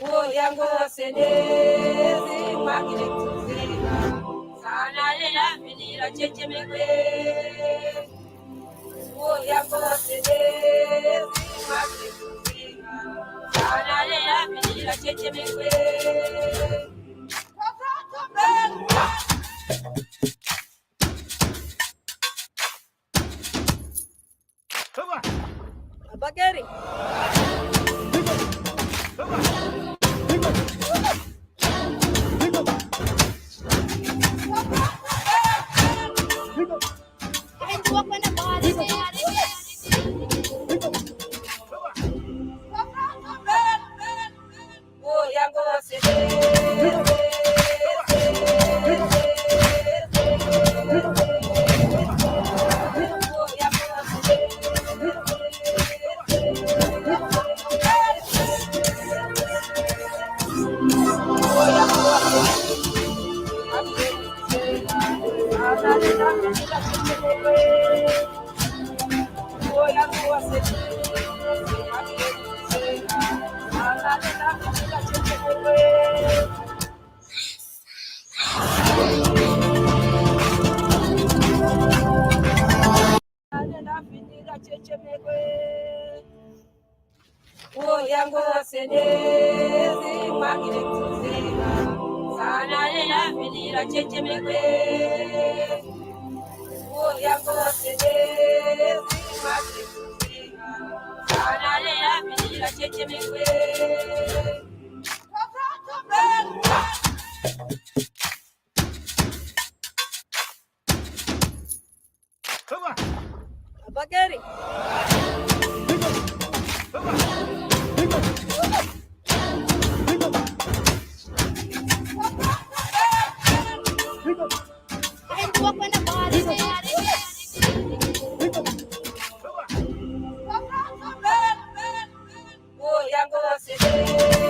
yango senezi magile tuzina sana lela finira cheche megwe yango senezi magile tuzina sana lela finira cheche megwe Bageri yango senezi yango senezi magile tuzina sana lela finira cheche megwe yango senezi magile tuzina sana lela finira cheche megwe Bageri yango senezi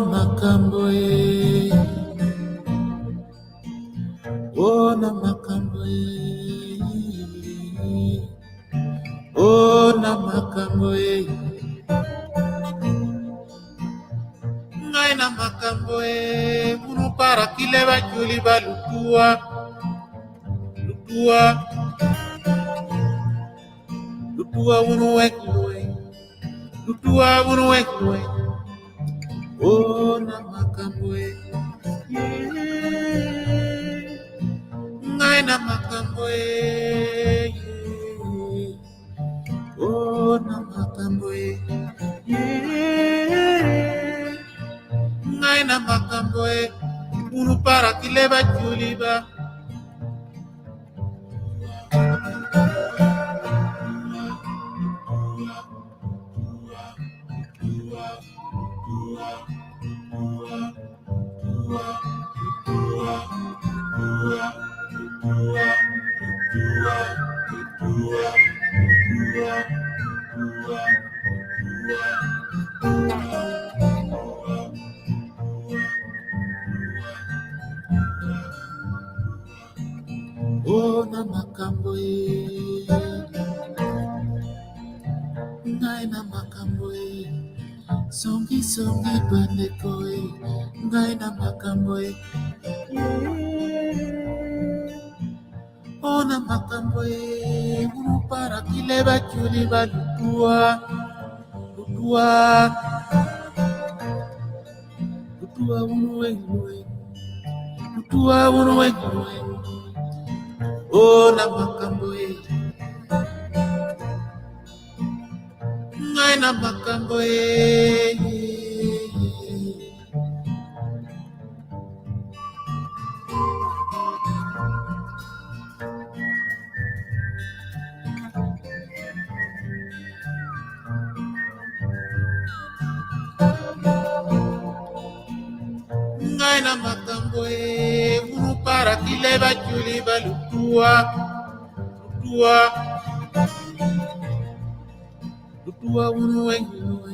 makambo e, ona makambo e, ona makambo e, ngai na makambo e, munu para kileba juli balutua, lutua, lutua unu wekwe, lutua unu wekwe, ona makambo e, ngai na makambo e, ona makambo e, ngai na makambo e, munu para kileba juliba. Ona makambo e, ngai na makambo e, songi songi bandeko e, ngai na makambo e, ona makambo e, munu para kileba juliba lutua, lutua, lutua unu wekwe, lutua unu wekwe, ona makambo e, ngai na makambo e, ngai na makambo e, munu para kileba juliba lutua, lutua, lutua unu wekwe,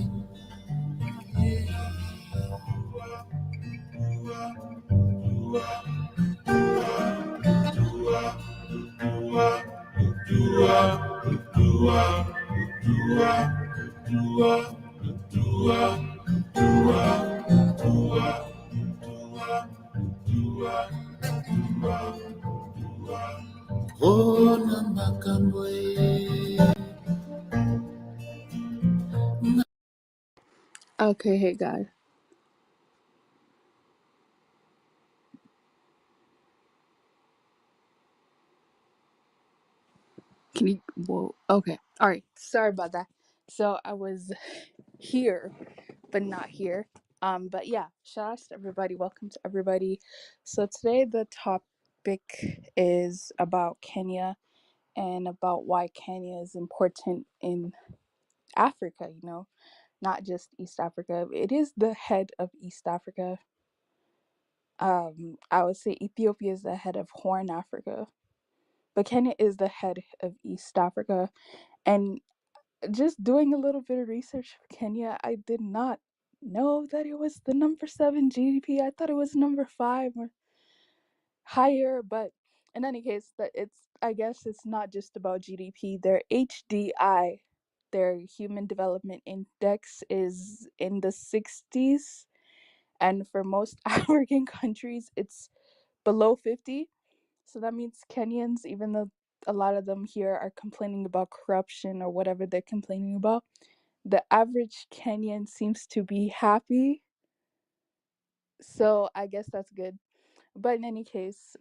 ona makambo e. Okay, hey guys. Can you whoa okay. Alright. Sorry about that. So I was here but not here. But yeah, shout out to everybody. Welcome to everybody. So today the topic is about Kenya and about why Kenya is important in Africa, not just East Africa. It is the head of East Africa. I would say Ethiopia is the head of Horn Africa, but Kenya is the head of East Africa. And just doing a little bit of research for Kenya, I did not know that it was the number 7 GDP. I thought it was number 5 or higher, but in any case, that it's I guess it's not just about GDP. Their HDI, their Human Development Index, is in the 60s, and for most African countries, it's below 50. So that means Kenyans, even though a lot of them here are complaining about corruption or whatever they're complaining about, the average Kenyan seems to be happy. So I guess that's good. But in any case,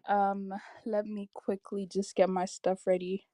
let me quickly just get my stuff ready.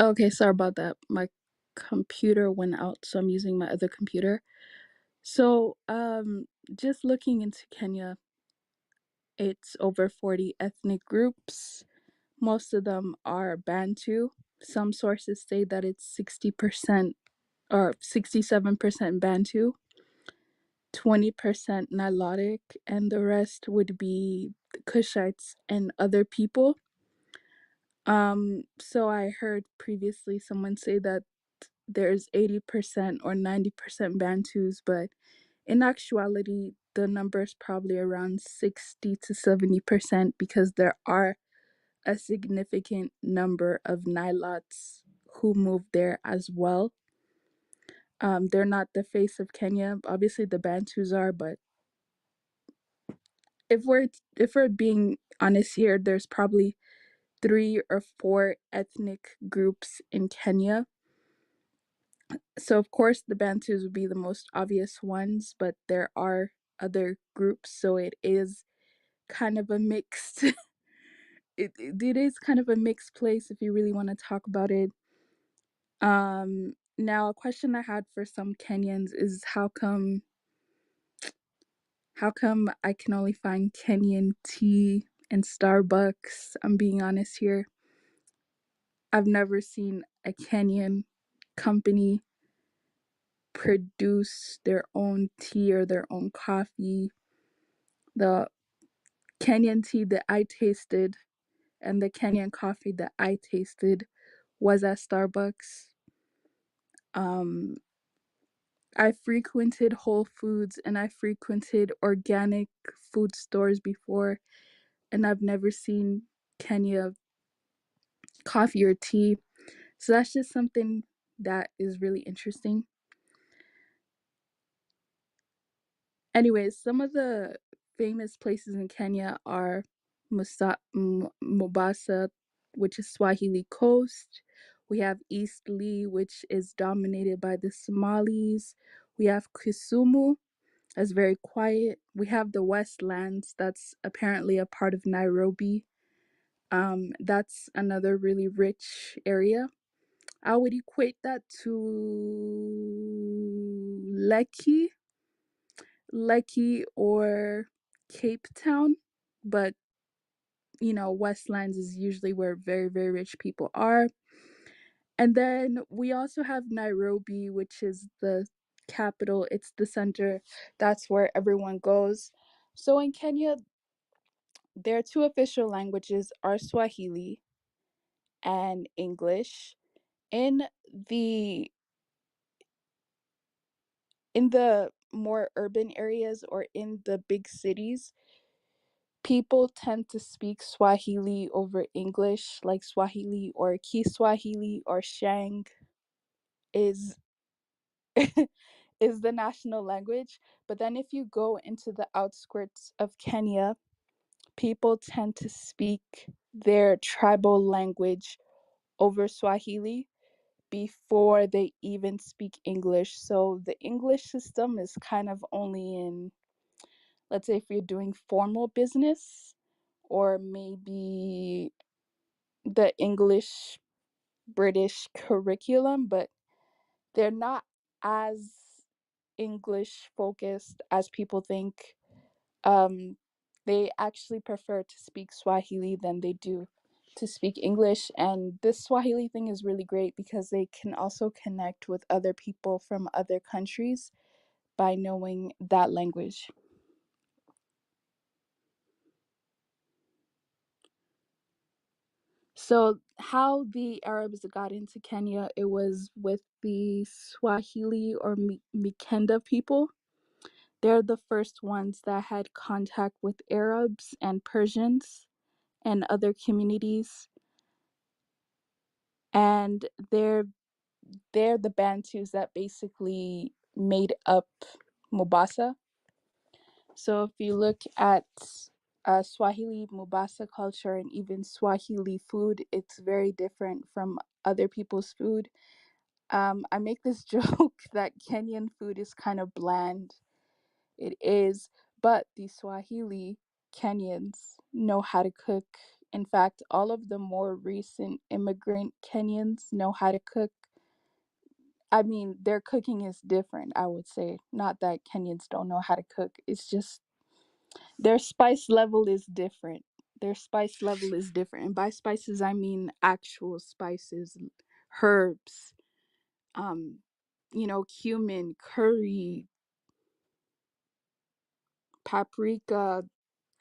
Okay, sorry about that. My computer went out, so I'm using my other computer. So, just looking into Kenya, it's over 40 ethnic groups. Most of them are Bantu. Some sources say that it's 60% or 67% Bantu, 20% Nilotic, and the rest would be Kushites and other people. So I heard previously someone say that there's 80% or 90% Bantus, but in actuality, the number is probably around 60 to 70% because there are a significant number of Nilots who moved there as well. They're not the face of Kenya. Obviously, the Bantus are, but if we're being honest here, there's probably 3 or 4 ethnic groups in Kenya. So of course the Bantus would be the most obvious ones, but there are other groups, so it is kind of a mixed it is kind of a mixed place if you really want to talk about it. Now a question I had for some Kenyans is how come I can only find Kenyan tea in Starbucks? I'm being honest here. I've never seen a Kenyan company produce their own tea or their own coffee. The Kenyan tea that I tasted and the Kenyan coffee that I tasted was at Starbucks. Um, I frequented Whole Foods and I frequented organic food stores before, and I've never seen Kenya coffee or tea. So that's just something that is really interesting. Anyways, some of the famous places in Kenya are Mombasa, which is Swahili Coast. We have Eastleigh, which is dominated by the Somalis. We have Kisumu, that's very quiet. We have the Westlands, that's apparently a part of Nairobi. That's another really rich area. I would equate that to Lekki or Cape Town, but Westlands is usually where very, very rich people are. And then we also have Nairobi, which is the capital, it's the center, that's where everyone goes. So in Kenya, their 2 official languages are Swahili and English. In the in the more urban areas or in the big cities, people tend to speak Swahili over English, like Swahili or Kiswahili or Shang is is the national language. But then if you go into the outskirts of Kenya, people tend to speak their tribal language over Swahili before they even speak English. So the English system is kind of only in, let's say, if you're doing formal business, or maybe the English British curriculum, but they're not as English focused as people think. Um, they actually prefer to speak Swahili than they do to speak English. And this Swahili thing is really great because they can also connect with other people from other countries by knowing that language. So, how the Arabs got into Kenya, it was with the Swahili or Mikenda people. They're the first ones that had contact with Arabs and Persians and other communities. And they're the Bantus that basically made up Mombasa. So if you look at Swahili Mombasa culture and even Swahili food, it's very different from other people's food. I make this joke that Kenyan food is kind of bland. It is, but the Swahili Kenyans know how to cook In fact, all of the more recent immigrant Kenyans know how to cook. I mean, their cooking is different, I would say. Not that Kenyans don't know how to cook. It's just their spice level is different. Their spice level is different. And by spices, I mean actual spices, herbs, um, cumin, curry, paprika,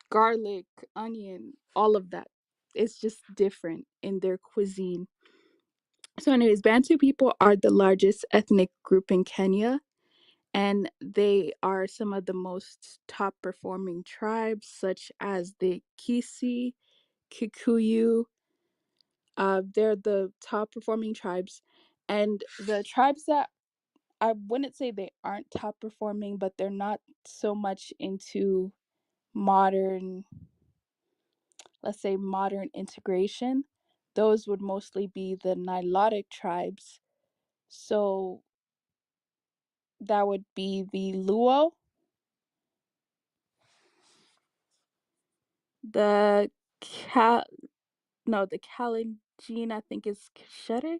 garlic, onion, all of that. It's just different in their cuisine. So, anyways, Bantu people are the largest ethnic group in Kenya, and they are some of the most top performing tribes, such as the Kisi, Kikuyu. They're the top performing tribes, and the tribes that I wouldn't say they aren't top performing, but they're not so much into modern, let's say, modern integration. Those would mostly be the Nilotic tribes. So that would be the Luo, the Cal, no, the Kalenjin, I think is Keshetic.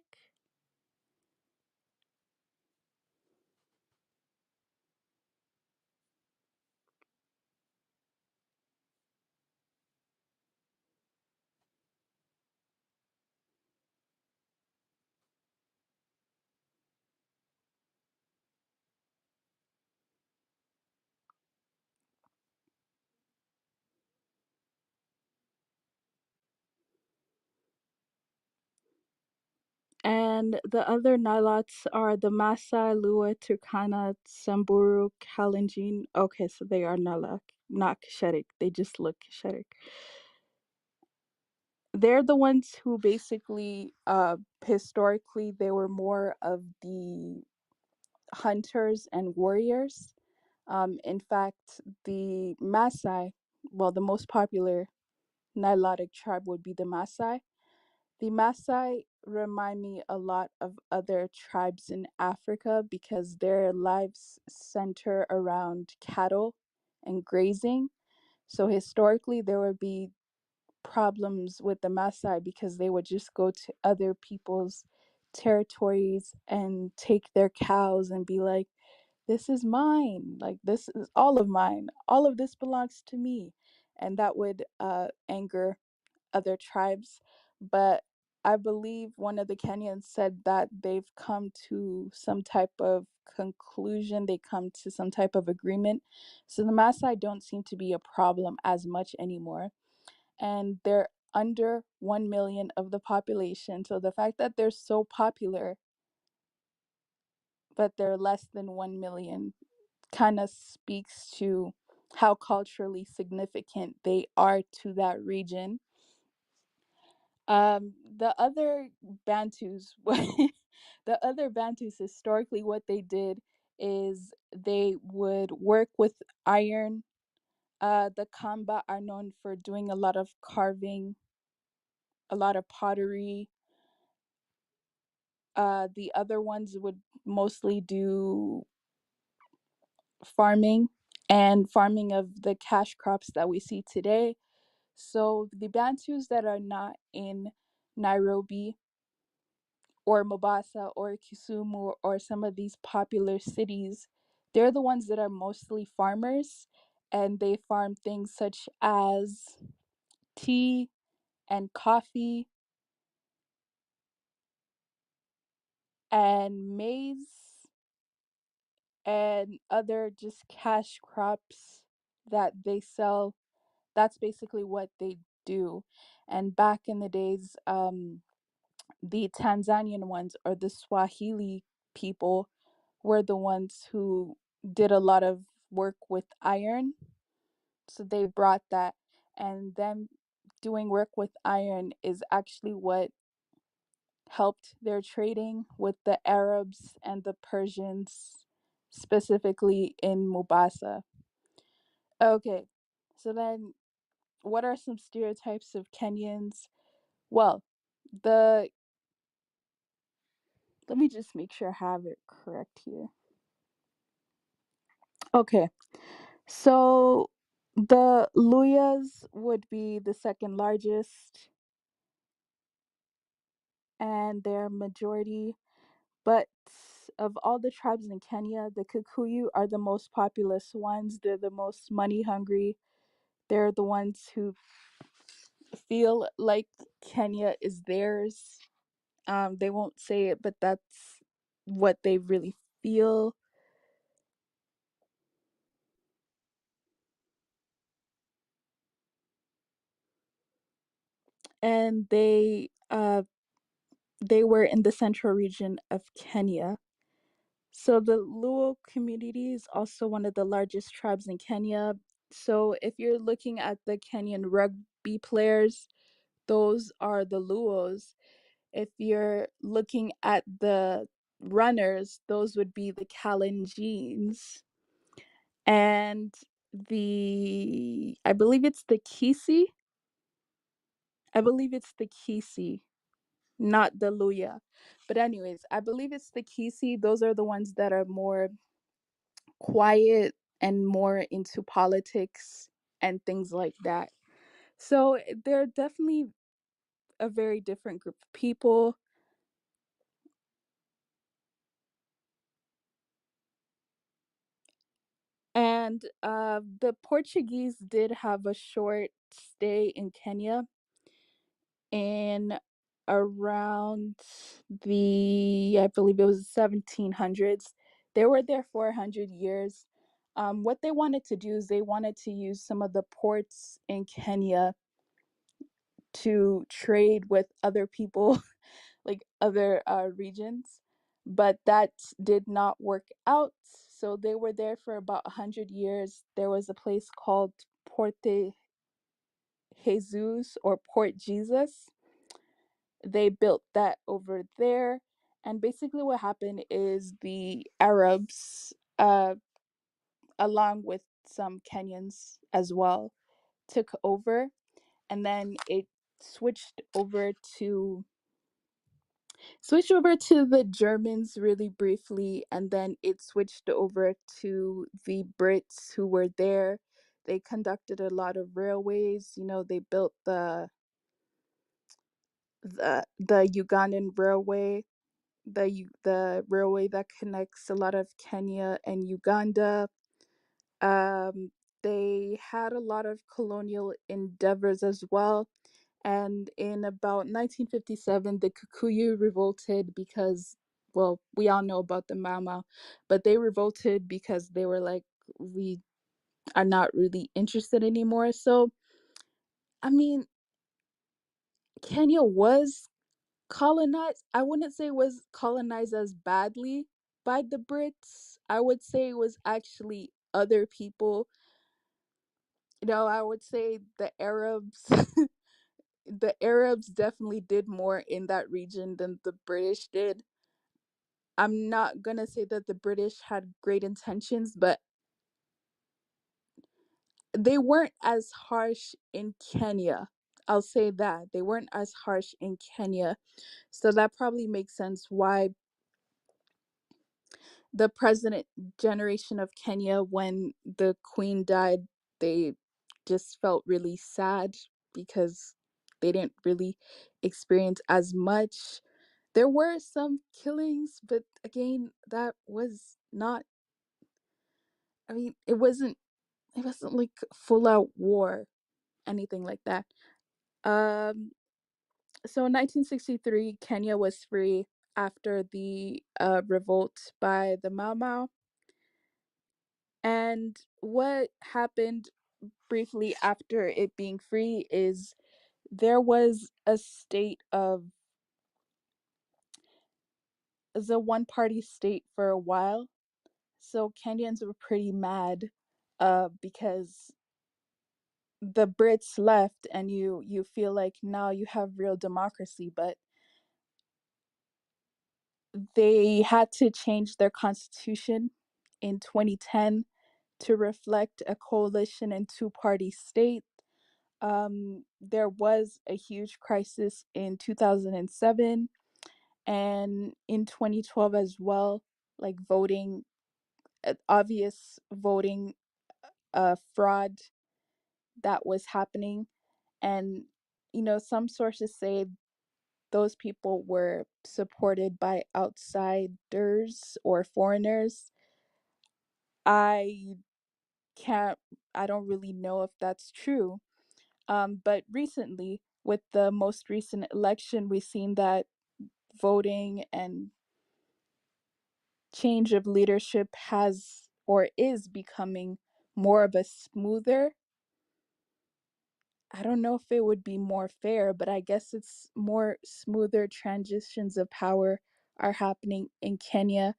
And the other Nilots are the Maasai, Lua, Turkana, Samburu, Kalenjin. Okay, so they are Nilot, not Keshetic. They just look Keshetic. They're the ones who basically, historically, they were more of the hunters and warriors. In fact, the Maasai, well, the most popular Nilotic tribe would be the Maasai. The Maasai remind me a lot of other tribes in Africa because their lives center around cattle and grazing. So historically, there would be problems with the Maasai because they would just go to other people's territories and take their cows and be like, this is mine, like this is all of mine, all of this belongs to me. And that would anger other tribes. But I believe one of the Kenyans said that they've come to some type of conclusion, they come to some type of agreement. So the Maasai don't seem to be a problem as much anymore. And they're under 1 million of the population. So the fact that they're so popular, but they're less than 1 million, kind of speaks to how culturally significant they are to that region. The other Bantus, the other Bantus historically, what they did is they would work with iron. The Kamba are known for doing a lot of carving, a lot of pottery. The other ones would mostly do farming and farming of the cash crops that we see today. So the Bantus that are not in Nairobi or Mombasa or Kisumu or some of these popular cities, they're the ones that are mostly farmers, and they farm things such as tea and coffee and maize and other just cash crops that they sell. That's basically what they do. And back in the days, the Tanzanian ones or the Swahili people were the ones who did a lot of work with iron. So they brought that, and them doing work with iron is actually what helped their trading with the Arabs and the Persians, specifically in Mombasa. Okay, so then what are some stereotypes of Kenyans? Well, the let me just make sure I have it correct here. Okay, so The Luyas would be the second largest, and their majority. But of all the tribes in Kenya, the Kikuyu are the most populous ones. They're the most money hungry. They're the ones who feel like Kenya is theirs. They won't say it, but that's what they really feel. And they were in the central region of Kenya. So the Luo community is also one of the largest tribes in Kenya. So if you're looking at the Kenyan rugby players, those are the Luos. If you're looking at the runners, those would be the Kalenjins. And I believe it's the Kisi. I believe it's the Kisi, not the Luya. But anyways, I believe it's the Kisi. Those are the ones that are more quiet and more into politics and things like that. So they're definitely a very different group of people. And the Portuguese did have a short stay in Kenya in around I believe it was 1700s. They were there for 100 years. What they wanted to do is they wanted to use some of the ports in Kenya to trade with other people, like other regions, but that did not work out. So they were there for about 100 years. There was a place called Porte Jesus or Port Jesus. They built that over there. And basically, what happened is the Arabs, along with some Kenyans as well, took over. And then it switched over to the Germans really briefly, and then it switched over to the Brits who were there. They conducted a lot of railways. They built the Ugandan railway, the railway that connects a lot of Kenya and Uganda. Um, they had a lot of colonial endeavors as well. And in about 1957, the Kikuyu revolted because, well, we all know about the Mama, but they revolted because they were like, we are not really interested anymore. So, I mean, Kenya was colonized. I wouldn't say it was colonized as badly by the Brits. I would say it was actually other people. I would say the Arabs. The Arabs definitely did more in that region than the British did. I'm not going to say that the British had great intentions, but they weren't as harsh in Kenya. I'll say that. They weren't as harsh in Kenya. So that probably makes sense why the president generation of Kenya, when the queen died, they just felt really sad because they didn't really experience as much. There were some killings, but again, that was not, I mean, it wasn't like full out war, anything like that. Um so in 1963, Kenya was free after the revolt by the Mau Mau. And what happened briefly after it being free is there was a state of the one party state for a while. So Kenyans were pretty mad because the Brits left and you feel like now you have real democracy, but they had to change their constitution in 2010 to reflect a coalition and two-party state. There was a huge crisis in 2007 and in 2012 as well, like voting, obvious voting fraud. that was happening. And, some sources say those people were supported by outsiders or foreigners. I can't, I don't really know if that's true. But recently, with the most recent election, we've seen that voting and change of leadership has or is becoming more of a smoother. I don't know if it would be more fair, but I guess it's more smoother transitions of power are happening in Kenya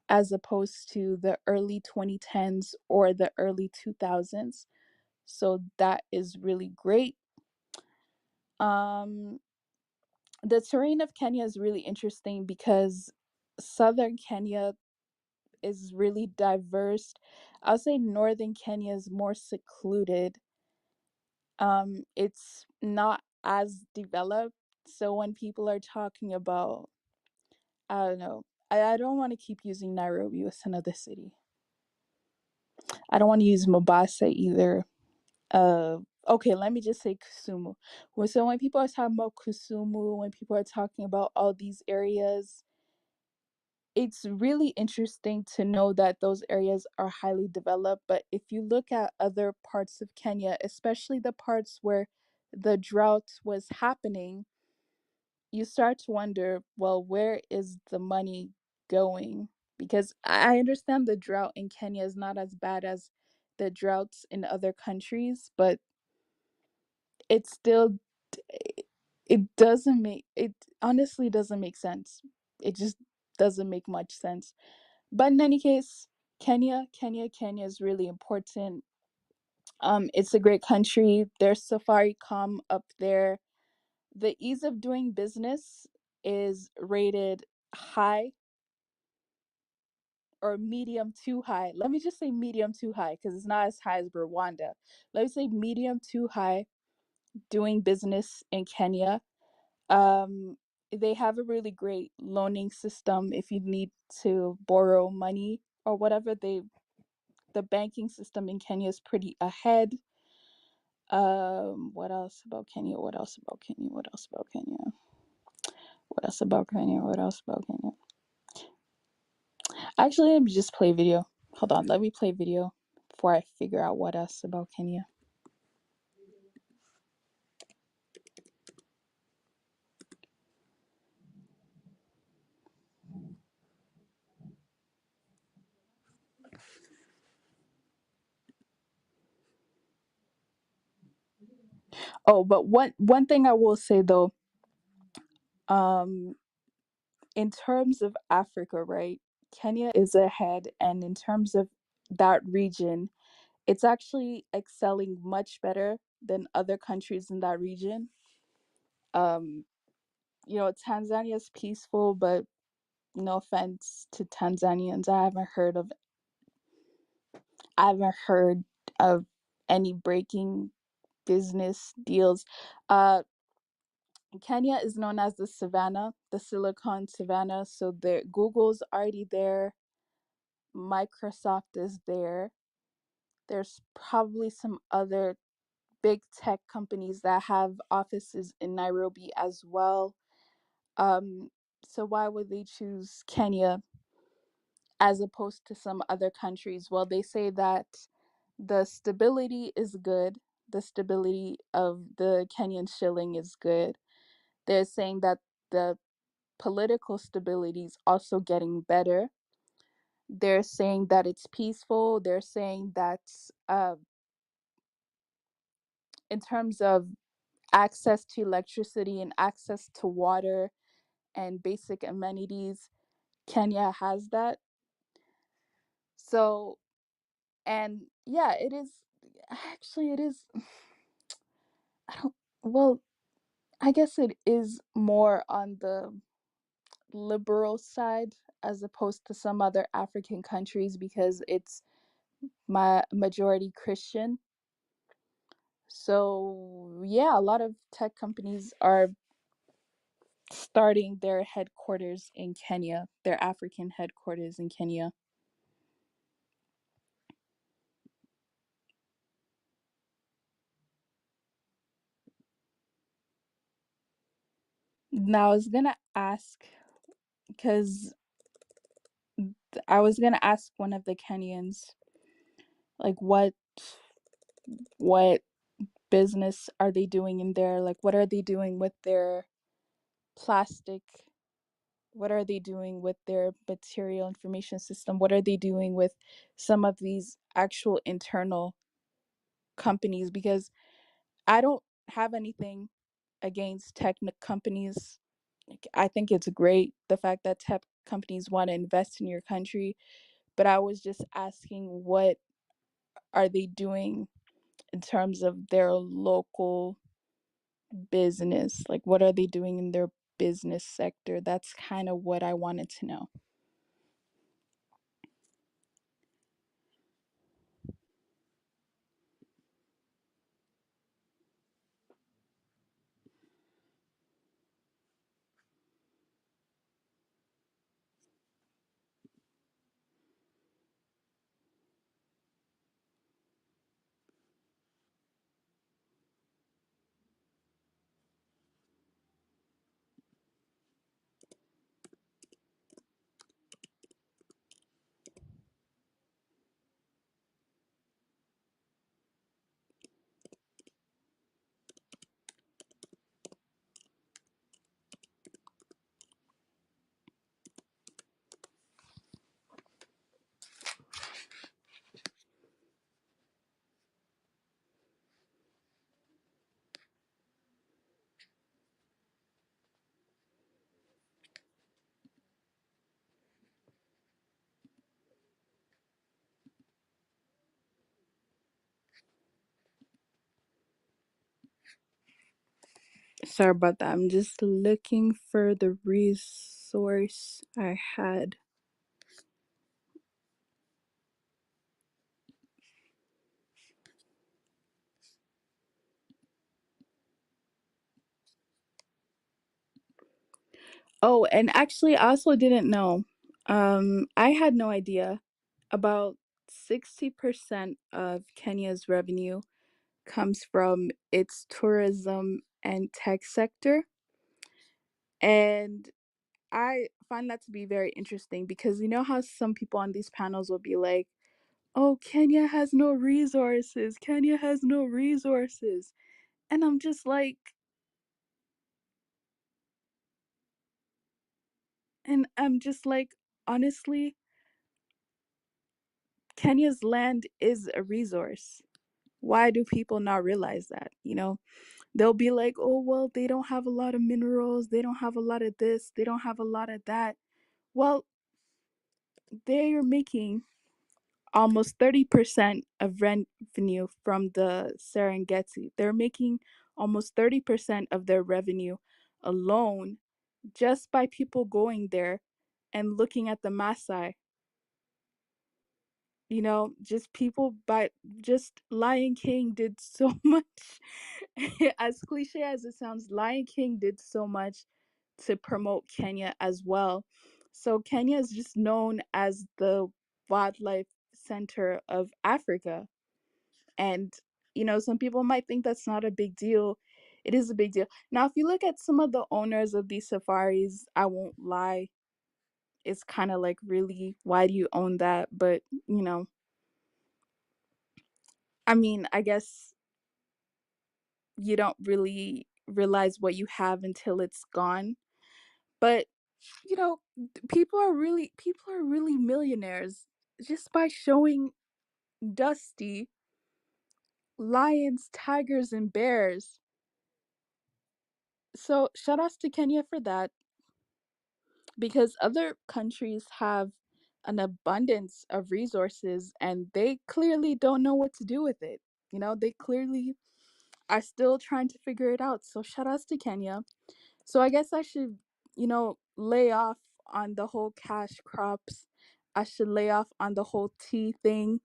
as opposed to the early 2010s or the early 2000s. So that is really great. Um, the terrain of Kenya is really interesting because southern Kenya is really diverse. I'll say northern Kenya is more secluded. It's not as developed. So when people are talking about, I don't know, I don't want to keep using Nairobi as another city. I don't want to use Mombasa either. Okay, let me just say Kisumu. So when people are talking about Kisumu, when people are talking about all these areas, it's really interesting to know that those areas are highly developed. But if you look at other parts of Kenya, especially the parts where the drought was happening, you start to wonder, well, where is the money going? Because I understand the drought in Kenya is not as bad as the droughts in other countries, but it still it doesn't make it honestly doesn't make sense. It just doesn't make much sense. But in any case, Kenya is really important. It's a great country. There's Safaricom up there. The ease of doing business is rated high or medium to high. Let me just say medium to high because it's not as high as Rwanda. Let me say medium to high doing business in Kenya. Um, they have a really great loaning system if you need to borrow money or whatever. The banking system in Kenya is pretty ahead. What else about Kenya? What else about Kenya? What else about Kenya? What else about Kenya? What else about Kenya? Actually, let me just play video. Hold on, let me play video before I figure out what else about Kenya. Oh, but one thing I will say though, um, in terms of Africa, right? Kenya is ahead, and in terms of that region, it's actually excelling much better than other countries in that region. Um, Tanzania is peaceful, but no offense to Tanzanians, I haven't heard of any breaking business deals. Uh, Kenya is known as the Savannah, the Silicon Savannah. So there, Google's already there. Microsoft is there. There's probably some other big tech companies that have offices in Nairobi as well. Um, so why would they choose Kenya as opposed to some other countries? Well, they say that the stability is good. The stability of the Kenyan shilling is good. They're saying that the political stability is also getting better. They're saying that it's peaceful. They're saying that in terms of access to electricity and access to water and basic amenities, Kenya has that. So, and yeah, it is actually, it is. I don't, well, I guess it is more on the liberal side as opposed to some other African countries because it's my majority Christian. So, yeah, a lot of tech companies are starting their headquarters in Kenya, their African headquarters in Kenya. Now I was gonna ask because I was gonna ask one of the Kenyans, like, what business are they doing in there? Like, what are they doing with their plastic? What are they doing with their material information system? What are they doing with some of these actual internal companies? Because I don't have anything against tech companies. Like, I think it's great the fact that tech companies want to invest in your country, but I was just asking, what are they doing in terms of their local business? Like, what are they doing in their business sector? That's kind of what I wanted to know. Sorry about that. I'm just looking for the resource I had. Oh, and actually, I also didn't know. I had no idea. About 60% of Kenya's revenue comes from its tourism and tech sector. And I find that to be very interesting because you know how some people on these panels will be like, oh, Kenya has no resources. Kenya has no resources. And I'm just like, honestly, Kenya's land is a resource. Why do people not realize that? They'll be like, oh, well, they don't have a lot of minerals. They don't have a lot of this. They don't have a lot of that. Well, they're making almost 30% of revenue from the Serengeti. They're making almost 30% of their revenue alone just by people going there and looking at the Maasai. Just people by just Lion King did so much. As cliche as it sounds, Lion King did so much to promote Kenya as well. So Kenya is just known as the wildlife center of Africa. And some people might think that's not a big deal. It is a big deal. Now, if you look at some of the owners of these safaris, I won't lie, it's kind of like, really, why do you own that? But I mean, I guess you don't really realize what you have until it's gone. But people are really millionaires just by showing Dusty lions, tigers, and bears. So shout outs to Kenya for that, because other countries have an abundance of resources and they clearly don't know what to do with it. They clearly are still trying to figure it out. So shout outs to Kenya. So I guess I should, lay off on the whole cash crops. I should lay off on the whole tea thing.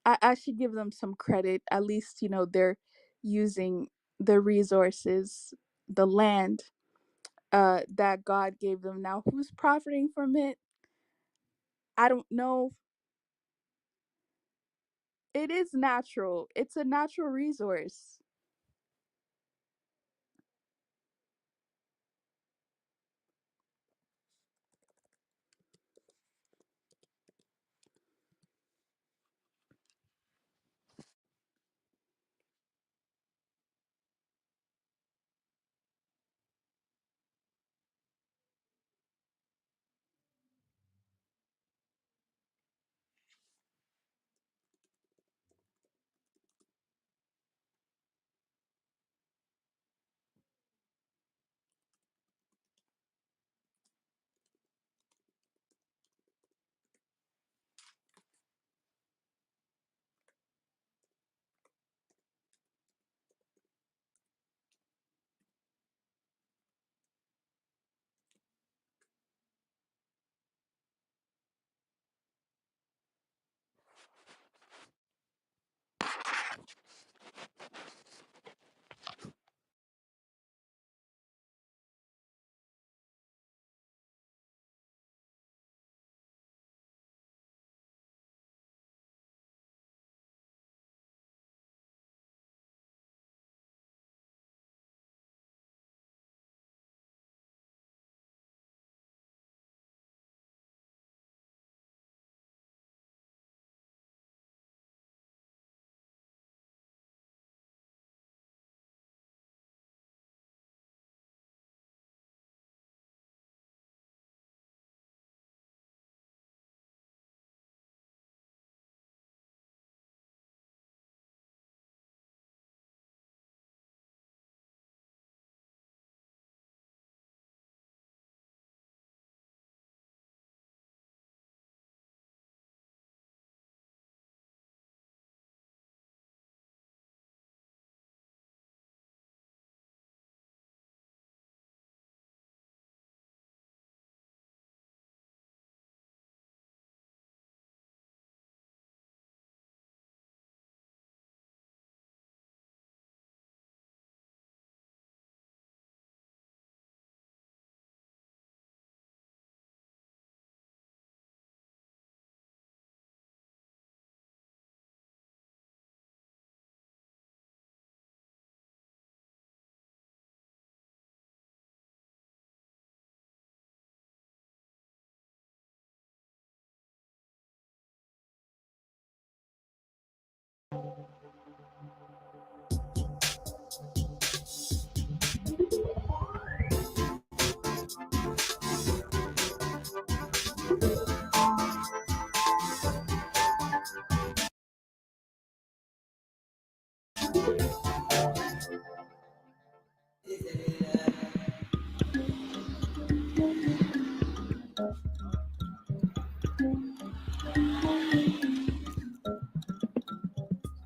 I should give them some credit. At least, they're using the resources, the land that God gave them. Now, who's profiting from it? I don't know. It is natural. It's a natural resource.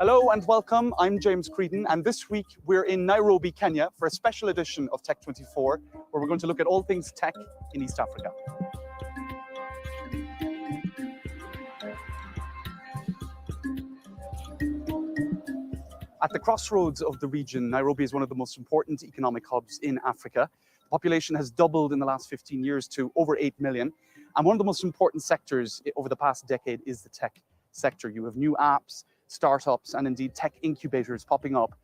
Hello and welcome. I'm James Creedon, and this week we're in Nairobi, Kenya, for a special edition of Tech 24, where we're going to look at all things tech in East Africa. At the crossroads of the region, Nairobi is one of the most important economic hubs in Africa. The population has doubled in the last 15 years to over 8 million. And one of the most important sectors over the past decade is the tech sector. You have new apps, startups, and indeed tech incubators popping up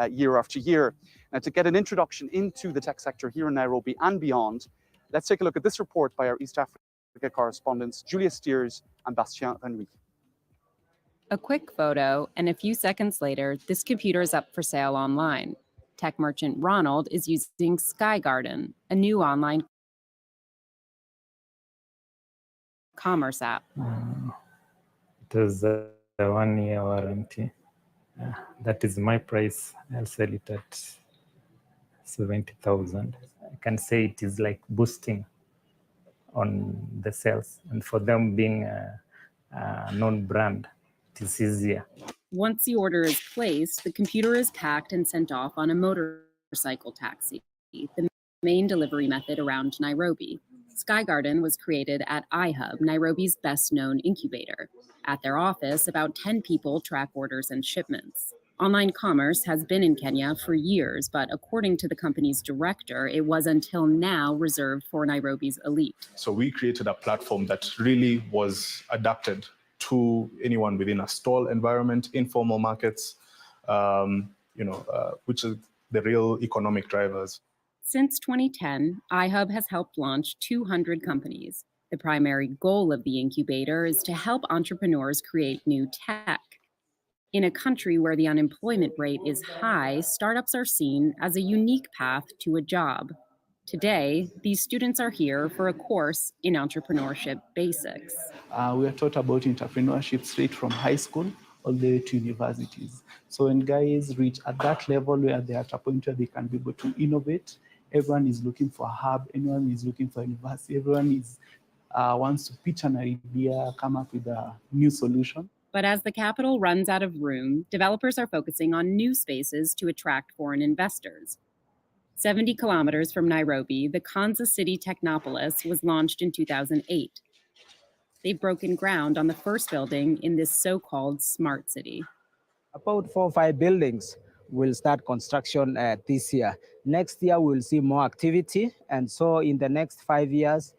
year after year. Now, to get an introduction into the tech sector here in Nairobi and beyond, let's take a look at this report by our East Africa correspondents, Julia Steers and Bastien Renouy. A quick photo, and a few seconds later, this computer is up for sale online. Tech merchant Ronald is using Sky Garden, a new online commerce app. It is a 1-year warranty. That is my price. I'll sell it at 70,000. I can say it is like boosting on the sales. And for them being a known brand, it is easier. Once the order is placed, the computer is packed and sent off on a motorcycle taxi, the main delivery method around Nairobi. Sky Garden was created at iHub, Nairobi's best-known incubator. At their office, about 10 people track orders and shipments. Online commerce has been in Kenya for years, but according to the company's director, it was until now reserved for Nairobi's elite. So we created a platform that really was adapted to anyone within a stall environment, informal markets, which is the real economic drivers. Since 2010, iHub has helped launch 200 companies. The primary goal of the incubator is to help entrepreneurs create new tech. In a country where the unemployment rate is high, startups are seen as a unique path to a job. Today, these students are here for a course in entrepreneurship basics. We are taught about entrepreneurship straight from high school all the way to universities. So when guys reach at that level where they are at a point where they can be able to innovate, everyone is looking for a hub, everyone is looking for a university, everyone is wants to pitch an idea, come up with a new solution. But as the capital runs out of room, developers are focusing on new spaces to attract foreign investors. 70 kilometers from Nairobi, the Kanza City Technopolis was launched in 2008. They've broken ground on the first building in this so-called smart city. About 4 or 5 buildings will start construction this year. Next year, we'll see more activity. And so in the next 5 years,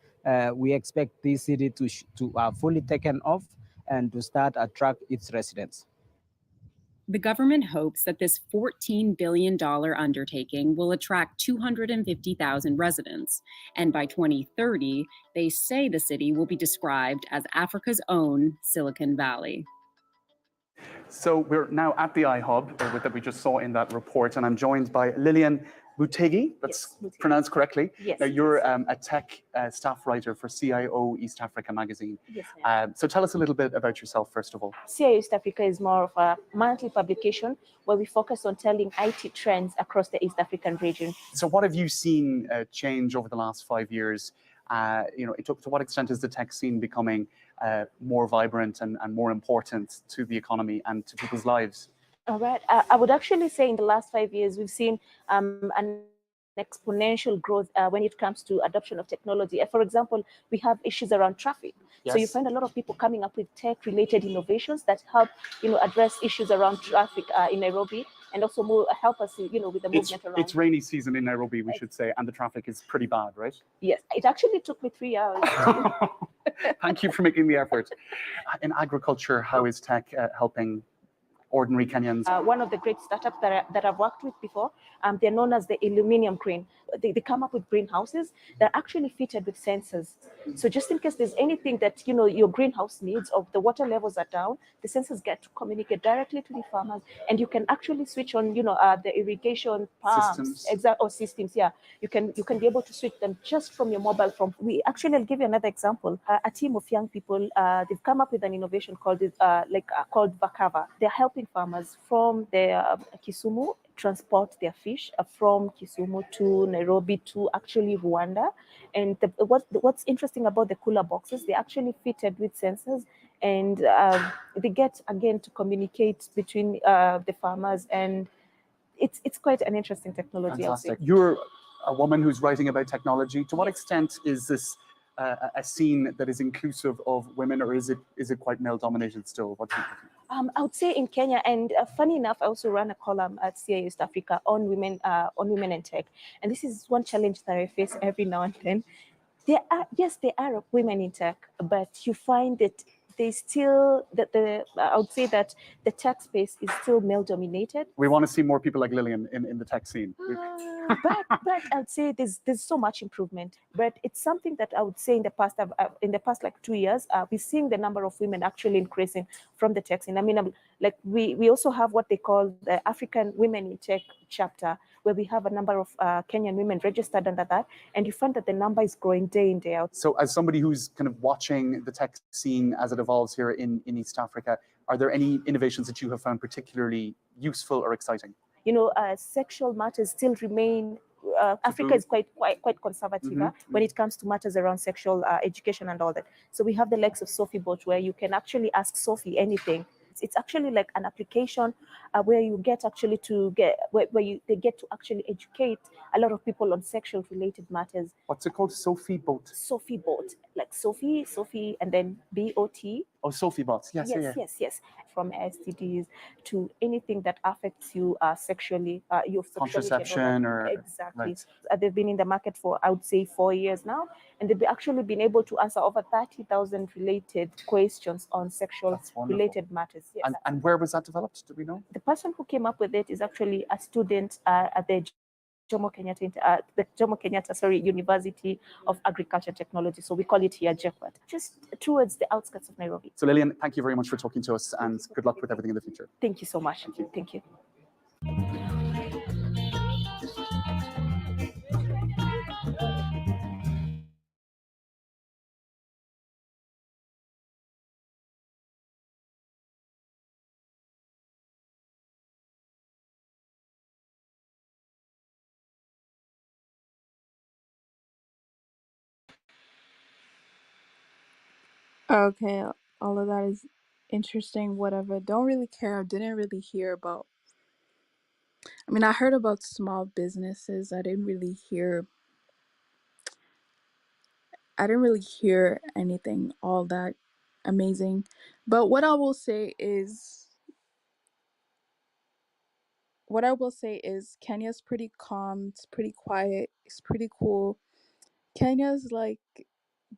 we expect this city to fully taken off and to start attract its residents. The government hopes that this $14 billion undertaking will attract 250,000 residents. And by 2030, they say the city will be described as Africa's own Silicon Valley. So we're now at the iHub that we just saw in that report, and I'm joined by Lillian Butegi, that's pronounced correctly. Yes. Now, you're a tech staff writer for CIO East Africa magazine. Yes, so tell us a little bit about yourself, first of all. CIO East Africa is more of a monthly publication where we focus on telling IT trends across the East African region. So what have you seen change over the last 5 years? To what extent is the tech scene becoming more vibrant and more important to the economy and to people's lives? All right. I would actually say in the last 5 years, we've seen an exponential growth when it comes to adoption of technology. For example, we have issues around traffic. Yes. So you find a lot of people coming up with tech-related innovations that help, address issues around traffic in Nairobi, and also help us, with the movement around. It's rainy season in Nairobi, we should say, and the traffic is pretty bad, right? Yes, it actually took me 3 hours. Thank you for making the effort. In agriculture, how is tech helping ordinary Kenyans? One of the great startups that I've worked with before, they're known as the Aluminium Green. They come up with greenhouses that are actually fitted with sensors. So just in case there's anything that your greenhouse needs, or the water levels are down, the sensors get to communicate directly to the farmers, and you can actually switch on the irrigation pumps or systems. Yeah, you can be able to switch them just from your mobile phone. I'll give you another example. A team of young people, they've come up with an innovation called Vakava. They're helping farmers from Kisumu transport their fish from Kisumu to Nairobi to actually Rwanda. And what's interesting about the cooler boxes, they're actually fitted with sensors, and they get again to communicate between the farmers, and it's quite an interesting technology. I'll say. Fantastic. You're a woman who's writing about technology. To what Yes. extent is this a scene that is inclusive of women, or is it quite male dominated still? What do you think? I would say in Kenya, and funny enough, I also run a column at CIA East Africa on women in tech, and this is one challenge that I face every now and then. There are women in tech, but you find that they still I would say that the tech space is still male dominated. We want to see more people like Lillian in the tech scene. But I would say there's so much improvement. But it's something that I would say in the past like 2 years, we're seeing the number of women actually increasing from the tech scene. I mean, like we also have what they call the African Women in Tech chapter, where we have a number of Kenyan women registered under that, and you find that the number is growing day in, day out. So as somebody who's kind of watching the tech scene as it evolves here in East Africa, are there any innovations that you have found particularly useful or exciting? You know, sexual matters still remain. Africa is quite conservative when it comes to matters around sexual education and all that. So we have the likes of Sophie Bot, where you can actually ask Sophie anything. It's actually like an application where you get actually to get they get to actually educate a lot of people on sexual related matters. What's it called? Sophie Bot. Sophie Bot, like Sophie, and then BOT. Oh, Sophie Bot. Yes, Yes. From STDs to anything that affects you sexually, your contraception or exactly. Right. They've been in the market for, I would say, 4 years now, and they've actually been able to answer over 30,000 related questions on sexual related matters. Yes. And where was that developed? Do we know? The person who came up with it is actually a student at the Jomo Kenyatta, University of Agriculture and Technology. So we call it here JEPAT, just towards the outskirts of Nairobi. So Lillian, thank you very much for talking to us, and good luck with everything in the future. Thank you so much. Thank you. Okay, all of that is interesting, whatever. Don't really care. Didn't really hear about. I mean, I heard about small businesses. I didn't really hear anything all that amazing. But what I will say is Kenya's pretty calm, it's pretty quiet, it's pretty cool. Kenya's like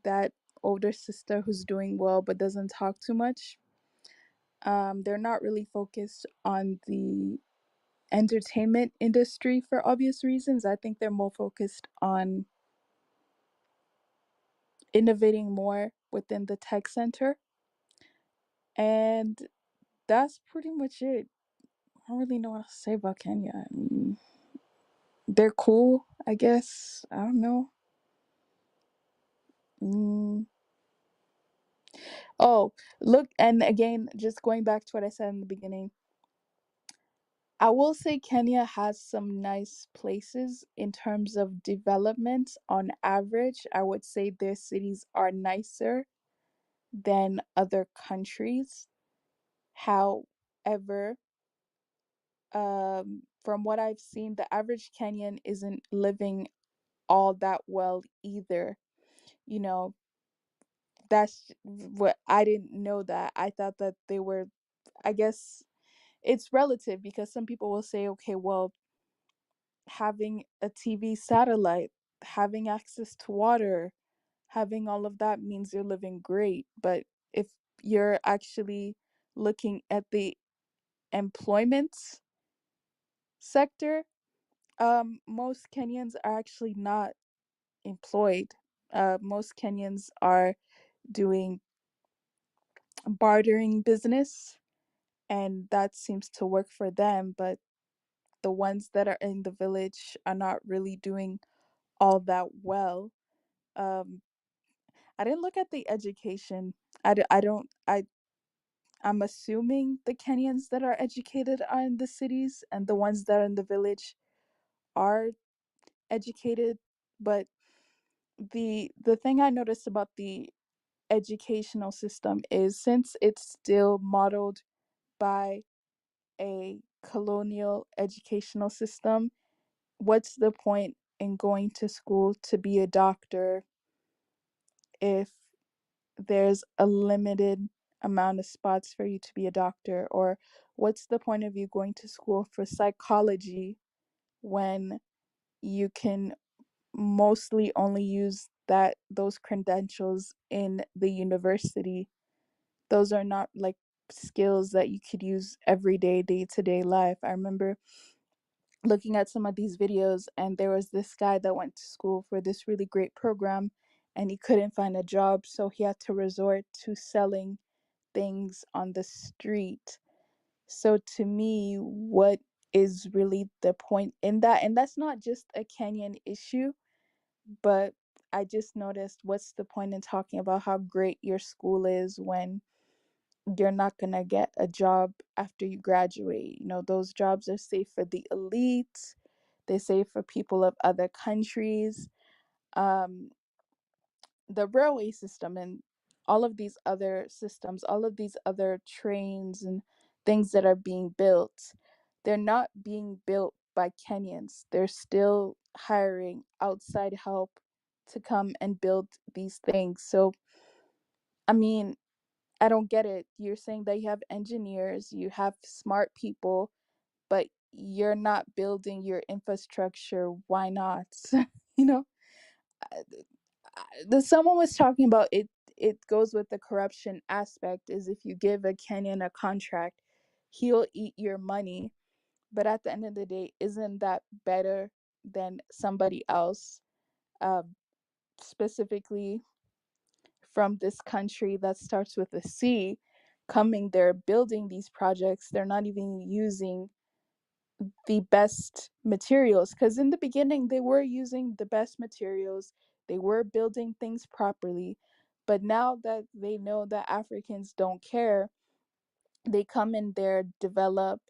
that older sister who's doing well but doesn't talk too much. They're not really focused on the entertainment industry for obvious reasons. I think they're more focused on innovating more within the tech center. And that's pretty much it. I don't really know what to say about Kenya. I mean, they're cool, I guess. I don't know. Oh, look, and again, just going back to what I said in the beginning, I will say Kenya has some nice places in terms of development. On average, I would say their cities are nicer than other countries. However, from what I've seen, the average Kenyan isn't living all that well either. You know, that's what I didn't know that. I thought that they were, I guess it's relative because some people will say, okay, well, having a TV satellite, having access to water, having all of that means you're living great. But if you're actually looking at the employment sector, most Kenyans are actually not employed. Most Kenyans are doing bartering business, and that seems to work for them. But the ones that are in the village are not really doing all that well. Um, I didn't look at the education. I'm assuming the Kenyans that are educated are in the cities and the ones that are in the village are educated. But the thing I noticed about the educational system is, since it's still modeled by a colonial educational system. What's the point in going to school to be a doctor if there's a limited amount of spots for you to be a doctor? Or what's the point of you going to school for psychology when you can mostly only use those credentials in the university? Those are not like skills that you could use every day to day life. I remember looking at some of these videos, and there was this guy that went to school for this really great program, and he couldn't find a job, so he had to resort to selling things on the street. So to me, what is really the point in that? And that's not just a Kenyan issue, but I just noticed, what's the point in talking about how great your school is when you're not going to get a job after you graduate? You know, those jobs are safe for the elite, they safe for people of other countries. Um, the railway system and all of these other systems, all of these other trains and things that are being built, they're not being built by Kenyans. They're still hiring outside help to come and build these things. So, I mean, I don't get it. You're saying that you have engineers, you have smart people, but you're not building your infrastructure. Why not? you know, someone was talking about it. It goes with the corruption aspect. Is if you give a Kenyan a contract, he'll eat your money. But at the end of the day, isn't that better than somebody else, um, specifically from this country that starts with a C, coming there, building these projects? They're not even using the best materials, because in the beginning they were using the best materials, they were building things properly. But now that they know that Africans don't care, they come in there, develop,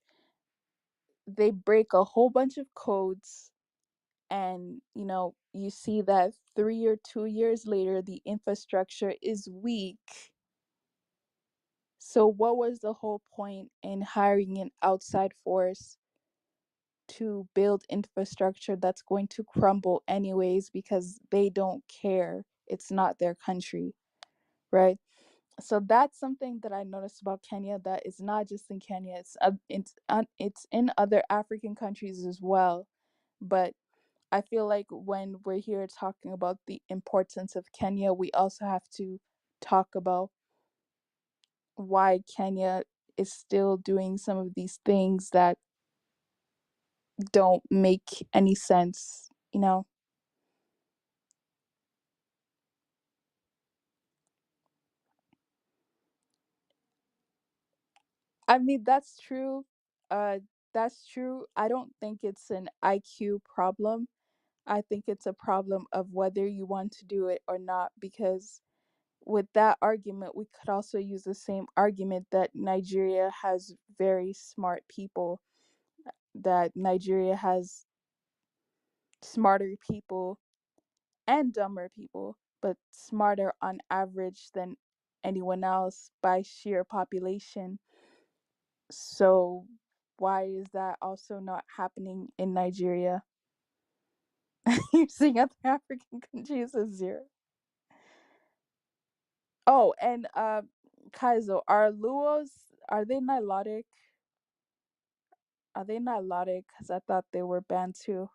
they break a whole bunch of codes, and you see that 3 or 2 years later the infrastructure is weak. So what was the whole point in hiring an outside force to build infrastructure that's going to crumble anyways, because they don't care? It's not their country, right? So that's something that I noticed about Kenya, that is not just in Kenya, it's in other African countries as well. But I feel like when we're here talking about the importance of Kenya, we also have to talk about why Kenya is still doing some of these things that don't make any sense. I mean, that's true. Uh, that's true. I don't think it's an IQ problem. I think it's a problem of whether you want to do it or not. Because with that argument, we could also use the same argument that Nigeria has very smart people, that Nigeria has smarter people and dumber people, but smarter on average than anyone else by sheer population. So why is that also not happening in Nigeria? You're seeing other African countries as zero. Oh, and Kaizo, are Luos, are they Nilotic? Are they Nilotic? Because I thought they were banned too.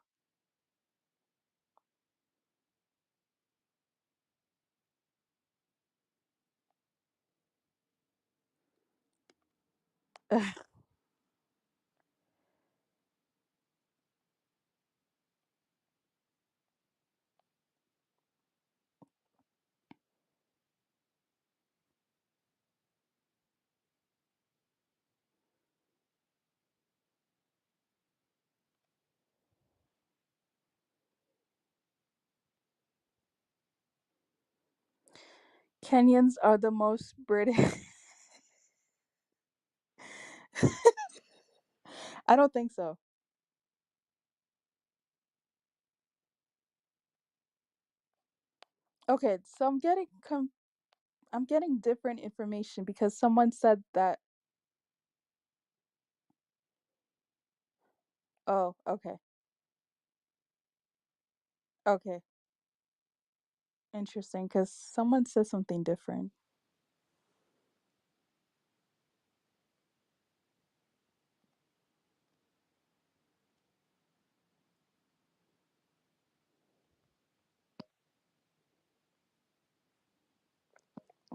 Kenyans are the most British. I don't think so. Okay, so I'm getting I'm getting different information because someone said that. Oh, okay. Okay. Interesting, because someone said something different.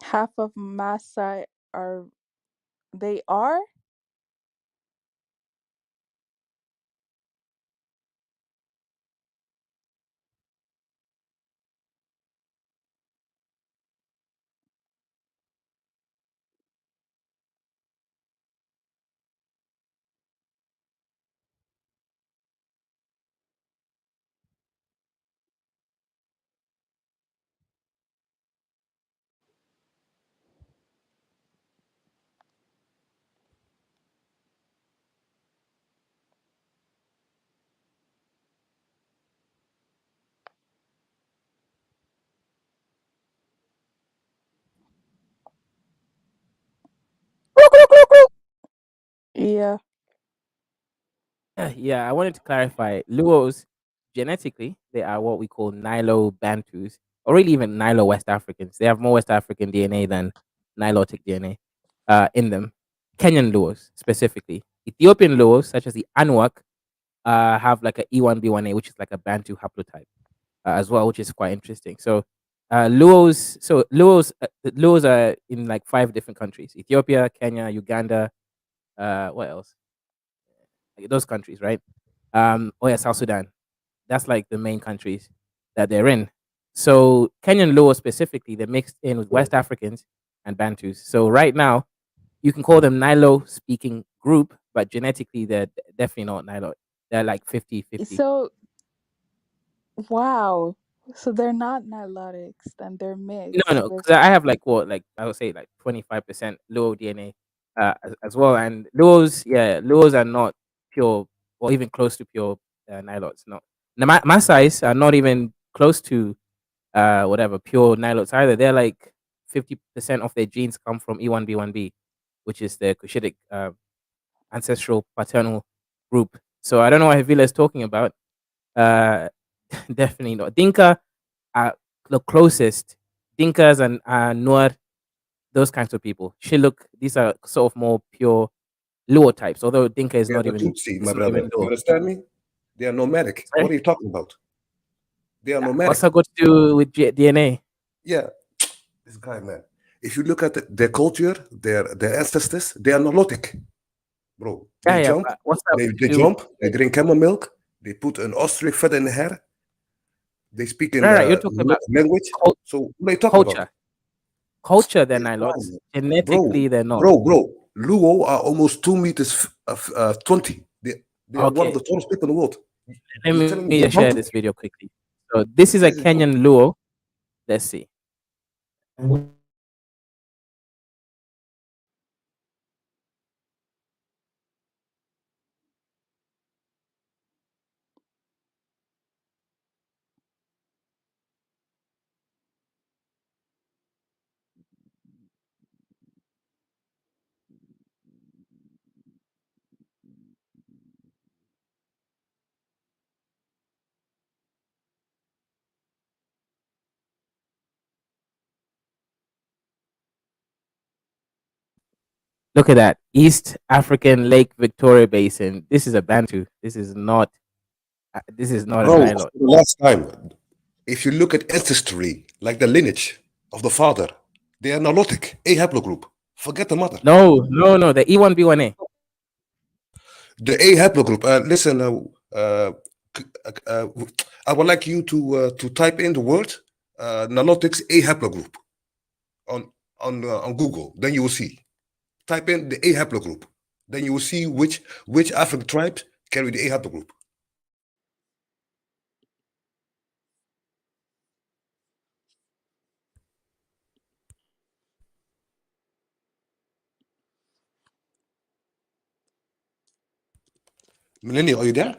Half of Maasai are they are? Yeah. Yeah, I wanted to clarify. Luos, genetically, they are what we call Nilo Bantus, or really even Nilo West Africans. They have more West African DNA than Nilotic DNA in them. Kenyan Luos, specifically. Ethiopian Luos, such as the Anuak, have like a E1B1A, which is like a Bantu haplotype as well, which is quite interesting. So, Luos are in like 5 different countries: Ethiopia, Kenya, Uganda. What else? Like those countries, right? Oh yeah, South Sudan. That's like the main countries that they're in. So Kenyan Luo specifically, they're mixed in with West Africans and Bantus. So right now, you can call them Nilo speaking group, but genetically they're definitely not Nilo. They're like 50-50. So wow. So they're not Nilotics, then they're No, mixed no, with. because I have like what, like I would say like 25% Luo DNA as well. And Luos are not pure or even close to pure Nilots. No, the Masais are not even close to whatever pure Nilots either. They're like 50% of their genes come from E1B1B, which is the Cushitic ancestral paternal group. So I don't know what Havila is talking about. Uh, definitely not. Dinka are the closest. Dinkas and Nuer, those kinds of people. Shilluk, these are sort of more pure Luo types, although Dinka is They are not the even, Tutsi, it's my not brother. even You Luo. understand me? They are nomadic. Sorry? What are you talking about? They are nomadic. What's that got to do with DNA? Yeah, this guy, man. If you look at their culture, their ancestors, they are Nilotic, bro. They Yeah, jump, but what's that they, got to they do with jump, they drink camel milk, they put an ostrich feather in the hair, they speak in right? You're talking about language. So what are you talking about? Culture, they're This Nilots. guy, Genetically, they're not. bro. Luo are almost 2 meters 20. They are one of Okay, the tallest people in the world. let You're me telling me just they're share Bantu? this video quickly. So this is a This is Kenyan Luo. Let's see. Look at that. East African Lake Victoria Basin. This is a Bantu. This is not a bro. Nilot. For the last time, if you look at ancestry, like the lineage of the father, they are Nilotic, A haplogroup. Forget the mother. No. The E1B1A. The A haplogroup. Listen, I would like you to type in the word Nilotics A haplogroup on Google. Then you will see. Type in the A haplogroup. Then you will see which African tribes carry the A haplogroup. Millennial, are you there?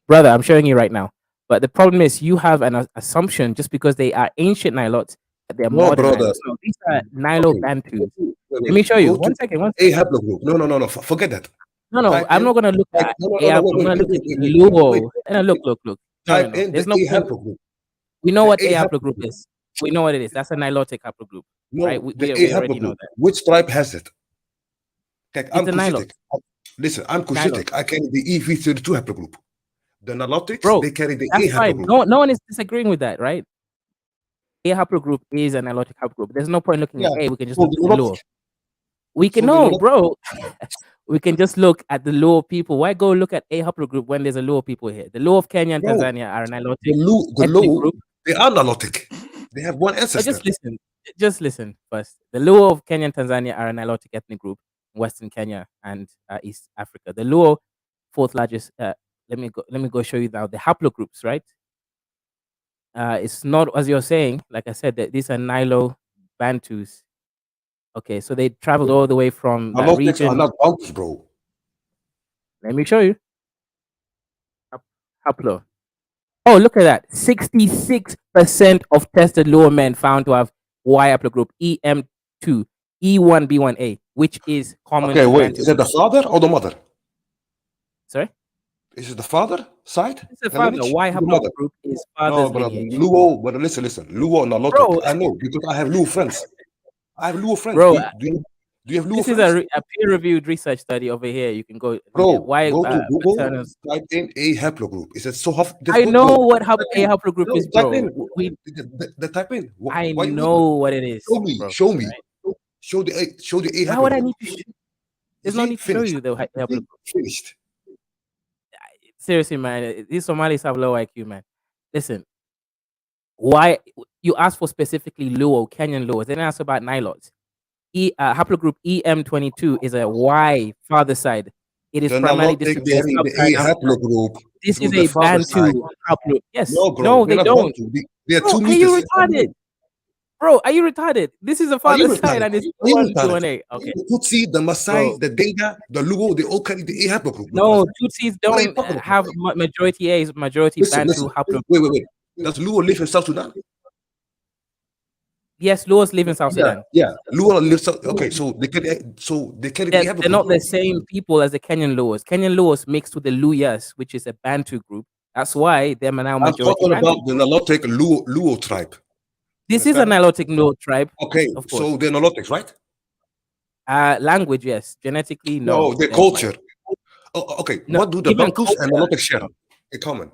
Brother, I'm showing you right now. But the problem is you have an assumption just because they are ancient Nilotes that they're No, modern brother. Nilotes. No, these are Nilo Okay. Bantus. Wait, Let me show you. Go to One second. A haplogroup. No. Forget that. No. Type I'm in. not gonna look Type, at no. I'm Wait. gonna look at Wait. Luo. And look. No. Type in There's the no A point. haplogroup. We know The what A A haplogroup is. We know what it is. That's a Nilotic haplogroup, right? No, the We A already know haplogroup. that. Which tribe has it? Kijk, I'm It's a Nilote. Cushitic. Listen, I'm Nilote. Cushitic. I carry the EV32 haplogroup. The Nilotics, Bro, they carry the that's A fine. haplogroup. No one is disagreeing with that, right? A haplogroup is a Nilotic haplogroup. There's no point looking at A. We can just So look the at the Luo. Nilotic. We can So the know, Nilotic. bro. We can just look at the Luo people. Why go look at A haplogroup when there's a Luo people here? The Luo of Kenya and No, Tanzania are a Nilotic the ethnic Luo, group. they are Nilotic. They have one But ancestor. just listen first. The Luo of Kenya and Tanzania are a Nilotic ethnic group in Western Kenya and East Africa. The Luo, fourth largest. Let me go show you now the haplogroups, right? It's not as you're saying. Like I said, that these are Nilo Bantus. Okay, so they traveled all the way from that Nilotics region. are not Bantus, bro. Let me show you. Haplo. Oh, look at that. 66% of tested Luo men found to have Y haplogroup EM2, E1B1A, which is common Okay, to wait. Bantu. Is it the father or the mother? Sorry? Is it the father side? It's the The father. lineage? Y Or the mother? haplogroup is No, father's brother. lineage. Luo, but listen. Luo Nilotic. Bro. I know because I have Luo friends. I have Luo friends. Bro, Do you have Luo this is friends? a peer-reviewed research study over here. You can go. Bro, Why go to Google, paternals? type in A haplogroup. Is it so difficult? I know Go. what Type A in. haplogroup No, is, type bro. in. The type in. I Why you know what it is. Bro. Show me. Right? Show the A Why would I haplogroup. need to show? There's no need to show you the haplogroup. Finished. Seriously, man, these Somalis have low IQ, man. Listen, why you asked for specifically Luo, Kenyan Luo? Then ask about Nilotes. Haplogroup EM22 is a Y father side. It is The primarily Nilotic distributed carry in the sub-Saharan A Africa. haplogroup This through is the a father side. Bantu haplogroup. Yes. No, bro. No, they They're not don't. Bantu. They are Bro, two are you meters. retarded? Bro, are you retarded? This is a Are you father side retarded? and it's Are you one retarded? B1A. Okay. The Tutsi, the Maasai, Bro. the Denga, the Luo, they all carry the A haplogroup. my No, brother. Tutsis What are you don't talking about? have majority A's, majority Listen. Bantu haplogroup. Wait. Does Luo live in South Sudan? Yes, Luos live in South Sudan. Yeah. Luo lives. Okay, so they carry the A They're not haplogroup. the same people as the Kenyan Luos. Kenyan Luos mixed with the Luyas, which is a Bantu group. That's why they're now I'm majority talking Bantu. about the Nilotic Luo tribe. This is a Nilotic Luo tribe. Okay, of course. so they're Nilotics, right? Language, yes. Genetically, no. No, their culture. Oh, okay. No, What do the even Bantus and culture. Nilotics share in common?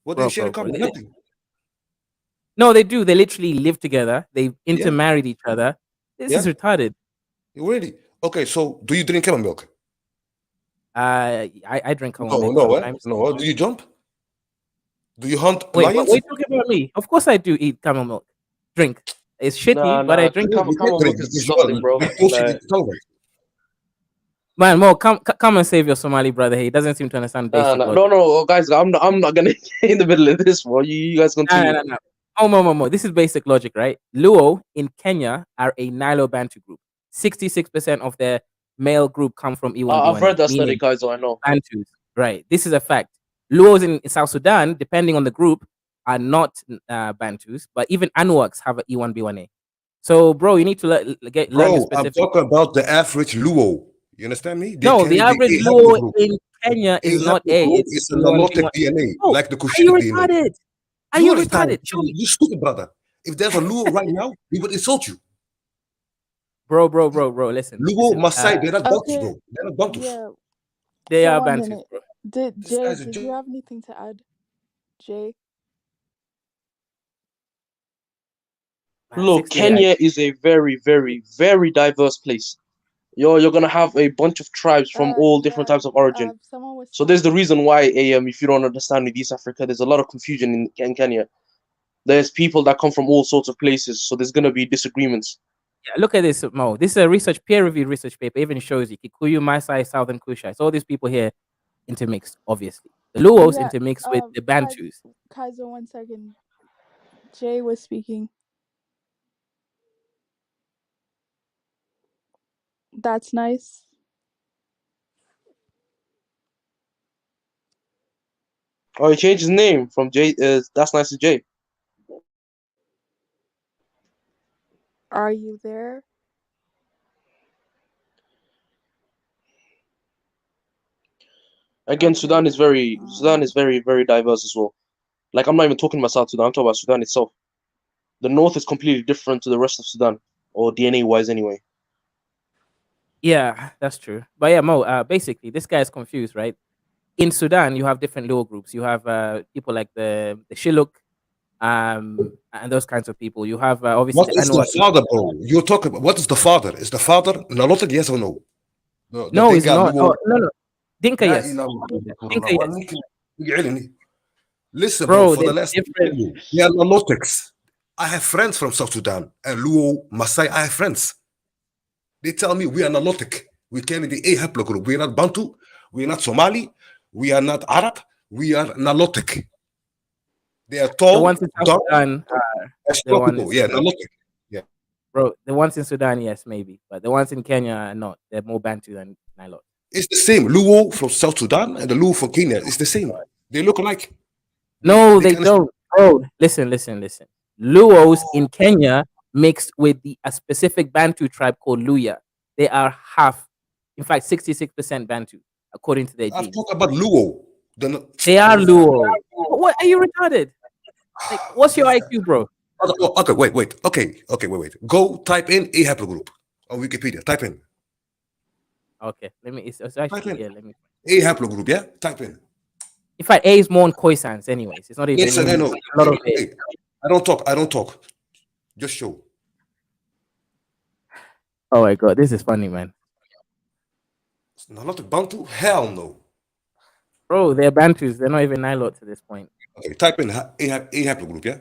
What do they share in common? Nothing. No, they do. They literally live together. They intermarried each other. This is retarded. Really? Okay, so do you drink camel milk? I drink camel milk No, sometimes. no. Do you jump? Do you hunt Wait, lions? what are you talking about me? Of course I do eat camel milk. Drink. It's shitty, but I drink camel milk is disgusting, bro. Man, Mo, come and save your Somali brother here. He doesn't seem to understand basic logic. No, guys, I'm not gonna get in the middle of this one. You guys continue. No. Oh, Mo. This is basic logic, right? Luo in Kenya are a Nilo Bantu group. 66% of their male group come from E1. I've read that study, guys, so I know. Bantus, right? This is a fact. Luos in South Sudan, depending on the group, are not Bantus, but even Anuaks have an E1B1A. So, bro, you need to learn the specific. I'm talking about the average Luo. You understand me? No, the average Luo in Kenya is not A. It's a Nilotic DNA, like the Cushitic Are you DNA. retarded? Are you retarded? You stupid brother. If there's a Luo right now, we would insult you. Bro, listen. Luo, Maasai, they're not Bantus, bro. They're not Bantus. Yeah. They So are one Bantus, minute. bro. Did you have anything to add, Jay? Look, Kenya is a very, very, very diverse place. You're gonna have a bunch of tribes from all different types of origin. So there's the reason why if you don't understand in East Africa, there's a lot of confusion in Kenya. There's people that come from all sorts of places, so there's gonna be disagreements. Yeah, look at this, Mo. This is a peer-reviewed research paper. It even shows you Kikuyu, Maasai, Southern Kushites. All these people here intermixed, obviously. The Luos intermixed with the Bantus. Kaiser, 1 second. Jay was speaking. That's nice. Oh, he changed his name from J. That's nice to J. Are you there? Again, Okay. Sudan is very very diverse as well. Like I'm not even talking about South Sudan. I'm talking about Sudan itself. The north is completely different to the rest of Sudan, or DNA wise anyway. Yeah, that's true. But yeah, Mo, basically, this guy is confused, right? In Sudan, you have different Luo groups. You have people like the Shilluk, and those kinds of people. You have obviously What the is the Anwar. father, bro? You're talking about what is the father? Is the father Nilotic, yes or no? The No, he's Dinka not. Luo. Oh, no. Dinka, La yes. ilaha illallah. Dinka, yes. Listen, bro, Bro, for the there's last different. we are Nilotics. I have friends from South Sudan and Luo, Masai. I have friends. They tell me we are Nilotic. We came in the A haplogroup. We are not Bantu. We are not Somali. We are not Arab. We are Nilotic. They are The tall, ones in South dark, Sudan and the strong one people. is Yeah, Nilotic. Yeah. bro. The ones in Sudan, yes, maybe, but the ones in Kenya are not. They're more Bantu than Nilot. It's the same. Luo from South Sudan and the Luo from Kenya. It's the same. They look alike. No, They they can don't. Oh, listen. Luos in Kenya mixed with a specific Bantu tribe called Luya. They are half, in fact, 66% Bantu, according to their I've genes. talked about Luo. They are Luo. What are you retarded? Like, what's your IQ, bro? Okay, wait. Okay, wait. Go type in A haplogroup on Wikipedia. Type in. Okay, let me. It's Type actually in. here. Let me. A haplogroup, yeah? Type in. In fact, A is more on Khoisans, anyways. It's not even Listen, I know. a lot of A. Hey, I don't talk. Just show. Oh my god, this is funny, man. Nilotic Bantu? Hell no. Bro, they're Bantus. They're not even Nilots at this point. Okay, type in A haplogroup, yeah?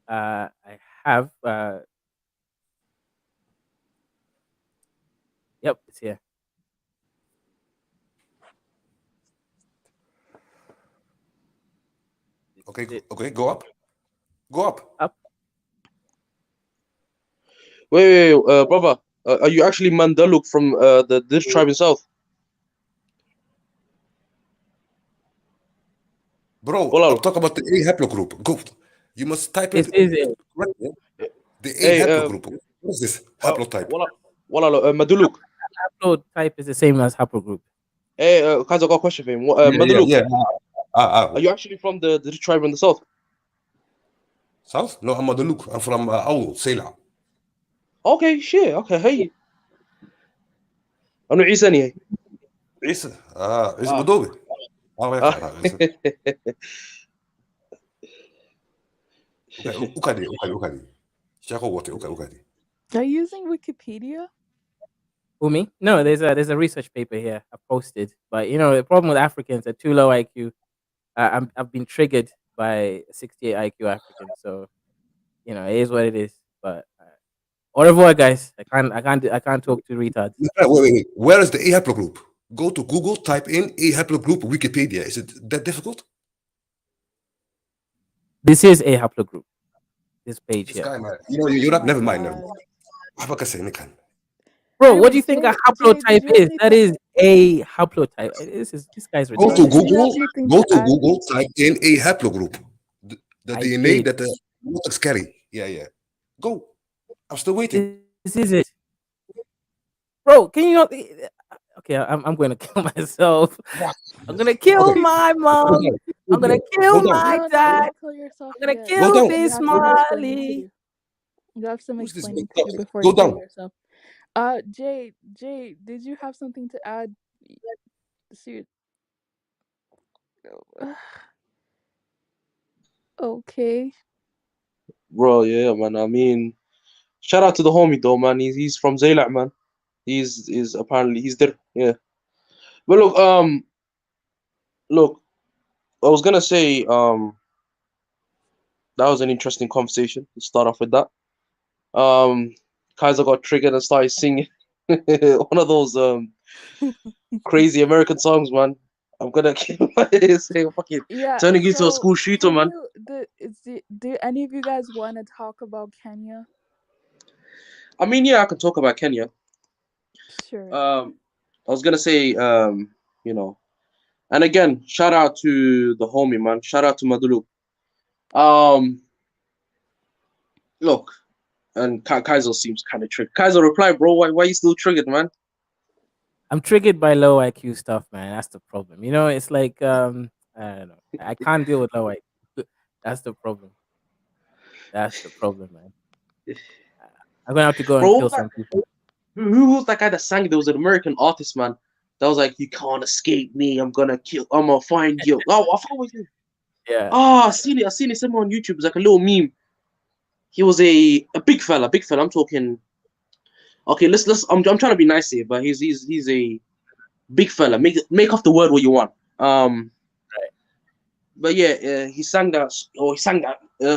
I have. Yep, it's here. Okay, go up. Go up. Up. Wait, brother. Are you actually Mandaluk from this tribe itself? Bro, I'm talking about the A haplogroup. Go. You must type in. The A haplogroup. What is this? Haplotype. Maduluk. Haplotype is the same as haplogroup. Hey, guys, I got a question for him. Maduluk. Yeah. Are you actually from the tribe in the south? South? No, I'm Maduluk. I'm from Aul, Sela. Okay, shit. Okay, hey. أنا عيسى نهي. عيسى عيسى بدوبي. Are you using Wikipedia? Who, me? No, there's a research paper here I posted, but the problem with Africans are too low IQ. I've been triggered by 68 IQ Africans, so it is what it is. But au revoir, guys. I can't talk to retards. Wait. Where is the A haplogroup? Go to Google, type in A haplogroup Wikipedia. Is it that difficult? This is A haplogroup. This page here. Guy, man. You're not. Never mind. Bro, what do you think a haplotype is? That is a haplotype. This guy's ridiculous. Go to Google, type in A haplogroup. The DNA that the Nilotics carry. Yeah. Go. I'm still waiting. This is it. Bro, can you not? Okay, I'm going to kill myself. I'm going to kill my mom. I'm going to kill my dad. I'm going to kill this Mali. You have some explaining to do before you kill yourself. Jay, did you have something to add? Okay. Bro, yeah, man. I mean, shout out to the homie though, man. He's from Zayla, man. He's apparently he's there. Yeah. But look, I was gonna say, that was an interesting conversation. Let's start off with that. Kaiser got triggered and started singing one of those crazy American songs, man. I'm gonna kill my fucking turning into a school shooter, man. Do any of you guys want to talk about Kenya? I mean, yeah, I can talk about Kenya. Sure. I was gonna say, And again, shout out to the homie, man. Shout out to Madulu. Look, and Kaiser seems kind of triggered. Kaiser, reply, bro. Why you still triggered, man? I'm triggered by low IQ stuff, man. That's the problem. You know, it's like I don't know. I can't deal with low IQ. That's the problem. That's the problem, man. I'm gonna have to go and kill some people. Who was that guy that sang? There was an American artist, man. That was like, "You can't escape me. I'm gonna find you." Oh, I forgot what his. Yeah. Oh, I seen it somewhere on YouTube. It's like a little meme. He was a big fella. I'm talking. Okay, let's. I'm trying to be nice here, but he's a big fella. Make off the word what you want. Right. But yeah, he sang that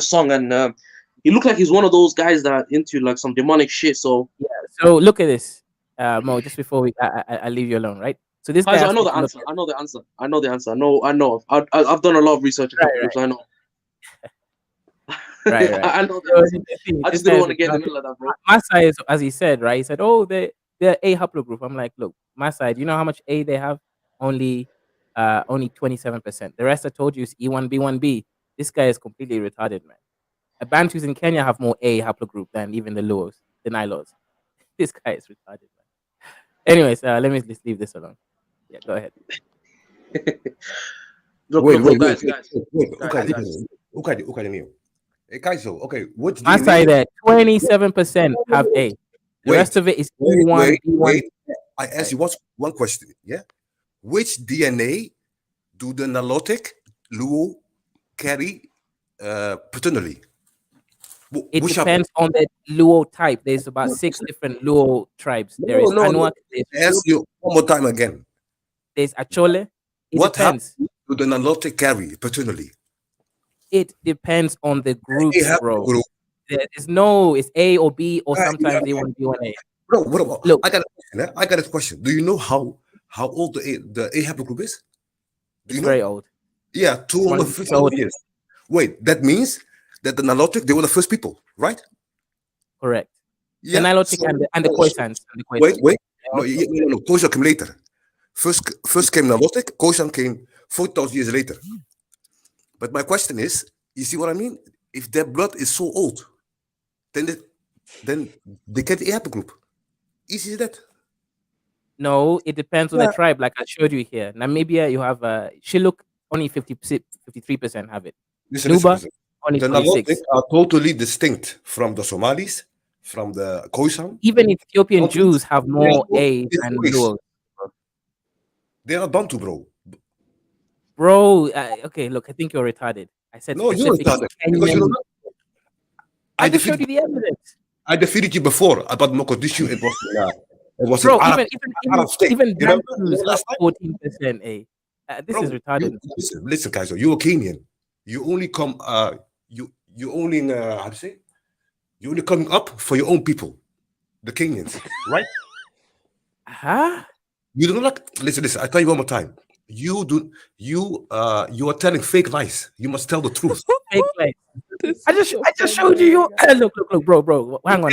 song, and he looked like he's one of those guys that into like some demonic shit. So yeah. So look at this, Mo. Just before I leave you alone, right? So this guy. I know the answer. I know the answer. I know. I've done a lot of research. Right. So I know. Right. I know that. I just didn't want to get in the middle of that, bro. My side, as he said, right? He said, "Oh, they're A haplogroup." I'm like, look, my side. You know how much A they have? Only 27%. The rest I told you is E1B1B. This guy is completely retarded, man. The Bantus in Kenya have more A haplogroup than even the Luos, the Nilots. This guy is retarded, man. Anyways, let me just leave this alone. Yeah, go ahead. Okay, what's my side there? 27% have A. The rest of it is E1. Wait. I asked you one question. Yeah, which DNA do the Nilotic Luo carry paternally? It depends on the Luo type. There's about 6 different Luo tribes. There is Anuak. Ask you one more time again. There's Achole. What depends. Do the Nilotic carry paternally? It depends on the group, bro. It's A or B or sometimes A1B1A. Bro, look, I got a question. Do you know how old the A haplogroup is? It's very old. Yeah, 250 years. Wait, that means that the Nilotic, they were the first people, right? Correct. Yeah, the Nilotic and the Khoisans. Wait. No. Khoisan came later. First came Nilotic, Khoisan came 4,000 years later. But my question is, you see what I mean? If their blood is so old, then they get the haplogroup. Easy as that. No, it depends on the tribe. Like I showed you here, Namibia, you have Shilluk, only 53% have it. Nuba, only 46%. The Nilotic are totally distinct from the Somalis, from the Khoisan. Even Ethiopian Jews have more A than Luo. They are Bantu, bro. Bro, okay, look, I think you're retarded. I said no, you're retarded. I just showed you the evidence. I defeated you before about Mogadishu. It was bro, Arab state. Even Bantus have 14% A. This is retarded. Listen, guys, you're a Kenyan. You only come. You only how to say? You only coming up for your own people, the Kenyans, right? Huh? You do not listen. I tell you one more time. You are telling fake lies. You must tell the truth. Fake lies. I just showed you. Look, bro. Hang on.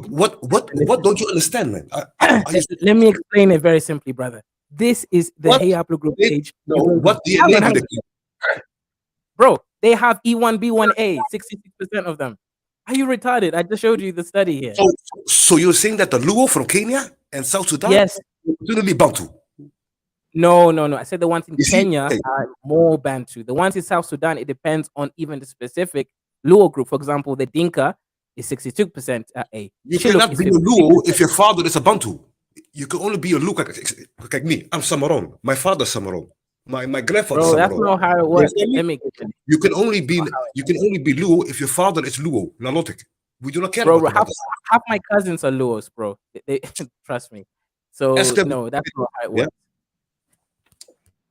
What don't you understand, man? Let me explain it very simply, brother. This is the Hey haplogroup page. No, what DNA? Bro, they have E1B1A. 66% of them. Are you retarded? I just showed you the study here. So you're saying that the Luo from Kenya and South Sudan, yes, literally Bantu. No. I said the ones in Kenya are more Bantu. The ones in South Sudan, it depends on even the specific Luo group. For example, the Dinka is 62% A. You cannot be a Luo if your father is a Bantu. You can only be a Luo like me. I'm Samaron. My father's Samaron. My grandfather. Bro, that's not how it works. You can only be Luo if your father is Luo, Nilotic. We do not care. Bro, half my cousins are Luos, bro. They trust me. So no, that's not how it works.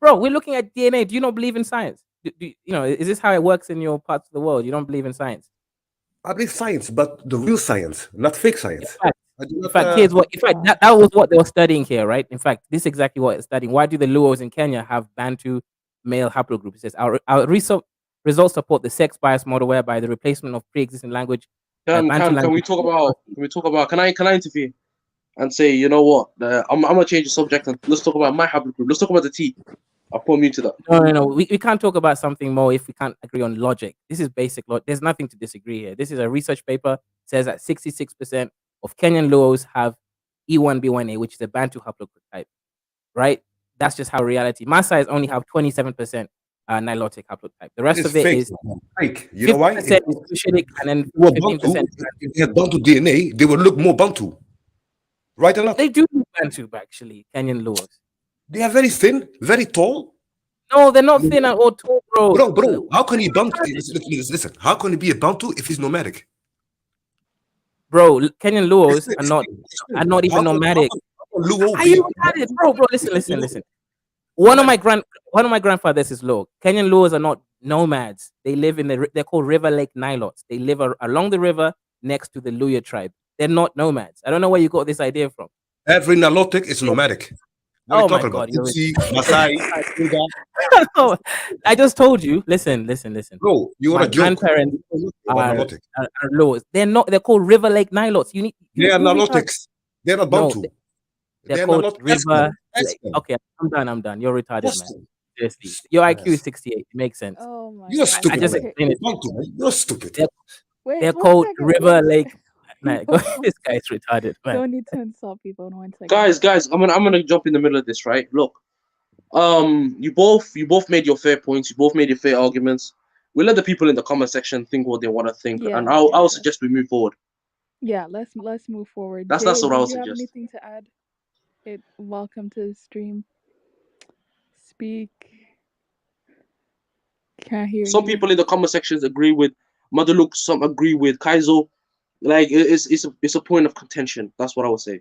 Bro, we're looking at DNA. Do you not believe in science? Is this how it works in your parts of the world? You don't believe in science? I believe science, but the real science, not fake science. In fact, here's what. In fact, that was what they were studying here, right? In fact, this is exactly what they're studying. Why do the Luos in Kenya have Bantu male haplogroup? It says our results support the sex bias model, whereby the replacement of pre-existing language. Can we talk about? Can I interfere and say, you know what? I'm gonna change the subject and let's talk about my haplogroup. Let's talk about the T. I'll put me to that. No. We can't talk about something more if we can't agree on logic. This is basic logic. There's nothing to disagree here. This is a research paper. It says that 66% of Kenyan Luos have E1B1A, which is a Bantu haplotype, right? That's just how reality. Maasai's only have 27% Nilotic haplotype. The rest It's of it fake, is fake. You know why? 50% is Cushitic, and then Well, 15%. Bantu, if they had Bantu DNA, they would look more Bantu. Right or not? They do look Bantu, actually, Kenyan Luos. They are very thin, very tall. No, they're not thin or tall, bro. Bro, how can he Bantu? Listen, how can he be a Bantu if he's nomadic? Bro, Kenyan Luos are not even nomadic. Are you retarded? Bro, listen. One of my grandfathers is Luo. Kenyan Luos are not nomads. They live they're called River Lake Nilots. They live along the river next to the Luya tribe. They're not nomads. I don't know where you got this idea from. Every Nilotic is nomadic. What Oh my God! I just told you. Listen. Bro, you are my a joke. grandparents are Luos. They're not. They're called River Lake Nilots. They are Nilotics. They're not Bantu. They're called River. Okay, I'm done. You're retarded, man. Seriously, your IQ is 68. It makes sense. Oh my You're God. stupid. I just explained it. You're stupid. They're called River Lake. Nah, this guy's retarded, man. Don't need to insult people in 1 second. Guys, I'm gonna jump in the middle of this, right? Look, you both made your fair points. You both made your fair arguments. We'll let the people in the comment section think what they want to think, and I'll suggest we move forward. Yeah, let's move forward. That's Jay, what I would do you have suggest. anything to add? Welcome to the stream. Speak. Can't hear Some you. people in the comment sections agree with Maduluk, some agree with Kaizo. Like it's a point of contention. That's what I would say.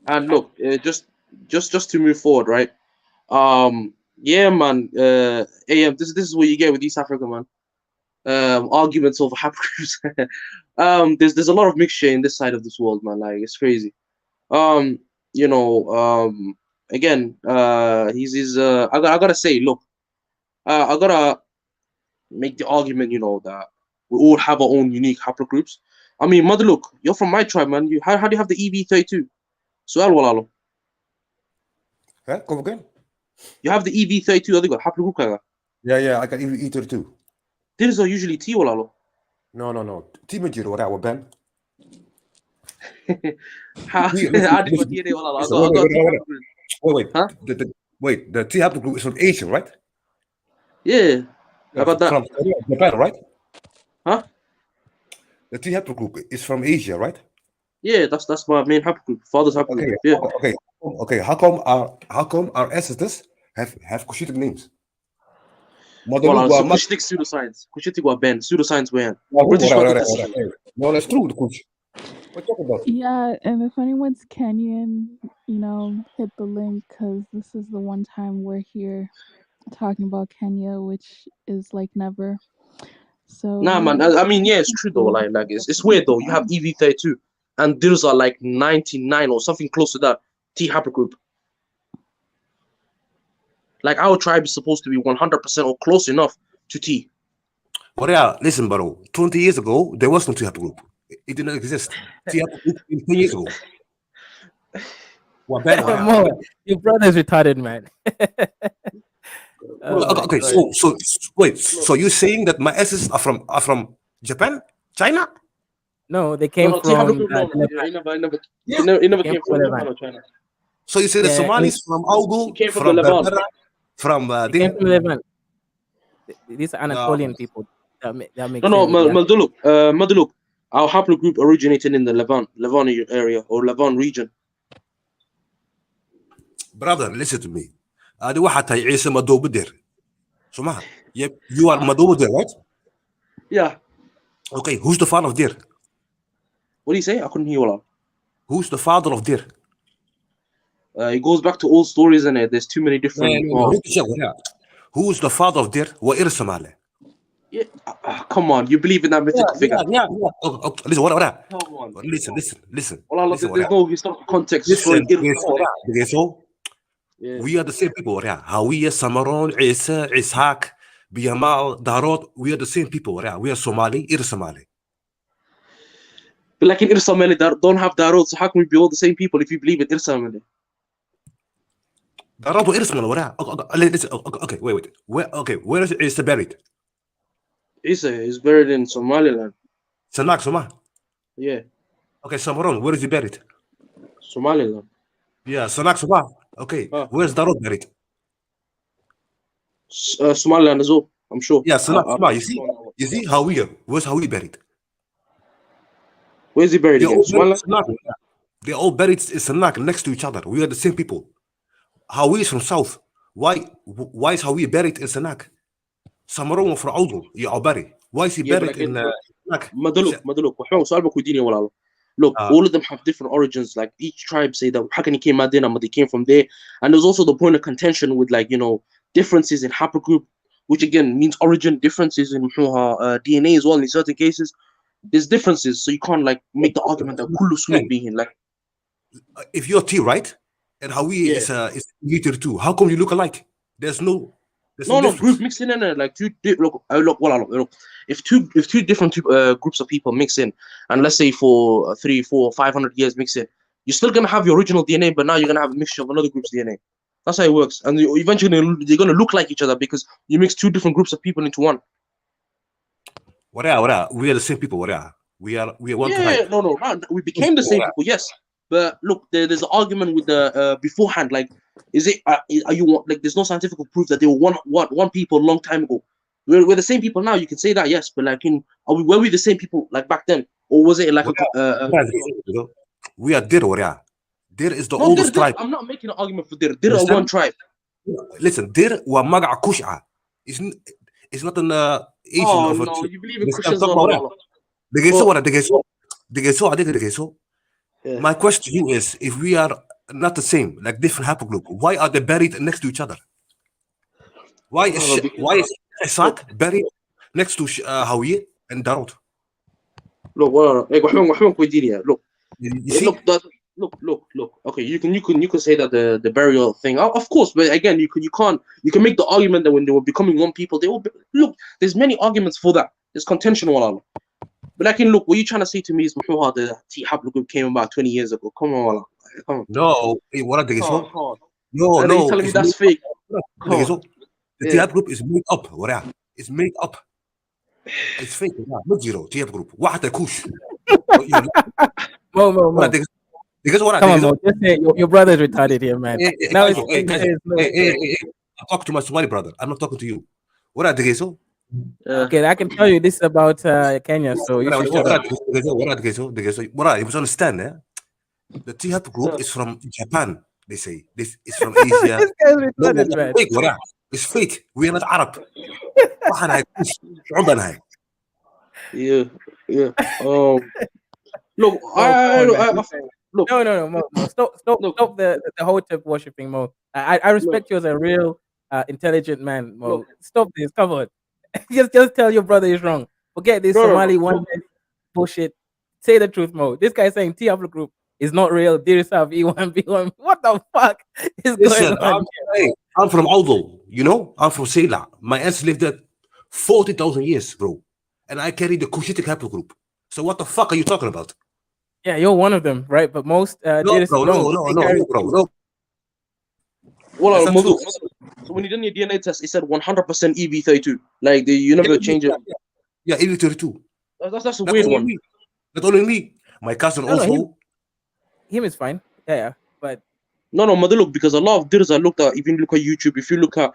And look, just to move forward, right? Yeah, man. AM, this is what you get with East Africa, man. Arguments over haplogroups. There's a lot of mixture in this side of this world, man. Like it's crazy. Again, I gotta say, look, I gotta make the argument, that we all have our own unique haplogroups. I mean, Maduluk, you're from my tribe, man. How do you have the EV32? Su'al walalo. Huh? Come again? You have the EV32, I think, haplogroup kaga. Yeah, I got E32. These are usually T walalo. No. T major or our Ben. How do you DNA walalo? Wait, the T haplogroup is from Asia, right? Yeah. How about that? From Japan, right? Huh? The T haplogroup is from Asia, right? Yeah, that's my main haplogroup. Father's haplogroup. Okay. Yeah. Okay. How come our ancestors have Cushitic names? Cushitic pseudoscience. Cushitic wa Ben. Pseudoscience wa British. No, that's true. What talk about? Yeah, and if anyone's Kenyan, hit the link because this is the one time we're here talking about Kenya, which is like never. So Nah, man. I mean, yeah, it's true though. Like it's weird though. You have EV32, and those are like 99 or something close to that T haplogroup. Like our tribe is supposed to be 100% or close enough to T. Well, yeah, listen, bro. 20 years ago, there was no T haplogroup. It didn't exist. T haplogroup 10 years ago. Your brother's retarded, man. Okay, so wait. So you're saying that my ancestors are from Japan, China? No, they came from. It never came from Japan or China. So you say the Somalis from Augu, came from the Levant. From came from Levant. These are Anatolian people. That makes Maduluk. Our haplogroup originated in the Levant area or Levant region. Brother, listen to me. هذه واحد تاع عيسى مدوب بدر. سمعها. You are Madobo there, right? Yeah. Okay, who's the father of Dir? What do you say? I couldn't hear you all. Who's the father of Dir? It goes back to old stories, and there's too many different. Who's the father of Dir? وإرسم Yeah, come on, you believe in that mythical figure? Yeah. Okay. Listen, what? Come on. Listen. Well, there's no historical context. We are the same people. Hawiya, Samaron, Isa, Ishaq, Biyamal, Darot. We are the same people. We are Somali, Ir-Somali. But like in Ir-Somali, don't have Darot, so how can we be all the same people if you believe in Ir-Somali? ضربوا اسم ولا وراء. Okay, wait. Where is Isa buried? Isa is buried in Somaliland. Sanak, Soma. Yeah. Okay, Samaron, where is he buried? Somaliland. Yeah, Sanak, Soma. Okay, where's Darod buried? Somaliland as well, I'm sure. Yeah, Sanak, Soma. You see Hawiya. Where's Hawiya buried? Where's he buried again? They're all buried in Sanak next to each other. We are the same people. Hawiya is from south. Why is Hawiya buried in Sanak? Samaron from Audu, Ya'abari. Why is he buried in Sanak? Maduluk, سؤال بكوديني ولا. Look, all of them have different origins. Like each tribe say that Hakani came Madina, but they came from there. And there's also the point of contention with, like, you know, differences in haplogroup, which again means origin, differences in DNA as well. In certain cases, there's differences, so you can't like make the argument that Kulu Sulu being like. If you're T, right, and Hawi is liter too, how come you look alike? There's no group mixing in like look. If two different groups of people mix in, and let's say for 300, 400, 500 years mix in, you're still gonna have your original DNA, but now you're gonna have a mixture of another group's DNA. That's how it works, and eventually they're gonna look like each other because you mix two different groups of people into one. We are the same people. We are one tribe. No, we became the same people. Yes, but look, there's an argument with the beforehand. Like, is it are you like? There's no scientific proof that they were one people a long time ago. We're the same people now. You can say that, yes, but like, were we the same people like back then, or was it like we are Dir. Dir is the oldest tribe. I'm not making an argument for Dir. Dir are one tribe. Listen, Dir wa Maga Kush'a. It's not an Asian. Oh no, you believe in Kush as well? My question to you is, if we are not the same, like different haplogroup, why are they buried next to each other? Why is Isaac buried next to Hawiye and Darod? Look, look. Okay, you can say that the burial thing, of course, but again, you can make the argument that when they were becoming one people, they will look. There's many arguments for that. There's contention, wallah. But like, look, what you trying to say to me is the T haplogroup came about 20 years ago. Come on, wallah. Come on. No, what are they? No. You're telling me that's fake. The T haplogroup is made up. It's made up. It's fake. Not zero. T haplogroup. واحدة كوش. Mo. Come on, Mo. Just say your brother is retarded here, man. Now talk to my Somali brother. I'm not talking to you. What are they? Okay, I can tell you this about Kenya. So you should shut up. You must understand, the T haplogroup is from Japan. They say this is from Asia. This guy's retarded, man. It's fake. We are not Arab. Yeah. Look, look. No, Mo. Stop the whole tip worshipping, Mo. I respect you as a real intelligent man, Mo. Stop this. Come on. just tell your brother he's wrong. Forget this Somali one bullshit. Say the truth, Mo. This guy saying T haplogroup is not real. Dirisaf E1B1. What the fuck is going on? I'm from Audu, you know? I'm from Sela. My ancestors lived there 40,000 years, bro. And I carry the Cushitic haplogroup. So what the fuck are you talking about? Yeah, you're one of them, right? But most no. Well, so when you did your DNA test, it said 100% EV32. Like you never change it. Yeah, EV32. That's a weird one. Not only me. My cousin also. Him is fine. Yeah. But no, Maduluk, because a lot of Dirs I looked at, if you look at YouTube, if you look at,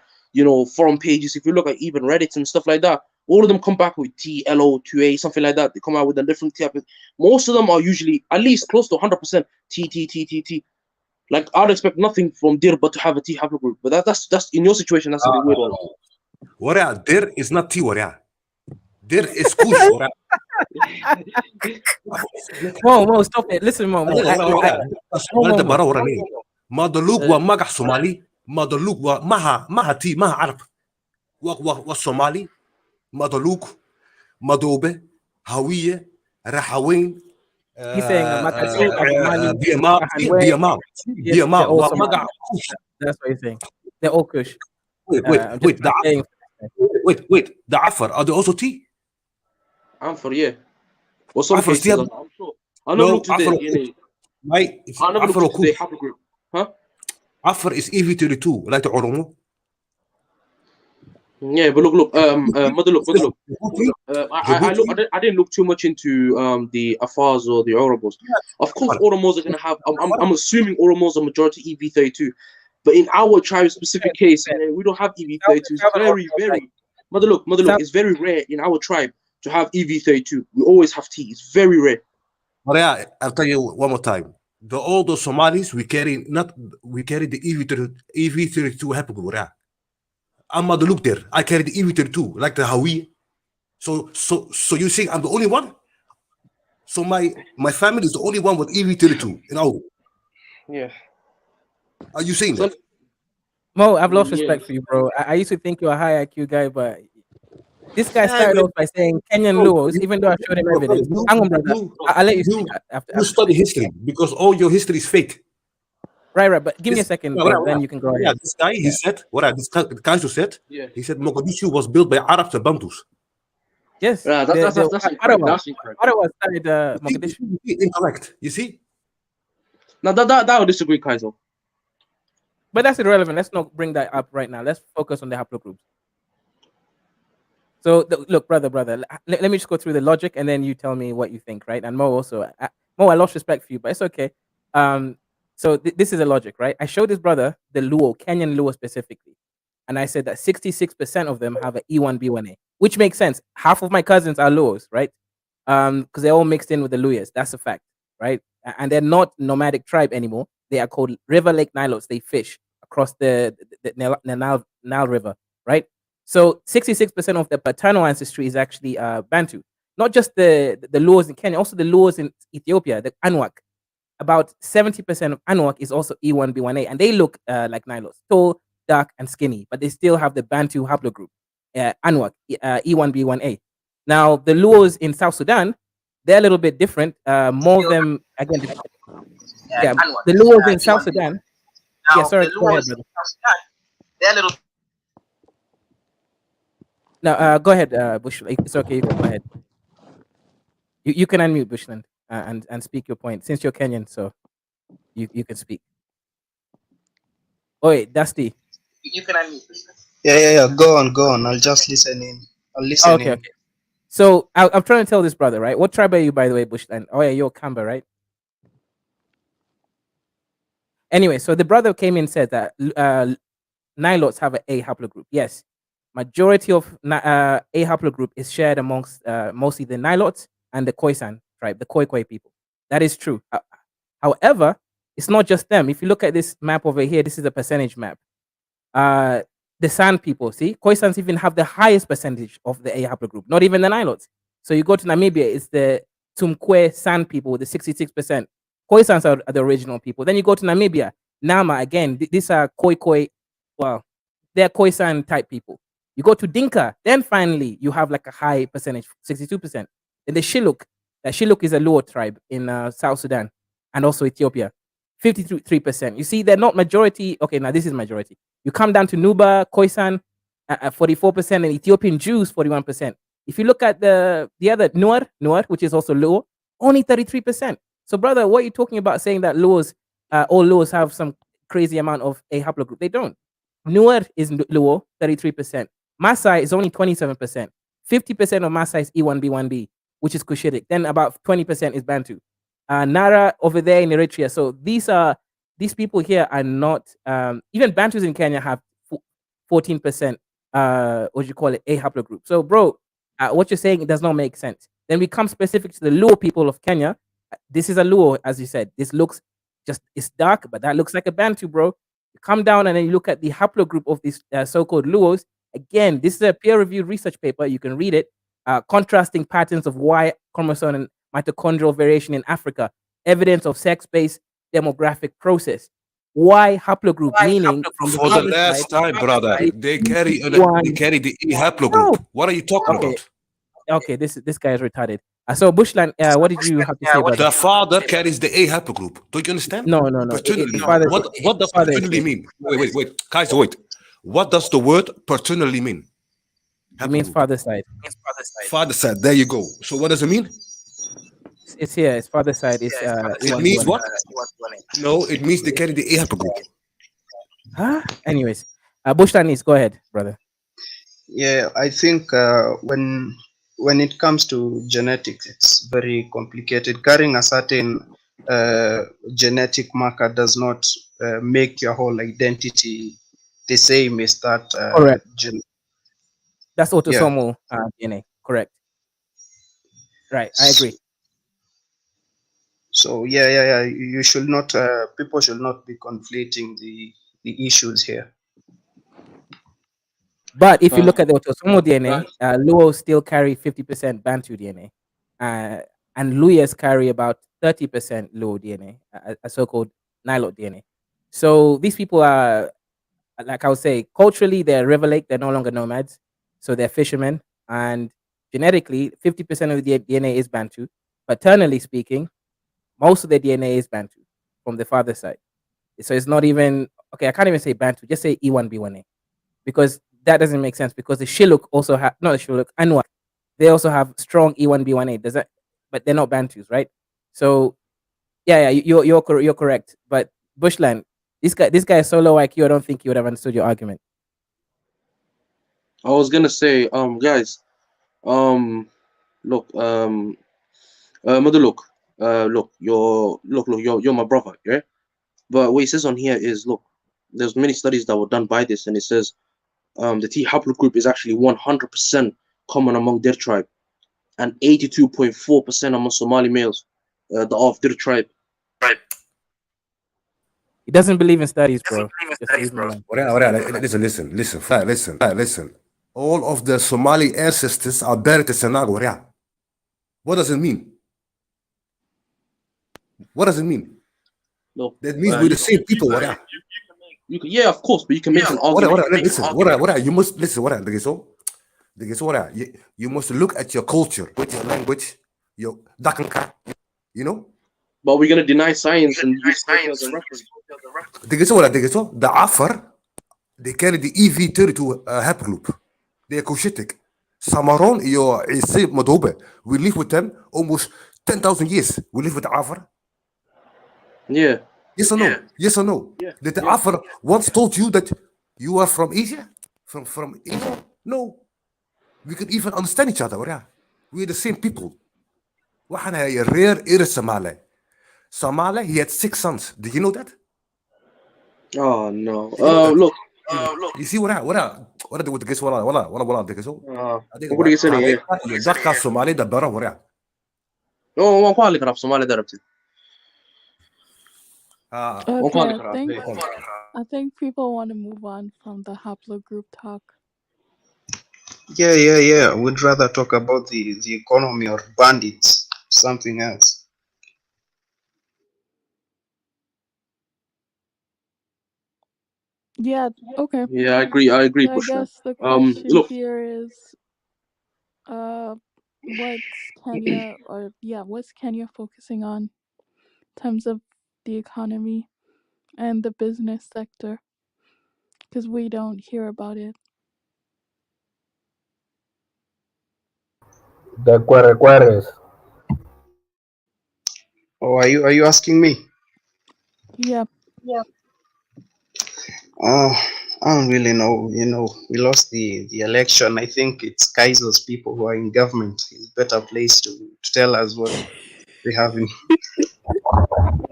forum pages, if you look at even Reddit and stuff like that, all of them come back with TLO2A, something like that. They come out with a different type. Most of them are usually at least close to 100% T. Like, I'd expect nothing from Dir but to have a T haplogroup. But that's in your situation, that's a bit weird one. Dir is not T, Dir is Kush, Mo, stop it. Listen, Mo. Madaluk wa Magah Somali, Madaluk wa Maha T, Maha Arab. Wa Somali, Madaluk, Madobe, Hawiye, Rahawain. He's saying Biamam. That's what he's saying. They're all Kush. Wait. The Afar, are they also T? Afar, yeah. Well, some cases, I'm sure. I know look today. I never looked today haplogroup. Huh? Afar is EV32, like the Oromo. Yeah, but look, mother look. I didn't look too much into the Afars or the Oromos. Of course, Oromos are gonna have. I'm assuming Oromos are majority EV32, but in our tribe specific case, we don't have EV32. It's very, mother look. It's very rare in our tribe to have EV32. We always have T. It's very rare. But yeah, I'll tell you one more time. All the Somalis we carry the EV32 haplogroup. Yeah. I'm not the look there. I carry the EV32 like the Hawi. So you think I'm the only one? So my family is the only one with EV32 in our. Yeah. Are you saying that? Mo, I've lost respect for you, bro. I used to think you're a high IQ guy, but this guy started off by saying Kenyan Luos, even though I showed him evidence. Hang on, brother. I'll let you speak after. You study history because all your history is fake. Right. But give me a second, then you can go ahead. Yeah, this guy, he said, this Kansu said, he said Mogadishu was built by Arabs and Bantus. Yes. That's incorrect. Ottawa started Mogadishu. Incorrect. You see? Now that I would disagree, Kaizo. But that's irrelevant. Let's not bring that up right now. Let's focus on the haplogroups. So look, brother, let me just go through the logic and then you tell me what you think, right? And Mo also, Mo, I lost respect for you, but it's okay. So this is a logic, right? I showed this brother the Luo, Kenyan Luo specifically, and I said that 66% of them have an E1B1A, which makes sense. Half of my cousins are Luos, right? Because they're all mixed in with the Luyas. That's a fact, right? And they're not nomadic tribe anymore. They are called River Lake Nilotes. They fish across the Nile River, right? So 66% of their paternal ancestry is actually Bantu. Not just the Luos in Kenya, also the Luos in Ethiopia, the Anuak. About 70% of Anuak is also E1B1A, and they look like Nilotes, tall, dark, and skinny, but they still have the Bantu haplogroup, Anuak, E1B1A. Now, the Luos in South Sudan, they're a little bit different. More of them, again, the Luos in South Sudan. Yeah, sorry, go ahead, brother. They're a little. No, go ahead, Bushland. It's okay, you can go ahead. You can unmute, Bushland, and speak your point. Since you're Kenyan, so you can speak. Oh, wait, Dusty. You can unmute, Bushland. Yeah. Go on. I'll just listen in. I'll listen in. Okay. So I'm trying to tell this brother, right? What tribe are you, by the way, Bushland? Oh, yeah, you're Kamba, right? Anyway, so the brother came in and said that Nilotes have an A haplogroup. Yes. Majority of A haplogroup is shared amongst mostly the Nilotes and the Khoisan tribe, the Khoi people. That is true. However, it's not just them. If you look at this map over here, this is a percentage map. The San people, see, Khoisans even have the highest percentage of the A haplogroup, not even the Nilotes. So you go to Namibia, it's the Tumkwe San people with the 66%. Khoisans are the original people. Then you go to Namibia, Nama, again, these are Khoi, well, they're Khoisan type people. You go to Dinka, then finally you have like a high percentage, 62%. Then the Shilluk is a Luo tribe in South Sudan and also Ethiopia, 53%. You see, they're not majority. Okay, now this is majority. You come down to Nuba, Khoisan, 44%, and Ethiopian Jews, 41%. If you look at the other Nuer, which is also Luo, only 33%. So, brother, what are you talking about saying that Luos, all Luos have some crazy amount of a haplogroup? They don't. Nuer is Luo, 33%. Maasai is only 27%. 50% of Maasai is E1B1B, which is Cushitic. Then about 20% is Bantu. Nara over there in Eritrea. So these people here are not, even Bantus in Kenya have 14%, what you call it, A haplogroup. So, bro, what you're saying, it does not make sense. Then we come specific to the Luo people of Kenya. This is a Luo, as you said. This looks it's dark, but that looks like a Bantu, bro. You come down and then you look at the haplogroup of these so-called Luos. Again, this is a peer-reviewed research paper. You can read it. Contrasting patterns of Y chromosome and mitochondrial variation in Africa. Evidence of sex-based demographic process. Y haplogroup, meaning for the last time, brother, they carry the E haplogroup. What are you talking about? Okay, this guy is retarded. So Bushland, what did you have to say about the father carries the A haplogroup? Don't you understand? No. What does paternally mean? Wait, guys, wait. What does the word paternally mean? It means father side. Father side. There you go. So what does it mean? It's here. It's father side. It's it means what? No, it means they carry the A haplogroup. Anyways, Bushtanis, go ahead, brother. Yeah, I think when it comes to genetics, it's very complicated. Carrying a certain genetic marker does not make your whole identity the same as that Correct. gen. That's Yeah. autosomal DNA. Correct. Right. I agree. So yeah. You should not. People should not be conflating the issues here. But if you look at the autosomal DNA, Luo still carry 50% Bantu DNA, and Luyas carry about 30% Luo DNA, a so-called Nilot DNA. So these people are, like I would say, culturally they're River Lake. They're no longer nomads, so they're fishermen. And genetically, 50% of the DNA is Bantu. Paternally speaking, most of the DNA is Bantu from the father's side. So it's not even okay. I can't even say Bantu. Just say E1B1A, because that doesn't make sense. Because the Shilluk also have not the Shilluk Anwar. They also have strong E1B1A. Does that? But they're not Bantus, right? So yeah, you're correct. But Bushland, this guy is so low IQ. I don't think you would have understood your argument. I was gonna say, guys, look, mother, look, you're my brother, yeah. But what it says on here is, look, there's many studies that were done by this, and it says, the T haplogroup is actually 100% common among their tribe, and 82.4% among Somali males, of their tribe. He doesn't believe in studies, bro. Listen. All of the Somali ancestors are buried in Senegal. What does it mean? What does it mean? No, that means we're the same people. Yeah, of course, but you can make an argument. You must listen. You must look at your culture, with your language, your dakanka, you know. But we're gonna deny science and use as a reference. The Afar, they carry the EV32 haplogroup. They are Cushitic. Samaron, we live with them almost 10,000 years. We live with the Afar. Yeah. Yes or no? Yeah. Yes or no? Yeah. Did the Afar once told you that you are from Asia? From Asia? No. We could even understand each other. We're the same people. A rare Somali. Somali, he had 6 sons. Did you know that? Oh no. Look. You see what I do with the guess what what do you say? That Somali the better what No, quali crap Somali darabti. Okay, I think people want to move on from the haplogroup talk. Yeah. We'd rather talk about the economy or bandits, something else. Yeah, okay. Yeah, I agree. So I guess the question look. here is, what's Kenya focusing on in terms of the economy and the business sector? Because we don't hear about it. The Kwarekwares. Oh, are you asking me? Yeah. Oh, I don't really know. We lost the election. I think it's Kaiser's people who are in government. It's a better place to tell us what we have in.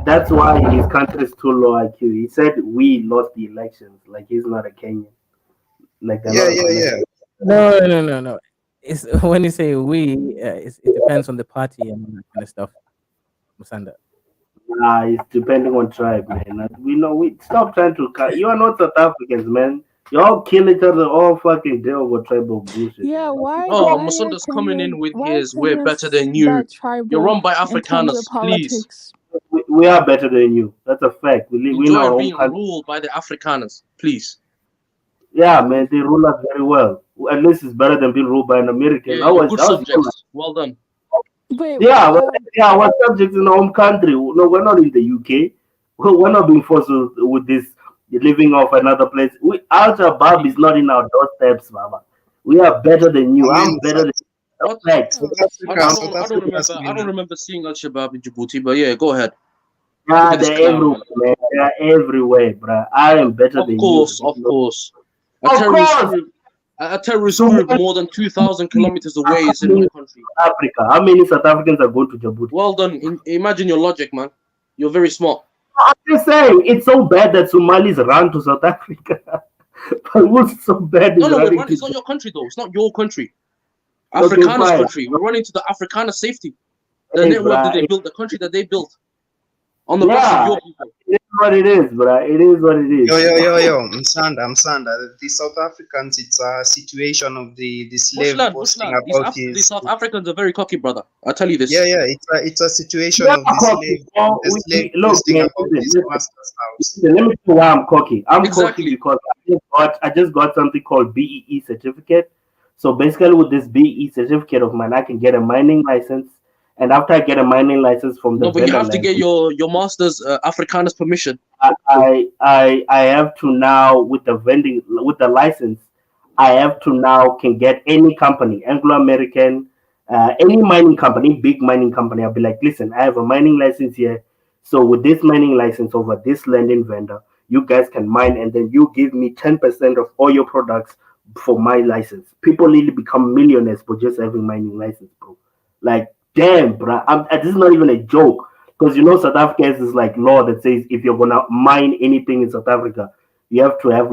That's why his country is too low IQ. He said we lost the elections. Like he's not a Kenyan. Like yeah. No. It's when you say we, it depends on the party and that kind of stuff. Musanda. Nah, it's depending on tribe, man. We stop trying to. You are not South Africans, man. You all kill each other all fucking day over tribal bullshit. Yeah, why? Oh, Musanda's coming in with his "we're better than you." You're run by Afrikaners, please. We are better than you. That's a fact. We enjoy being ruled by the Afrikaners, please. Yeah, man, they rule us very well. At least it's better than being ruled by an American. Yeah, good subjects. Well done. Wait, our subjects in our home country. No, we're not in the UK. We're not being forced with this living off another place. Al Shabaab is not in our doorsteps, Mama. We are better than you. I'm better than you. I don't remember seeing Al Shabaab in Djibouti, but yeah, go ahead. Yeah, Look at this they're clown, everywhere, man. man. They're everywhere, bro. I am better than you. Of course. A Of terrorist course. group, a terrorist group more than 2,000 kilometers away is in my country. Africa. How many South Africans are going to Djibouti? Well done. Imagine your logic, man. You're very smart. I'm just saying, it's so bad that Somalis run to South Africa. But what's so bad is No, running to it's not your country though. It's not your country. Okay, Africana's fine. country. We're running to the Africana safety. The Hey, network that bruh, they built, the country that they built, on the backs of your people. It is what it is, bro. It is what it is. Yo, Msanda. The South Africans, it's a situation of the slave boasting about These South Africans are very cocky, brother. I'll tell you this. Yeah, it's a situation Yeah, of the cocky. slave Look, boasting man, about his listen, master's house. let me tell you why I'm cocky. I'm cocky because I just got something called BEE certificate. So basically, with this BEE certificate of mine, I can get a mining license. And after I get a mining license from the No, but you vendor have to get your master's Afrikaner's permission. I have to now with the license, I have to now can get any company, Anglo American, any mining company, big mining company. I'll be like, listen, I have a mining license here. So with this mining license over this lending vendor, you guys can mine, and then you give me 10% of all your products for my license. People really become millionaires for just having mining license, bro. Like, damn, bro. This is not even a joke. Because South Africa is like law that says if you're gonna mine anything in South Africa, you have to have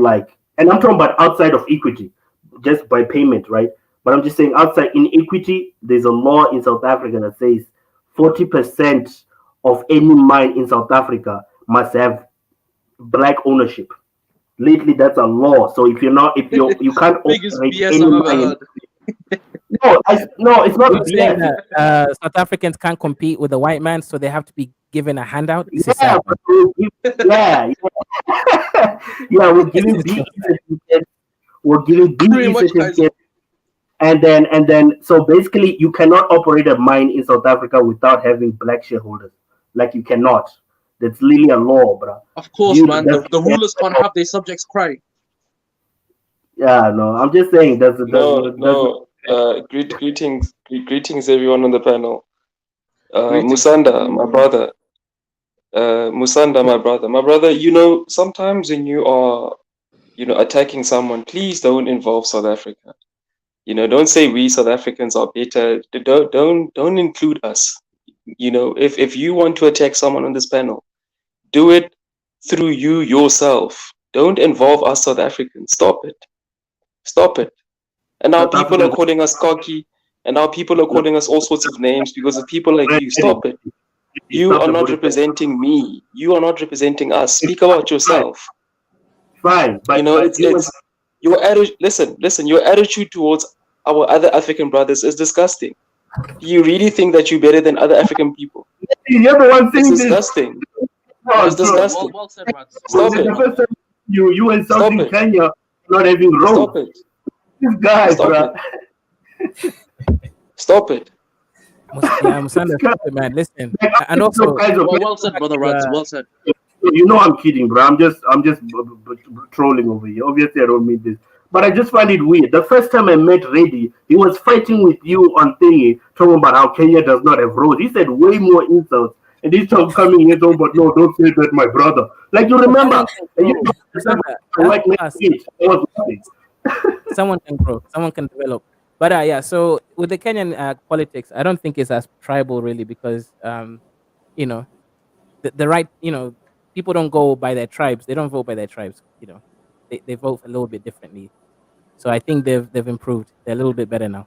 and I'm talking about outside of equity, just by payment, right? But I'm just saying outside in equity, there's a law in South Africa that says 40% of any mine in South Africa must have black ownership. Lately, that's a law. So if you can't operate any mine. No, it's not You're saying BS. that South Africans can't compete with the white man, so they have to be given a handout. This is Yeah, sad. yeah, yeah. We're giving BE certificates. We're giving BE certificates, and then so basically you cannot operate a mine in South Africa without having black shareholders. Like you cannot. That's really a law, bro. Of course, man. The rulers can't have their subjects cry. Yeah, no. I'm just saying Greetings, everyone on the panel. Musanda, my brother. Musanda, my brother. My brother, sometimes when you are, attacking someone, please don't involve South Africa. Don't say we South Africans are better. Don't include us. If you want to attack someone on this panel, do it through you yourself. Don't involve us South Africans. Stop it. And now people are calling us cocky, and now people are calling us all sorts of names because of people like you. Stop it. You are not representing me. You are not representing us. Speak about yourself. Fine, but it's your attitude. Listen. Your attitude towards our other African brothers is disgusting. Do you really think that you're better than other African people? You're the one saying it's disgusting. It's disgusting. Well said, Rats. Stop it. The first time you insulting Kenya not having roads. Stop it. This guy, bro. Stop it. Yeah, man. Listen, and also, well said, brother Rats. Well said. I'm kidding, bro. I'm just trolling over here. Obviously, I don't mean this, but I just find it weird. The first time I met Reddy, he was fighting with you on thingy, talking about how Kenya does not have roads. He said way more insults, and he's coming here talking about no, don't say that, my brother. Like you remember? Someone can grow, someone can develop. But yeah, so with the Kenyan politics, I don't think it's as tribal really because the right, people don't go by their tribes. They don't vote by their tribes. They vote a little bit differently. So I think they've improved. They're a little bit better now.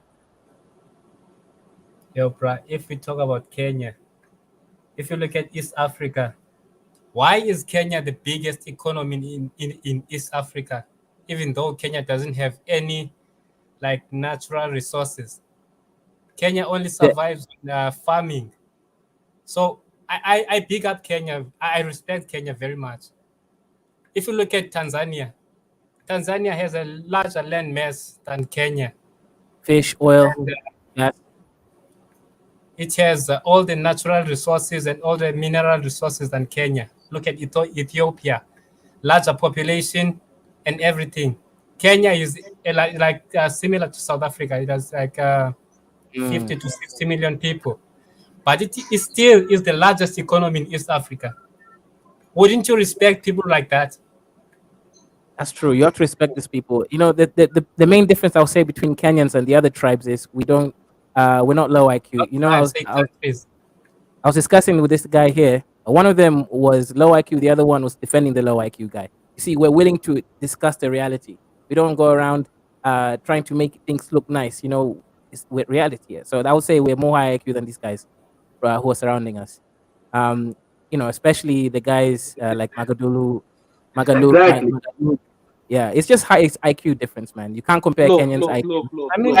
Yo, bro, if we talk about Kenya, if you look at East Africa, why is Kenya the biggest economy in East Africa, even though Kenya doesn't have any natural resources? Kenya only survives farming. So I big up Kenya. I respect Kenya very much. If you look at Tanzania has a larger land mass than Kenya. Fish, oil, and, it has all the natural resources and all the mineral resources than Kenya. Look at Ethiopia, larger population and everything. Kenya is similar to South Africa. It has 50 to 60 million people, but it still is the largest economy in East Africa. Wouldn't you respect people like that? That's true. You have to respect these people. You know, the main difference I'll say between Kenyans and the other tribes is we're not low IQ. You know, I was discussing with this guy here. One of them was low IQ. The other one was defending the low IQ guy. You see, we're willing to discuss the reality. We don't go around trying to make things look nice. You know, it's with reality here. So I would say we're more high IQ than these guys who are surrounding us. You know, especially the guys like Magalu. Exactly. Yeah, it's just high IQ difference, man. You can't compare Kenyans IQ. I mean,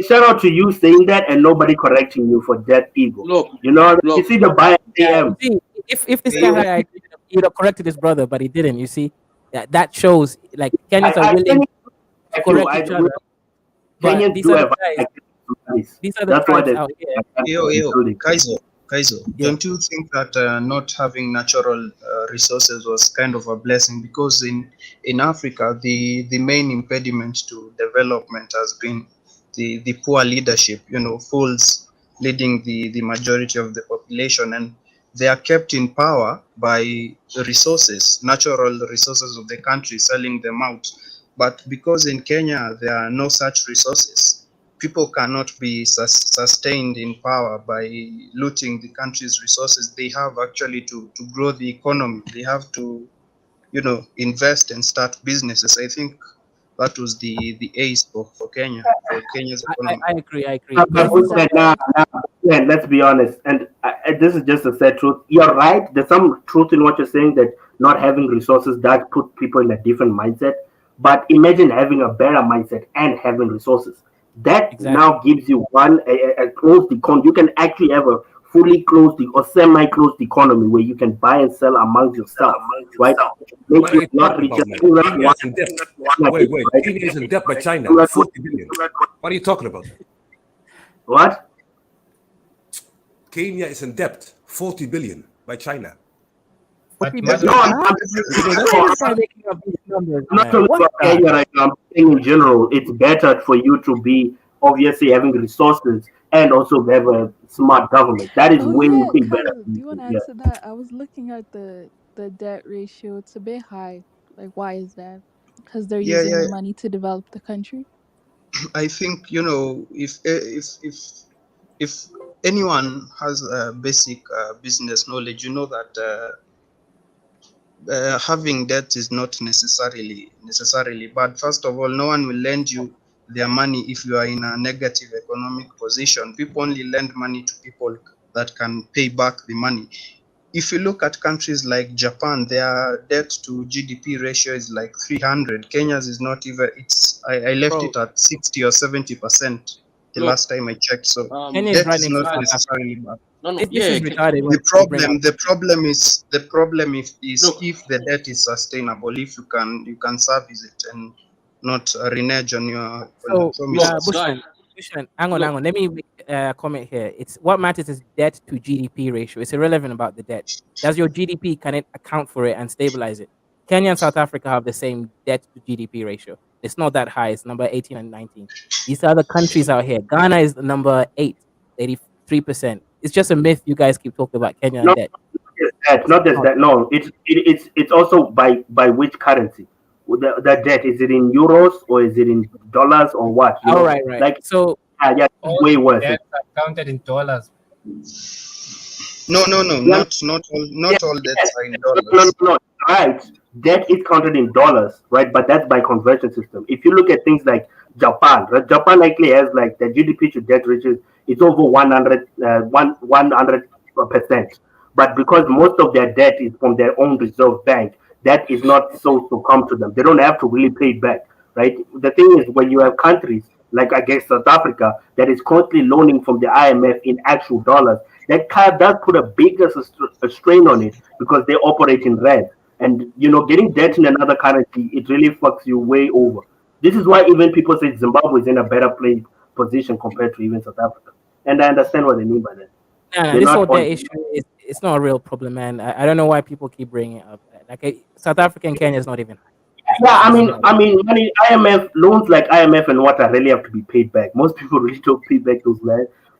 shout out to you saying that and nobody correcting you for that ego. You know, you see the bias. If this guy had IQ, he'd have corrected his brother, but he didn't. You see, that shows like Kenyans are willing to correct each other. But these are the guys. These are the tribes out here. Kaizo, don't you think that not having natural resources was kind of a blessing? Because in Africa, the main impediment to development has been the poor leadership, you know, fools leading the majority of the population, and they are kept in power by the resources, natural resources of the country, selling them out. But because in Kenya, there are no such resources, people cannot be sustained in power by looting the country's resources. They have actually to grow the economy. They have to, you know, invest and start businesses. I think that was the ace for Kenya, for Kenya's economy. I agree. And let's be honest, and this is just a sad truth. You're right. There's some truth in what you're saying that not having resources does put people in a different mindset. But imagine having a better mindset and having resources. That now gives you a closed economy. You can actually have a fully closed or semi-closed economy where you can buy and sell amongst yourself, right? Make you not rich. Wait, Kenya is in debt by China, 40 billion. What are you talking about? What? Kenya is in debt, 40 billion by China. I'm not talking about Kenya right now. I'm saying in general, it's better for you to be obviously having resources and also have a smart government. That is way better. Do you want to answer that? I was looking at the debt ratio. It's a bit high. Like, why is that? Because they're using the money to develop the country. I think, you know, if anyone has a basic business knowledge, you know that having debt is not necessarily bad. First of all, no one will lend you their money if you are in a negative economic position. People only lend money to people that can pay back the money. If you look at countries like Japan, their debt to GDP ratio is like 300. Kenya's is not even. I left it at 60 or 70% the last time I checked. So debt is not necessarily bad. The problem is if the debt is sustainable, if you can service it and not renege on your promises. Bushman, hang on. Let me make a comment here. It's what matters is debt to GDP ratio. It's irrelevant about the debt. Does your GDP, can it account for it and stabilize it? Kenya and South Africa have the same debt to GDP ratio. It's not that high. It's number 18 and 19. These are the countries out here. Ghana is number 8, 83%. It's just a myth you guys keep talking about Kenya and debt. Not just that. No, it's also by which currency. The debt, is it in euros or is it in dollars or what? Right. Like, so way worse. Debts are counted in dollars. No, not all debts are in dollars. No, right. Debt is counted in dollars, right? But that's by conversion system. If you look at things like Japan, right? Japan actually has like the GDP to debt ratio, it's over 100%. But because most of their debt is from their own reserve bank, that is not so to come to them. They don't have to really pay it back, right? The thing is, when you have countries like, I guess, South Africa, that is constantly loaning from the IMF in actual dollars, that does put a bigger strain on it because they operate in red. And, you know, getting debt in another currency, it really fucks you way over. This is why even people say Zimbabwe is in a better position compared to even South Africa. And I understand what they mean by that. This whole debt issue, it's not a real problem, man. I don't know why people keep bringing it up. Like South Africa and Kenya is not even. Yeah, I mean, money, IMF loans like IMF and what really have to be paid back. Most people really don't pay back those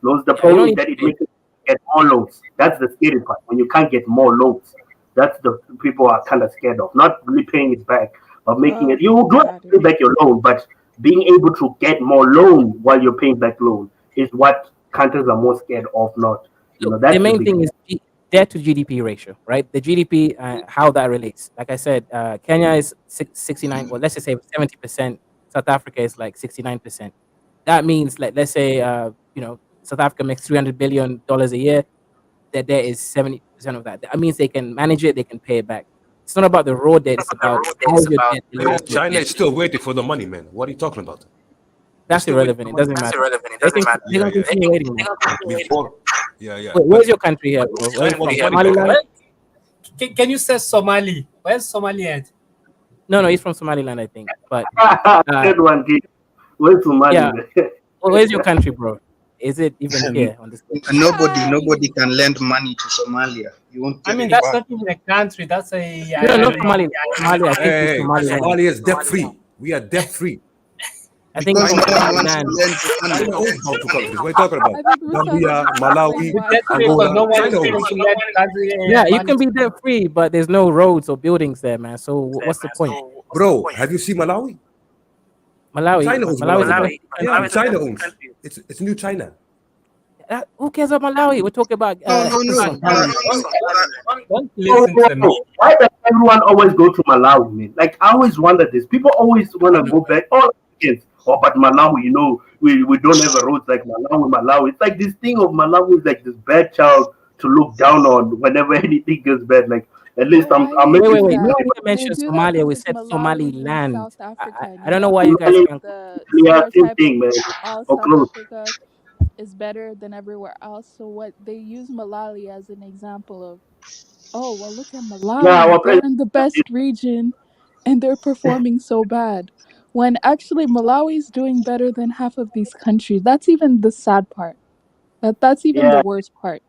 loans. The problem is that it makes it get more loans. That's the scary part. When you can't get more loans, That's the people are kind of scared of, not really paying it back, but making Oh, it. You do have to pay back your loan, but being able to get more loan while you're paying back loan is what countries are more scared of. Not, that's The main big thing is debt to GDP ratio, right? The GDP, how that relates. Like I said, Kenya is 69, or let's just say 70%. South Africa is like 69%. That means, like, let's say, South Africa makes $300 billion a year. That there is 70% of that. That means they can manage it, they can pay it back. It's not about the raw debt, it's about how your debt relates to China your is still waiting for the money, man. What are you talking about? That's irrelevant. It doesn't matter. They can continue waiting. Before, yeah. Wait, where's your country here, bro? Where's from? Somaliland? Can you say Somali? Where's Somali at? No, he's from Somaliland, I think. But Good one, kid. Where's Somali? yeah. Well, where's your country, bro? Is it even here on this? Nobody can lend money to Somalia. You won't. I mean, that's not even a country. That's a. No, not Somali. Somalia. I think it's Hey, Somaliland. Somalia is debt free. We are debt free. I think Because it's no one wants Somaliland. to lend you money. China owns about two countries. What are you talking about? I think we Gambia, sound Malawi, like Angola. no one China is owns. to let country. Yeah, you can be debt free, but there's no roads or buildings there, man. So what's the point? Bro, have you seen Malawi? Malawi. China owns Malawi is a Malawi. country. Yeah, China owns. It's new China. Who cares about Malawi? We're talking about. Don't listen to me. Why does everyone always go to Malawi, man? Like, I always wonder this. People always want to go back. Oh, yes. Oh, but Malawi, we don't have a roads like Malawi. It's like this thing of Malawi is like this bad child to look down on whenever anything goes bad. Like, at least I'm Wait. making We They didn't mention do that Somalia. We because said Malawi is Somaliland. South Africa. I don't know why you guys can't. The yeah, same stereotype thing, man. all Or South close. Africa is better than everywhere else. So what they use Malawi as an example of, oh well, look at Yeah, Malawi. our They're president. in the best region and they're performing so bad. When actually Malawi is doing better than half of these countries. That's even the sad part. That's even the Yeah. worst part.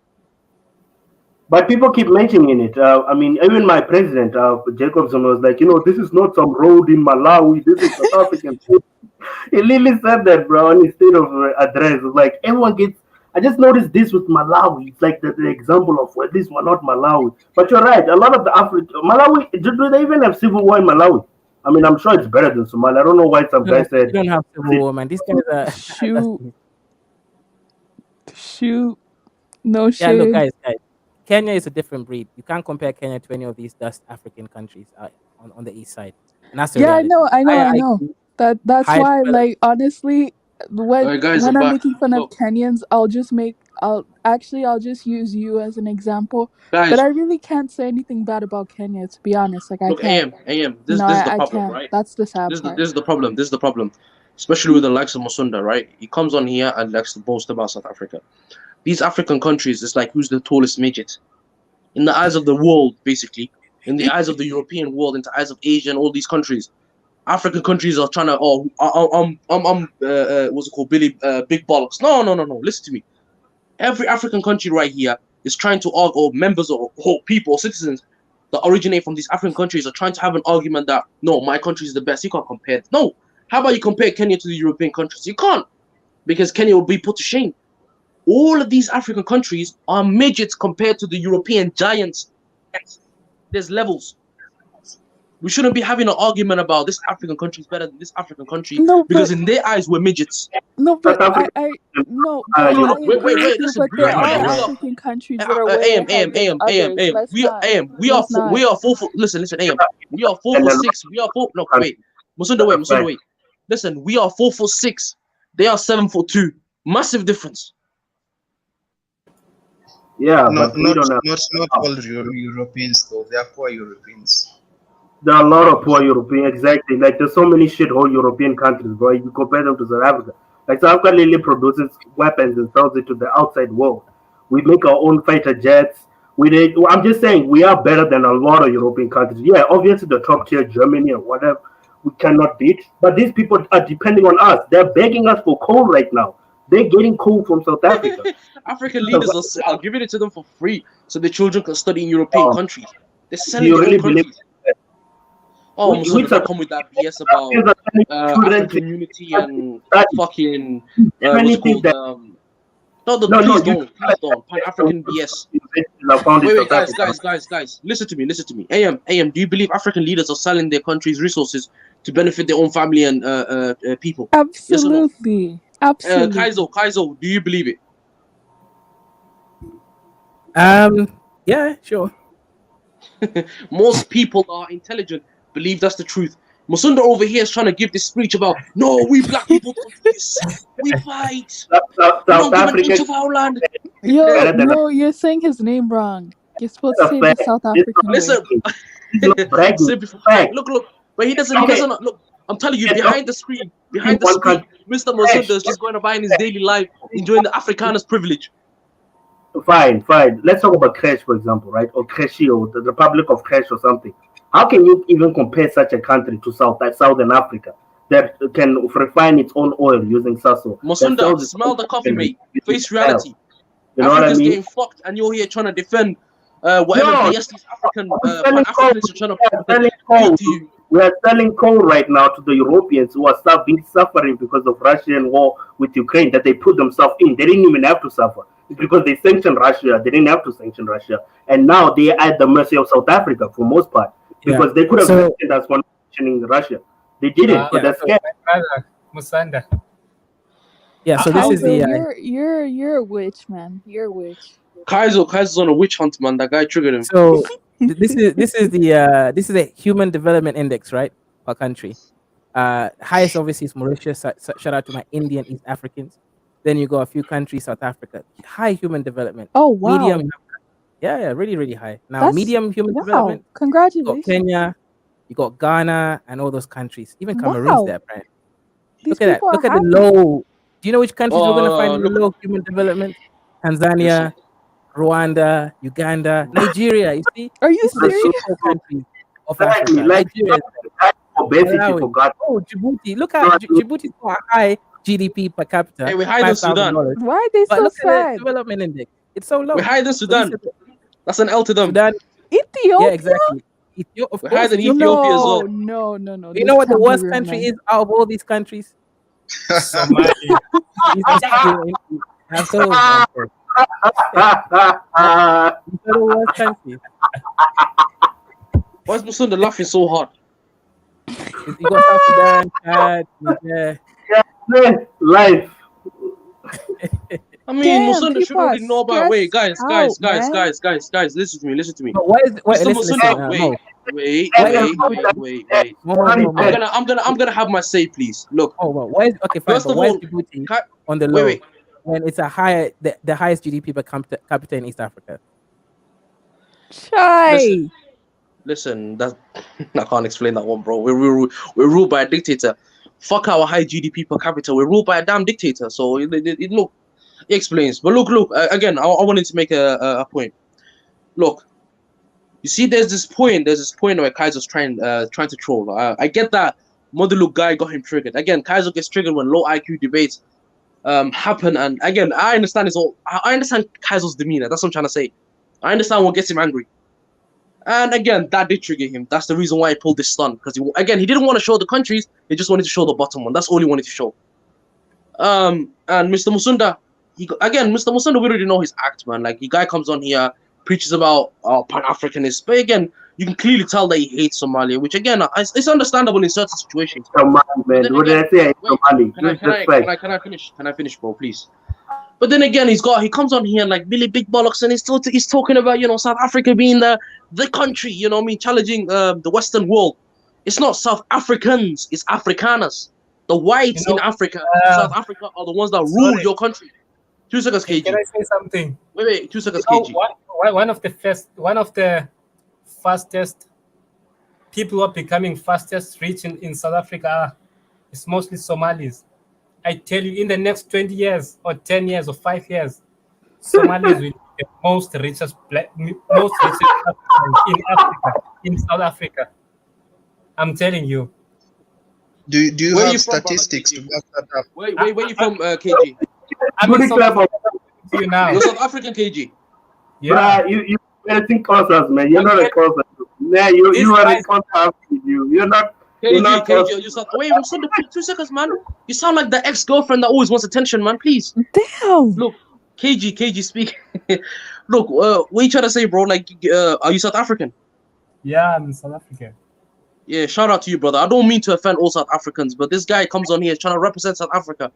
But people keep mentioning it. I mean, even my president, Jacobson, was like, this is not some road in Malawi. This is South African. He literally said that, bro, on his state of address. It's like everyone gets. I just noticed this with Malawi. It's like the example of, well, this one, not Malawi. But you're right. A lot of the Malawi, do they even have civil war in Malawi? I mean, I'm sure it's better than Somalia. I don't know why some guy You said. don't have civil war, man. These guys are. Shoot. No Yeah, look, shade. guys. Kenya is a different breed. You can't compare Kenya to any of these Dust African countries on the east side. And that's the Yeah, reality. I know. That's High why, developed- like, honestly, Alright, guys, when I'm I'm back. making fun of Look, Kenyans, I'll just use you as an example. guys, But I really can't say anything bad about Kenya, to be honest. Like, I look, can't. AM. This is the I problem, can't. right? That's the sad This part. is the problem. This is the problem, especially with the likes of Masunda, right? He comes on here and likes to boast about South Africa. These African countries, it's like who's the tallest midget in the eyes of the world, basically, in the eyes of the European world, in the eyes of Asia and all these countries. African countries are trying to what's it called, big bollocks. No. Listen to me. Every African country right here is trying to argue, or members or people, or citizens that originate from these African countries are trying to have an argument that no, my country is the best. You can't compare. No. How about you compare Kenya to the European countries? You can't, because Kenya will be put to shame. All of these African countries are midgets compared to the European giants. There's levels. We shouldn't be having an argument about this African country is better than this African country, No, because but in their eyes we're midgets. no, but I no, but I Wait, agree with you. listen. But there are African countries that are way ahead than others. Let's not. We are 4 foot. Listen, AM. We are 4'6". We are 4. No, wait. Musunda, wait. Listen, we are 4'6". They are 7'2". Massive difference. Yeah, not but we don't have. not all Europeans though. They are poor Europeans. There are a lot of poor European, exactly. Like, there's so many shithole European countries, bro. You compare them to South Africa. Like, South Africa literally produces weapons and sells it to the outside world. We make our own fighter jets. I'm just saying, we are better than a lot of European countries. Yeah, obviously the top tier, Germany or whatever, we cannot beat. But these people are depending on us. They're begging us for coal right now. They're getting coal from South Africa. African leaders are giving it to them for free so the children can study in European countries. They're selling you their really own countries. believe Oh, Which Muslim, are- don't come with that BS about African unity and fucking what's it called? No, please don't. Pan-African BS. Wait, guys. Listen to me. AM, do you believe African leaders are selling their country's resources to benefit their own family and people? Absolutely. Yes or no? Absolutely. Kaizo, do you believe it? Yeah, sure. Most people are intelligent, believe that's the truth. Musunda over here is trying to give this speech about, no, we black people don't do this. We fight. We don't give an inch of our land. No, you're saying his name wrong. You're supposed to say the South African Listen, way. look, but he doesn't, look, I'm telling you, behind the screen, Mr. Musunda is just going about in his daily life, enjoying the Afrikaner's privilege. Fine. Let's talk about Kresh, for example, right? Or Kreshi, or the Republic of Kresh or something. How can you even compare such a country to Southern Africa that can refine its own oil using Sasso? Musunda, smell the coffee, mate. Face reality. You know Africa's what I mean? getting fucked, and you're here trying to defend whatever BS these Africans are trying to put to you. We are selling coal right now to the Europeans who are suffering because of Russian war with Ukraine that they put themselves in. They didn't even have to suffer. It's because they sanctioned Russia. They didn't have to sanction Russia. And now they are at the mercy of South Africa for most part. Because they could have sanctioned us for sanctioning Russia. They didn't, but they're scared. Musanda. Yeah, so this is the... You're a witch, man. You're a witch. Kaizo's on a witch hunt, man. That guy triggered him. So this is the Human Development Index, right, per country. Highest obviously is Mauritius. Shout out to my Indian East Africans. Then you got a few countries, South Africa. High human development. Oh wow. Medium. Yeah, really high. Now medium human development. Congratulations. You got Kenya, you got Ghana, and all those countries. Even Cameroon's there, apparently. Look at that. Look at the low. Do you know which countries we're gonna find the low human development? Tanzania, Rwanda, Uganda, Nigeria. You see? Are you serious? Countries of Africa. Nigeria. Oh, Djibouti. Look at Djibouti's got a high GDP per capita. Hey, we hide in Sudan. Why are they so look sad? At the development index. It's so low. We hide in Sudan. That's an L to them. Sudan. Ethiopia? Yeah, exactly. Of we course. hide in Ethiopia as well. No. You know what the worst country is out of all these countries? Somalia. These are the worst countries. Why is Musunda laughing so hard? You got South Sudan, Chad, Niger. Life. I mean, Musunda should already know about. Wait, guys, listen to me. But why is wait? I'm gonna have my say, please. Look. Oh well, why is first of all, Djibouti on the low when it's a higher the highest GDP per capita in East Africa? Listen, that I can't explain that one, bro. We're ruled by a dictator. Fuck our high GDP per capita. We're ruled by a damn dictator. So it explains. But look. Again, I wanted to make a point. Look, you see, there's this point where Kaizo's trying to troll. I get that Modelu guy got him triggered. Again, Kaizo gets triggered when low IQ debates happen. And again, I understand I understand Kaizo's demeanor. That's what I'm trying to say. I understand what gets him angry. And again, that did trigger him. That's the reason why he pulled this stunt. Because he didn't want to show the countries. He just wanted to show the bottom one. That's all he wanted to show. And Mr. Musunda, Mr. Musunda, we already know his act, man. Like, the guy comes on here, preaches about Pan-Africanism. But again, you can clearly tell that he hates Somalia, which again, it's understandable in certain situations. Somali, man. What did I say? Somali. Can I finish, bro, please? But then again, he comes on here like Billy Big Bollocks, and he's talking about, South Africa being the country, challenging the Western world. It's not South Africans, it's Afrikaners. The whites in Africa, South Africa, are the ones that rule your country. 2 seconds, KG. Can I say something? Wait, 2 seconds, KG. One of the fastest people who are becoming fastest rich in South Africa is mostly Somalis. I tell you, in the next 20 years or 10 years or 5 years, Somalis will be the most richest in Africa, in South Africa. I'm telling you. Do you have statistics to back that up? Where you from, KG? I'm in South Africa you now. You're South African, KG. Yeah, you think concerts, man. You're not a concert. Man, you are a concert. You're not. KG, you sound. Wait, 2 seconds, man. You sound like the ex-girlfriend that always wants attention, man. Please. Damn. Look, KG, speak. Look, what you trying to say, bro? Like, are you South African? Yeah, I'm in South Africa. Yeah, shout out to you, brother. I don't mean to offend all South Africans, but this guy comes on here trying to represent South Africa.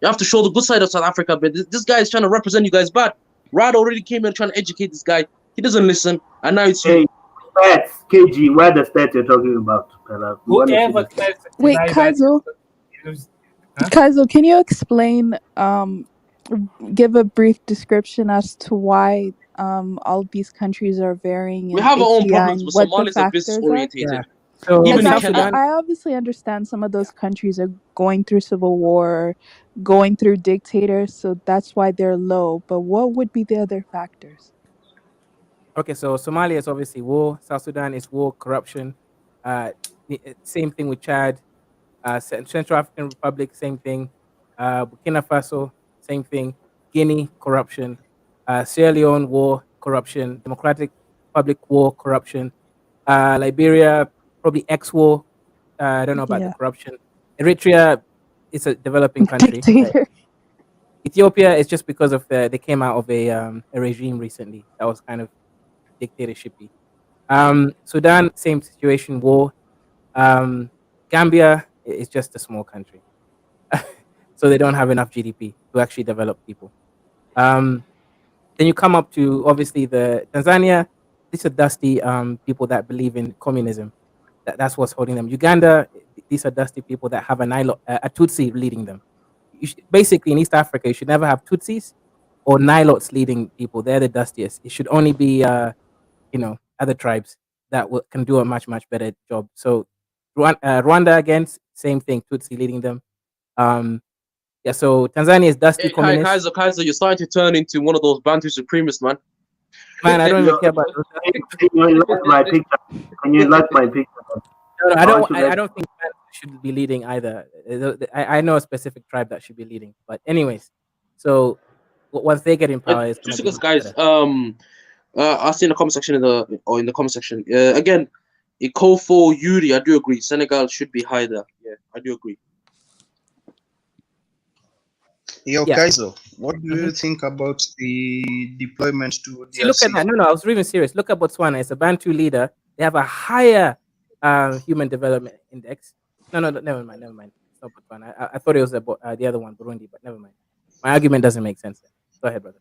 You have to show the good side of South Africa, but this guy is trying to represent you guys bad. Rad already came in trying to educate this guy. He doesn't listen, and now it's you. Stats, KG, where the stats you're talking about? Whoever Wait, Kaizo. Kaizo, can you explain, give a brief description as to why all these countries are varying in We have our own HDI problems, and but what the Somalis are factors business are? orientated. Yeah. So Even Because in Canada. I obviously understand some of those countries are going through civil war, going through dictators, so that's why they're low. But what would be the other factors? Okay, so Somalia is obviously war. South Sudan is war, corruption. Same thing with Chad. Central African Republic, same thing. Burkina Faso, same thing. Guinea, corruption. Sierra Leone, war, corruption. Democratic Republic, war, corruption. Liberia, probably ex-war. I don't know about the corruption. Eritrea, it's a developing country. Dictator. Ethiopia is just because of they came out of a regime recently that was kind of dictatorshipy. Sudan, same situation, war. Gambia is just a small country, so they don't have enough GDP to actually develop people. Then you come up to obviously the Tanzania. These are dusty people that believe in communism. That's what's holding them. Uganda, these are dusty people that have a Tutsi leading them. Basically, in East Africa, you should never have Tutsis or Nilots leading people. They're the dustiest. It should only be, other tribes that can do a much, much better job. So Rwanda, again, same thing, Tutsi leading them. So Tanzania is dusty communist. Kaiser, you're starting to turn into one of those Bantu supremacists, man. Man, I don't even care about those. Can you like my picture? Can you like my picture? No, I don't think Bantu should be leading either. I know a specific tribe that should be leading. But anyways, so once they get in power, it's just gonna because, be guys, better. I see in the comment section in the comment section. Again, Ikofo, Yuri, I do agree. Senegal should be higher there. Yeah, I do agree. Yo, Kaizo, what do you think about the deployment to DRC? See, look at that. No, I was really serious. Look at Botswana. It's a Bantu leader. They have a higher human development index. No, never mind. It's not Botswana. I thought it was the other one, Burundi, but never mind. My argument doesn't make sense. Go ahead, brother.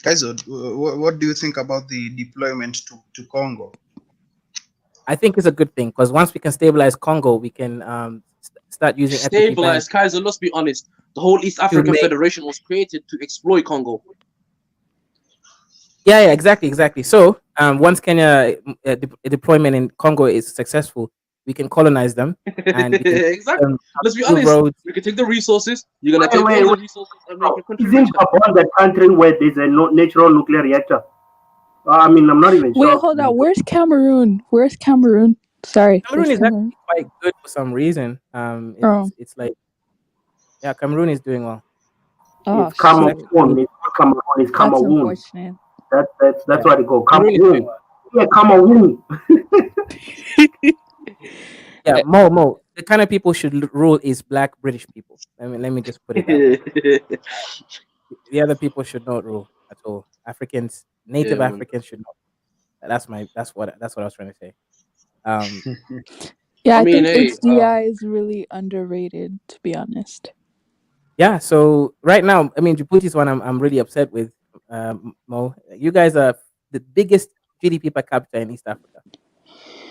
Kaizo, what do you think about the deployment to Congo? I think it's a good thing because once we can stabilize Congo, we can start using stabilize. Kaiser, let's be honest. The whole East African Federation was created to exploit Congo. Yeah, exactly. So once Kenya deployment in Congo is successful, we can colonize them. And we can exactly. Let's be honest. We can take the resources. You're gonna take all the resources and make a contribution. Isn't Gabon the country where there's a natural nuclear reactor? I mean, I'm not even sure. Wait, hold on. Where's Cameroon? Sorry. Cameroon is actually quite good for some reason. It's like, yeah, Cameroon is doing well. Oh, it's Cameroon. It's Cameroon. That's why they go Cameroon. Yeah, Cameroon. Yeah, Mo. The kind of people should rule is black British people. Let me just put it that way. The other people should not rule at all. Africans, native Africans should not. That's what I was trying to say. Yeah, I think HDI is really underrated, to be honest. Yeah, so right now, I mean, Djibouti is one I'm really upset with. Mo, you guys are the biggest GDP per capita in East Africa,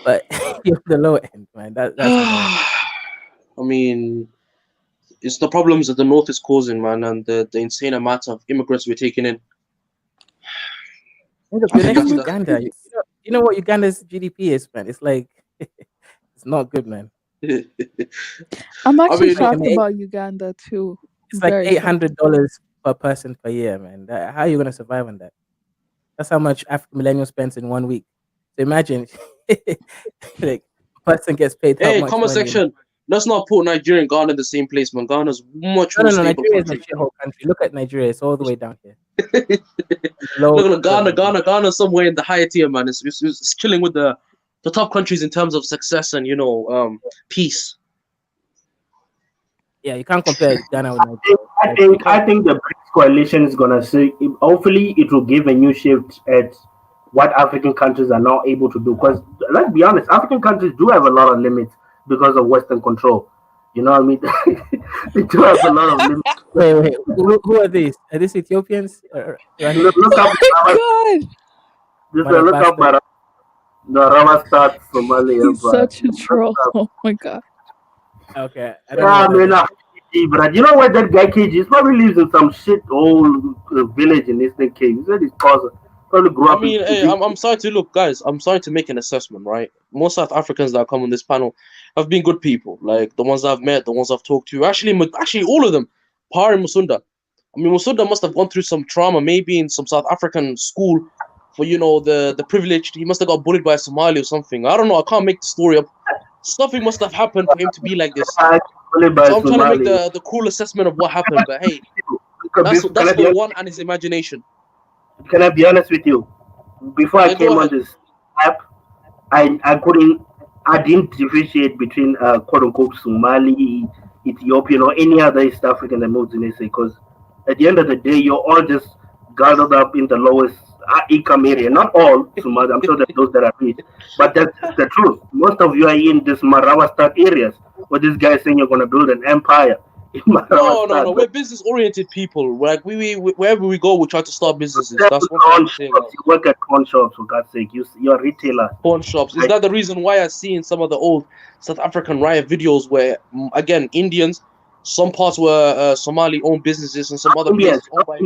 but you're the low end, man. That's I mean, it's the problems that the North is causing, man, and the insane amount of immigrants we're taking in. Uganda. You know what Uganda's GDP is, man? It's like it's not good, man. I'm actually shocked about Uganda too. It's like $800 per person per year, man. How are you gonna survive on that? That's how much African millennial spends in 1 week. So imagine, like a person gets paid. Hey, comment section. Let's not put Nigeria and Ghana in the same place, man. Ghana's much more stable. Nigeria is a shithole country. Look at Nigeria; it's all the way down here. Look at Ghana somewhere in the higher tier, man. It's chilling with the top countries in terms of success and peace. Yeah, you can't compare Ghana with I think the BRICS coalition is gonna see. Hopefully, it will give a new shift at what African countries are now able to do. Because let's be honest, African countries do have a lot of limits because of Western control. You know what I mean? They do have a lot of limits. Wait. Who are these? Are these Ethiopians? Look up. God. Just look up the Rawastat Somali He's Empire. such a troll. Oh my god. Okay. Yeah, man. But you know what? That guy KG probably lives in some shit old village in Eastern Cape. He said his father probably grew up. I mean, hey, I'm sorry to look, guys. I'm sorry to make an assessment, right? Most South Africans that come on this panel have been good people, like the ones I've met, the ones I've talked to. Actually, all of them. Par and Musunda. I mean, Musunda must have gone through some trauma, maybe in some South African school for the privileged. He must have got bullied by a Somali or something. I don't know. I can't make the story up. Something must have happened for him to be like this. So I'm trying to make the cool assessment of what happened, but hey, that's for one and his imagination. Can I be honest with you? Before I came on this app, I didn't differentiate between quote unquote Somali, Ethiopian, or any other East African that moves in SA, because at the end of the day, you're all just gathered up in the lowest income area. Not all Somali, I'm sure that those that are rich, but that's the truth. Most of you are in this Marawastat areas where this guy is saying you're going to build an empire. No. We're business-oriented people. Like we wherever we go, we try to start businesses. That's what I'm saying. You work at pawn shops, for God's sake. You're a retailer. Pawn shops. Is that the reason why I see in some of the old South African riot videos where, again, Indians, some parts were Somali-owned businesses and some other places owned by...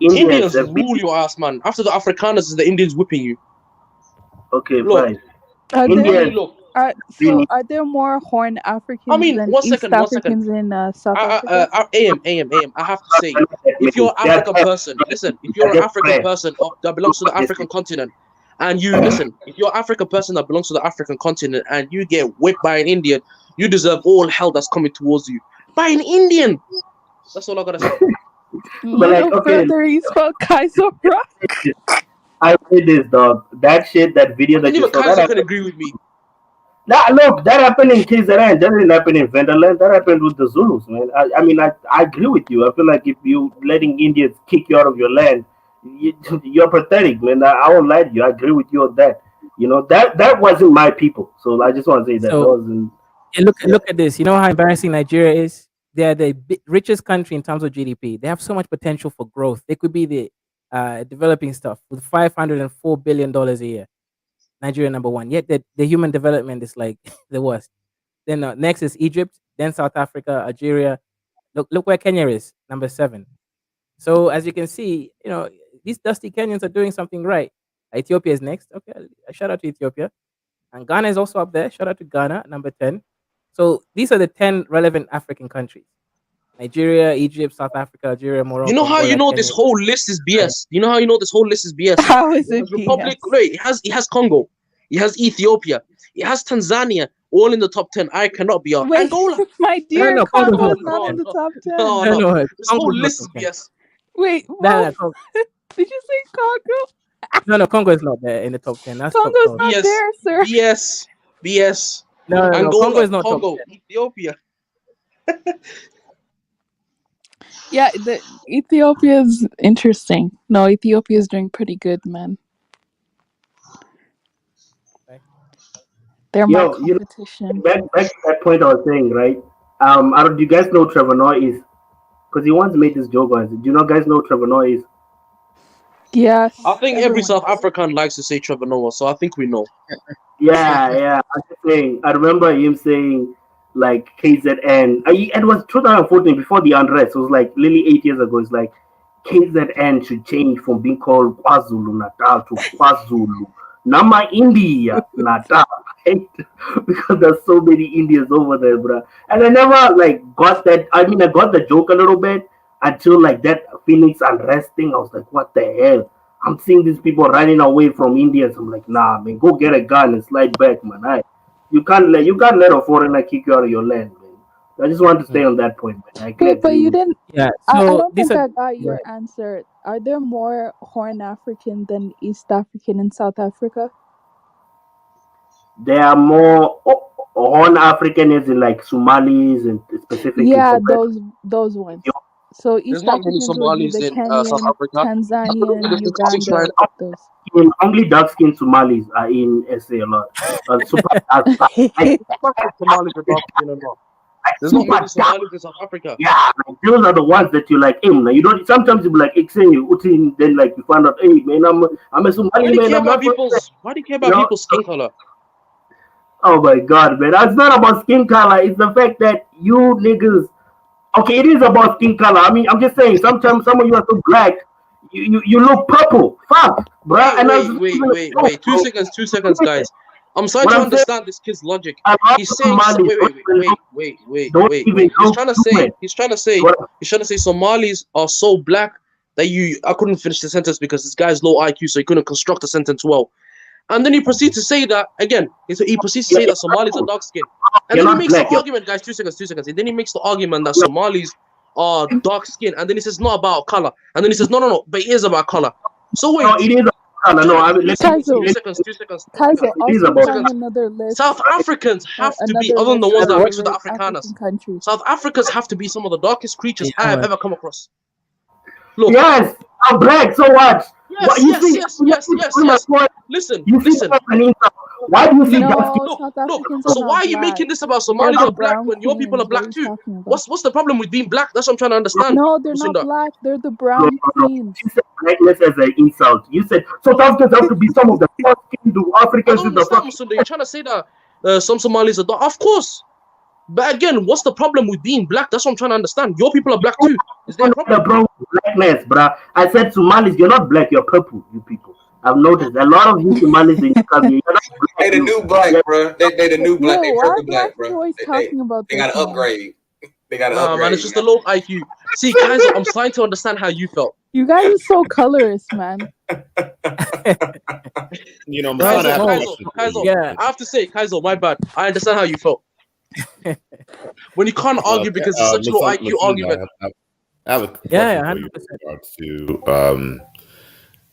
Indians rule your ass, man. After the Afrikaners, is the Indians whipping you. Okay, fine. Are there more Horn Africans than East Africans in South Africa? AM. I have to say, if you're an African person, listen, if you're an African person that belongs to the African continent, and you, listen, if you're an African person that belongs to the African continent and you get whipped by an Indian, you deserve all hell that's coming towards you. By an Indian! That's all I gotta say. But like, okay. He spelled Kaiser Rock. I say this, dog. That shit, that video that you saw, Kaiser can agree with me. Nah, look, that happened in KZN. That didn't happen in Venderland. That happened with the Zulus, man. I mean, I agree with you. I feel like if you letting Indians kick you out of your land, you're pathetic, man. I won't lie to you. I agree with you on that. You know, that wasn't my people. So I just want to say that. So, wasn't. Look at this. You know how embarrassing Nigeria is? They are the richest country in terms of GDP. They have so much potential for growth. They could be the developing stuff with $504 billion a year. Nigeria number one. Yet the human development is like the worst. Then next is Egypt, then South Africa, Algeria. Look where Kenya is, number 7. So as you can see, you know, these dusty Kenyans are doing something right. Ethiopia is next. Okay, shout out to Ethiopia. And Ghana is also up there. Shout out to Ghana, number 10. So these are the 10 relevant African countries. Nigeria, Egypt, South Africa, Algeria, Morocco. You know how Kenya. this whole list is BS? You know how this whole list is BS? How is it Republic, BS? wait, it has Congo. It has Ethiopia. It has Tanzania. All in the top 10. I cannot be on. Wait, Angola. my dear, No, Congo is not in the top 10. No. This whole Congo's not list is top 10. BS. Wait, No, did you say Congo? No, Congo is not there in the top 10. That's Congo's top not there, sir. BS. No, Angola, Congo is not Congo, top 10. Ethiopia. Yeah, the Ethiopia's interesting. No, Ethiopia's doing pretty good, man. They're my competition. Back to that point I was saying, right? Do you guys know who Trevor Noah is? Because he once made this joke on it. Do you know guys know who Trevor Noah is? Yes. I think every South African likes to say Trevor Noah, so I think we know. Yeah. I'm just saying. I remember him saying like KZN. It was 2014 before the unrest. It was like literally 8 years ago. It's like KZN should change from being called KwaZulu Natal to KwaZulu Nama India Natal. Because there's so many Indians over there, bro. And I never got that. I mean, I got the joke a little bit until that Phoenix unrest thing. I was like, what the hell? I'm seeing these people running away from Indians. I'm like, nah, man, go get a gun and slide back, man. You can't let a foreigner kick you out of your land, man. I just want to stay on that point, man. Wait, but you didn't. Yeah. I So don't these think are I got your answer. Are there more Horn African than East African in South Africa? there are more Horn African as in like Somalis and specifically. Yeah, from those ones. So There's East not many Africans would be Somalis the in South Kenyan, Africa. Tanzanian, There's 69 Uganda, those. only dark-skinned Somalis are in SA a lot. Somalis are dark skin or not. There's not many Somalis in South Africa. Yeah, like, those are the ones that you like. Hey, you don't. Sometimes you be like, then like you find out, hey man, I'm a Somali Why do you man. care I'm about not Why do you care about people's skin color? Oh my god, man! It's not about skin color. It's the fact that you niggas. Okay, it is about skin color. I mean, I'm just saying. Sometimes some of you are so black, you look purple. Fuck, bruh. Wait. 2 seconds, guys. I'm starting to understand this kid's logic. He's saying, wait. He's trying to say Somalis are so black that I couldn't finish the sentence because this guy's low IQ, so he couldn't construct the sentence well. And then he proceeds to say that again. He proceeds to say that Somalis are dark skinned, and then he makes the argument, guys. 2 seconds. And then he makes the argument that Somalis are dark skinned, and then he says not about color, and then he says no, but it is about color. So wait, no, it is about color. No, I mean, two seconds. Another list. South Africans have to be, other than the ones that mix with the Afrikaners. South Africans have to be some of the darkest creatures I have ever come across. Look. Yes, I'm black. So what? Yes. Listen. Why do you think Look. So why are you making this about Somalis or black when your people are black too? What's the problem with being black? That's what I'm trying to understand. No, they're not black. They're the brown queens. You said blackness as an insult. You said South Africans have to be some of the first Africans in the fuck. You're trying to say that some Somalis are dark. Of course. But again, what's the problem with being black? That's what I'm trying to understand. Your people are black too. Is there a problem? Blackness, bruh. I said Somalis, you're not black, you're purple, you people. I've noticed a lot of you Somalis in Chicago. They the new black, bro. They the new black. They purple black, bro. They got to upgrade. They got to upgrade. Man, it's just a low IQ. See, guys, I'm starting to understand how you felt. You guys are so colorist, man. You know, Kaizo, I have to say, Kaizo, my bad. I understand how you felt. When you can't argue because it's such a low IQ argument. I have a question for you in regards to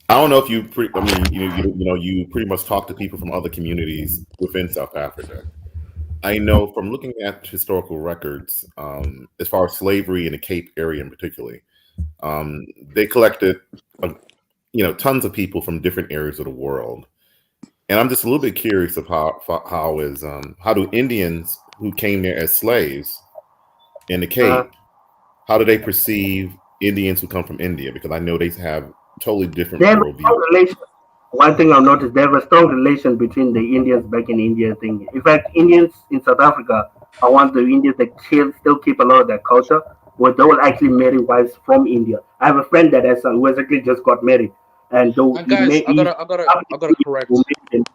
I don't know if you you pretty much talk to people from other communities within South Africa. I know from looking at historical records, as far as slavery in the Cape area in particular, they collected tons of people from different areas of the world. And I'm just a little bit curious of how do Indians who came there as slaves in the Cape, how do they perceive Indians who come from India? Because I know they have totally different worldview. One thing I've noticed, they have a strong relation between the Indians back in India thing. In fact, Indians in South Africa are one of the Indians that still keep a lot of their culture, where they will actually marry wives from India. I have a friend that who actually just got married. And guys, I gotta correct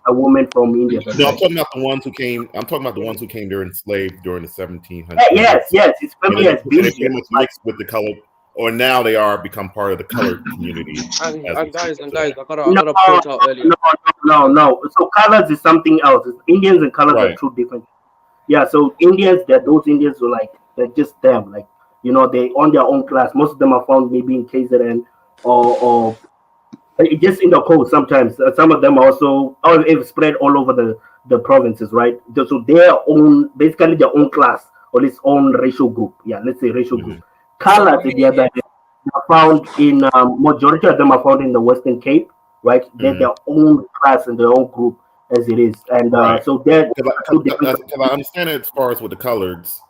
a woman from India. No, I'm talking about the ones who came. I'm talking about the ones who came there enslaved during the 1700s. Yes, it's family as they mixed with the color, or now they are become part of the colored community. And guys, I gotta point out earlier. No. So colors is something else. Indians and colors are two different. Yeah. So Indians, those Indians who they're just them. They on their own class. Most of them are found maybe in KZN or just in the coast sometimes. Some of them also spread all over the provinces, right? So basically their own class or its own racial group. Yeah, let's say racial group. Colors, the other are found in majority of them are found in the Western Cape, right? They're their own class and their own group as it is, and so they're because I understand it as far as with the coloreds.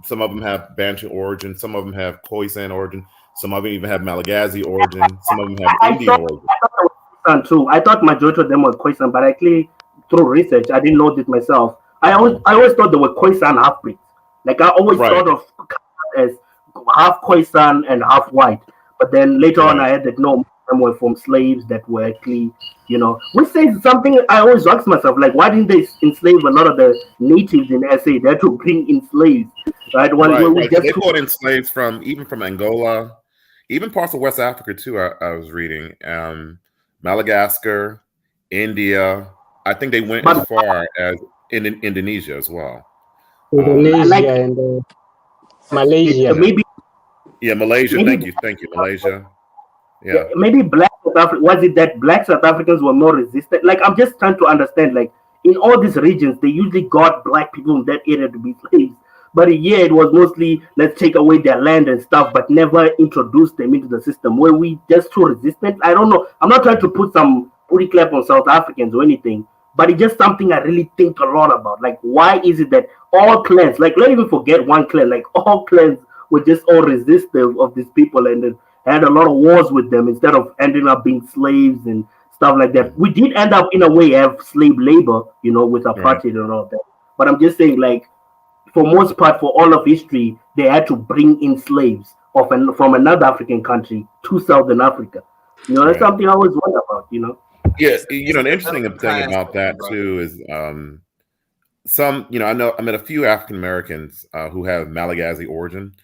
Some of them have Bantu origin, some of them have Khoisan origin. Some of them even have Malagasy origin. Some of them have Indian origin. I thought majority of them were Khoisan, but actually through research, I didn't know this myself. I always thought they were Khoisan half-breeds. I always thought of as half Khoisan and half white. But then later on, I heard that no, them were from slaves that were actually, which says something I always ask myself, why didn't they enslave a lot of the natives in SA? They had to bring in slaves, right? They brought in slaves from Angola. Even parts of West Africa too. I was reading Madagascar, India. I think they went as far as in Indonesia as well. Indonesia and Malaysia. Malaysia. Thank you, Malaysia. Yeah. Maybe black South Africa. Was it that black South Africans were more resistant? I'm just trying to understand. in all these regions, they usually got black people in that area to be slaves. But yeah, it was mostly let's take away their land and stuff, but never introduce them into the system. Where we just too resistant. I don't know. I'm not trying to put some booty clap on South Africans or anything, but it's just something I really think a lot about. Like, why is it that all clans, like, let's even forget one clan, like all clans were just all resistive of these people and then had a lot of wars with them instead of ending up being slaves and stuff like that. We did end up in a way have slave labor, you know, with apartheid and all that. But I'm just saying, like, for most part, for all of history, they had to bring in slaves from another African country to Southern Africa. You know, that's something I always wonder about, you know. Yes, you know, the interesting thing about that too is some, you know, I met a few African Americans who have Malagasy origin.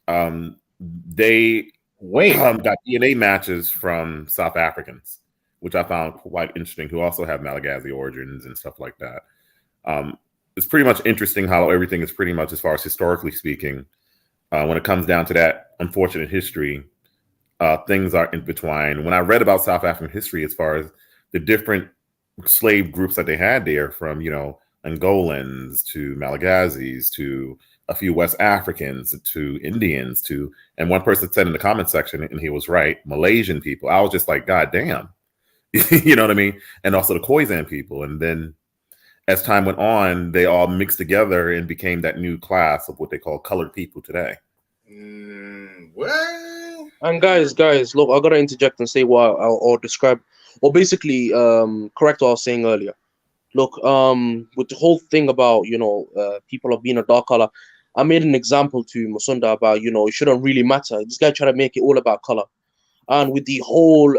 They got DNA matches from South Africans, which I found quite interesting, who also have Malagasy origins and stuff like that. It's pretty much interesting how everything is pretty much, as far as historically speaking, when it comes down to that unfortunate history, things are intertwined. When I read about South African history, as far as the different slave groups that they had there, from, you know, Angolans to Malagazis to a few West Africans to Indians to, and one person said in the comment section, and he was right, Malaysian people. I was just like, God damn. You know what I mean? And also the Khoisan people. And then as time went on, they all mixed together and became that new class of what they call colored people today. Well, and guys, look, I gotta interject and say what or describe, or basically correct what I was saying earlier. Look, with the whole thing about, you know, people of being a dark color, I made an example to Musonda about, you know, it shouldn't really matter. This guy tried to make it all about color, and with the whole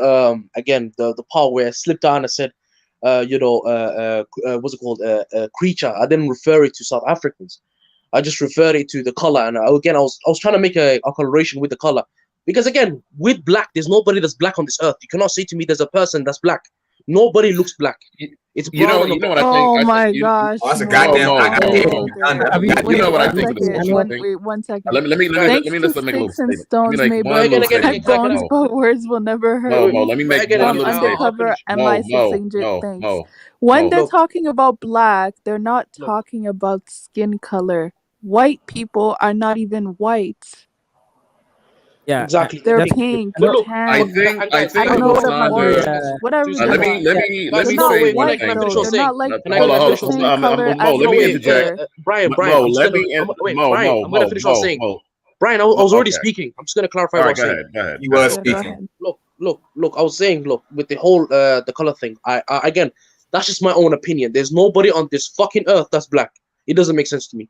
again the part where I slipped down and said, you know, what's it called, creature. I didn't refer it to South Africans. I just referred it to the color. And again, I was trying to make a correlation with the color, because again, with black, there's nobody that's black on this earth. You cannot say to me there's a person that's black. Nobody looks black. It's you know what I think. Oh my gosh! That's a goddamn. You know what I think. Wait, 1 second. Let me just make a little statement. Stones may break bones, but words will never hurt. Let me make one little undercover MI6 agent things. When they're talking about black, they're not talking about skin color. White people are not even white. Yeah, exactly. They're pink. I think whatever. Let me say one thing. They're not like let me interject. Brian, I'm gonna finish what I'm saying. Brian, I was already speaking. I'm just gonna clarify what I'm saying. Go ahead. You were speaking. Look. I was saying, look, with the whole the color thing. I again, that's just my own opinion. There's nobody on this fucking earth that's black. It doesn't make sense to me.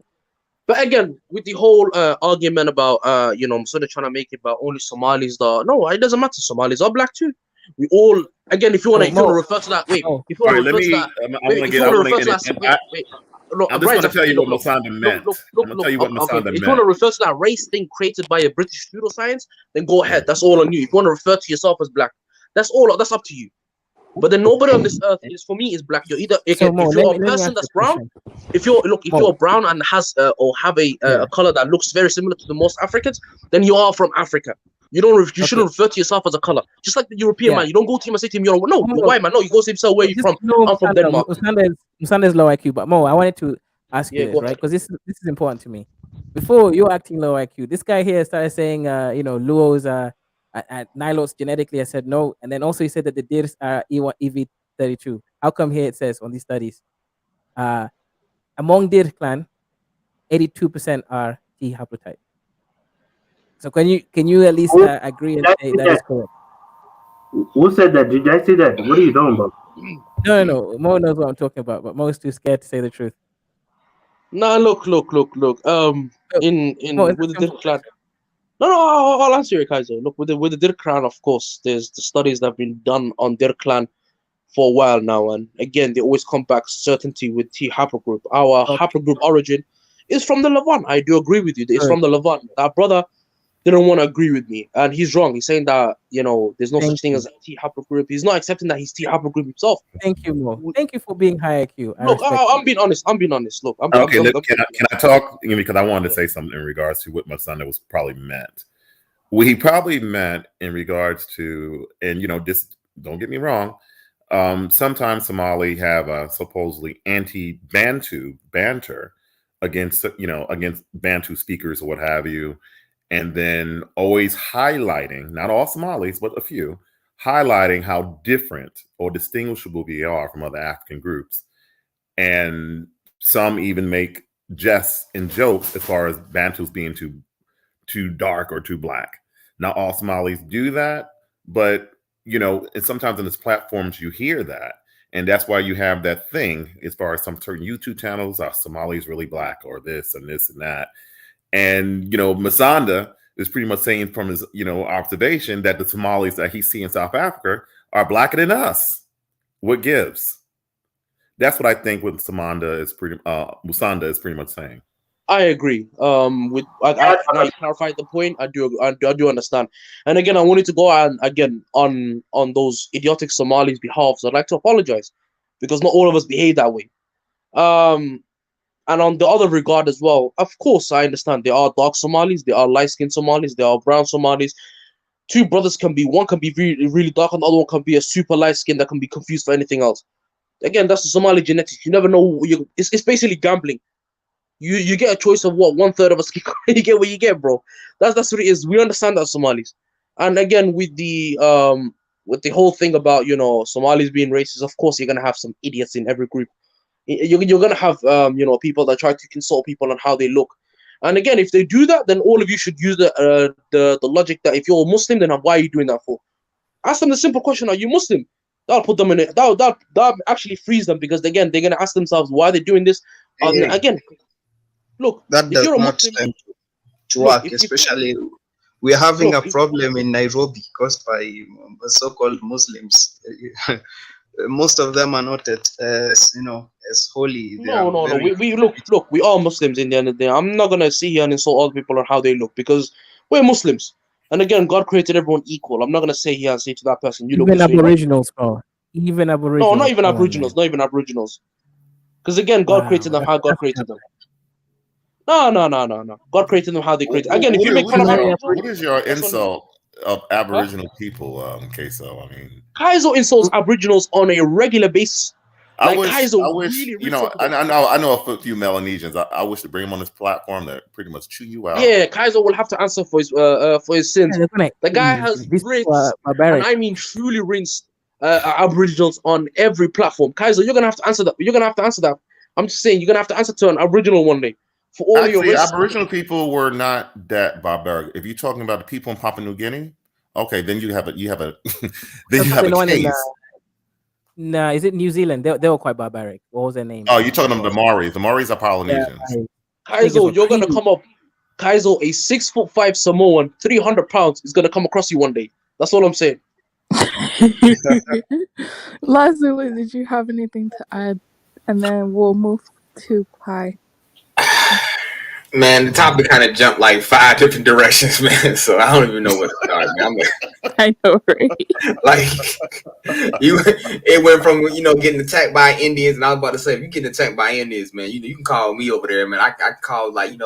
But again, with the whole argument about, you know, I'm sort of trying to make it about only Somalis that, no, it doesn't matter. Somalis are black too. We all, again, if you want to refer to that, wait, if you want to refer to that, I'm just going to tell you what Musonda meant. I'm going to tell you what Musonda meant. If you want to refer to that race thing created by a British pseudoscience, then go ahead. That's all on you. If you want to refer to yourself as black, that's up to you. But then nobody on this earth is, for me, is black. You're either if you're a person that's brown, if you're brown and has or have a color that looks very similar to the most Africans, then you are from Africa. You shouldn't refer to yourself as a color. Just like the European man, you don't go to him and say to him, you're white man. No, you go to himself, where are you from? I'm from Denmark. Musanda's low IQ, but Mo, I wanted to ask you this, right? Because this is important to me. Before you're acting low IQ, this guy here started saying, you know, Luos are at Nilotes genetically. I said no, and then also he said that the Dirs are EV32. How come here it says on these studies, among Dir clan, 82% are T haplotype. So can you at least agree and say that is correct? Who said that? Did I say that? What are you talking about? No. Mo knows what I'm talking about, but Mo is too scared to say the truth. Nah, look. With the Dir clan. No, I'll answer you, Kaiser. Look, with the Dir clan, of course, there's the studies that have been done on Dir clan for a while now, and again, they always come back certainty with T haplogroup. Our haplogroup origin is from the Levant. I do agree with you. It's from the Levant. Our brother didn't want to agree with me, and he's wrong. He's saying that, you know, there's no such thing as a T haplogroup. He's not accepting that he's T haplogroup himself. Thank you, Mo. Thank you for being high IQ. Look, I'm being honest. Look, can I talk? Because I wanted to say something in regards to what Musonda was probably meant. What he probably meant in regards to, and you know, just don't get me wrong, Sometimes Somali have supposedly anti-Bantu banter against against Bantu speakers or what have you, and then always highlighting, not all Somalis but a few, highlighting how different or distinguishable they are from other African groups, and some even make jests and jokes as far as Bantus being too dark or too black. Not all Somalis do that, but and sometimes in these platforms you hear that, and that's why you have that thing as far as some certain YouTube channels are Somalis really black or this and this and that. And Musanda is pretty much saying from his observation that the Somalis that he sees in South Africa are blacker than us. What gives? That's what I think what Musanda is pretty much saying. I agree. I clarified the point. I do understand. And again, I wanted to go on those idiotic Somalis' behalf. So I'd like to apologize because not all of us behave that way. And on the other regard as well, of course, I understand there are dark Somalis, there are light-skinned Somalis, there are brown Somalis. Two brothers one can be really, really dark, and the other one can be a super light skin that can be confused for anything else. Again, that's the Somali genetics. You never know. It's basically gambling. You get a choice of what 1/3 of us you get what you get, bro. That's what it is. We understand that Somalis, and again with the whole thing about Somalis being racist, of course you're gonna have some idiots in every group. You're gonna have people that try to consult people on how they look, and again if they do that, then all of you should use the logic that if you're a Muslim, then why are you doing that for? Ask them the simple question: are you Muslim? That'll put them in it. That'll actually freeze them, because again they're gonna ask themselves why they're doing this. Again. Look, that does not stand to work, especially we're having a problem in Nairobi caused by so-called Muslims. Most of them are not as holy. No. We are Muslims in the end of the day. I'm not gonna sit here and insult other people on how they look, because we're Muslims. And again, God created everyone equal. I'm not gonna say here and say to that person, you look even Aboriginals, bro. Even Aboriginals. No, not even Aboriginals. Not even Aboriginals. Because again, God created them how God created them. No. God created them how they created. Again, if you make fun of what is your insult of Aboriginal people, Queso? I mean, Kaizo insults Aboriginals on a regular basis. I wish I know a few Melanesians. I wish to bring them on this platform that pretty much chew you out. Yeah, Kaizo will have to answer for his sins. The guy has rinsed, and I mean truly rinsed, Aboriginals on every platform. Kaizo, you're gonna have to answer that. I'm just saying, you're gonna have to anscer to an Aboriginal one day. For all Actually, your Aboriginal people were not that barbaric. If you're talking about the people in Papua New Guinea, okay, then you have a case. Nah, is it New Zealand? They were quite barbaric. What was their name? Oh, you're talking about the Maoris. The Maoris are Polynesians. Yeah, Kaizo, you're gonna come up. Kaizo, a 6'5" Samoan, 300 pounds, is gonna come across you one day. That's all I'm saying. Lazuli, did you have anything to add? And then we'll move to Pi. Man, the topic kind of jumped like 5 different directions, man. So I don't even know where to start, man. I know, right? It went from getting attacked by Indians, and I was about to say, if you get attacked by Indians, man, you can call me over there, man. I call like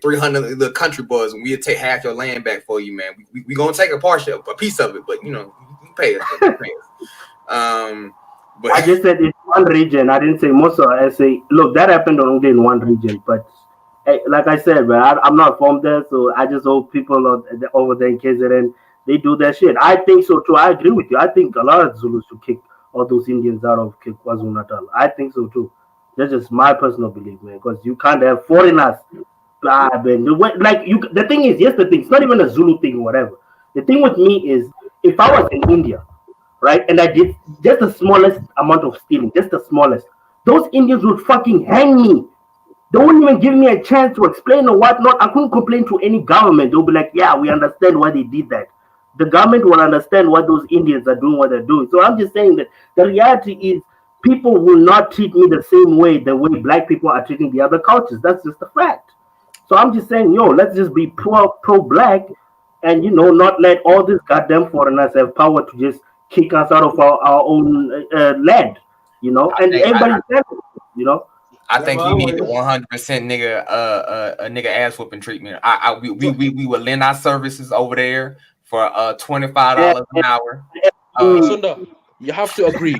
300 little country boys, and we'll take half your land back for you, man. We gonna take a piece of it, but you pay us. But I just said it's one region. I didn't say most of it. I say, look, that happened only in one region. But like I said, man, I'm not from there, so I just hope people over there in KZN, they do that shit. I think so too. I agree with you. I think a lot of Zulus should kick all those Indians out of KwaZulu-Natal. I think so too. That's just my personal belief, man. Because you can't have foreigners. The thing is, it's not even a Zulu thing or whatever. The thing with me is, if I was in India, right, and I did just the smallest amount of stealing, just the smallest, those Indians would fucking hang me. They wouldn't even give me a chance to explain or whatnot. I couldn't complain to any government. They'll be like, yeah, we understand why they did that. The government will understand what those Indians are doing, what they're doing. So I'm just saying that the reality is, people will not treat me the same way black people are treating the other cultures. That's just a fact. So I'm just saying, let's just be pro-black and, not let all these goddamn foreigners have power to just kick us out of our own land, and everybody, I think he needs 100% nigga ass whooping treatment. We would lend our services over there for $25 an hour. Sunda, You have to agree.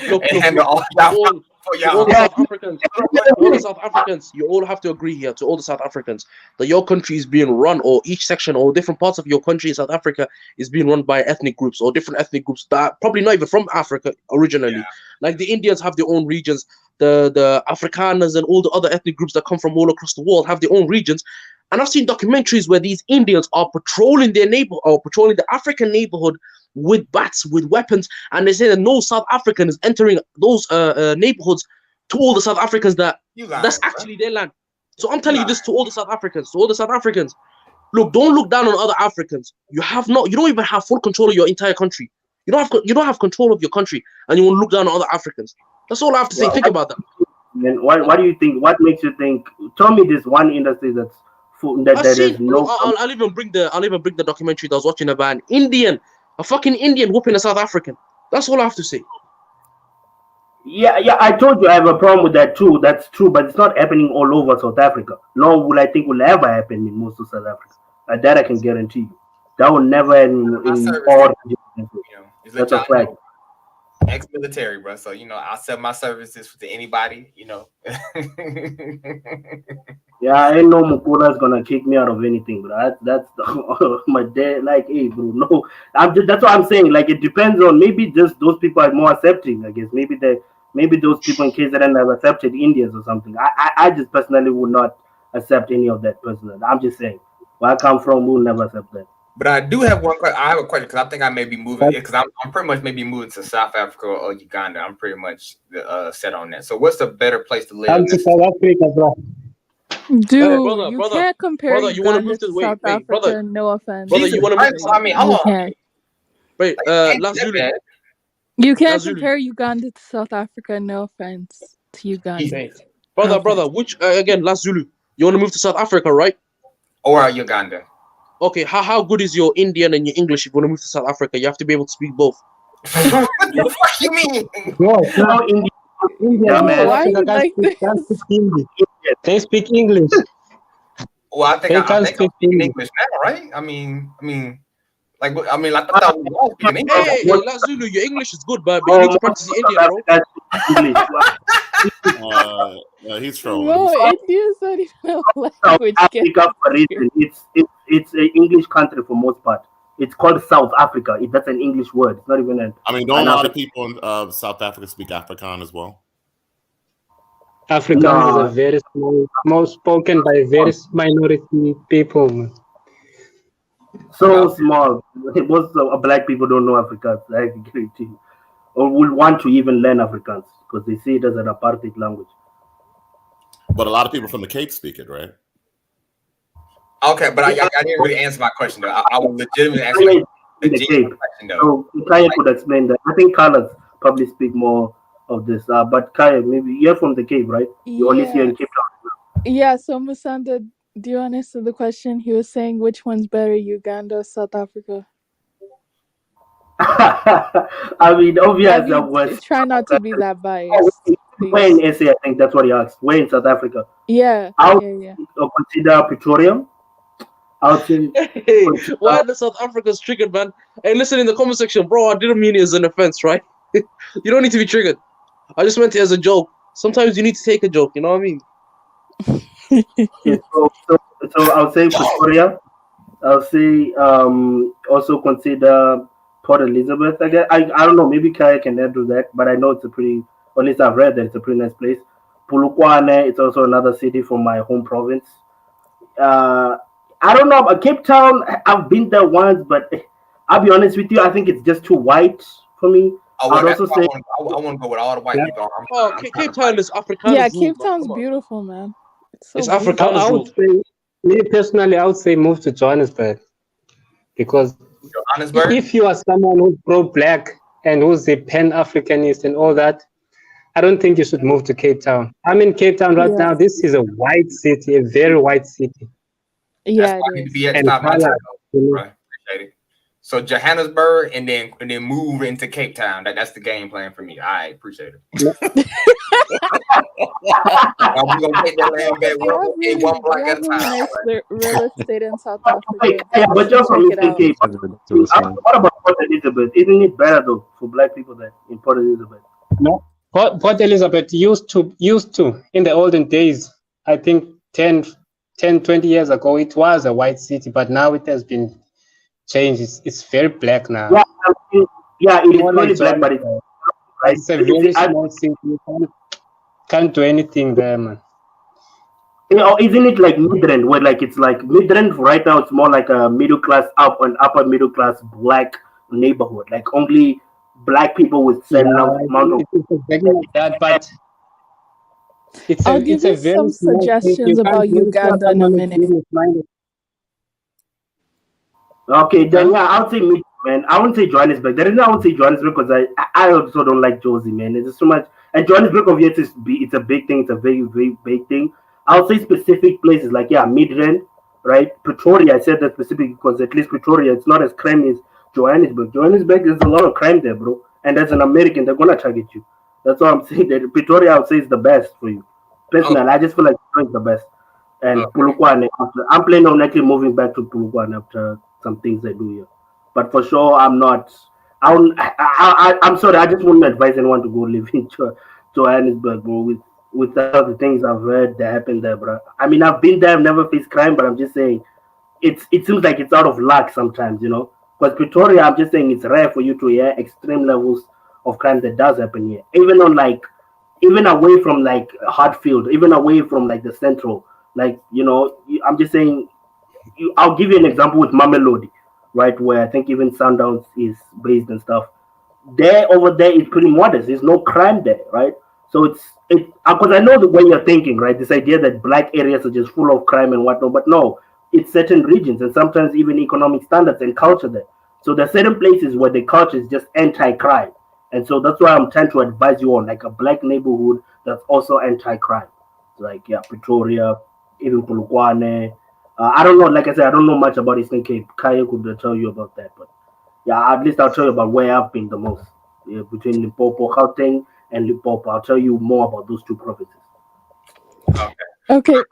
Look, And look, all to y'all all, for to y'all. all the South Africans, to all the South Africans, you all have to agree here, to all the South Africans, that your country is being run, or each section or different parts of your country in South Africa is being run by ethnic groups or different ethnic groups that are probably not even from Africa originally. Like the Indians have their own regions, the Afrikaners and all the other ethnic groups that come from all across the world have their own regions. And I've seen documentaries where these Indians are patrolling their neighbor or patrolling the African neighborhood with bats, with weapons, and they say that no South African is entering those neighborhoods to all the South Africans that's actually their land. So I'm telling you this to all the South Africans, look, don't look down on other Africans. You don't even have full control of your entire country. You don't have control of your country, and you want to look down on other Africans. That's all I have to say. Think about that. And what do you think? What makes you think? Tell me this one industry that's that is no. I'll even bring the documentary that I was watching about a fucking Indian whooping a South African. That's all I have to say. Yeah, I told you I have a problem with that too. That's true, but it's not happening all over South Africa. Nor will I think will ever happen in most of South Africa. That I can guarantee you. That will never happen in all. That's a fact. Ex-military, bro. So I'll sell my services to anybody. Yeah, I know Mukula's gonna kick me out of anything, bro. That's my dad. Like, hey, bro, no. That's what I'm saying. Like, it depends on maybe just those people are more accepting. I guess maybe those people in KZN have accepted Indians or something. I just personally would not accept any of that personally. I'm just saying, where I come from, we'll never accept that. But I do have one question. I have a question because I think I may be moving because I'm pretty much maybe moving to South Africa or Uganda. I'm pretty much set on that. So what's the better place to live? Come to South Africa, bro. Dude, you can't compare brother, you want to Uganda move to to South Africa. brother, No offense. brother, you want to move? I mean, hold You on. can't. Wait, last Zulu. You can't Zulu. compare Uganda to South Africa. No offense to Uganda. Brother, which again, last Zulu. You want to move to South Africa, right? Or Uganda? Okay, how good is your Indian and your English if you want to move to South Africa? You have to be able to speak both. What the fuck you mean? No, India, man. Why you like this? They speak English. Well, I think They I can't think I'm speak speaking English. English now, right? I mean, I thought we all speaking English. Hey, last Zulu, your English is good, but you need to practice the Indian, bro. He's trolling. No, India's not even a language. Africa for a reason. It's an English country for most part. It's called South Africa. That's an English word. It's not even an. I mean, don't a lot of people in South Africa speak Afrikaans as well? Afrikaans is a very small spoken by very minority people. Man. So small. Most black people don't know Afrikaans. I guarantee you. Or will want to even learn Afrikaans because they see it as an apartheid language. But a lot of people from the Cape speak it, right? Okay, but I didn't really answer my question though. I was legitimately answering the genuine question though. So Kaya could explain that. I think colors probably speak more of this. But Kaya, maybe you're from the Cape, right? You only see in Cape Town. Yeah, so Musanda, do you answer the question? He was saying which one's better, Uganda or South Africa? I mean, obviously, try not to be that biased. Where in SA, I think that's what he asked. Where in South Africa? Yeah. I would consider Pretoria. Hey, why the South Africans triggered, man? Hey, listen in the comment section, bro. I didn't mean it as an offense, right? You don't need to be triggered. I just meant it as a joke. Sometimes you need to take a joke. You know what I mean? So I'll say Pretoria. I'll say also consider Port Elizabeth. I don't know. Maybe Kaya can add to that, but I know it's a pretty. At least I've read that it's a pretty nice place. Polokwane. It's also another city from my home province. I don't know about Cape Town. I've been there once, but I'll be honest with you. I think it's just too white for me. I want to go with all the white people. Cape Town is African. Yeah, Cape Town's beautiful, man. It's African. I would say, me personally, I would say move to Johannesburg because if you are someone who's pro-black and who's a pan-Africanist and all that, I don't think you should move to Cape Town. I'm in Cape Town right now. This is a white city, a very white city. Yeah, it is. Right. Appreciate it. So Johannesburg and then move into Cape Town. That's the game plan for me. I appreciate it. I'm gonna take that land back They have one block they at have a really time. nice real estate in South Africa. Yeah, but You just should from check it out. Eastern Cape. What about Port Elizabeth? Isn't it better though for black people there in Port Elizabeth? No, Port Elizabeth used to in the olden days. I think 10, 20 years ago, it was a white city, but now it has been changed. It's very black now. Yeah, it is More really like black, but it's a very small city. You can't do anything there, man. Isn't it like Midrand, where like it's like Midrand right now? It's more like a middle class up and upper middle class black neighborhood. Like only black people with certain amount of. It's exactly like that, but I'll give you some suggestions about Uganda in a minute. Okay, then yeah, I would say Midrand, man. I wouldn't say Johannesburg. The reason I would say Johannesburg because I also don't like Josie, man. There's just so much. And Johannesburg, obviously, it's a big thing. It's a very, very big thing. I'll say specific places like Midrand, right? Pretoria. I said that specifically because at least Pretoria, it's not as crime as Johannesburg. Johannesburg, there's a lot of crime there, bro. And as an American, they're gonna target you. That's why I'm saying that Pretoria, I would say, is the best for you. Personally, I just feel like Pretoria is the best. And Polokwane, I'm planning on actually moving back to Polokwane after some things I do here. But for sure, I'm not. I'm sorry. I just wouldn't advise anyone to go live in Johannesburg, bro. With all the things I've heard that happened there, bro. I mean, I've been there. I've never faced crime, but I'm just saying, it seems like it's out of luck sometimes, you know. Because Pretoria, I'm just saying, it's rare for you to hear extreme levels of crime that does happen here. Even away from like Hartfield, even away from like the central, like I'm just saying. I'll give you an example with Mamelodi, right, where I think even Sundowns is based and stuff. Over there is pretty modest. There's no crime there, right? So it's because I know the way you're thinking, right? This idea that black areas are just full of crime and whatnot, but no, it's certain regions and sometimes even economic standards and culture there. So there are certain places where the culture is just anti-crime, and so that's why I'm trying to advise you on like a black neighborhood that's also anti-crime, like Pretoria, even Polokwane. I don't know, like I said, I don't know much about Eastern Cape. Kaya could tell you about that, but yeah, at least I'll tell you about where I've been the most. Between Limpopo, Gauteng, and Limpopo, I'll tell you more about those two provinces. Okay,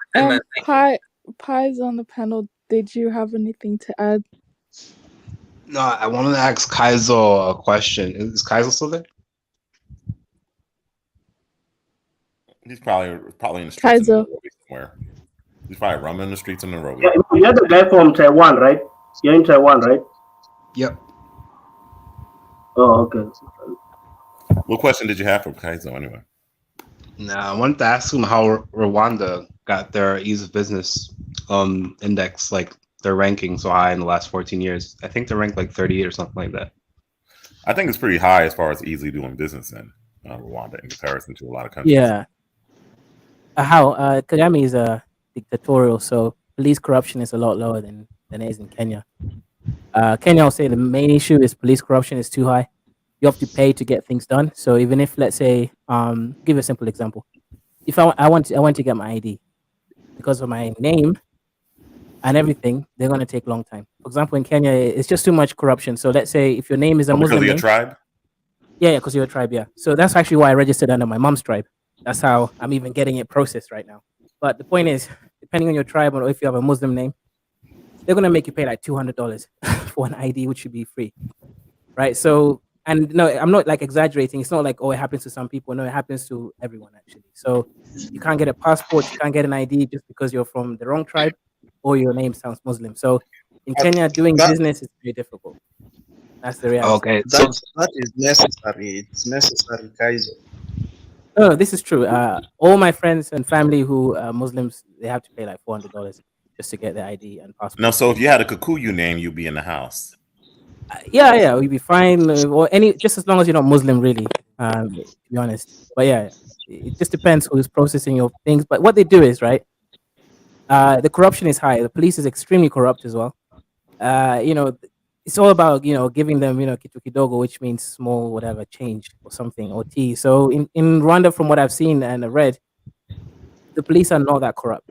Pies on the panel. Did you have anything to add? No, I wanted to ask Kaizo a question. Is Kaizo still there? He's probably in the streets Kaizo. of Nairobi somewhere. He's probably roaming the streets of Nairobi. Yeah, you're the guy from Taiwan, right? You're in Taiwan, right? Yep. Oh, okay. What question did you have for Kaizo anyway? Nah, I wanted to ask him how Rwanda got their ease of business index, like their ranking so high in the last 14 years. I think they're ranked like 38 or something like that. I think it's pretty high as far as easily doing business in Rwanda in comparison to a lot of countries. Yeah. Kagame is dictatorial, so police corruption is a lot lower than it is in Kenya. Kenya, I'll say the main issue is police corruption is too high. You have to pay to get things done. So even if, let's say, give a simple example. If I want to get my ID, because of my name and everything, they're going to take a long time. For example, in Kenya, it's just too much corruption. So let's say if your name is a Muslim because of your name, tribe? Yeah, because you're a tribe, yeah. So that's actually why I registered under my mom's tribe. That's how I'm even getting it processed right now. But the point is, depending on your tribe or if you have a Muslim name, they're going to make you pay like $200 for an ID, which should be free, right? So, and no, I'm not like exaggerating. It's not like, oh, it happens to some people. No, it happens to everyone, actually. So you can't get a passport, you can't get an ID just because you're from the wrong tribe or your name sounds Muslim. So in Kenya, doing business is very difficult. That's the reality. Okay, that is necessary. It's necessary, Kaizo. No, this is true. All my friends and family who are Muslims, they have to pay like $400 just to get their ID and passport. No, so if you had a Kikuyu name, you'd be in the house. Yeah, we'd be fine. Or just as long as you're not Muslim, really. To be honest, but yeah, it just depends who's processing your things. But what they do is right. The corruption is high. The police is extremely corrupt as well. It's all about giving them kitu kidogo, which means small whatever change or something or tea. So in Rwanda, from what I've seen and read, the police are not that corrupt.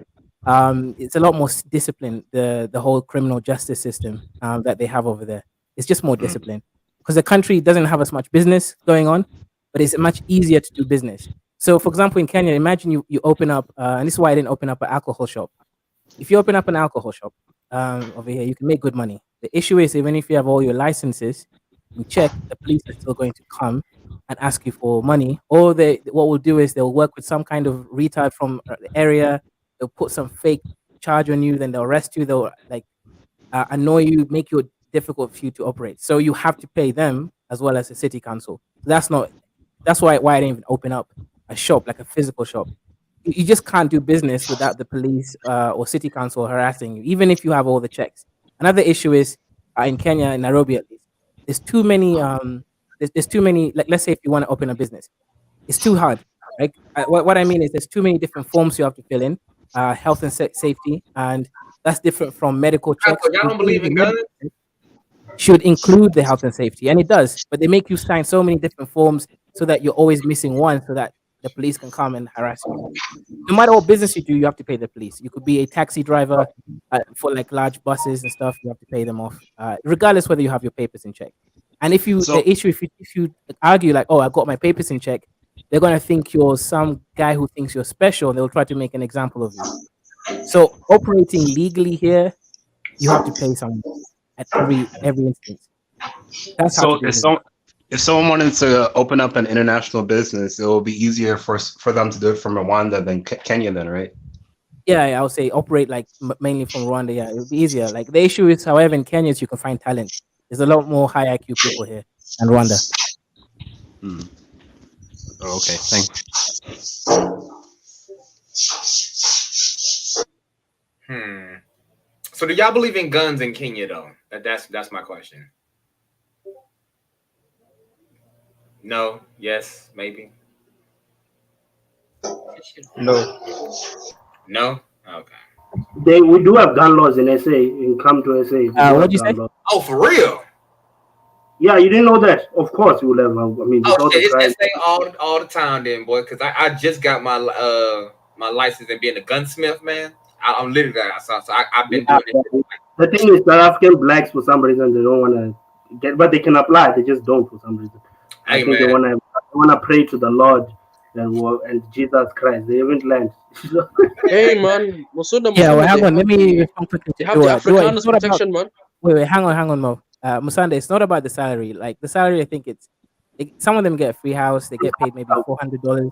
It's a lot more disciplined. The whole criminal justice system that they have over there. It's just more disciplined because the country doesn't have as much business going on, but it's much easier to do business. So, for example, in Kenya, imagine you open up, and this is why I didn't open up an alcohol shop. If you open up an alcohol shop over here, you can make good money. The issue is, even if you have all your licenses, we check, the police are still going to come and ask you for money. Or what we'll do is they'll work with some kind of retard from the area. They'll put some fake charge on you, then they'll arrest you. They'll annoy you, make it difficult for you to operate. So you have to pay them as well as the city council. That's why I didn't even open up a shop, like a physical shop. You just can't do business without the police or city council harassing you, even if you have all the checks. Another issue is in Kenya, in Nairobi at least, there's too many. There's too many. Like, let's say if you want to open a business, it's too hard. Right? What I mean is there's too many different forms you have to fill in, health and safety, and that's different from medical checks. Y'all don't believe in guns? Should include the health and safety, and it does, but they make you sign so many different forms so that you're always missing one, so that the police can come and harass you. No matter what business you do, you have to pay the police. You could be a taxi driver for like large buses and stuff. You have to pay them off, regardless whether you have your papers in check. And if you argue like, oh, I got my papers in check, they're gonna think you're some guy who thinks you're special, and they'll try to make an example of you. So operating legally here, you have to pay someone at every instance. That's how if someone wanted to open up an international business, it will be easier for them to do it from Rwanda than Kenya, then, right? Yeah, I would say operate like mainly from Rwanda. Yeah, it would be easier. Like the issue is, however, in Kenya, is you can find talent. There's a lot more high IQ people here than Rwanda. Oh, okay, thanks. So do y'all believe in guns in Kenya though? That's my question. No, yes, maybe. No. No? Okay. We do have gun laws in SA. In come to SA. What'd you say? Oh, for real? Yeah, you didn't know that? Of course, we will have. I mean, it's SA all the time, then, boy. Because I just got my my license in being a gunsmith, man. I'm literally so I've been doing it. The thing is, South African blacks, for some reason, they don't want to get, but they can apply. They just don't for some reason. I think they want to pray to the Lord and Jesus Christ. They haven't learned. Hey man, Yeah, well, hang on. Let me respond quickly. You have the Afrikaners protection, man. Wait, hang on, Mo. Musanda, it's not about the salary. Like the salary, I think some of them get a free house. They get paid maybe $400.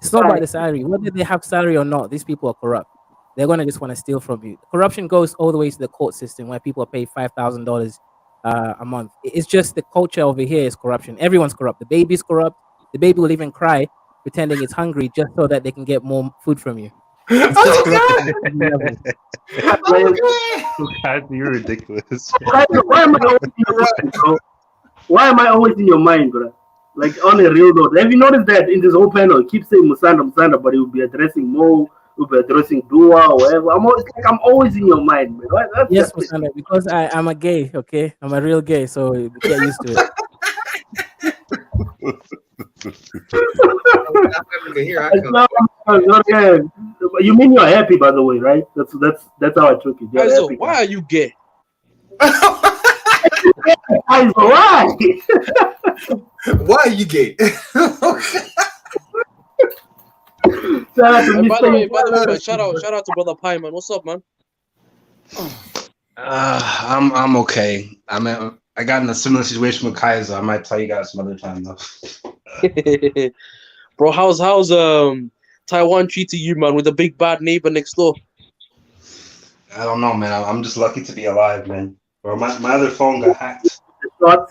It's not about the salary. Whether they have salary or not, these people are corrupt. They're gonna just want to steal from you. Corruption goes all the way to the court system where people are paid $5,000 a month. It's just the culture over here is corruption. Everyone's corrupt. The baby's corrupt. The baby will even cry pretending it's hungry just so that they can get more food from you. It's just God, you're ridiculous. Why am I always in your mind, bro? Why am I always in your mind, bro? Like on a real note. Have you noticed that in this whole panel, keep saying Musanda, but he will be addressing Mo, will be addressing Dua or whatever. I'm always in your mind, man. Right? Yes, Musanda, because I'm a gay, okay? I'm a real gay, so get used to it. You mean you're happy, by the way, right? That's how I took it. So why are you gay? Why? Why are you gay? By the way, shout out to Brother Pie, man. What's up, man? I'm okay. I got in a similar situation with Kaiser. I might tell you guys some other time though. Bro, how's Taiwan treating you, man, with a big bad neighbor next door? I don't know, man. I'm just lucky to be alive, man. Bro, my other phone got hacked. Oh,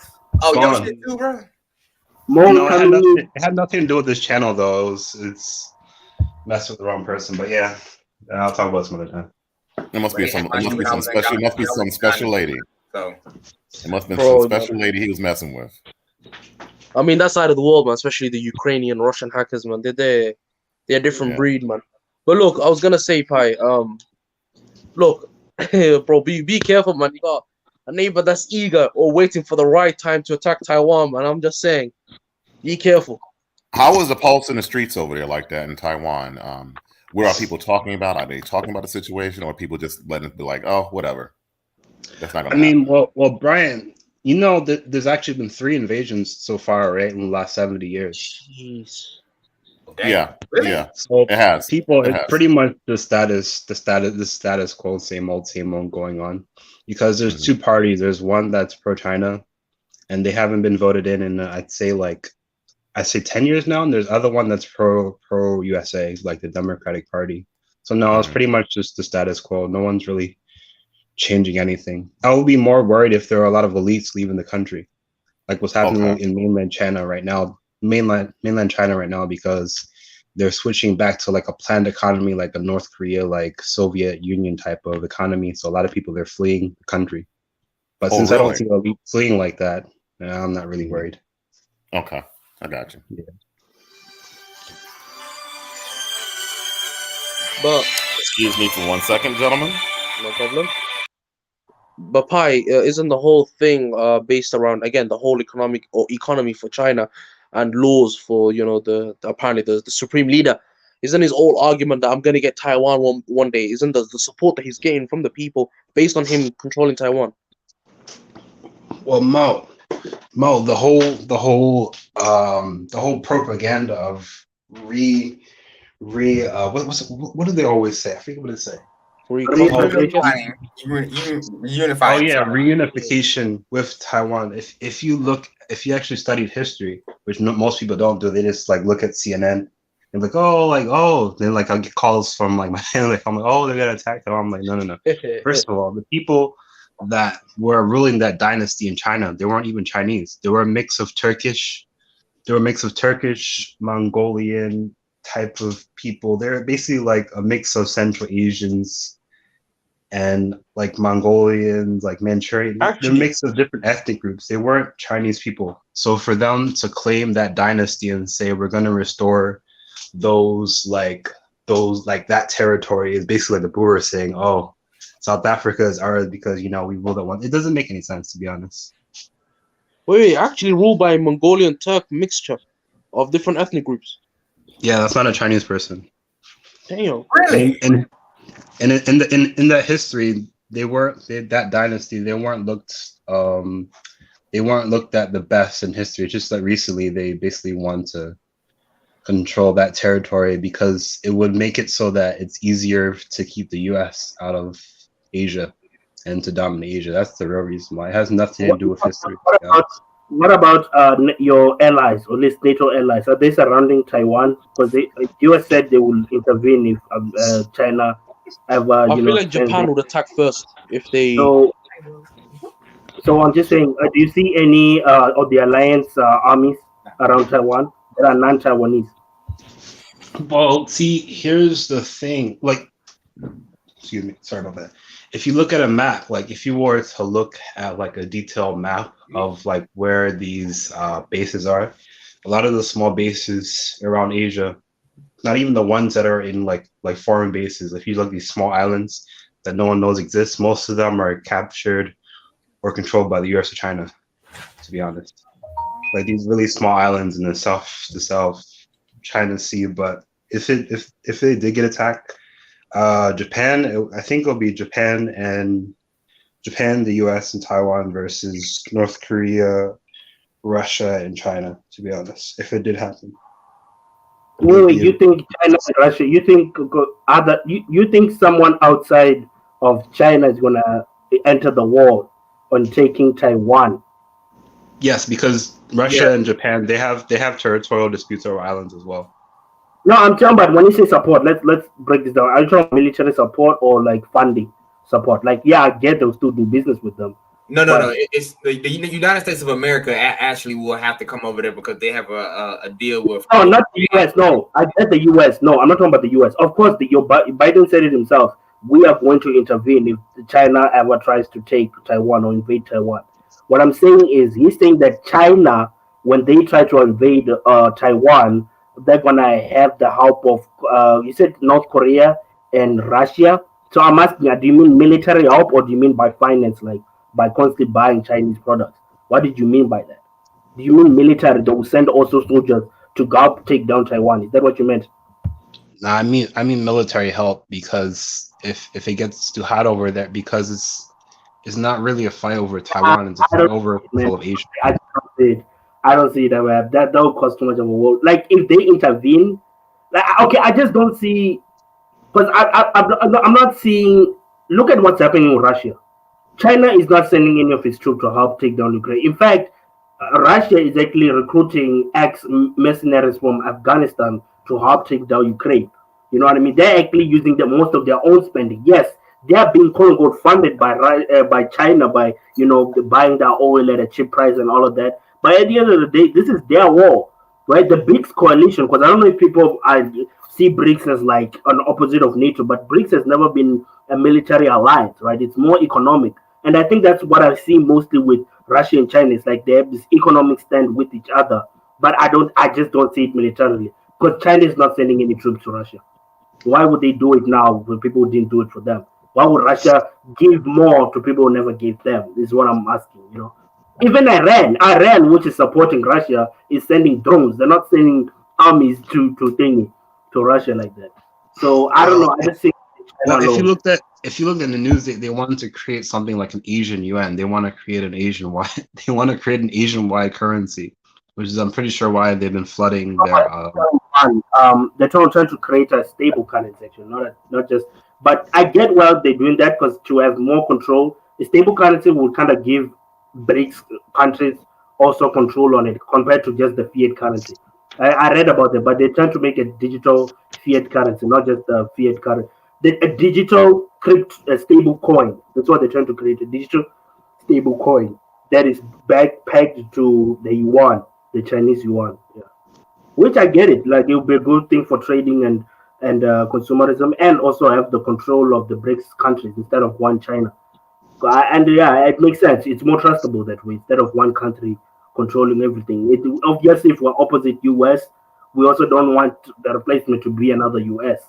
your shit too, bro. No, it had nothing to do with this channel though. It's messed with the wrong person. But yeah, I'll talk about it some other time. It must be some special lady. So it must have been some special lady he was messing with. I mean, that side of the world, man, especially the Ukrainian, Russian hackers, man, they're a different breed, man. But look, I was gonna say, Pi, look, bro, be careful, man. You got a neighbor that's eager or waiting for the right time to attack Taiwan, man. I'm just saying, be careful. How is the pulse in the streets over there like that in Taiwan? What are people talking about? Are they talking about the situation, or are people just letting it be like, oh, whatever? That's not gonna happen. Well, Brian, you know that there's actually been 3 invasions so far, right, in the last 70 years. Jeez. Yeah, Really? yeah, So it has. people, It it's has. pretty much the status quo, same old going on. Because there's two parties. There's one that's pro-China, and they haven't been voted in I'd say 10 years now. And there's other one that's pro USA, like the Democratic Party. So no, it's pretty much just the status quo. No one's really changing anything. I would be more worried if there are a lot of elites leaving the country, like what's happening in mainland China right now, mainland China right now, because they're switching back to like a planned economy, like a North Korea, like Soviet Union type of economy. So a lot of people, they're fleeing the country. But since I don't see elite fleeing like that, I'm not really worried. Okay, I got you. Yeah. But excuse me for 1 second, gentlemen. no problem. But Pi, isn't the whole thing based around, again, the whole economy for China and laws for, you know, the apparently the supreme leader? Isn't his whole argument that I'm going to get Taiwan one day? Isn't the support that he's getting from the people based on him controlling Taiwan? Well, Mo, the whole propaganda of what do they always say? I forget what they say. Unifying. Oh yeah, reunification with Taiwan. If you actually studied history, which most people don't do, they just like look at CNN and like, then like I'll get calls from like my family. I'm like, oh, they're gonna attack Taiwan. I'm like, no. First of all, the people that were ruling that dynasty in China, they weren't even Chinese. They were a mix of Turkish, Mongolian type of people. They're basically like a mix of Central Asians and like Mongolians, like Manchurian. They're a mix of different ethnic groups. They weren't Chinese people. So for them to claim that dynasty and say we're going to restore that territory is basically like the Boer saying, oh, South Africa is ours because, you know, we ruled it once. It doesn't make any sense, to be honest. Wait, actually ruled by a Mongolian Turk mixture of different ethnic groups. Yeah, that's not a Chinese person. Damn. Really? And in that history, that dynasty, they weren't looked at the best in history. It's just that recently they basically want to control that territory because it would make it so that it's easier to keep the US out of Asia and to dominate Asia. That's the real reason why. It has nothing to do with history. What about your allies, or at least NATO allies? Are they surrounding Taiwan? Because the US said they will intervene if China ever. I feel like Japan would attack first if they. So I'm just saying, do you see any of the alliance armies around Taiwan that are non-Taiwanese? Well, see, here's the thing. Like, excuse me, sorry about that. If you look at a map, like if you were to look at like a detailed map of like where these bases are, a lot of the small bases around Asia, not even the ones that are in like foreign bases, if you look at these small islands that no one knows exist, most of them are captured or controlled by the US or China, to be honest. Like these really small islands in the South China Sea. But if they did get attacked, Japan, I think it'll be Japan, the US, and Taiwan versus North Korea, Russia, and China, to be honest, if it did happen. Wait, you think China and Russia, you think someone outside of China is going to enter the war on taking Taiwan? Yes, because Russia and Japan, they have territorial disputes over islands as well. No, I'm talking about when you say support, let's break this down. Are you talking about military support or like funding support? Like, yeah, I get those two, do business with them. No. It's the United States of America actually will have to come over there because they have a deal with. No, not the US. No, I said the US. No, I'm not talking about the US. Of course, Biden said it himself. We are going to intervene if China ever tries to take Taiwan or invade Taiwan. What I'm saying is, he's saying that China, when they try to invade Taiwan, they're gonna have the help of you said North Korea and Russia. So I'm asking, do you mean military help or do you mean by finance, like by constantly buying Chinese products? What did you mean by that? Do you mean military? They will send also soldiers to go up, take down Taiwan? Is that what you meant? No, I mean military help, because if it gets too hot over there, because it's not really a fight over Taiwan, it's a fight over all of Asia. I don't see it that way. That would cost too much of a war. Like if they intervene, Like, okay, I just don't see, because I'm not seeing. Look at what's happening in Russia. China is not sending any of its troops to help take down Ukraine. In fact, Russia is actually recruiting ex-mercenaries from Afghanistan to help take down Ukraine. You know what I mean? They're actually using most of their own spending. Yes, they are being quote unquote funded by China by buying their oil at a cheap price and all of that. But at the end of the day, this is their war, right? The BRICS coalition, because I don't know if people see BRICS as like an opposite of NATO, but BRICS has never been a military alliance, right? It's more economic. And I think that's what I see mostly with Russia and China. It's like they have this economic stand with each other, but I just don't see it militarily, because China is not sending any troops to Russia. Why would they do it now when people didn't do it for them? Why would Russia give more to people who never gave them? This is what I'm asking. Even Iran, which is supporting Russia, is sending drones. They're not sending armies to Russia like that. So I don't know. I just think. Well, if you look at the news, they wanted to create something like an Asian yuan. They want to create an Asian wide currency, which is I'm pretty sure why they've been flooding their. They're trying to create a stable currency, actually, not just. But I get why they're doing that, because to have more control, a stable currency will kind of give BRICS countries also control on it compared to just the fiat currency. I read about it, but they're trying to make a digital fiat currency, not just a fiat currency. A digital stable coin. That's what they're trying to create, a digital stable coin that is pegged to the yuan, the Chinese yuan. Yeah. Which I get it. Like, it will be a good thing for trading and consumerism, and also have the control of the BRICS countries instead of one China. And yeah, it makes sense. It's more trustable that way, instead of one country controlling everything. Obviously, if we're opposite US, we also don't want the replacement to be another US,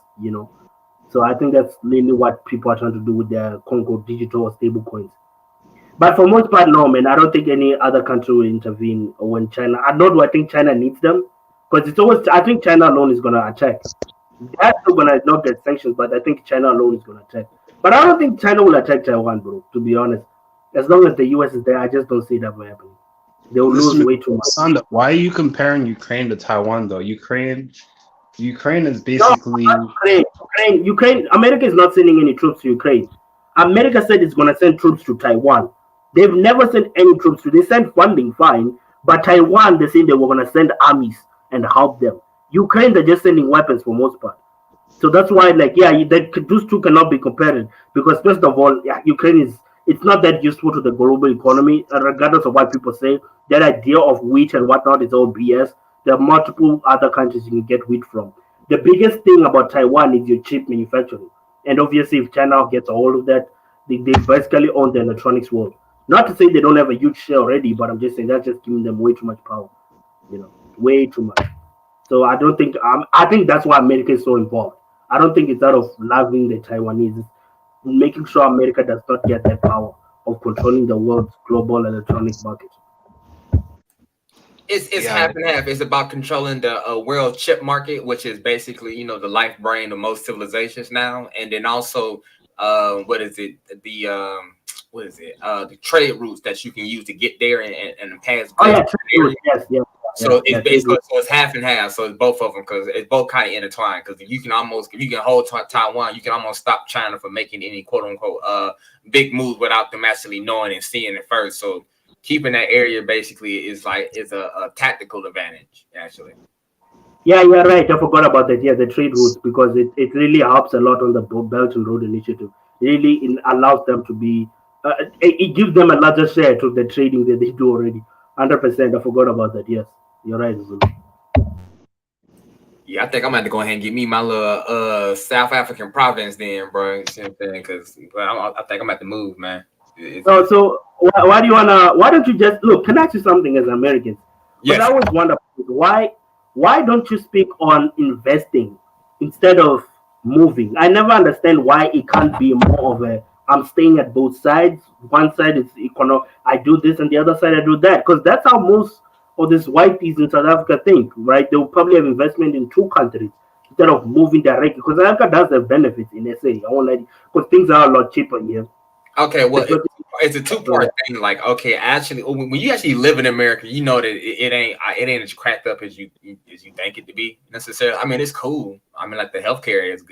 So I think that's mainly what people are trying to do with their Congo digital or stable coins. But for most part, no, man, I don't think any other country will intervene when China. Nor do I think China needs them, because I think China alone is going to attack. They're still going to not get sanctions, but I think China alone is going to attack. But I don't think China will attack Taiwan, bro, to be honest. As long as the US is there, I just don't see that happening. They will lose way too much. Sanda, why are you comparing Ukraine to Taiwan, though? Ukraine is basically... No, Ukraine. America is not sending any troops to Ukraine. America said it's going to send troops to Taiwan. They've never sent any troops to... They sent funding, fine. But Taiwan, they said they were going to send armies and help them. Ukraine, they're just sending weapons for most part. So that's why, those two cannot be compared. Because first of all, Ukraine is... It's not that useful to the global economy, regardless of what people say. That idea of wheat and whatnot is all BS. There are multiple other countries you can get wheat from. The biggest thing about Taiwan is your chip manufacturing. And obviously, if China gets a hold of that, they basically own the electronics world. Not to say they don't have a huge share already, but I'm just saying that's just giving them way too much power. Way too much. So I don't think, I think that's why America is so involved. I don't think it's out of loving the Taiwanese. It's making sure America does not get that power of controlling the world's global electronic market. It's half and half. It's about controlling the world chip market, which is basically, the life brain of most civilizations now. And then also, the trade routes that you can use to get there and pass. Yes. So it's basically it's half and half. So it's both of them, because it's both kind of intertwined. Because if you can hold Taiwan, you can almost stop China from making any quote unquote big moves without them actually knowing and seeing it first. So keeping that area basically is a tactical advantage, actually. Yeah, you're right. I forgot about that. Yeah, the trade routes, because it really helps a lot on the Belt and Road Initiative. It allows them to be, it gives them a larger share to the trading that they do already. 100%. I forgot about that. Yes, you're right, Zulu. Yeah, I think I'm going to have to go ahead and get me my little South African province then, bro. Because I think I'm going to move, man. So why don't you just look? Can I ask you something as Americans? Yes. But I always wonder why don't you speak on investing instead of moving? I never understand why it can't be more of a I'm staying at both sides. One side is I do this, and the other side I do that, because that's how most of these whiteys in South Africa think, right? They will probably have investment in two countries instead of moving directly, because South Africa does have benefits in SA. I won't let you, because things are a lot cheaper here. Okay, well, it's a two-part thing. Like, okay, actually, when you actually live in America, you know that it ain't as cracked up as you think it to be necessarily. I mean, it's cool. I mean, like the healthcare is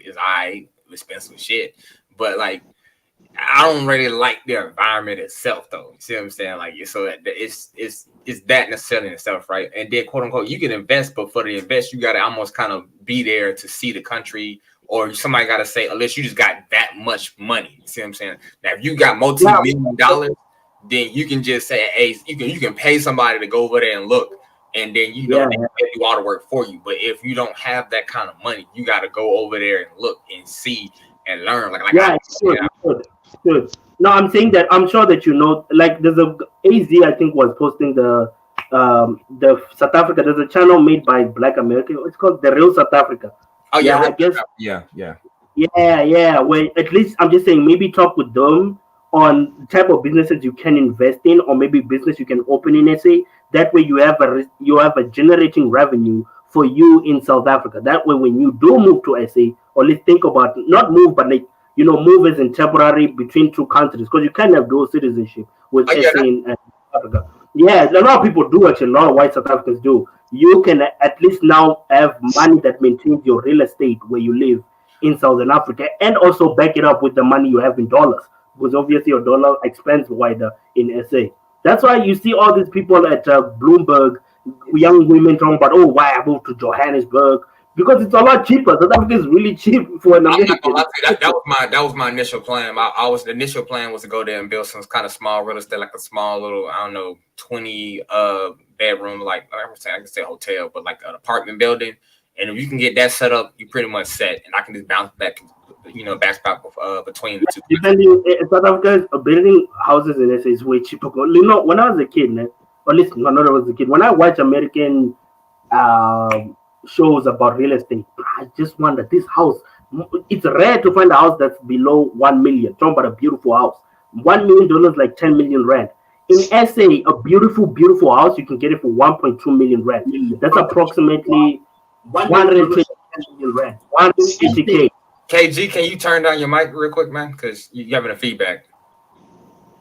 expensive shit, but like I don't really like the environment itself, though. You see what I'm saying? Like, so that it's that necessarily in itself, right? And then, quote unquote, you can invest, but for the invest, you got to almost kind of be there to see the country. Or somebody got to say, unless you just got that much money. You see what I'm saying? Now, if you got multi-million dollars, then you can just say, hey, you can pay somebody to go over there and look, and then they can do all the work for you. But if you don't have that kind of money, you got to go over there and look and see and learn. Good. No, I'm saying that I'm sure that like there's a AZ I think was posting the South Africa. There's a channel made by Black American. It's called The Real South Africa. Oh yeah, I guess. Yeah. Yeah. Well, at least I'm just saying, maybe talk with them on the type of businesses you can invest in, or maybe business you can open in SA. That way, you have a generating revenue for you in South Africa. That way, when you do move to SA, or let's think about not move, but like move as in temporary between two countries, because you can have dual citizenship with SA and South Africa. Yeah, a lot of people do actually. A lot of white South Africans do. You can at least now have money that maintains your real estate where you live in Southern Africa, and also back it up with the money you have in dollars, because obviously your dollar expands wider in SA. That's why you see all these people at Bloomberg, young women talking about, why I moved to Johannesburg, because it's a lot cheaper. South Africa is really cheap for an American. That was my initial plan. The initial plan was to go there and build some kind of small real estate, like a small little 20 bedroom, like I can say hotel, but like an apartment building. And if you can get that set up, you pretty much set, and I can just bounce back, between the two. Depending, South Africa building houses in SA is way cheaper. When I was a kid, man, or at least not when I was a kid, when I watch American shows about real estate, I just wonder, this house, it's rare to find a house that's below 1 million. Talking about a beautiful house, $1 million like 10 million rand. In SA, a beautiful house, you can get it for 1.2 million rand. That's approximately 120 million rand, 180K. KG, can you turn down your mic real quick, man? Because you're having a feedback.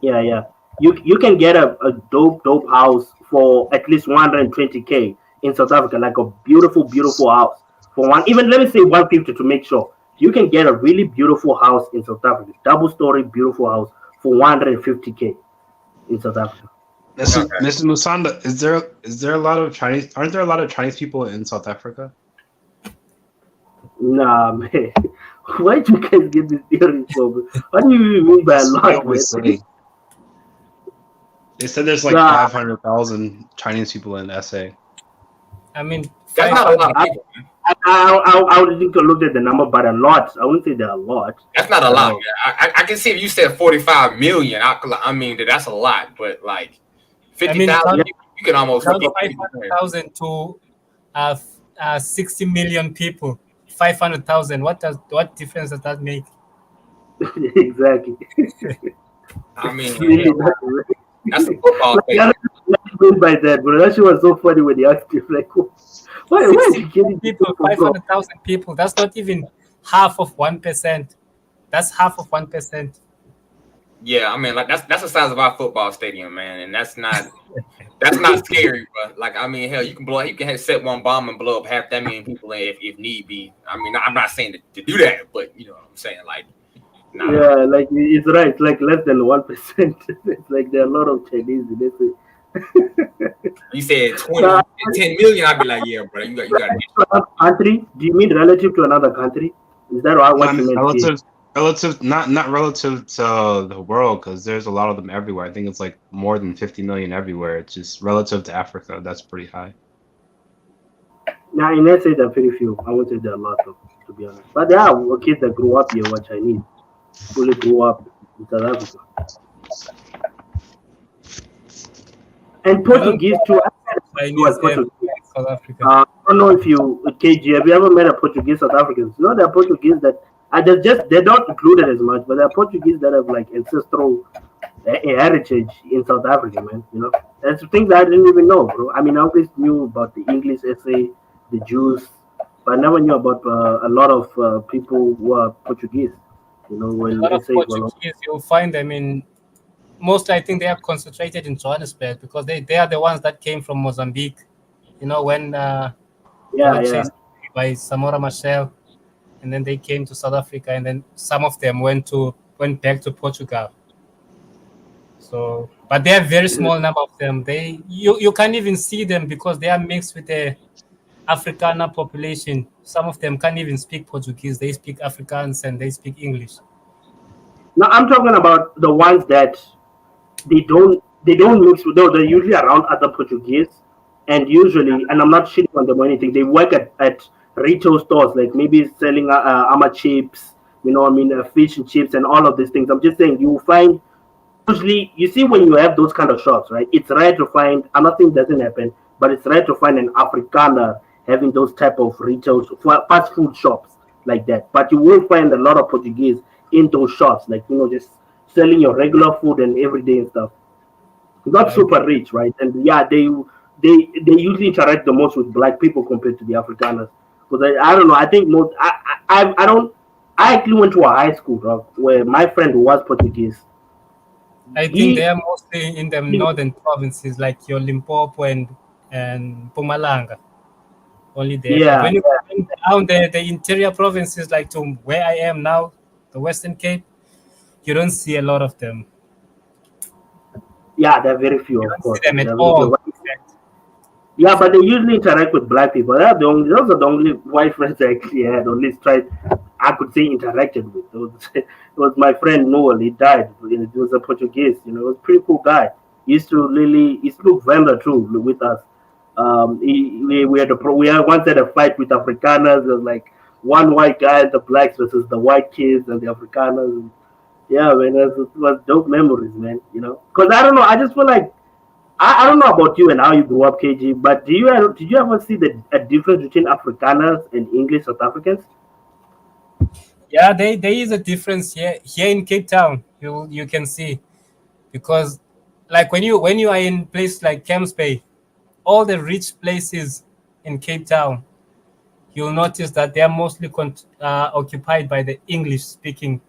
Yeah. You can get a dope house for at least 120K in South Africa, like a beautiful house for one. Even let me say 150 to make sure. You can get a really beautiful house in South Africa, double-story beautiful house for 150K in South Africa. Mr. Musanda, is there a lot of Chinese? Aren't there a lot of Chinese people in South Africa? Nah, man. Why do you guys get this theory from? What do you mean by a lot? They said there's like 500,000 Chinese people in SA. I mean, that's not a lot of people. I would think to look at the number, but a lot. I wouldn't say they're a lot. That's not a lot. I can see if you said 45 million. I mean, that's a lot, but like 50,000, you can almost 500,000 to 60 million people. 500,000. What difference does that make? Exactly. I mean, that's a football thing. By that, but that shit was so funny when you asked him, like, why is he kidding people? 500,000 people. That's not even half of 1%. That's half of 1%. Yeah, I mean, like that's the size of our football stadium, man, and that's not scary. But like, I mean, hell, you can set one bomb and blow up half that many people if need be. I mean, I'm not saying to do that, but you know what I'm saying, like. Nah. Yeah, like it's right. It's like less than 1%. It's like there are a lot of Chinese in this. You said 10 million, I'd be like, yeah, bro, you got country? Do you mean relative to another country? Is that what you meant? Relative, not relative to the world, because there's a lot of them everywhere. I think it's like more than 50 million everywhere. It's just relative to Africa, that's pretty high. Now, in SA, there are very few. I won't say there are a lot of, to be honest. But there are kids that grew up here were Chinese, fully grew up in South Africa. And Portuguese too. I don't know if you, KG, have you ever met a Portuguese South Africans? You know, there are Portuguese that they're not included as much, but there are Portuguese that have like ancestral heritage in South Africa, man. You know, that's things I didn't even know, bro. I mean, I always knew about the English SA, the Jews, but I never knew about a lot of people who are Portuguese. You know, when a lot of Portuguese, you'll find them in mostly I think they are concentrated in Johannesburg because they are the ones that came from Mozambique. You know, when they were chased by Samora Machel, and then they came to South Africa, and then some of them went back to Portugal. So, but they are very small number of them. You can't even see them because they are mixed with the Afrikaner population. Some of them can't even speak Portuguese. They speak Afrikaans and they speak English. Now I'm talking about the ones that they don't mix with. They're usually around other Portuguese, and usually, and I'm not shitting on them or anything. They work at retail stores, like maybe selling ama chips. You know, what I mean, fish and chips and all of these things. I'm just saying, you will find usually, you see, when you have those kind of shops, right? It's rare to find. I'm not saying it doesn't happen, but it's rare to find an Afrikaner having those type of retail fast food shops like that. But you will find a lot of Portuguese in those shops, like, you know, just selling your regular food and everyday and stuff. Not super rich, right? And yeah, they usually interact the most with black people compared to the Afrikaners. Because I don't know, I think most I actually went to a high school, bro, where my friend was Portuguese. I think they are mostly in the northern provinces like your Limpopo and Mpumalanga. Only there. Yeah, When you come down the interior provinces, like to where I am now, the Western Cape, you don't see a lot of them. Yeah, there are very few, You of don't course. see them There at are very all. few. Yeah, but they usually interact with black people. Those are the only white friends I actually had, or at least I could say interacted with. It was my friend Noel. He died. He was a Portuguese. You know, he was a pretty cool guy. He used to look vendor too with us. We once had a fight with Afrikaners. It was like one white guy and the blacks versus the white kids and the Afrikaners. Yeah, man, it was dope memories, man. You know, because I don't know. I just feel like I don't know about you and how you grew up, KG, but did you ever see a difference between Afrikaners and English South Africans? Yeah, there is a difference here in Cape Town. You can see, because like when you are in places like Camps Bay, all the rich places in Cape Town, you'll notice that they are mostly occupied by the English speaking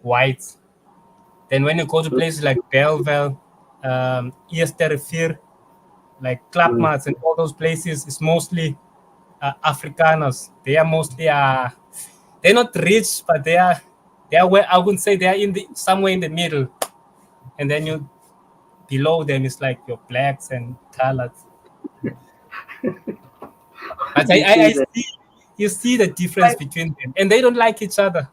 whites. Then when you go to places like Belleville, Easterrivier, like Klapmats and all those places, it's mostly Afrikaners. They are mostly they're not rich, but they are where I wouldn't say they are somewhere in the middle. And then below them is like your blacks and colors. But you see the difference between them, and they don't like each other.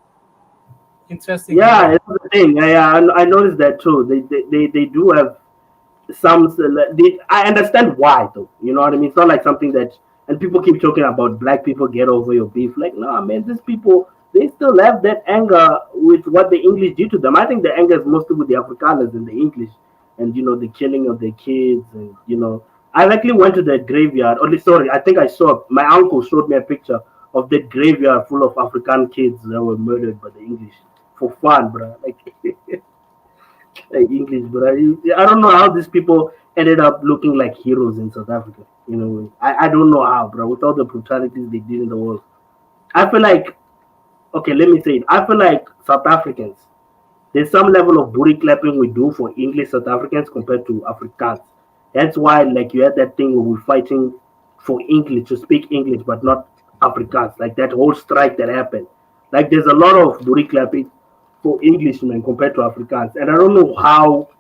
Interesting. Yeah, it's the thing. Yeah, I noticed that too. They do have some. I understand why though. You know what I mean? It's not like something that. And people keep talking about black people get over your beef. Like, no, man, these people, they still have that anger with what the English did to them. I think the anger is mostly with the Afrikaners and the English, and you know, the killing of their kids, and you know, I actually went to that graveyard. Sorry, I think I saw, my uncle showed me a picture of that graveyard full of African kids that were murdered by the English for fun, bro. Like, like English, bro. I don't know how these people ended up looking like heroes in South Africa. You know, I don't know how, bro. With all the brutalities they did in the world, I feel like, okay, let me say it. I feel like South Africans, there's some level of booty clapping we do for English South Africans compared to Afrikaans. That's why, like, you had that thing where we're fighting for English, to speak English, but not Afrikaans. Like that whole strike that happened. Like, there's a lot of booty clapping for Englishmen compared to Afrikaans. And I don't know how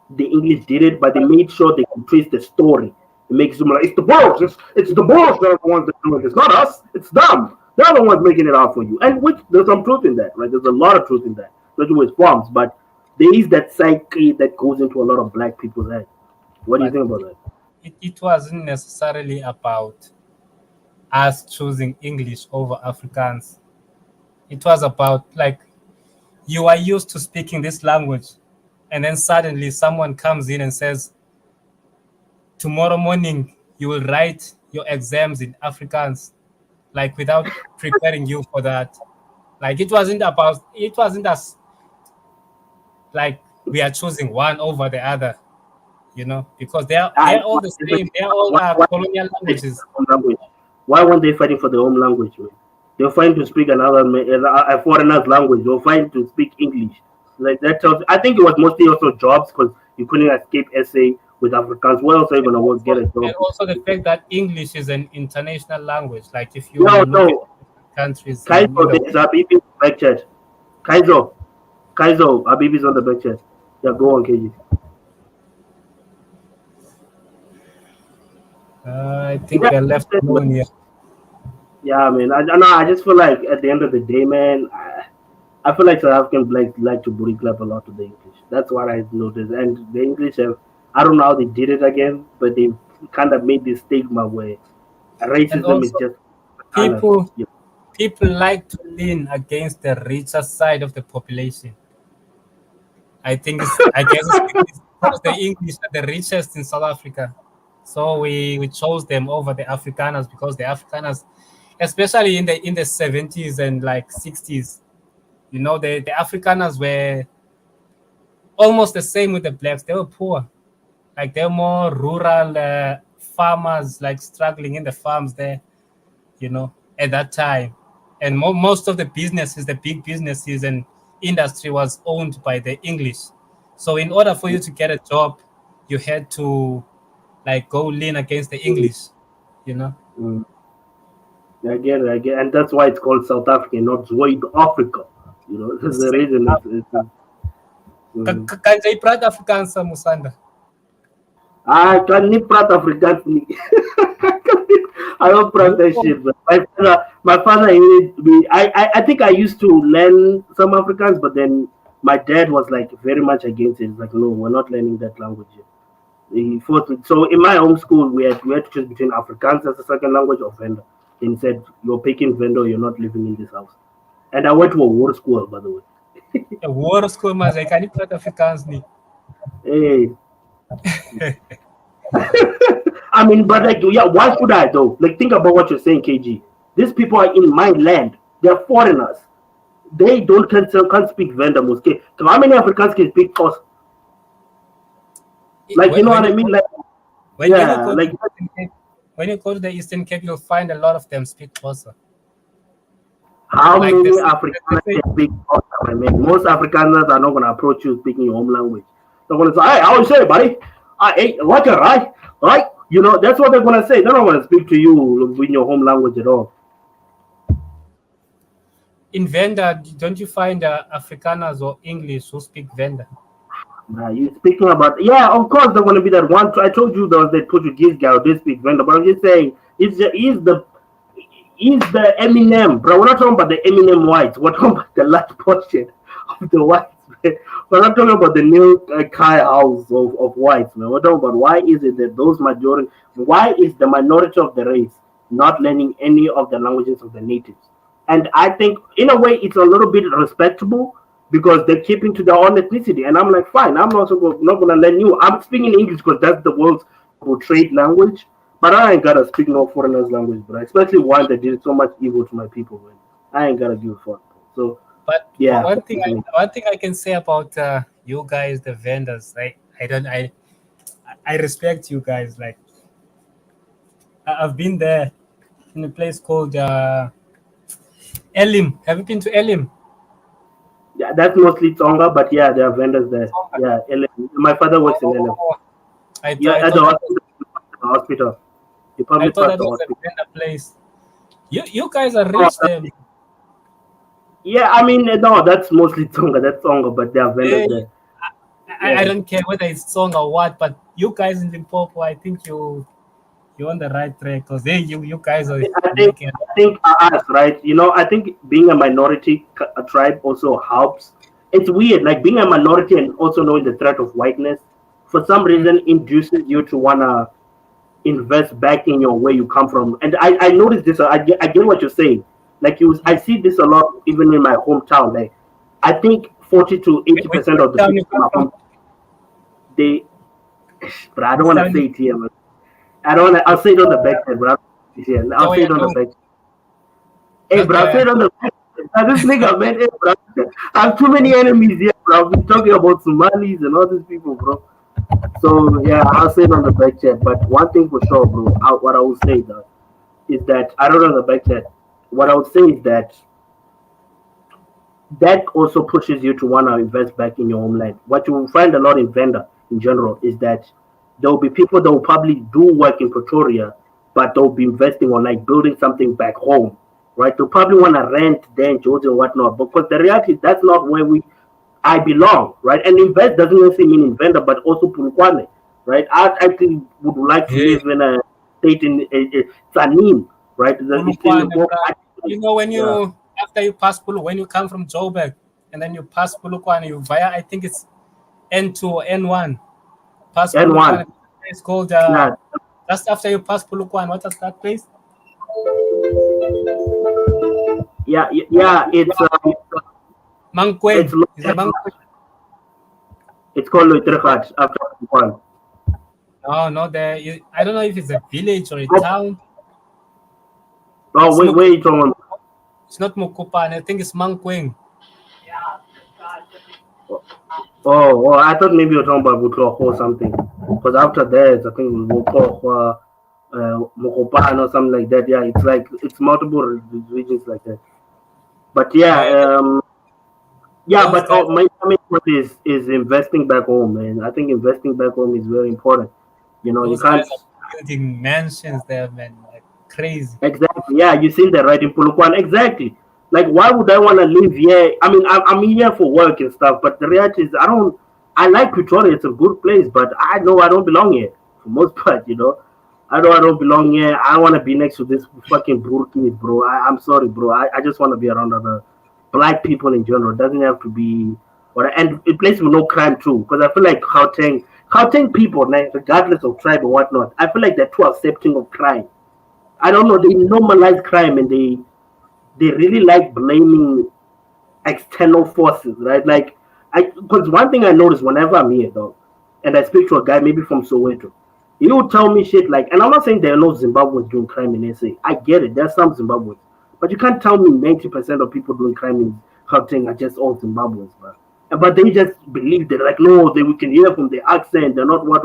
the English did it, but they made sure they could trace the story. It makes them like, it's the Boers, it's the Boers that are the ones that are doing it. It's not us, it's them. They're the ones making it out for you. And which there's some truth in that, right? There's a lot of truth in that, especially with farms. But there is that psyche that goes into a lot of black people's head. What do you think about that? It wasn't necessarily about us choosing English over Afrikaans. It was about, like, you are used to speaking this language, and then suddenly someone comes in and says, tomorrow morning you will write your exams in Afrikaans, like, without preparing you for that. Like, it wasn't us, like, we are choosing one over the other, you know, because they're all the same. They're all colonial languages. Why weren't they fighting for their own language, man? They're fighting to speak a foreigner's language. They're fighting to speak English. Like that tells. I think it was mostly also jobs because you couldn't escape SA with Africans. Where else are you gonna work? Get a job? And also the fact that English is an international language. Like if you No, look no. at countries, in Kaizo, the there's Habibi back chat. Kaizo, Habibi's on the back chat. Yeah, go on, KG. I think they're left alone here. Yeah, man. I know. I just feel like at the end of the day, man, I feel like South Africans like to booty clap a lot to the English. That's what I noticed. And the English have, I don't know how they did it again, but they kind of made this stigma where racism is just people like to lean against the richer side of the population. I guess it's because the English are the richest in South Africa. So we chose them over the Afrikaners because the Afrikaners, especially in the 70s and like 60s, you know, the Afrikaners were almost the same with the blacks. They were poor. Like they're more rural farmers, like struggling in the farms there, you know, at that time. And most of the businesses, the big businesses and industry was owned by the English. So in order for you to get a job, you had to like go lean against the English, you know. I get it, and that's why it's called South Africa, not White Africa. You know, that's the reason. Kan jy praat Afrikaans, Musanda? I can't praat Afrikaans. I don't praat that shit. But my father, I think I used to learn some Afrikaans, but then my dad was like very much against it. He's like, no, we're not learning that language yet. He forced me. So in my home school, we had to choose between Afrikaans as a second language or Venda. And he said, you're picking Venda, you're not living in this house. And I went to a war school, by the way. A war school, mas I can't praat Afrikaans ni. Hey. I mean, but like, yeah, why should I though? Like, think about what you're saying, KG. These people are in my land. They're foreigners. They can't speak Venda Muske. So how many Africans can speak Xhosa? Like, you know what I mean? Like, when you go to the Eastern Cape, you'll find a lot of them speak Xhosa. How many Africans can speak Xhosa? I mean, most Afrikaners are not going to approach you speaking your home language. They're going to say, hey, how you say, buddy? Hey, what you right? Right? You know, that's what they're going to say. They're not going to speak to you in your home language at all. In Venda, don't you find Afrikaners or English who speak Venda? You're speaking about, yeah, of course, there's going to be that one. I told you there was that Portuguese guy who did speak Venda, but I'm just saying, he's the Eminem, bro. We're not talking about the Eminem whites. We're talking about the last portion of the whites, man. We're not talking about the new Kai house of whites, man. We're talking about why is it that why is the minority of the race not learning any of the languages of the natives? And I think, in a way, it's a little bit respectable because they're keeping to their own ethnicity. And I'm like, fine, I'm not going to learn you. I'm speaking English because that's the world's portrayed language. But I ain't got to speak no foreigner's language, bro. Especially one that did so much evil to my people, man. I ain't got to give a fuck. So, but yeah. One thing I can say about you guys, the vendors, like, I respect you guys. Like, I've been there in a place called Elim. Have you been to Elim? Yeah, that's mostly Tonga, but yeah, there are vendors there. Yeah, Elim. My father works in Elim. At the hospital. I thought that was a vendor place. You guys are rich there. Yeah, I mean, no, that's mostly Tonga. That's Tonga, but there are vendors there. I don't care whether it's Tonga or what, but you guys in Limpopo, I think you're on the right track because you guys are. I think us, right? You know, I think being a minority tribe also helps. It's weird, like being a minority and also knowing the threat of whiteness, for some reason, induces you to wanna invest back in where you come from. And I noticed this. I get what you're saying. Like I see this a lot even in my hometown. Like I think 40 to 80% of the people but I don't want to say it here. I'll say it on the back end, bro. I'll say it on the back. Hey, bro, I'll say it on the back. This nigga, man, hey, bro. I have too many enemies here, bro. We're talking about Somalis and all these people, bro. So, yeah, I'll say it on the back chat. But one thing for sure, bro, what I will say, though, is that, I don't know the back chat. What I would say is that that also pushes you to want to invest back in your homeland. What you will find a lot in Venda in general is that there will be people that will probably do work in Pretoria, but they'll be investing on like building something back home, right? They'll probably want to rent there in Georgia and whatnot, because the reality is that's not where I belong, right? And invest doesn't necessarily mean in Venda, but also Pulukwane, right? I actually would like to live in a state in Tsanim, right? You know, when you after you pass Pulu, when you come from Joburg and then you pass Pulukwane, you via I think it's N2 or N1. Pass N1. Pulukwane. It's called just after you pass Pulukwane. What is that place? Yeah, it's Mankweng. It's called Loitregat after Pulukwane. No, there. I don't know if it's a village or a town. Oh, where you talking about? It's not Mokopane. I think it's Mankweng. Oh, I thought maybe you're talking about Butloko or something. Because after that, I think it was Mokopane or something like that. Yeah, it's multiple regions like that. But but my main point is investing back home, man. I think investing back home is very important. You know, Those you can't. guys are building mansions there, man. Like crazy. Exactly. Yeah, you seen that, right, in Polokwane. Exactly. Like, why would I want to live here? I mean, I'm here for work and stuff, but the reality is, I like Pretoria. It's a good place, but I know I don't belong here for most part, you know. I know I don't belong here. I want to be next to this fucking Burkis, bro. I'm sorry, bro. I just want to be around other black people in general. It doesn't have to be, and a place with no crime, too, because I feel like Gauteng people, like, regardless of tribe or whatnot, I feel like they're too accepting of crime. I don't know, they normalize crime and they really like blaming external forces, right? Like, because one thing I notice whenever I'm here, though, and I speak to a guy maybe from Soweto, he will tell me shit like, and I'm not saying there are no Zimbabweans doing crime in SA. I get it, there's some Zimbabweans, but you can't tell me 90% of people doing crime in Gauteng are just all Zimbabweans, bro. But they just believe that, like, no, we can hear from the accent, they're not what.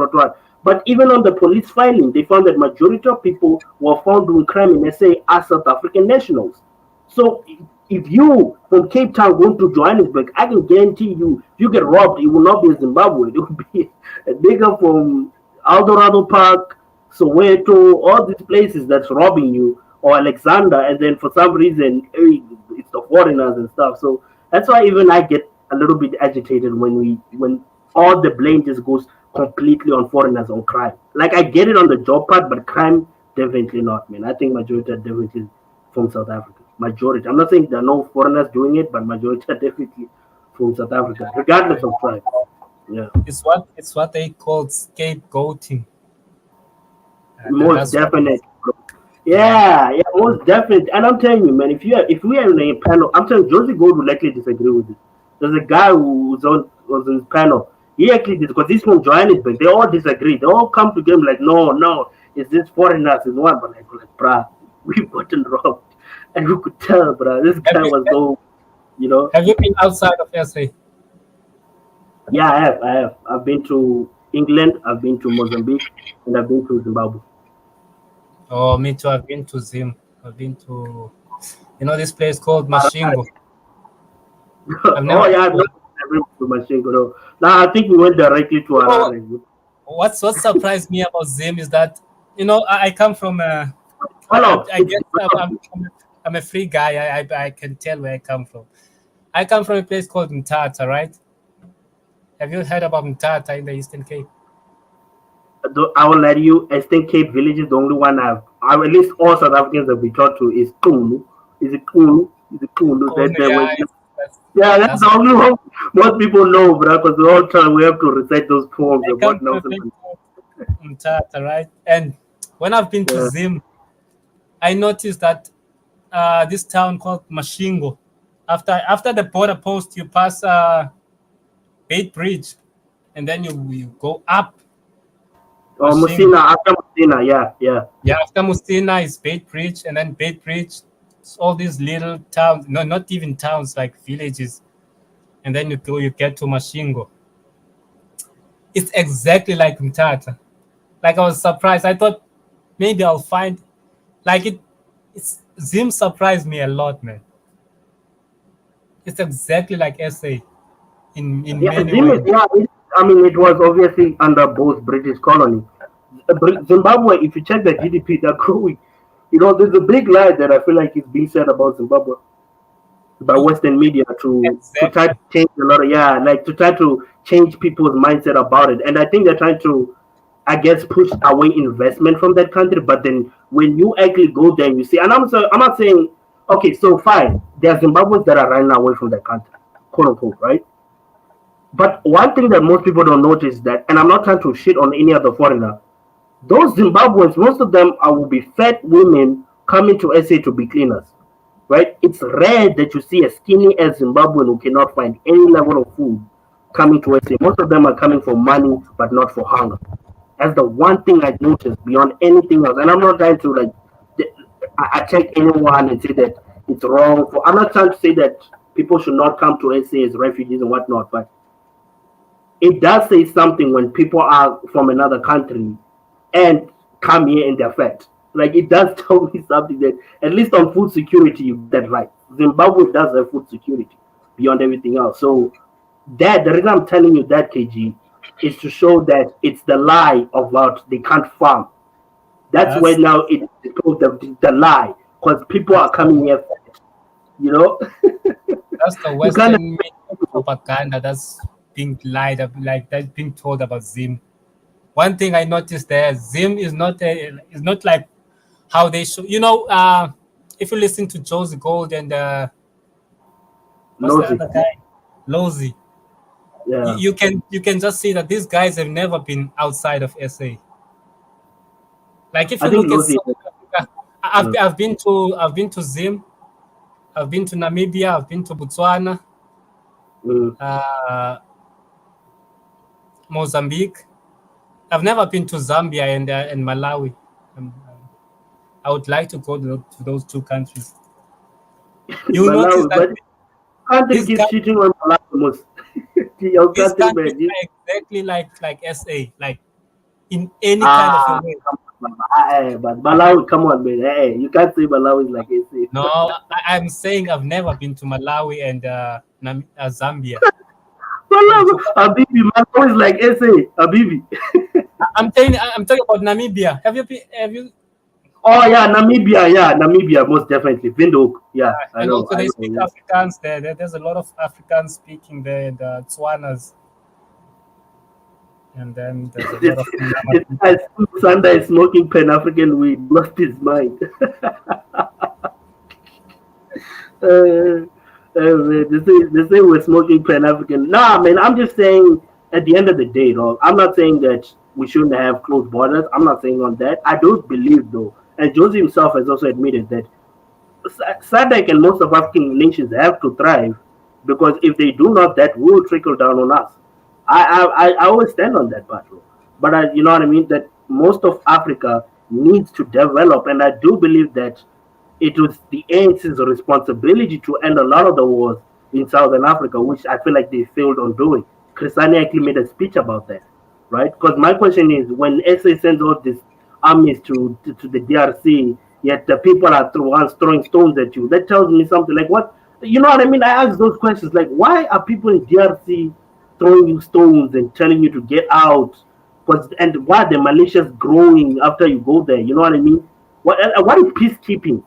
But even on the police filing, they found that majority of people were found doing crime in SA are South African nationals. So if you from Cape Town going to Johannesburg, I can guarantee you, if you get robbed, it will not be a Zimbabwean. It will be a nigga from Eldorado Park, Soweto, all these places that's robbing you, or Alexander, and then for some reason, it's the foreigners and stuff. So that's why even I get a little bit agitated when all the blame just goes completely on foreigners on crime. Like, I get it on the job part, but crime, definitely not, man. I think majority are definitely from South Africa. Majority. I'm not saying there are no foreigners doing it, but majority are definitely from South Africa, regardless of tribe. Yeah. It's what they call scapegoating. Most definitely. Yeah, most definitely. And I'm telling you, man, if we are in a panel, I'm telling you, Josie Gold would likely disagree with it. There's a guy who was on his panel. He actually did, because he's from Johannesburg. They all disagree. They all come together like, no, it's this foreigners is one. But like, bruh, we've gotten robbed. And we could tell, bruh, this guy was so, you know. Have you been outside of SA? Yeah, I have. I've been to England, I've been to Mozambique, and I've been to Zimbabwe. Oh, me too. I've been to Zim. I've been to, this place called Mashingo. I've never been to Mashingo. No. Now, I think we went directly to Harare. What surprised me about Zim is that, I come from I guess I'm a free guy. I can tell where I come from. I come from a place called Mthatha, right? Have you heard about Mthatha in the Eastern Cape? I will let you. Eastern Cape Village is the only one at least all South Africans that we talk to is Kunu. Is it Kunu? Yeah, that's the only one most people know, bro, because the whole time we have to recite those poems and whatnot. Mthatha, right? And when I've been to Zim, I noticed that this town called Mashingo, after the border post, you pass Bait Bridge, and then you go up. Oh, Musina, after Musina, yeah. Yeah, after Musina is Bait Bridge, and then Bait Bridge, all these little towns, no, not even towns, like villages, and then you get to Mashingo. It's exactly like Mthatha. Like, I was surprised. I thought maybe I'll find, like, Zim surprised me a lot, man. It's exactly like SA in Yeah, many ways. I mean, it was obviously under both British colony. Zimbabwe, if you check the GDP, they're growing. You know, there's a big lie that I feel like is being said about Zimbabwe by Western media to try to change a lot of to try to change people's mindset about it. And I think they're trying to, I guess, push away investment from that country. But then when you actually go there, you see, and I'm not saying, okay, so fine, there are Zimbabweans that are running away from that country, quote unquote, right? But one thing that most people don't notice is that, and I'm not trying to shit on any other foreigner, those Zimbabweans, most of them will be fat women coming to SA to be cleaners, right? It's rare that you see a skinny ass Zimbabwean who cannot find any level of food coming to SA. Most of them are coming for money, but not for hunger. That's the one thing I noticed beyond anything else. And I'm not trying to attack anyone and say that it's wrong. I'm not trying to say that people should not come to SA as refugees and whatnot, but it does say something when people are from another country and come here and they're fat. Like, it does tell me something that, at least on food security, you get that right. Zimbabwe does have food security beyond everything else. So the reason I'm telling you that, KG, is to show that it's the lie about they can't farm. That's where now it's called the lie, because people are coming here fat, you know? That's the Western media propaganda that's being lied up, like that's being told about Zim. One thing I noticed there, Zim is not like how they show. You know, if you listen to Josie Gold and what's the other guy, Lozy, yeah, you can just see that these guys have never been outside of SA. Like, if you look at South Africa, I've been to Zim, I've been to Namibia, I've been to Botswana, Mozambique. I've never been to Zambia and Malawi. I would like to go to those two countries. You notice that country keeps cheating on Malawi most. These countries are exactly like SA, like in any kind of a way. But Malawi, come on, man. Hey, you can't say Malawi is like SA. No, I'm saying I've never been to Malawi and Zambia. Habibi, Malawi is like SA. Habibi. I'm talking about Namibia. Have you? Oh yeah, Namibia, most definitely. Windhoek, yeah. I know. Also, they speak Afrikaans there. There's a lot of Afrikaans speaking there, and Tswanas. And then there's a lot of. Sunday is smoking Pan-African weed. Lost his mind. They say we're smoking Pan-African. Nah, man, I'm just saying, at the end of the day, dog, I'm not saying that we shouldn't have closed borders. I'm not saying on that. I do believe, though, and Josie himself has also admitted that SADC and most of African nations have to thrive, because if they do not, that will trickle down on us. I always stand on that part, bro. But you know what I mean? That most of Africa needs to develop, and I do believe that it was the ANC's responsibility to end a lot of the wars in Southern Africa, which I feel like they failed on doing. Chrisani actually made a speech about that, right? Because my question is, when SA sends out these armies to the DRC, yet the people are throwing stones at you, that tells me something. Like, what? You know what I mean? I ask those questions, like, why are people in DRC throwing you stones and telling you to get out? And why are the militias growing after you go there? You know what I mean? What is peacekeeping?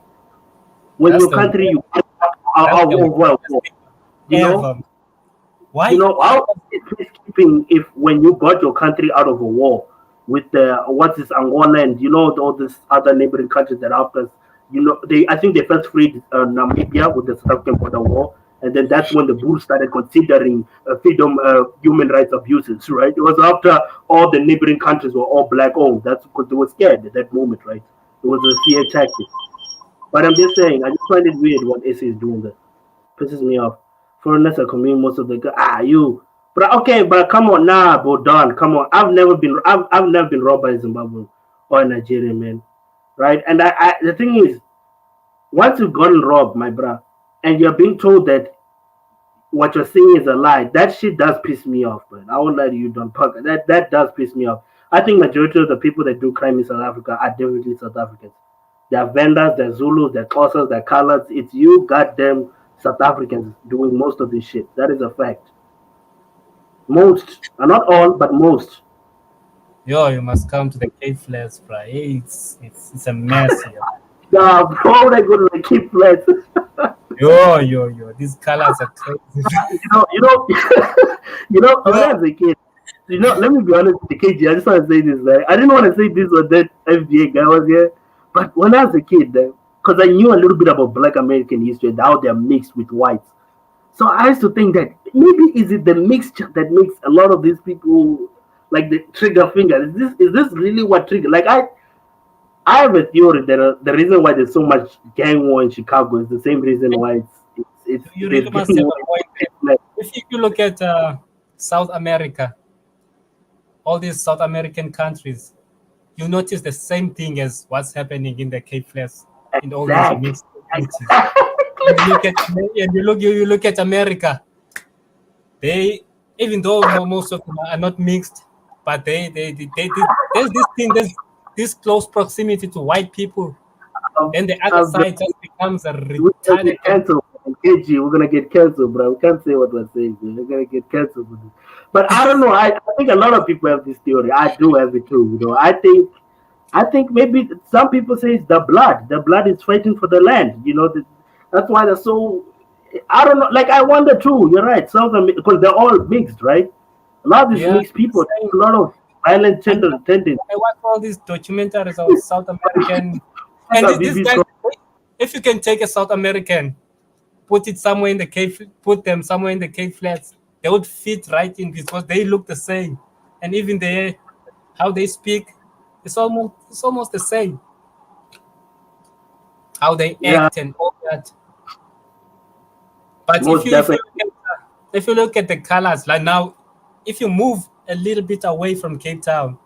When your country you are over, you know? Why? You know, how is peacekeeping if when you got your country out of a war with Angola and all these other neighboring countries that after, I think they first freed Namibia with the South African border war, and then that's when the Boers started considering freedom, human rights abuses, right? It was after all the neighboring countries were all black owned. That's because they were scared at that moment, right? It was a fear tactic. But I'm just saying, I just find it weird what SA is doing that. Pisses me off. Foreigners are coming, most of the you. But okay, but come on now, Bodan, come on. I've never been robbed by a Zimbabwean or a Nigerian, man. Right? And the thing is, once you've gotten robbed, my bro, and you're being told that what you're saying is a lie, that shit does piss me off, man. I won't lie to you, Don Parker. That does piss me off. I think majority of the people that do crime in South Africa are definitely South Africans. They're vendors, they're Zulus, they're Xhosas, they're Coloureds. It's you goddamn South Africans doing most of this shit. That is a fact. Most, not all, but most. Yo, you must come to the Cape Flats, bro. It's a mess here. Nah, bro, they go to the Cape Flats. Yo, these colors are crazy. When I was a kid, let me be honest with the KG. I just want to say this, like, I didn't want to say this when that FBA guy was here, but when I was a kid, because I knew a little bit about Black American history and how they're mixed with whites. So I used to think that maybe is it the mixture that makes a lot of these people like the trigger finger? Is this really what trigger? Like I have a theory that the reason why there's so much gang war in Chicago is the same reason why it's you really must have a point. If you look at South America, all these South American countries, you notice the same thing as what's happening in the Cape Flats in all these mixed communities. You look at America. They, even though most of them are not mixed, but there's this thing, there's this close proximity to white people, and the other side just becomes a retarded. KG, we're gonna get canceled, bro. We can't say what we're saying. We're gonna get canceled. But I don't know. I think a lot of people have this theory. I do have it too. I think maybe some people say it's the blood. The blood is fighting for the land. That's why they're so. I don't know. Like I wonder too. You're right. Because they're all mixed, right? A lot of these mixed people. A lot of violent tendencies. I watch all these documentaries of South American, and this guy. If you can take a South American, put them somewhere in the Cape Flats, they would fit right in because they look the same, and even how they speak, it's almost the same. How they act and all that. But if you look at the colors, like now, if you move a little bit away from Cape Town,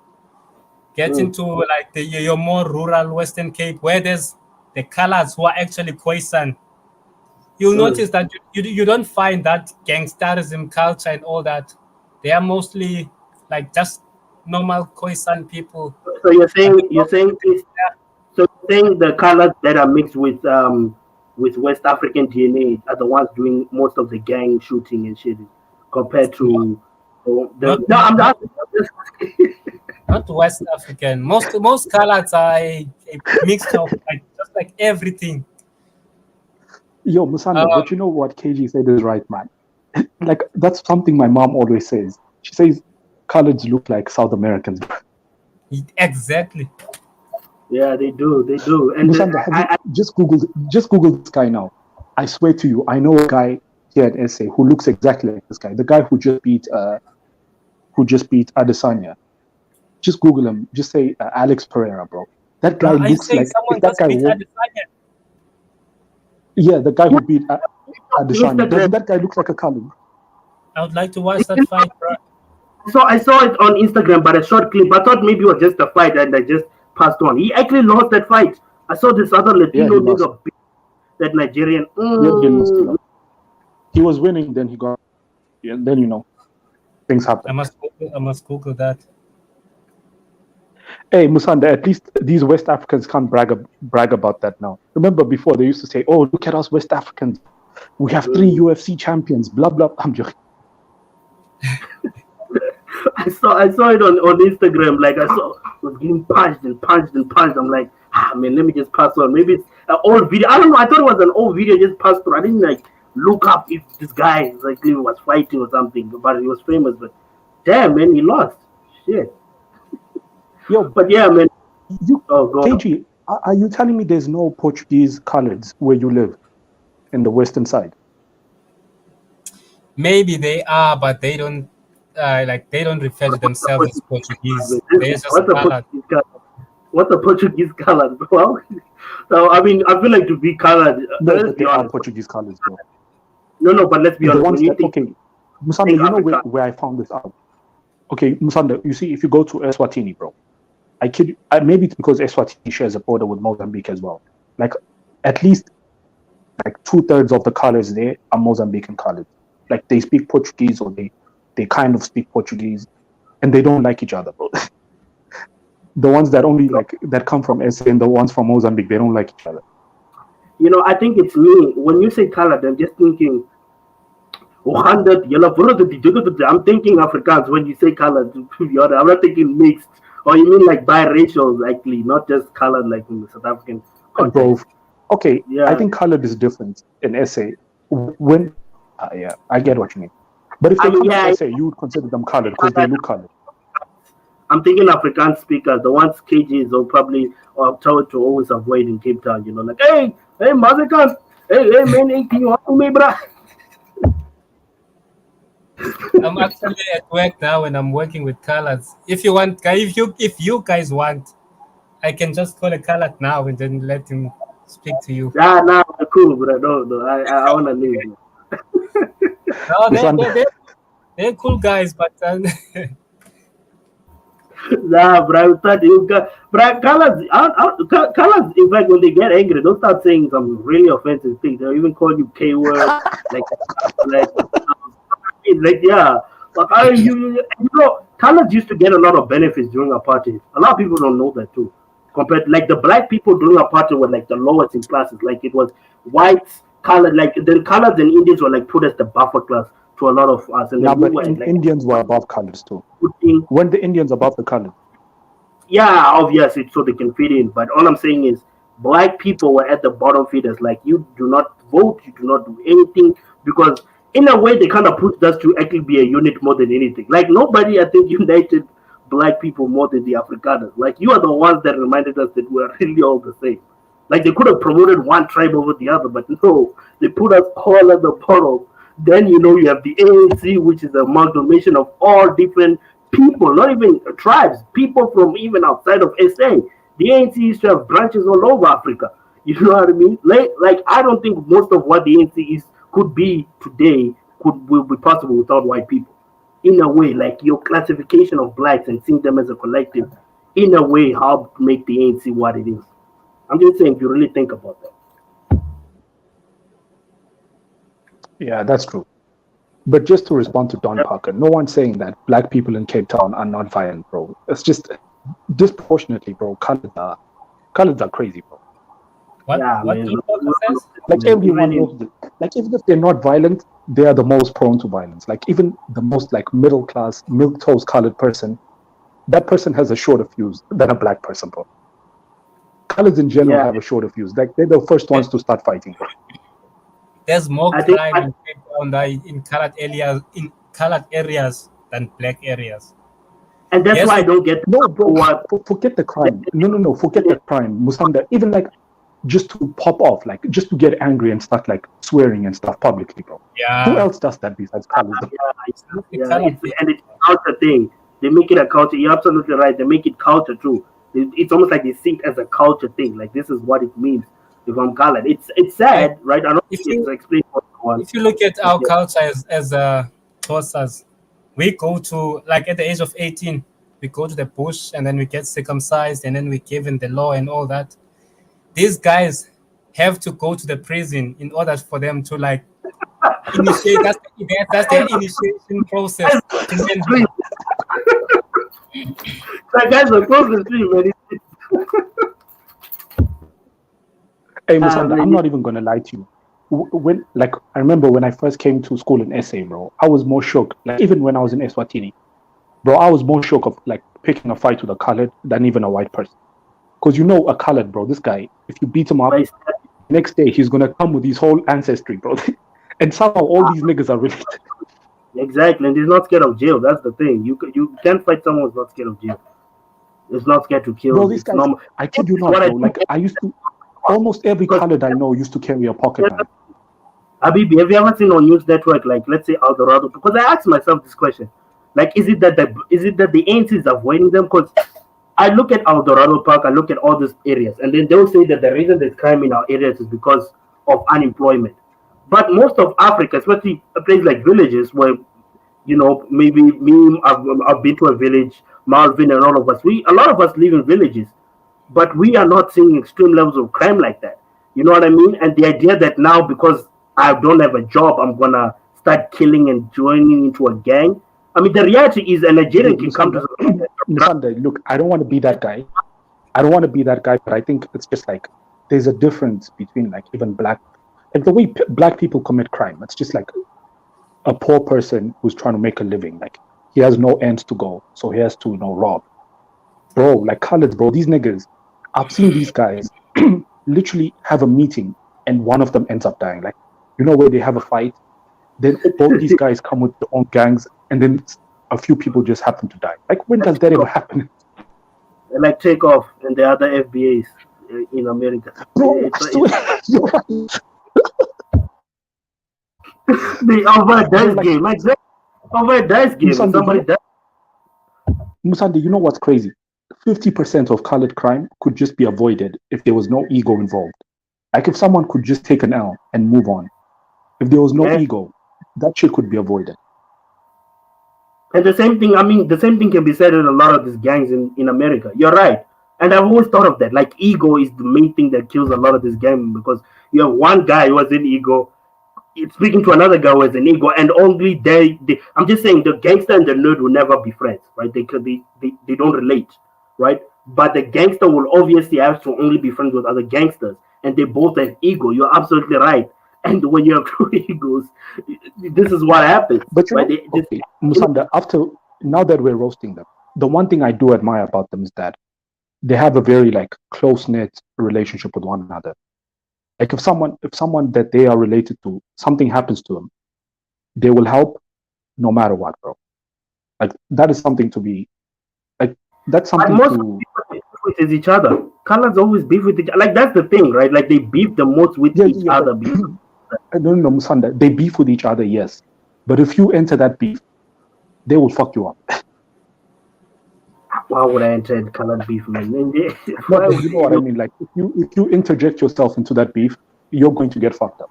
get into like your more rural Western Cape, where there's the colors who are actually Khoisan, you'll notice that you don't find that gangsterism culture and all that. They are mostly like just normal Khoisan people. So you're saying the colors that are mixed with West African DNA are the ones doing most of the gang shooting and shit, compared to I'm not. Not West African. Most colors are a mixture of just like everything. Yo, Musanda, but you know what KG said is right, man. Like that's something my mom always says. She says coloreds look like South Americans. Exactly. Yeah, they do. And Musanda, just Google this guy now. I swear to you, I know a guy here at SA who looks exactly like this guy. The guy who just beat Adesanya. Just Google him. Just say Alex Pereira, bro. That guy looks like that guy. Yeah, the guy who beat Adesanya. Doesn't that guy look like a color? I would like to watch that fight, bro. So I saw it on Instagram, but a short clip. I thought maybe it was just a fight, and I just passed on. He actually lost that fight. I saw this other Latino nigga beat that Nigerian. He was winning, then he got. Yeah, then things happen. I must Google that. Hey, Musanda, at least these West Africans can't brag about that now. Remember before they used to say, "Oh, look at us West Africans. We have 3 UFC champions." Blah blah. I'm joking. I saw it on Instagram. Like I was getting punched. I'm like, man, let me just pass on. Maybe it's an old video. I don't know. I thought it was an old video. Just passed through. I didn't like look up if this guy was fighting or something, but he was famous. But damn, man, he lost. Shit. Yo, but yeah, man. KG, are you telling me there's no Portuguese coloreds where you live in the western side? Maybe they are, but they don't they don't refer to themselves as Portuguese. What's a Portuguese color, bro? So I mean, I feel like to be colored. They are Portuguese colors, bro. No, but let's be honest. Musanda, you know where I found this out? Okay, Musanda, you see, if you go to Eswatini, bro, I kid you, maybe it's because Eswatini shares a border with Mozambique as well. Like, at least, 2/3 of the colors there are Mozambican colors. Like, they speak Portuguese, or they kind of speak Portuguese, and they don't like each other, bro. The ones that only that come from SA and the ones from Mozambique, they don't like each other. You know, I think it's me. When you say colored, I'm just thinking 100 yellow. I'm thinking Afrikaans when you say colored. To be honest, I'm not thinking mixed. Or you mean like biracial, likely, not just colored like in the South African context. Bro, okay, Yeah. I think colored is different in SA. When, yeah, I get what you mean. But if they come to SA, you would consider them colored because they look colored. I'm thinking Afrikaans speakers, the ones KGs or probably or told to always avoid in Cape Town, you know, like, hey, Mazikan, hey, man, hey, can you help me, bruh? I'm actually at work now and I'm working with colors. If you want, if you guys want, I can just call a colored now and then let him speak to you. Nah, cool, bro. No, I want to leave. No, they're cool guys, but nah, bro, colors, colors, in fact, when they get angry, they'll start saying some really offensive things. They'll even call you K word, like yeah. But you know, colors used to get a lot of benefits during apartheid. A lot of people don't know that too. Compared, like the black people during apartheid were like the lowest in classes. Like it was whites, colored, like the colors and Indians were like put as the buffer class to a lot of us. And Yeah, but Indians were above colors too. When the Indians above the colors. Yeah, obviously, so they can fit in. But all I'm saying is, black people were at the bottom feeders. Like, you do not vote, you do not do anything, because in a way, they kind of pushed us to actually be a unit more than anything. Like, nobody, I think, united black people more than the Afrikaners. Like, you are the ones that reminded us that we're really all the same. Like, they could have promoted one tribe over the other, but no, they put us all at the bottom. Then, you know, you have the ANC, which is an amalgamation of all different people, not even tribes, people from even outside of SA. The ANC used to have branches all over Africa. You know what I mean? Like I don't think most of what the ANC could be today will be possible without white people. In a way, like your classification of blacks and seeing them as a collective, in a way, helped make the ANC what it is. I'm just saying, if you really think about that. Yeah, that's true. But just to respond to Don Parker, no one's saying that black people in Cape Town are not violent, bro. It's just disproportionately, bro. Colors are crazy, bro. What says? Like everyone knows that. Like even if they're not violent, they are the most prone to violence. Like even the most like middle class, milquetoast colored person, that person has a shorter fuse than a black person, bro. Colors in general have a shorter fuse. Like they're the first ones to start fighting, bro. There's more crime in Cape Town in colored areas than black areas. And that's why I don't get forget the crime. No, forget the crime. Musanda, even like just to pop off, like just to get angry and start like swearing and stuff publicly, bro. Yeah. Who else does that besides colors? It's a culture thing. They make it a culture. You're absolutely right. They make it culture too. It's almost like they see it as a culture thing. Like this is what it means if I'm colored. It's sad, right? I don't explain what you want. If you look at our culture as Xhosas, we go to, like at the age of 18, we go to the bush and then we get circumcised and then we give in the law and all that. These guys have to go to the prison in order for them to like initiate. That's their initiation process. That guy's a close man. Hey, Musanda, I'm not even gonna lie to you. When I remember when I first came to school in SA, bro, I was more shocked. Like even when I was in Eswatini, bro, I was more shocked of like picking a fight with a colored than even a white person. Because you know a colored, bro, this guy, if you beat him up, next day he's gonna come with his whole ancestry, bro. And somehow all these niggas are related. Exactly, and he's not scared of jail. That's the thing. You can't fight someone who's not scared of jail. He's not scared to kill. Bro, these guys, I kid you not, bro. Like I used to, almost every colored I know used to carry a pocket knife. Habibi, have you ever seen on news network, like let's say El Dorado? Because I asked myself this question, like, is it that the ANC is avoiding them? Because I look at El Dorado Park, I look at all these areas, and then they'll say that the reason there's crime in our areas is because of unemployment. But most of Africa, especially a place like villages, where you know maybe me, I've been to a village, Malvin, and all of us. A lot of us live in villages, but we are not seeing extreme levels of crime like that. You know what I mean? And the idea that now because I don't have a job, I'm gonna start killing and joining into a gang. I mean, the reality is a Nigerian can come to. Look, I don't want to be that guy. But I think it's just like there's a difference between like even black, like the way black people commit crime. It's just like a poor person who's trying to make a living. Like he has no ends to go, so he has to, you know, rob. Bro, like coloreds, bro, these niggas, I've seen these guys literally have a meeting and one of them ends up dying. Like, you know, where they have a fight, then both these guys come with their own gangs, and then a few people just happen to die. Like, when does that ever happen? They like take off and the other FBAs in America. Bro, you're right. The over dice game, like that. Over dice game. Musande, Somebody died. Musande, you know what's crazy? 50% of colored crime could just be avoided if there was no ego involved. Like if someone could just take an L and move on. If there was no ego, that shit could be avoided. And the same thing, I mean, the same thing can be said in a lot of these gangs in America. You're right. And I've always thought of that. Like ego is the main thing that kills a lot of this gang, because you have one guy who has an ego, it's speaking to another guy who has an ego, and only they I'm just saying the gangster and the nerd will never be friends, right? They don't relate, right? But the gangster will obviously have to only be friends with other gangsters, and they both have ego. You're absolutely right. And when you have two egos, this is what happens. But you right? know, okay, Musanda, now that we're roasting them, the one thing I do admire about them is that they have a very like close-knit relationship with one another. Like if someone that they are related to, something happens to them, they will help no matter what, bro. Like that is something to be like. That's something most to. people beef with each other. Colors always beef with each other. Like that's the thing, right? Like they beef the most with each other. I don't know, Musanda. They beef with each other, yes, but if you enter that beef, they will fuck you up. Why would I enter colored beef, man? No, but you know what I mean. Like if you interject yourself into that beef, you're going to get fucked up.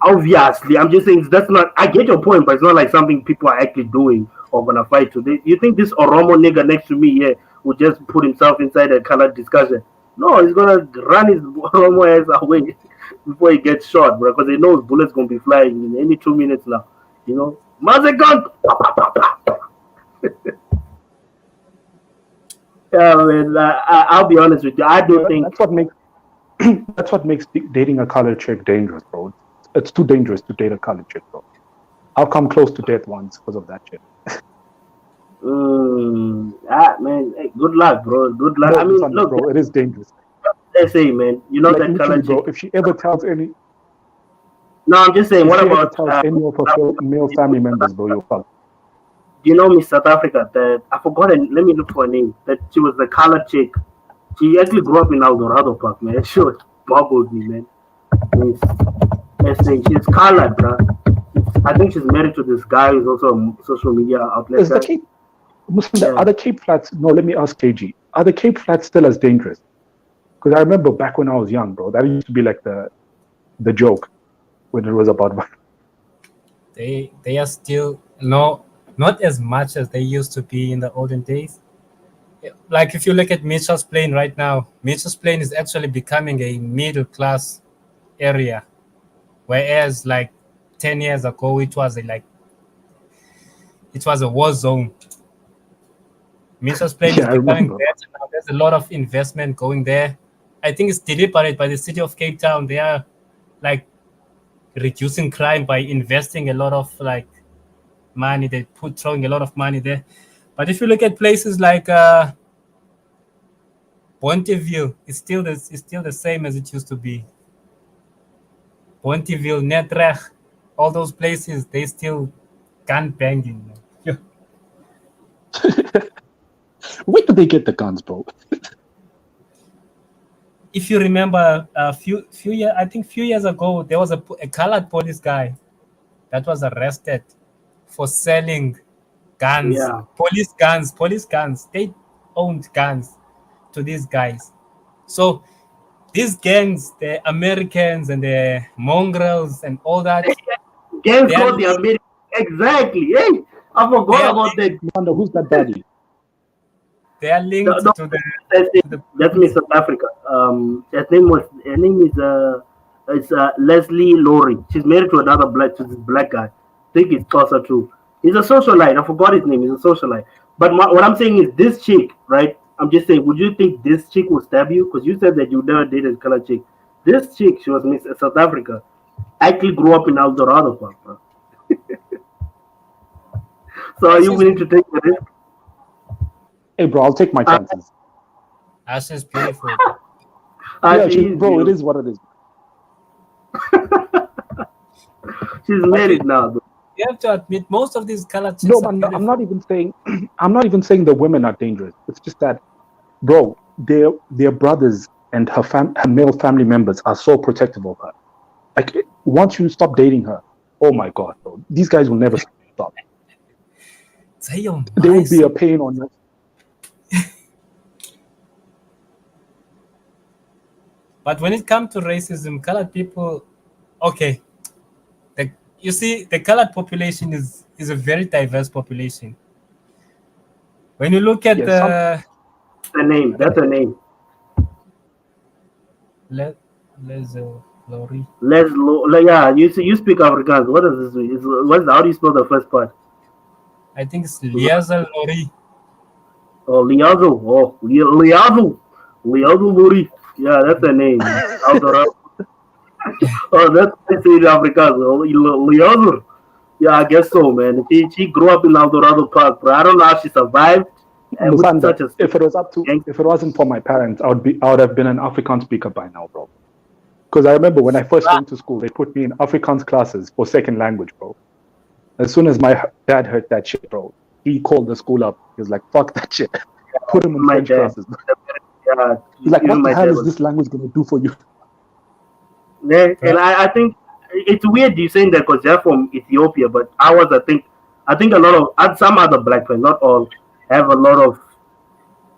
Obviously, I'm just saying that's not. I get your point, but it's not like something people are actually doing or gonna fight today. You think this Oromo nigga next to me here would just put himself inside a colored discussion? No, he's gonna run his Oromo ass away before he gets shot, bro, because he knows bullets gonna be flying in any 2 minutes now. You know, Mazegon. Yeah, man, I'll be honest with you. I do think that's what makes dating a colored chick dangerous, bro. It's too dangerous to date a colored chick, bro. I'll come close to death once because of that shit. Man, hey, good luck, bro. Good luck. No, I mean, look, bro, it is dangerous. They say, man, you know like, that colored bro, chick. if she ever tells any, no, I'm just saying. What about any of her male family members, bro? You're fucked. You know, Miss South Africa, that I forgot. Let me look for a name. That she was the colored chick. She actually grew up in Eldorado Park, man. She was bubbled me, man. She's colored, bro. I think she's married to this guy who's also a social media outlet. Is the Cape, are the Cape Flats? No, let me ask KG. Are the Cape Flats still as dangerous? Because I remember back when I was young, bro, that used to be like the joke when it was about. They are still not as much as they used to be in the olden days. Like if you look at Mitchell's Plain right now, Mitchell's Plain is actually becoming a middle class area, whereas like 10 years ago it was a war zone. Mitchell's Plain is becoming better now. There's a lot of investment going there. I think it's deliberate by the city of Cape Town. They are like reducing crime by investing a lot of like money. They throwing a lot of money there. But if you look at places like Bonteville, it's still the same as it used to be. Bonteville, Netreg, all those places, they still gun banging. Yeah. Where do they get the guns, bro? If you remember, a few years ago, there was a colored police guy that was arrested for selling guns. Yeah. Police guns. They owned guns to these guys. So these gangs, the Americans and the mongrels and all that. Gangs called the Americans. Exactly. Hey, I forgot about that. Wonder who's that daddy? They are linked to the. That's Miss South Africa. Her name is Leslie Laurie. She's married to another black guy. I think it's Tosa too. He's a socialite. I forgot his name. He's a socialite. But what I'm saying is this chick, right? I'm just saying, would you think this chick will stab you? Because you said that you never dated a colored chick. This chick, she was Miss South Africa, actually grew up in El Dorado Park, bro. So are you willing to take the risk? Hey, bro, I'll take my chances. That's just beautiful. Yeah, bro, it is what it is. She's married now, bro. You have to admit, most of these colored chicks No, man, I'm not even saying the women are dangerous. It's just that, bro, their brothers and her male family members are so protective of her. Like, once you stop dating her, oh my God, bro, these guys will never stop. There will be a pain on you. But when it comes to racism, colored people, okay. You see, the colored population is a very diverse population. When you look at the name, that's a name. Lori. Yeah, you speak Afrikaans. What is this? How do you spell the first part? I think it's Liazel Lori. Oh, Liazo. Oh, Liazo Lori. Yeah, that's a name. Oh, that's Afrikaans. Liazo. Yeah, I guess so, man. She grew up in El Dorado Park, but I don't know how she survived. Musanda, if it wasn't for my parents, I would have been an Afrikaans speaker by now, bro. Because I remember when I first went to school, they put me in Afrikaans classes for second language, bro. As soon as my dad heard that shit, bro, he called the school up. He was like, "Fuck that shit." Put him in French classes. Yeah, he's like, "What the hell is this language gonna do for you?" Yeah, and I think it's weird you saying that because they're from Ethiopia, but I think a lot of some other black people, not all, have a lot of,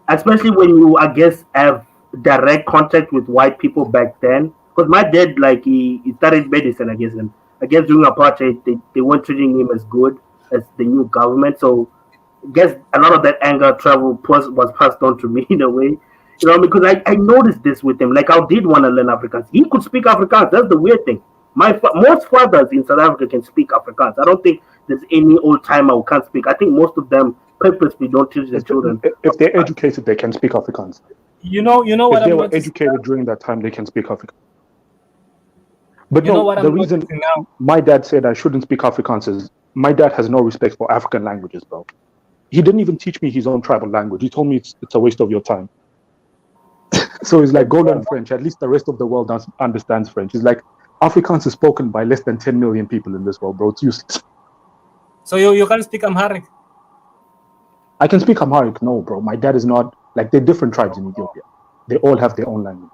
especially when you, I guess, have direct contact with white people back then. Because my dad, like, he studied medicine, I guess, and I guess during apartheid, they weren't treating him as good as the new government. So I guess a lot of that anger travel was passed on to me in a way. You know, because I noticed this with him. Like, I did want to learn Afrikaans. He could speak Afrikaans. That's the weird thing. Most fathers in South Africa can speak Afrikaans. I don't think there's any old timer who can't speak. I think most of them purposely don't teach their children. If they're educated, they can speak Afrikaans. You know what? If they were educated during that time, they can speak Afrikaans. But the reason my dad said I shouldn't speak Afrikaans is my dad has no respect for African languages, bro. He didn't even teach me his own tribal language. He told me it's a waste of your time. So he's like, go learn French. At least the rest of the world understands French. He's like, Afrikaans is spoken by less than 10 million people in this world, bro. It's useless. So you can speak Amharic? I can speak Amharic, no, bro. My dad is not, like, they're different tribes in Ethiopia. They all have their own language.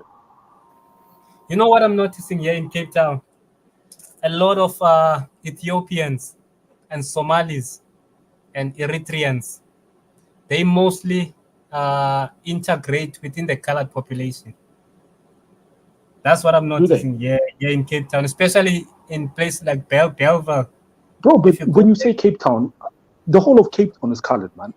You know what I'm noticing here in Cape Town? A lot of Ethiopians and Somalis and Eritreans, they mostly integrate within the colored population. That's what I'm noticing here in Cape Town, especially in places like Belleville. Bro, but when you say Cape Town, the whole of Cape Town is colored, man.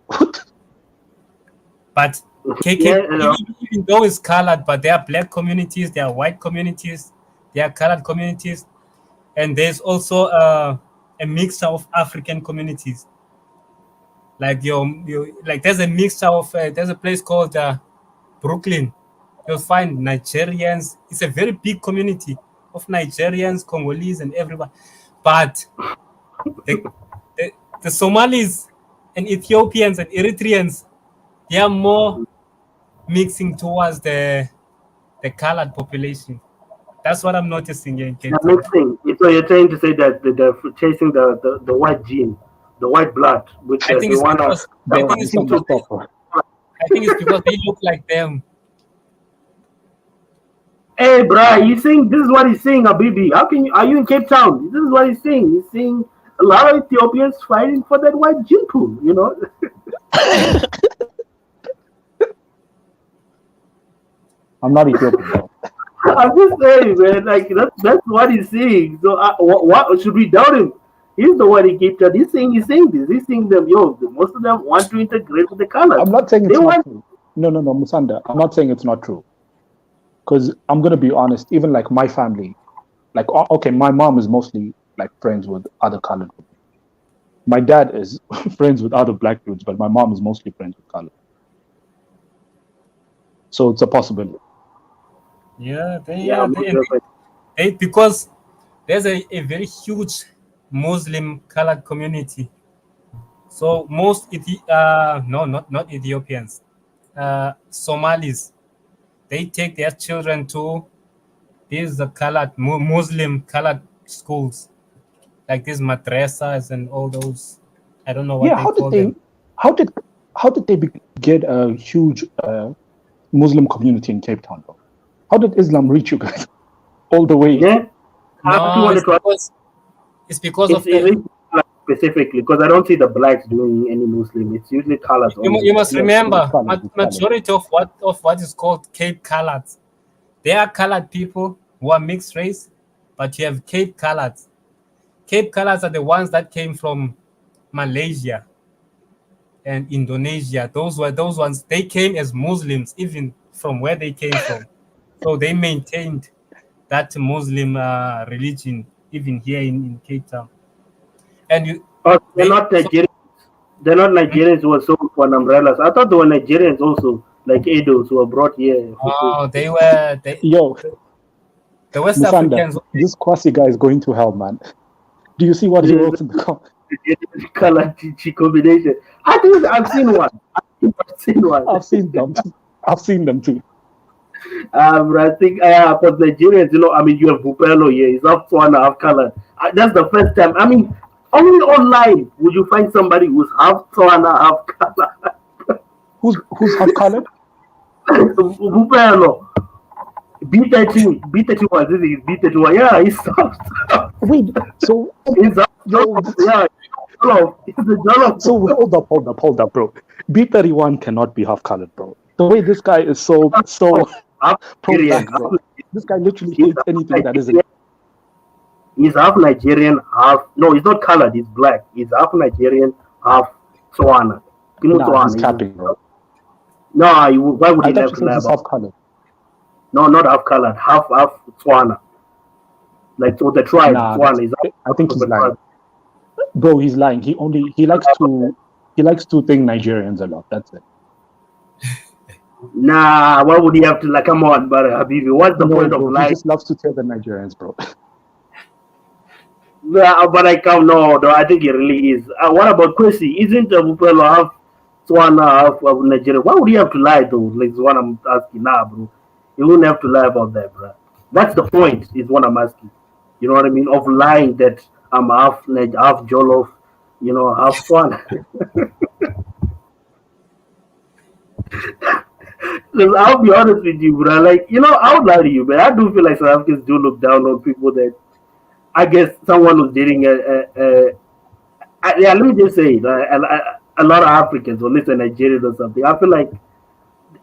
But even though it's colored, but there are black communities, there are white communities, there are colored communities, and there's also a mixture of African communities. Like there's a mixture of there's a place called Brooklyn. You'll find Nigerians. It's a very big community of Nigerians, Congolese, and everybody. But the Somalis and Ethiopians and Eritreans, they are more mixing towards the colored population. That's what I'm noticing here in Cape Town. Mixing. So you're trying to say that they're chasing the white gene, the white blood, which I think it's because they look like them. Hey, bro, he's saying this is what he's saying, Habibi. Are you in Cape Town? This is what he's saying. He's saying a lot of Ethiopians fighting for that white gene pool, you know. I'm not Ethiopian, bro. I'm just saying, man. Like that's what he's saying. So what should we doubt him? He's the one in Cape Town. He's saying this. He's saying them. Most of them want to integrate with the colors. I'm not saying it's not true. No, Musanda. I'm not saying it's not true. Because I'm gonna be honest. Even like my family, like okay, my mom is mostly like friends with other colored people. My dad is friends with other black dudes, but my mom is mostly friends with colored. So it's a possibility. Yeah, Yeah, because there's a very huge Muslim colored community. So most not Ethiopians, Somalis, they take their children to these colored Muslim colored schools, like these madrasas and all those. I don't know what they call them. How did they get a huge Muslim community in Cape Town, bro? How did Islam reach you guys all the way? Yeah, No, it's because of the. Specifically, because I don't see the blacks doing any Muslim. It's usually colors. You must remember, majority of what is called Cape Coloureds, they are colored people who are mixed race, but you have Cape Coloureds. Cape Coloureds are the ones that came from Malaysia and Indonesia. Those ones. They came as Muslims, even from where they came from. So they maintained that Muslim religion even here in Cape Town. And they're not Nigerians. They're not Nigerians who were sold for umbrellas. I thought they were Nigerians also, like Edos who were brought here. Oh, they were. The West Musanda, Africans. this Kwasi guy is going to hell, man. Do you see what he wrote in the comment? Color combination. I think I've seen one. I've seen them. I've seen them too. I think for Nigerians, I mean, you have Bupelo here. He's half Tswana, half colored. That's the first time. I mean, only online would you find somebody who's half Tswana, half colored. Who's half colored? Bupelo. B31. This is B31. Yeah, he's soft. Wait, so he's Jollof. Yeah, Jollof. It's a Jollof. So hold up, bro. B31 cannot be half colored, bro. The way this guy is so pro-black, bro. This guy literally hates anything that isn't. He's half Nigerian, no, he's not colored. He's black. He's half Nigerian, half Tswana. He's capping, bro. No, why would he have to he's half colored? No, not half colored. Half Tswana. Like so the tribe. Tswana. I think he's lying. Bro, he's lying. He likes to think Nigerians a lot. That's it. Nah, why would he have to come on, but Habibi? What's the point of lying? He just loves to tell the Nigerians, bro. Yeah, but I think he really is. What about Kwesi? Isn't Bupelo half Tswana, half of Nigeria? Why would he have to lie though? Like what I'm asking now, bro. He wouldn't have to lie about that, bro. That's the point, is what I'm asking. You know what I mean? Of lying that I'm half Jollof, half Tswana. I'll be honest with you, bro. I would lie to you, but I do feel like South Africans do look down on people that, I guess, someone who's dating let me just say, a lot of Africans, or at least Nigerians or something. I feel like,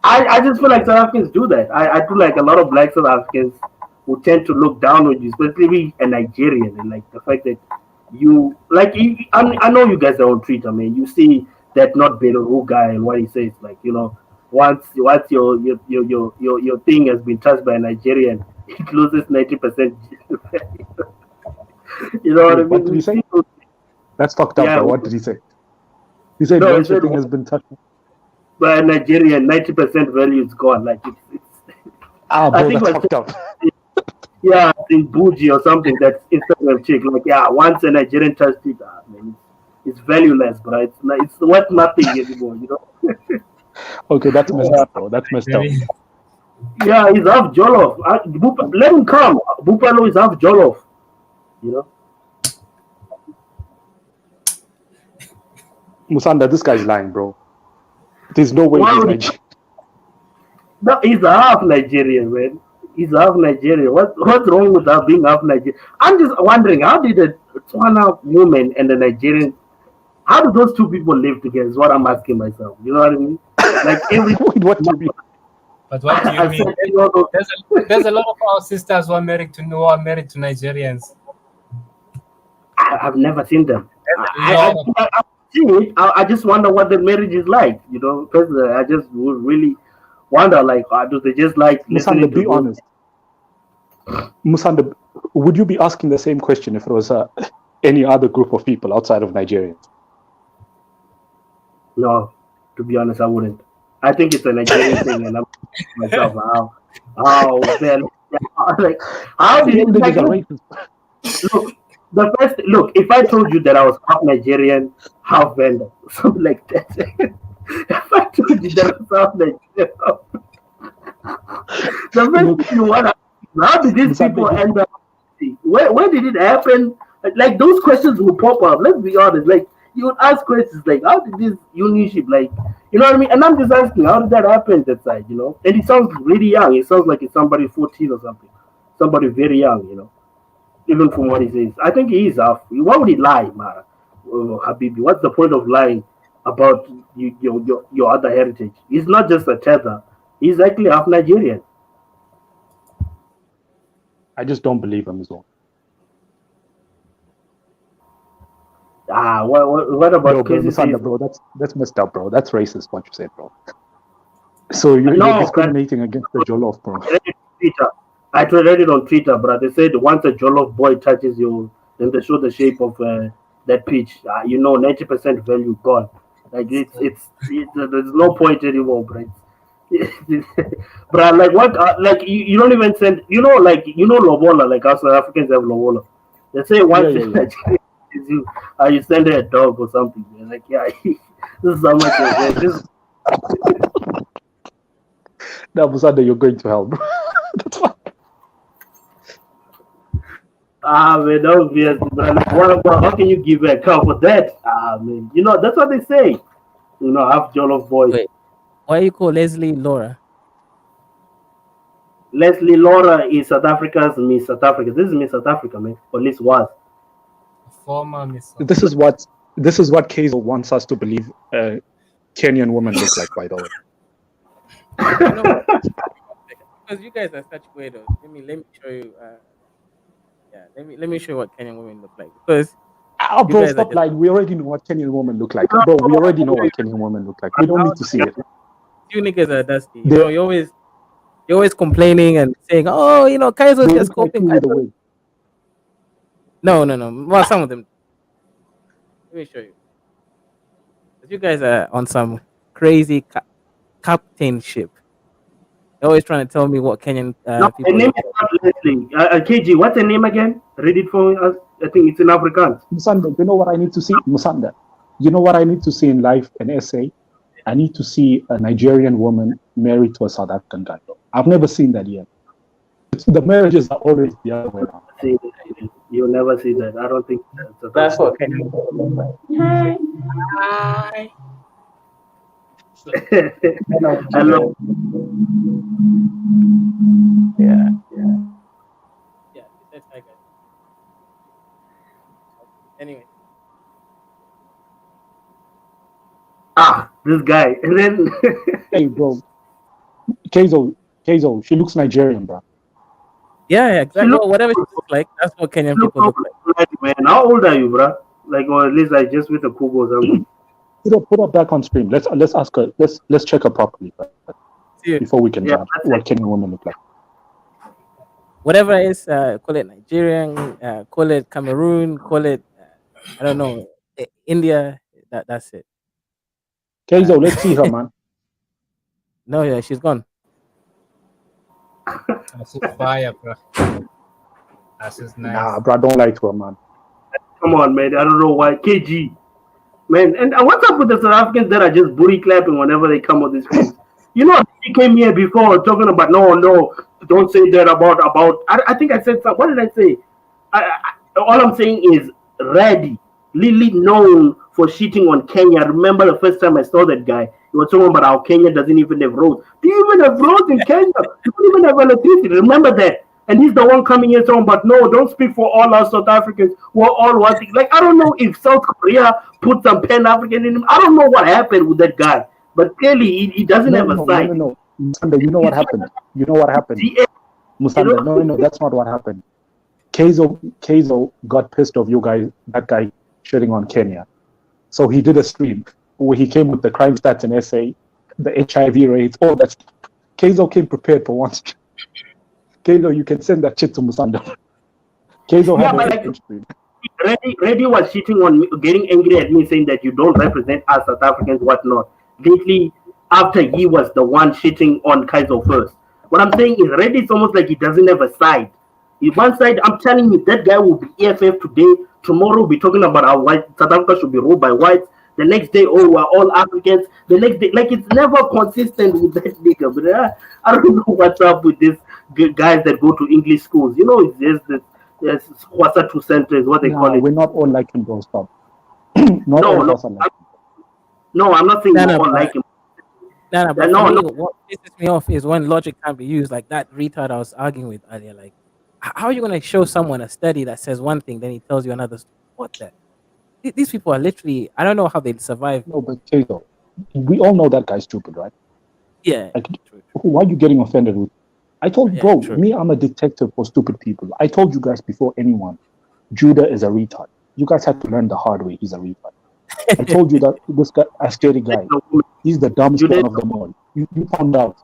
I just feel like South Africans do that. I feel like a lot of black South Africans who tend to look down on you, especially a Nigerian, and the fact that you, I know you guys are on Twitter, man. You see that not Beru guy and what he says, once your thing has been touched by a Nigerian, it loses 90%. You know what I mean? What did he say? That's fucked up, bro. What did he say? He said once your thing has been touched by a Nigerian, 90% value is gone. Bro, that's fucked up. Yeah, I think Bougie or something, that's Instagram chick. Once a Nigerian touched it, man, it's valueless, bro. It's worth nothing anymore, Okay, that's messed up, bro. That's messed up. Yeah, he's half Jollof. Let him come. Bupalo is half Jollof. Musanda, this guy's lying, bro. There's no way he's Nigerian. No, he's half Nigerian, man. He's half Nigerian. What's wrong with that being half Nigerian? I'm just wondering, how did a Tswana woman and a Nigerian, how do those two people live together? Is what I'm asking myself. You know what I mean? What do you mean? But what do you mean? There's a lot of our sisters who are married to Nigerians. I've never seen them. I've seen it. I just wonder what the marriage is like, because I just would really wonder, do they just listening Musanda, be honest. Musanda, would you be asking the same question if it was any other group of people outside of Nigerians? No, to be honest, I wouldn't. I think it's a Nigerian thing, and myself, how man, like how did it like look the first look if I told you that I was half Nigerian, half Venda, something like that. If I told you that I was half Nigerian, the first thing you want to how did these people end up? Where did it happen? Like those questions will pop up. Let's be honest. Like you would ask questions like, how did this unionship, like, you know what I mean? And I'm just asking, how did that happen that side, you know? And it sounds really young. It sounds like it's somebody 14 or something. Somebody very young, you know? Even from what he says. I think he is half. Why would he lie, Mara? Habibi? What's the point of lying about your other heritage? He's not just a tether. He's actually half Nigerian. I just don't believe him as well. What about Musanda, bro? That's messed up, bro. That's racist what you said, bro. So you're discriminating against the Jollof, bro. I read it on Twitter, bro. They said once a Jollof boy touches you, then they show the shape of that peach. 90% value gone. Like it's there's no point anymore, bro. But like what? Like you don't even send. Lobola. Like us South Africans have Lobola. They say once you send her a dog or something. They're like, this is how much. Just now, Musanda, you're going to hell, bro. That's fine. Man, that was weird. Like, how can you give a account for that? Man, that's what they say. Half Jollof boys. Wait, why you call Leslie Laura? Leslie Laura is South Africa's Miss South Africa. This is Miss South Africa, man. Or at least was. Former Miss. This is what Kazel wants us to believe Kenyan women look like, by the way. Because you guys are such weirdos. Let me show you. Let me show you what Kenyan women look like. Because bro, stop lying. We already know what Kenyan women look like. Bro, we already know what Kenyan women look like. We don't need to see it. You niggas are dusty. You're always complaining and saying, "Oh, Kaizo's just coping." No. Well, some of them. Let me show you. You guys are on some crazy captainship. They're always trying to tell me what Kenyan people. The name is not Leslie. KG, what's the name again? Read it for us. I think it's in Afrikaans. Musanda, you know what I need to see? Musanda, you know what I need to see in life, an essay? I need to see a Nigerian woman married to a South African guy. I've never seen that yet. The marriages are always the other way around. You'll never see that. I don't think that's what Kenyan women look like. Hi. Hello. Yeah. That's hi, guys. Anyway. This guy. And then hey, bro. Kazo, she looks Nigerian, bro. Yeah, exactly. Whatever she looks like, that's what Kenyan people look like. Man, how old are you, bro? Like, or at least I just with a Google or something. Put her back on stream. Let's ask her. Let's check her properly before we can judge what Kenyan women look like. Whatever it is, call it Nigerian, call it Cameroon, call it I don't know, India. That's it. Kazo, let's see her, man. No, yeah, she's gone. That's fire, bro. That's just nice. Nah, bro, don't lie to her, man. Come on, man. I don't know why. KG. Man, and what's up with the South Africans that are just booty clapping whenever they come on this screen? He came here before talking about, no, don't say that about, I think I said something. What did I say? All I'm saying is Reddy, Lily known for shitting on Kenya. I remember the first time I saw that guy, he was talking about how Kenya doesn't even have roads. Do you even have roads in Kenya? You don't even have electricity. Remember that. And he's the one coming here talking about, no, don't speak for all our South Africans. We're all watching. Like, I don't know if South Korea put some Pan-African in him. I don't know what happened with that guy. But clearly, he doesn't have a side. No. Musanda, you know what happened? Musanda, no, that's not what happened. Kazo got pissed off that guy shitting on Kenya. So he did a stream where he came with the crime stats and essay, the HIV rates, all that stuff. Kazo came prepared for once. Kazo, you can send that shit to Musanda. Kazo had a stream. Reddy was shitting on me, getting angry at me, saying that you don't represent us South Africans, whatnot. Lately, after he was the one shitting on Kaiser first. What I'm saying is, Reddy is almost like he doesn't have a side. If one side, I'm telling you, that guy will be EFF today. Tomorrow, we'll be talking about how white South Africa should be ruled by whites. The next day, oh, we're all Africans. The next day, like, it's never consistent with that nigga. But I don't know what's up with these guys that go to English schools. You know, it's just this Kwasa two centers, what they call it. We're not all like him, bro. Stop. Not all of us are like him. No, I'm not saying we're all like him. But for me, what pisses me off is when logic can't be used, like that retard I was arguing with earlier. Like, how are you going to show someone a study that says one thing, then he tells you another? What the? These people are literally, I don't know how they survive. No, but Kato, we all know that guy's stupid, right? Yeah. Like, why are you getting offended with? I told you, bro, me, I'm a detective for stupid people. I told you guys before anyone, Judah is a retard. You guys had to learn the hard way. He's a retard. I told you that this guy, a scary guy, he's the dumbest one of them all. You found out.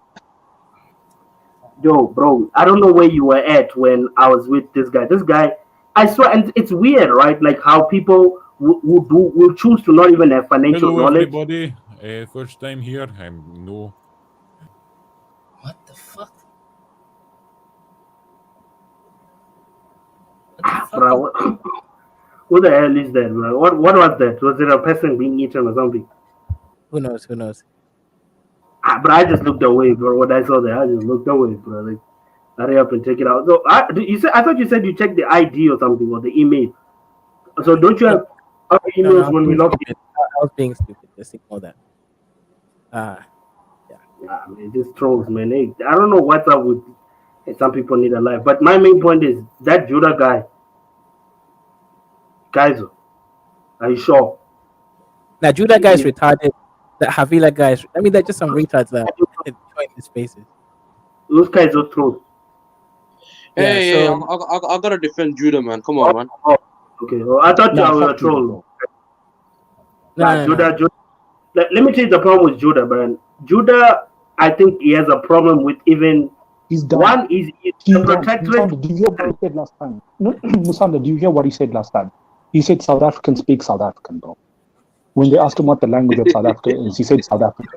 Yo, bro, I don't know where you were at when I was with this guy. This guy, I swear, and it's weird, right? Like how people will choose to not even have financial Hello, knowledge. everybody. First time here. I'm new. What the fuck? Bro, who the hell is that, bro? What was that? Was it a person being eaten or something? Who knows? Who knows? But I just looked away, bro. When I saw that, I just looked away, bro. Like, hurry up and take it out. So, I thought you said you checked the ID or something, or the email. So don't you have other emails when we log in? I was being stupid. Just ignore that. Yeah, man, this trolls, man. Hey, I don't know what's up with some people need a life. But my main point is that Judah guy, guys, are you sure? Now, Judah guy is retarded. The Havila guys, I mean, they're just some retards that join the spaces. Those guys are trolls. Hey, I gotta defend Judah, man. Come on, man. Okay, well, I thought you were a troll. Judah. Let me tell you the problem with Judah, man. Judah, I think he has a problem with even. He's done. One is the protectorate. Do you hear what he said last time? Musanda, do you hear what he said last time? He said South Africans speak South African, bro. When they asked him what the language of South Africa is, he said South African.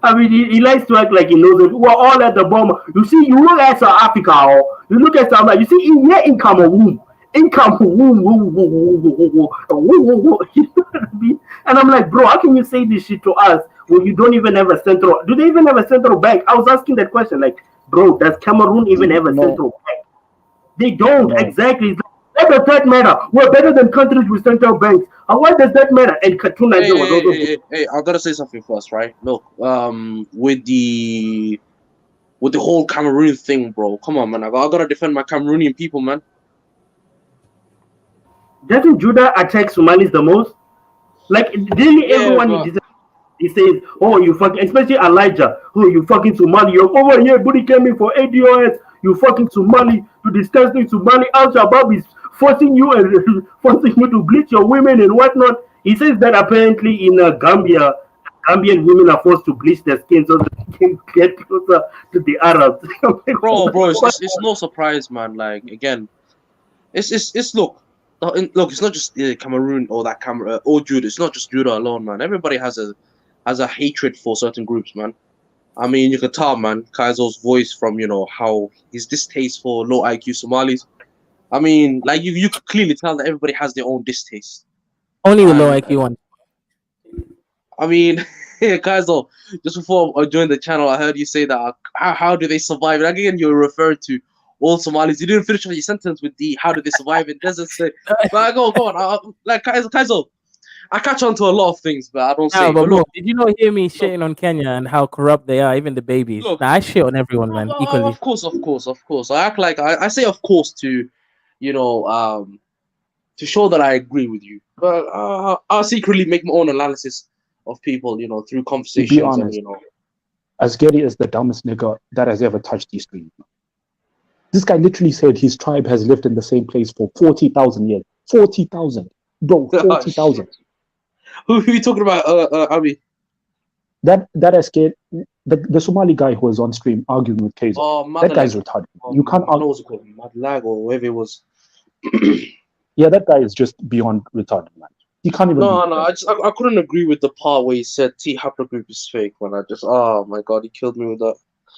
I mean, he likes to act like he knows it. We're all at the bottom. You see, you look at South Africa, or you look at South Africa, you see, in Cameroon. You know what I mean? And I'm like, bro, how can you say this shit to us when you don't even have a central? Do they even have a central bank? I was asking that question, like, bro, does Cameroon even have a central bank? They don't, exactly. Why does that matter? We're better than countries with central banks. And why does that matter? And Hey, I gotta say something first, right? Look, with the whole Cameroon thing, bro. Come on, man. I gotta defend my Cameroonian people, man. Doesn't Judah attack Somalis the most? Like, really, everyone he says, oh, you fucking, especially Elijah, oh, you fucking Somali, you're over here, buddy came in for ADOS, you fucking Somali, you disgusting Somali, Al-Shabaab is forcing you to bleach your women and whatnot. He says that apparently in Gambia, Gambian women are forced to bleach their skin so they can get closer to the Arabs. bro, it's no surprise, man. Like, again, it's look, it's not just Cameroon or that or Judah. It's not just Judah alone, man. Everybody has a hatred for certain groups, man. I mean, you can tell, man, Kaiser's voice from, you know, how his distaste for low IQ Somalis. I mean, like, you could clearly tell that everybody has their own distaste. Only the low IQ one. I mean, Kaiser, just before I joined the channel, I heard you say that how do they survive? And again, you're referring to all Somalis. You didn't finish your sentence with the how do they survive in desert state. But go on. Like Kaiser, I catch on to a lot of things, but I don't say. But look, did you not hear me shitting on Kenya and how corrupt they are, even the babies? I shit on everyone, man, equally. Of course. I act like I say of course to, you know, to show that I agree with you. But I'll secretly make my own analysis of people, you know, through conversations. To be honest, and, you know, Asgeri is the dumbest nigga that has ever touched the street. This guy literally said his tribe has lived in the same place for 40,000 years. 40,000. Bro, 40,000. Who are you talking about, Abi? That Asgeri, the Somali guy who was on stream arguing with Kaiser. That guy's retarded. You can't argue. Madlag or whatever it was. Yeah, that guy is just beyond retarded, man. He can't even. No, I couldn't agree with the part where he said T haplogroup is fake. When oh my god, he killed me with that.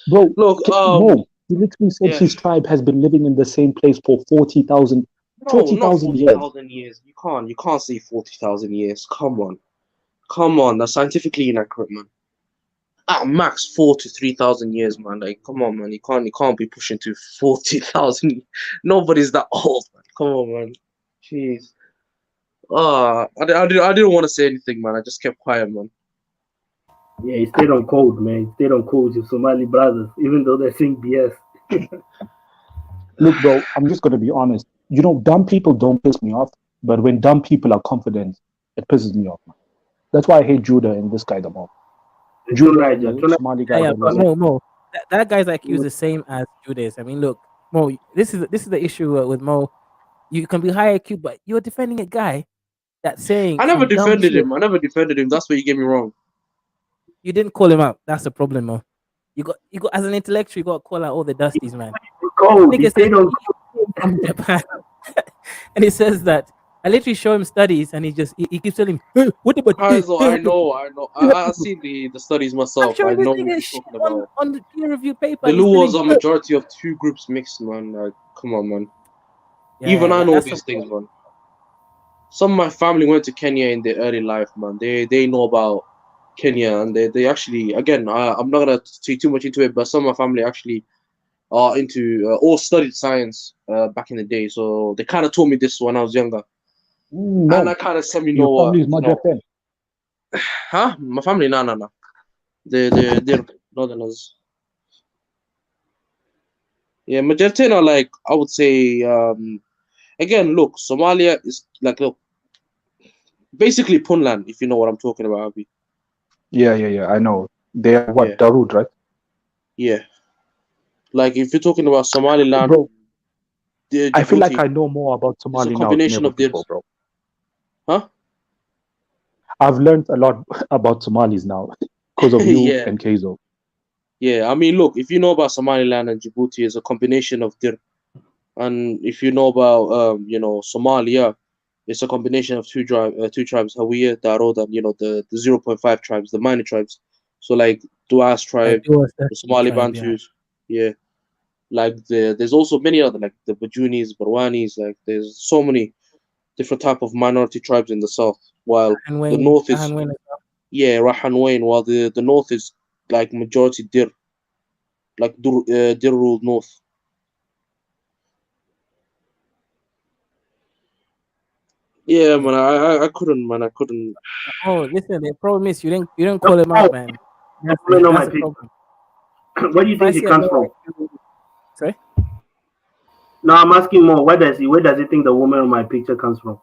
Bro, look, no, he literally said his tribe has been living in the same place for 40,000 years. 40,000 years. You can't say 40,000 years. Come on, that's scientifically inaccurate, man. At max 4 to 3,000 years, man. Like, come on, man. You can't be pushing to 40,000. Nobody's that old, man. Come on, man. Jeez. I didn't want to say anything, man. I just kept quiet, man. Yeah, he stayed on code, man. He stayed on code with Somali brothers, even though they're saying BS. Look, bro, I'm just gonna be honest. You know, dumb people don't piss me off, but when dumb people are confident, it pisses me off, man. That's why I hate Judah and this guy the most. Judah, the Somali guy. But Mo, that guy's accused the same as Judas. I mean, look, Mo, this is the issue with Mo. You can be high IQ, but you're defending a guy that's saying. I never defended him. That's where you get me wrong. You didn't call him out. That's the problem, Mo. You got as an intellectual, you got to call out all the dusties, man. From Japan, and he says that. I literally show him studies, and he keeps telling me, hey, "What about this?" I know. I've seen the studies myself. I know what you're talking about. On the peer review paper. The laws are majority of two groups mixed, man. Like, come on, man. Yeah, Even I know these things, man. Some of my family went to Kenya in their early life, man. They know about Kenya, and they actually, again, I'm not gonna say too much into it, but some of my family actually are into or studied science back in the day. So they kind of told me this when I was younger. No. And I kind of semi-know. Huh? My family? No. They're northerners. Yeah, majority are like, I would say, again, look, Somalia is like, look, basically Puntland, if you know what I'm talking about, Abi. Yeah, I know. They are what, Darude, right? Yeah. Like, if you're talking about Somaliland, bro, I feel like I know more about Somali now than ever before, bro. Huh? I've learned a lot about Somalis now because of you and Keizo. Yeah, I mean, look, if you know about Somaliland and Djibouti, it's a combination of Dir. And if you know about, Somalia, it's a combination of two tribes, Hawiye, Darod, and, the 0.5 tribes, the minor tribes. So, like, Duas tribe, the Somali Bantus. Yeah. Like, there's also many other, like, the Bajunis, Barwanis, like, there's so many different type of minority tribes in the south, while the north is Rahanwain, while the north is like majority Dir, like Dir ruled north. Yeah, man, I couldn't. Oh, listen, the problem is you didn't call him out, man. That's Where the problem. do you think he comes from? Sorry? No, I'm asking more. Where does he think the woman in my picture comes from?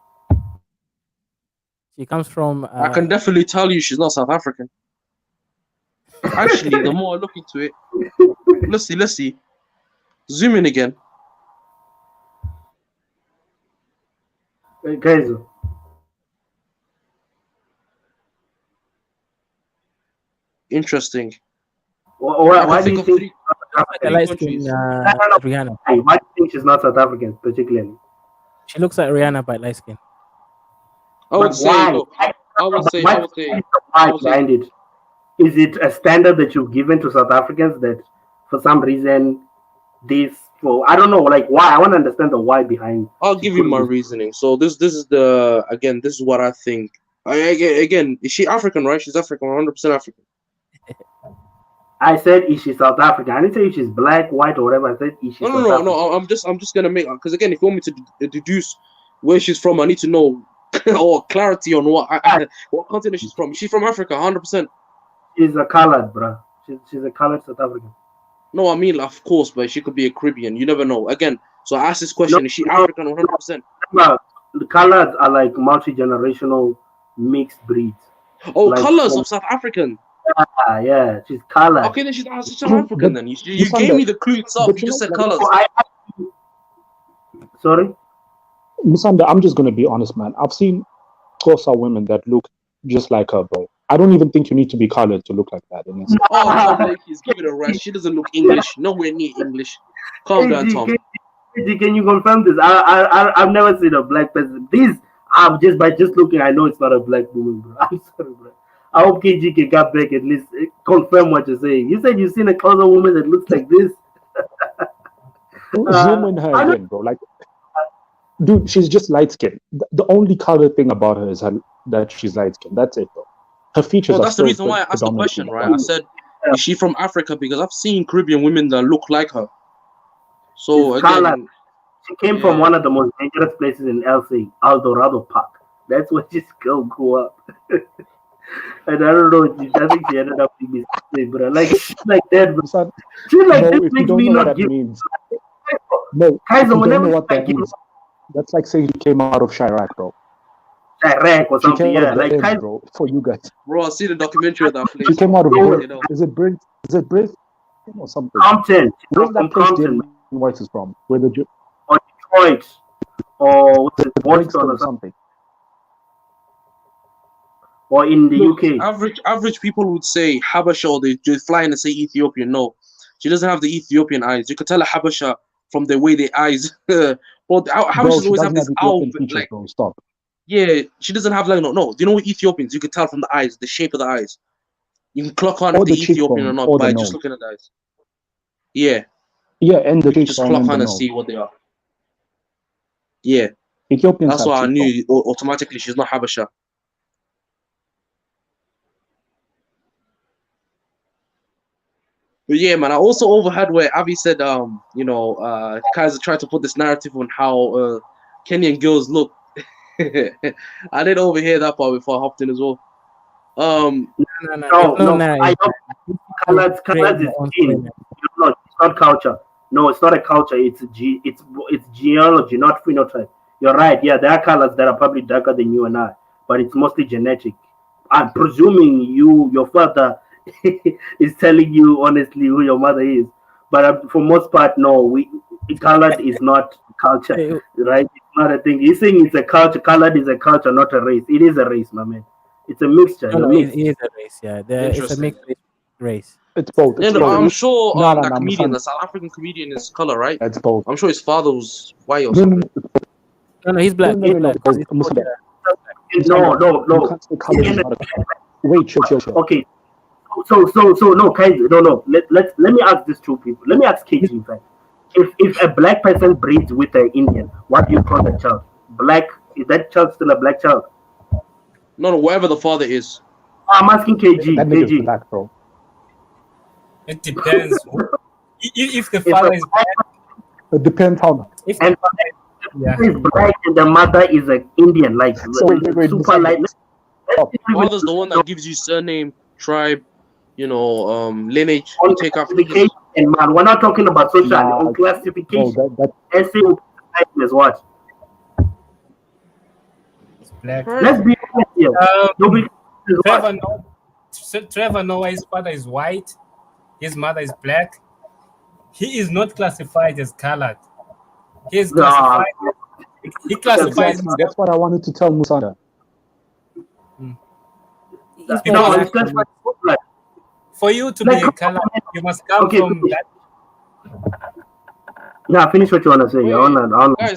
She comes from. I can definitely tell you she's not South African. Actually, the more I look into it, let's see. Zoom in again. Guys. Interesting. Why do you think? Rihanna. Why do you think she's not South African, particularly? She looks like Rihanna, but light skin. I would say. Behind it. Is it a standard that you've given to South Africans that, for some reason, I don't know, like why? I want to understand the why behind. I'll give you my reasoning. So this is this is what I think. Again, is she African, right? She's African, 100% African. I said, is she South African? I didn't say if she's black, white, or whatever. I said, is she South African? No. I'm just gonna make, because again, if you want me to deduce where she's from, I need to know or clarity on what continent she's from. She's from Africa, 100%. She's a colored, bro. She's a colored South African. No, I mean, of course, but she could be a Caribbean. You never know. Again, so I asked this question: is she African 100%? The colors are like multi-generational mixed breeds. Oh, like colors of South African. Yeah, she's colored. Okay, then she's South African. Then you gave me the clue itself. You just said colors. Sorry, Musanda, I'm just gonna be honest, man. I've seen Xhosa women that look just like her, bro. I don't even think you need to be colored to look like that. Please give it a rest. She doesn't look English. Nowhere near English. Calm down, Tom. Can you confirm this? I've never seen a black person. These I'm just by just looking, I know it's not a black woman, bro. I'm sorry, bro. I hope KG can get back at least confirm what you're saying. You said you've seen a colored woman that looks like this. Zoom in her again, bro. Like, dude, she's just light skinned. The only colored thing about her is that she's light skinned. That's it, bro. Her features Well, are that's the still reason why I asked the question, right? I said, is she from Africa? Because I've seen Caribbean women that look like her. So She's again, colored. She came from one of the most dangerous places in LC, El Dorado Park. That's where she's grew up. And I don't know. I think she ended up being mistake, bro. Like she's like that, bro. She's like no, this if you makes don't me know what not that give. means. No, Kaiser, if you don't whenever know what like that means, that's like saying he came out of Chirac, bro. Chirac or She something, came out yeah. of the Like end, Kaiser, bro. For you guys, bro, I see the documentary of that place. she came out of bro. Brit. Is it Brit? Is it Brit or something? Compton. She's Where's from that place Compton, Jalen White is from? Where the or Detroit, or what's it, Boston Brixton or or something, or in the Look, UK. average people would say Habasha, or they just fly in and say Ethiopian. No, she doesn't have the Ethiopian eyes. You could tell a Habasha from the way they eyes. Well, Bro, Habashas she always doesn't have this have owl, Ethiopian features, like, bro. Stop. yeah, she doesn't have like no. Do you know what Ethiopians? You could tell from the eyes, the shape of the eyes. You can clock on Or if they're the Ethiopian or cheekbone, not or the by just nose. looking at the eyes. Yeah, Yeah, and the you can just cheekbone clock and the on and nose. see what they are. Yeah, Ethiopians that's have why I cheekbone. knew automatically she's not Habasha. But yeah, man, I also overheard where Avi said, Kaiser tried to put this narrative on how Kenyan girls look. I did overhear that part before I hopped in as well. No, I don't. Colors is gene. No, it's not culture. No, it's not a culture. It's genealogy, not phenotype. You're right. Yeah, there are colors that are probably darker than you and I, but it's mostly genetic. I'm presuming your father is telling you honestly who your mother is, but for most part, no. Colored is not culture, right? It's not a thing. He's saying it's a culture. Colored is a culture, not a race. It is a race, my man. It's a mixture. No, You're it is mixed. a race. Yeah, it's a mixed race. It's both. Yeah, It's no, both. I'm sure No, that comedian, Musanda. the South African comedian, is color, right? It's both. I'm sure his father was white or No, something. No, he's black. He's black. Musanda. Musanda. No. You can't say color is not a color. Wait, chill. Okay. So no, Kaiser, no. Let me ask these two people. Let me ask KG, in fact. If a black person breeds with an Indian, what do you call that child? Black? Is that child still a black child? No, whatever the father is. I'm asking KG. That nigga's KG. black, bro. It depends. If the father is black, It depends how. if And yeah. is black and the mother is an Indian, like So wait, super light. Father's the one that gives you surname, tribe, lineage. On You take after classification, man. We're not talking about social. Nah, On classification, bro, that essay is what? black. Let's be honest here. Nobody is what? Trevor Noah, his father is white, his mother is black. He is not classified as colored. He is classified. He classifies. Exactly. That's what I wanted to tell Musanda. He's No, black. it's classified as black. For you to be a colored, you must come from that. Yeah, finish what you want to say. I wanna.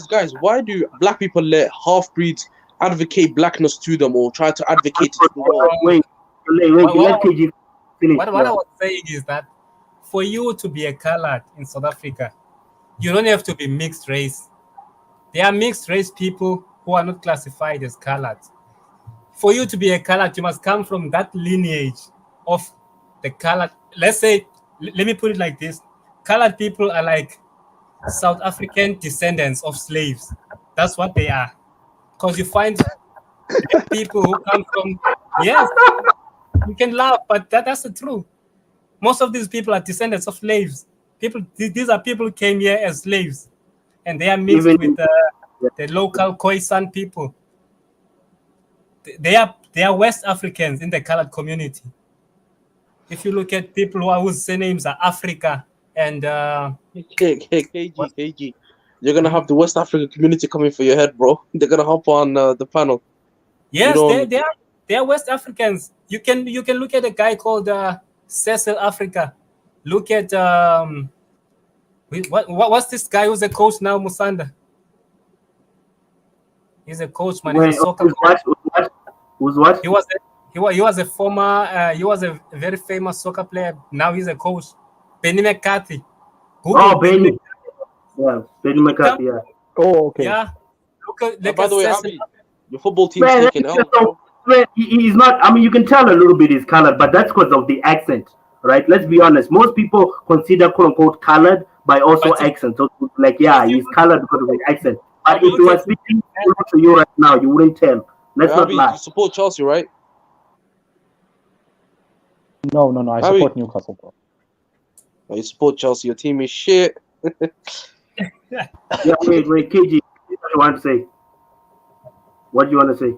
Guys, why do black people let half breeds advocate blackness to them or try to advocate it to the world? Wait. Let KG finish. What I was saying is that for you to be a colored in South Africa, you don't have to be mixed race. There are mixed race people who are not classified as colored. For you to be a colored, you must come from that lineage of the colored. Let's say, let me put it like this: colored people are like South African descendants of slaves. That's what they are. Because you find people who come from, yes, you can laugh, but that's the truth. Most of these people are descendants of slaves. These are people who came here as slaves, and they are mixed with the local Khoisan people. They are West Africans in the colored community. If you look at people whose surnames are Africa and KG, you're gonna have the West African community coming for your head, bro. They're gonna hop on the panel. yes, they are West Africans. You can look at a guy called Cecil Africa. Look at what's this guy who's a coach now, Musanda? He's a coach, man. Wait, He's a soccer who's coach. Who's what? He was a former. He was a very famous soccer player. Now he's a coach. Benny McCarthy. Oh, Benny. Yeah, Benny McCarthy. Yeah. Oh, okay. Yeah. Look by at the way, Cecil. Abby, your football team's Man, taking that's L. just so- man, he's not. I mean, you can tell a little bit he's colored, but that's because of the accent, right? Let's be honest. Most people consider "quote unquote" colored by also accent. So, like, yeah, he's colored because of the accent. But if you were speaking to you right now, you wouldn't tell. Let's not Abby, lie. you support Chelsea, right? No. I Abby. support Newcastle, bro. Oh, you support Chelsea. Your team is shit. Yeah, wait, KG. What do you want to say? What do you want to say?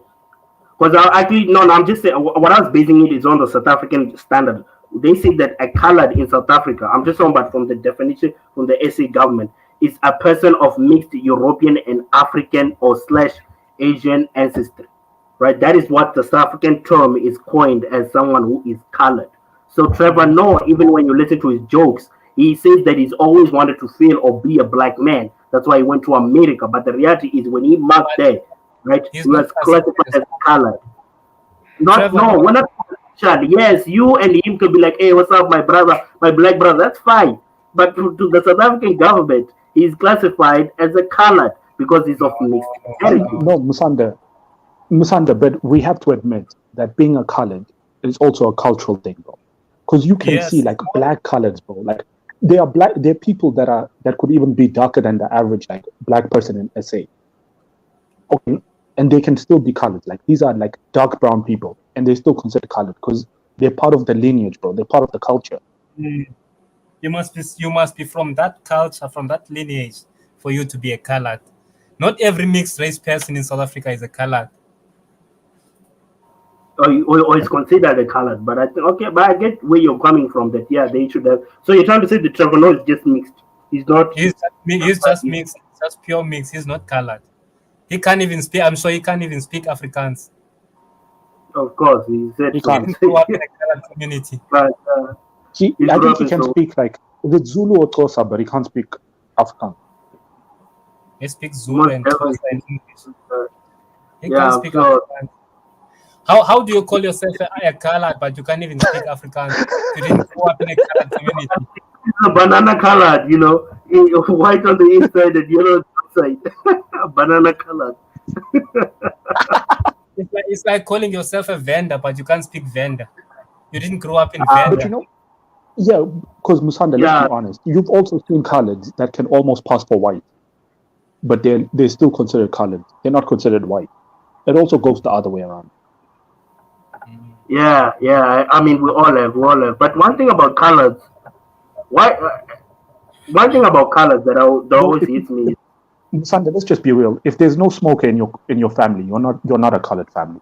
Because I'm just saying what I was basing it is on the South African standard. They say that a colored in South Africa, I'm just talking about from the definition from the SA government, is a person of mixed European and African or / Asian ancestry, right? That is what the South African term is coined as someone who is colored. So Trevor Noah, even when you listen to his jokes, he says that he's always wanted to feel or be a black man. That's why he went to America. But the reality is when he marked there, right, he was classified as colored. We're not. Yes, you and him could be like, hey, what's up, my brother, my black brother? That's fine. But to the South African government, he's classified as a colored because he's of mixed heritage. No, Musanda, but we have to admit that being a colored is also a cultural thing, bro. Because you can see like black coloreds, bro. Like they are black. They're people that could even be darker than the average like black person in SA. Okay, and they can still be colored. Like these are like dark brown people, and they're still considered colored because they're part of the lineage, bro. They're part of the culture. You must be from that culture, from that lineage, for you to be a colored. Not every mixed race person in South Africa is a colored. Or is considered a colored, but I think but I get where you're coming from. That they should have. So you're trying to say the Trevor Noah is just mixed. He's not. He's just mixed. Just pure mix. He's not colored. He can't even speak. I'm sure he can't even speak Afrikaans. Of course, he said He so. didn't grow up in a colored community. But I think he can speak like the Zulu or Xhosa, but he can't speak Afrikaans. He speaks Zulu and Xhosa and English. He Yeah, can't I'm speak sure. Afrikaans. How do you call yourself a colored, but you can't even speak Afrikaans? You didn't grow up in a colored community. It's a banana colored, white on the inside and yellow on the outside. Banana colored. It's like calling yourself a vendor, but you can't speak vendor. You didn't grow up in But vendor. because Musanda, let's be honest, you've also seen coloreds that can almost pass for white, but they're still considered colored. They're not considered white. It also goes the other way around. Yeah. I mean, we all have. But one thing about colors, one thing about colors that always hits me is Musanda, let's just be real. If there's no smoker in your family, you're not a colored family.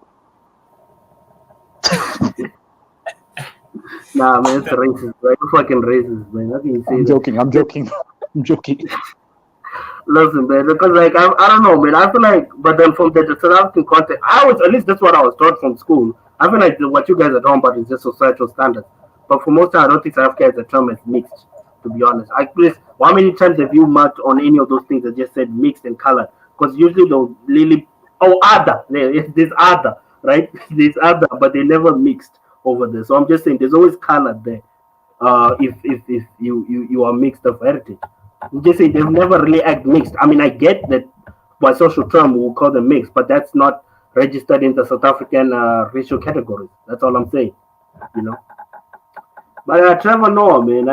nah, man, it's racist, right? You're fucking racist, man. Nothing you say. I'm joking. I'm joking. Listen, man, because I don't know, man. I feel like, but then from the South African context, at least that's what I was taught from school. I feel like what you guys are talking about is just societal standards. But for most time, I don't think South Africa has a term as mixed, to be honest. How many times have you marked on any of those things that just said mixed and colored? Because usually they'll really, other. There's other, right? There's other, but they never mixed over there. So I'm just saying there's always colored there. If you are mixed of heritage. I'm just saying they've never really act mixed. I mean, I get that by social term we'll call them mixed, but that's not registered in the South African racial category. That's all I'm saying, But Trevor Noah, man,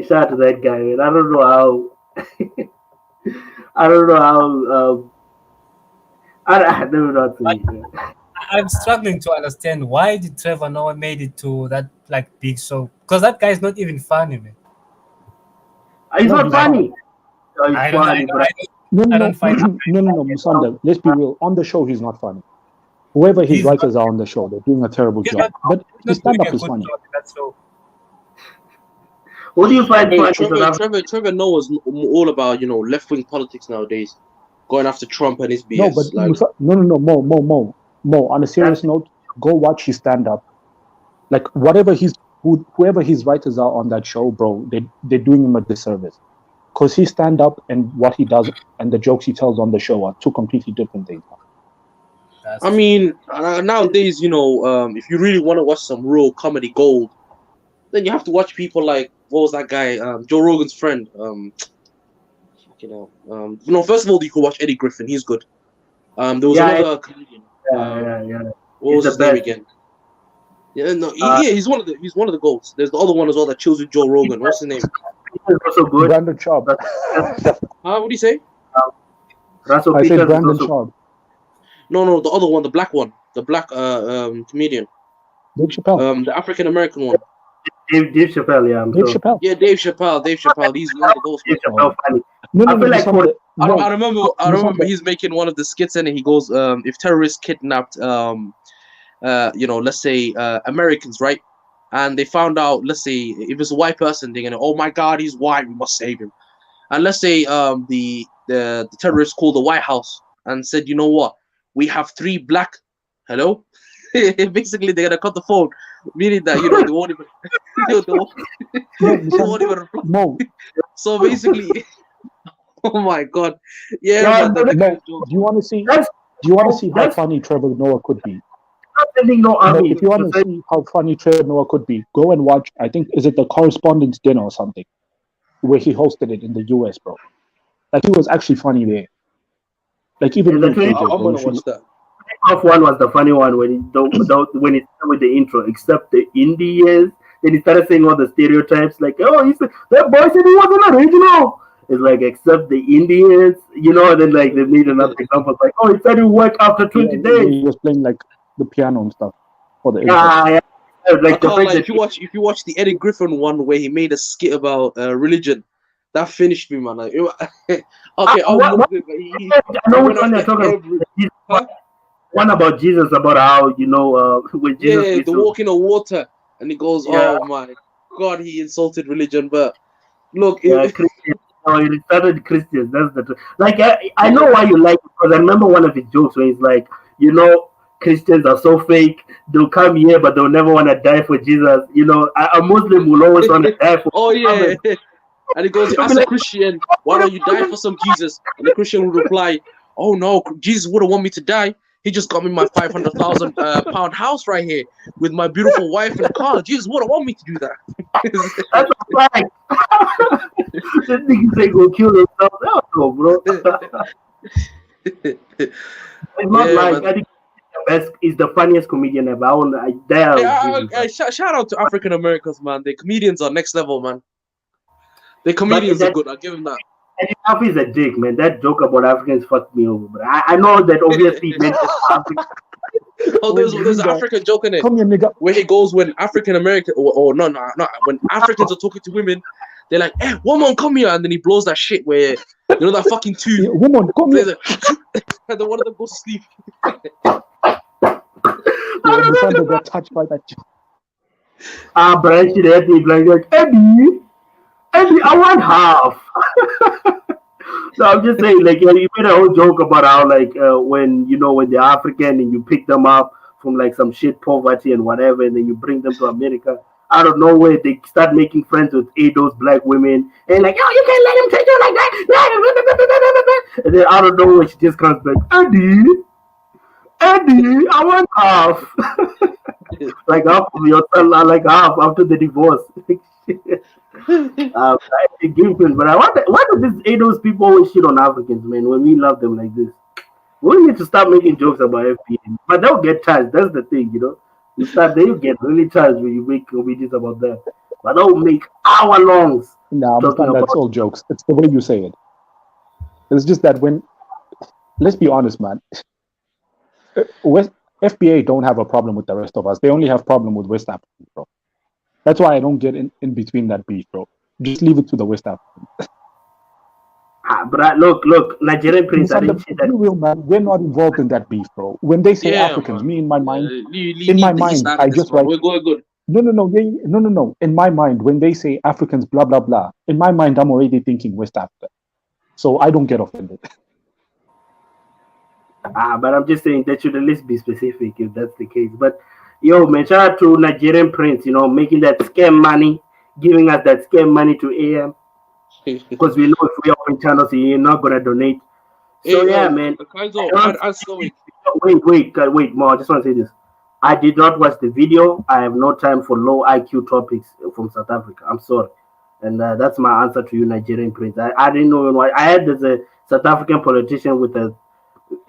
shout out to that guy, man. I don't know how. I don't know what to say. I'm struggling to understand why did Trevor Noah made it to that big show? Because that guy is not even funny, man. He's not funny. I don't find No, Musanda, let's be real. On the show, he's not funny. Whoever his writers are on the show, they're doing a terrible job. But his stand-up is funny. What do you find funny? Trevor Noah's all about left-wing politics nowadays, going after Trump and his BS. No, Mo. On a serious note, go watch his stand-up. Like whoever his writers are on that show, bro, they're doing him a disservice. Because his stand-up and what he does and the jokes he tells on the show are two completely different things. I mean, nowadays, if you really want to watch some real comedy gold, then you have to watch people like, what was that guy? Joe Rogan's friend. First of all, you could watch Eddie Griffin. He's good. There was another comedian. What was his name again? Yeah, no, he's one of the goats. There's the other one as well that chills with Joe Rogan. What's his name? Also good. Brandon Schaub. What do you say? Russell I said Brandon Schaub. No, the other one, the black one, the black comedian. Dave Chappelle. The African American one. Dave Chappelle, yeah. Chappelle. Yeah, Dave Chappelle. He's one of the goats. Dave Chappelle funny. I remember he's making one of the skits and he goes, if terrorists kidnapped let's say Americans, right? And they found out, let's say if it's a white person, they're gonna, oh my God, he's white, we must save him. And let's say the terrorists called the White House and said, you know what, we have 3 black. Hello. Basically, they're gonna cut the phone, meaning that they won't even. They won't even reply. No. So basically, oh my God, do you want to see? Do you want to see how funny Trevor Noah could be? If you want to see how funny Trevor Noah could be, go and watch. I think is it the Correspondence Dinner or something, where he hosted it in the US, bro. Like he was actually funny there. Like even I'm gonna watch that. Off one was the funny one when it started with the intro, except the Indians. Then he started saying all the stereotypes, like, oh, that boy said he wasn't original. It's like, except the Indians, and then like they made another example, like, oh, he said he work after 20 days. He was playing like the piano and stuff for the like if you watch the Eddie Griffin one where he made a skit about religion, that finished me, man. Like, one about Jesus, about how with Jesus, the walking on water, and he goes, oh my God, he insulted religion. But look, he started Christians. That's the truth. Like I know why you like it, because I remember one of his jokes where he's like, Christians are so fake. They'll come here, but they'll never want to die for Jesus. A Muslim will always want to die for. Oh yeah. And he goes, as a Christian, why don't you die for some Jesus? And the Christian would reply, oh no, Jesus wouldn't want me to die. He just got me my 500,000 pound house right here with my beautiful wife and car. Jesus wouldn't want me to do that. That's a fact. This nigga say go kill himself. No, bro. It's not like I think is the funniest comedian ever. Shout out to African Americans, man. The comedians are next level, man. The comedians are good. I'll give him that. Eddie Murphy is a dick, man. That joke about Africans fucked me over. But I know that obviously meant African. Oh, there's an African joke in it where he goes when African American when Africans are talking to women, they're like, "Hey, woman, come here," and then he blows that shit where that fucking tube. Woman, come here. And then one of them goes to sleep. Got touched by that. Brian should have me like Eddie, I want half. So I'm just saying, like, you made a whole joke about how, like, when they're African and you pick them up from like some shit poverty and whatever, and then you bring them to America. Out of nowhere, they start making friends with those black women, and like, yo, you can't let him treat you like that. And then out of nowhere, she just comes back, Eddie, I want half. Like half of your son, like half after the divorce. But why do those people always shit on Africans, man, when we love them like this? We need to start making jokes about FBA, but they'll get charged. That's the thing, you get really charged when you make comedies about that. But they'll make hour-longs. No, that's all jokes. It's the way you say it. It's just that let's be honest, man. FBA don't have a problem with the rest of us. They only have problem with West Africans, bro. That's why I don't get in between that beef, bro. Just leave it to the West Africans. But look, Nigerian Prince, we're not involved in that beef, bro. When they say Africans, me in my mind, I just write. We're going good. No. In my mind, when they say Africans, blah blah blah, in my mind, I'm already thinking West Africa, so I don't get offended. But I'm just saying that should at least be specific if that's the case. But yo, man, shout out to Nigerian Prince, making that scam money, giving us that scam money to AM. Because we know if we open channels, you're not gonna donate. So yeah, man. Wait, Mo. I just want to say this. I did not watch the video. I have no time for low IQ topics from South Africa. I'm sorry, and that's my answer to you, Nigerian prince. I didn't know why. I had there's a South African politician with a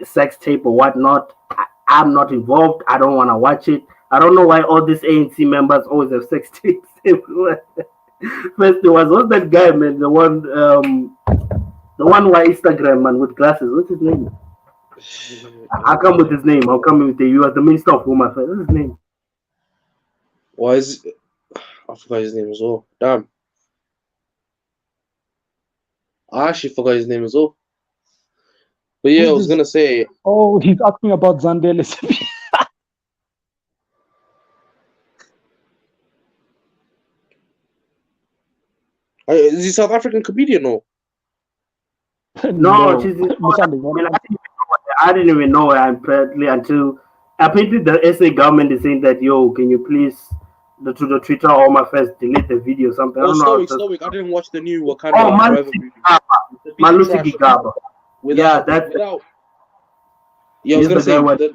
sex tape or whatnot. I'm not involved. I don't want to watch it. I don't know why all these ANC members always have sex tapes everywhere. First, there what's that guy, man? The one why Instagram man with glasses. What's his name? I'll come with his name. I'll come with you as the Minister of Home Affairs. What's his name? Why is I forgot his name as well. Damn. I actually forgot his name as well. But yeah, I was gonna say. Oh, he's asking about Zandile. Is he South African comedian or? No, I didn't even know apparently until apparently the SA government is saying that can you please to the Twitter Home Affairs delete the video or something. I don't know. Stoic. I didn't watch the new Wakanda. Malusi Gigaba. Yeah, that's yeah, I was gonna say Malusi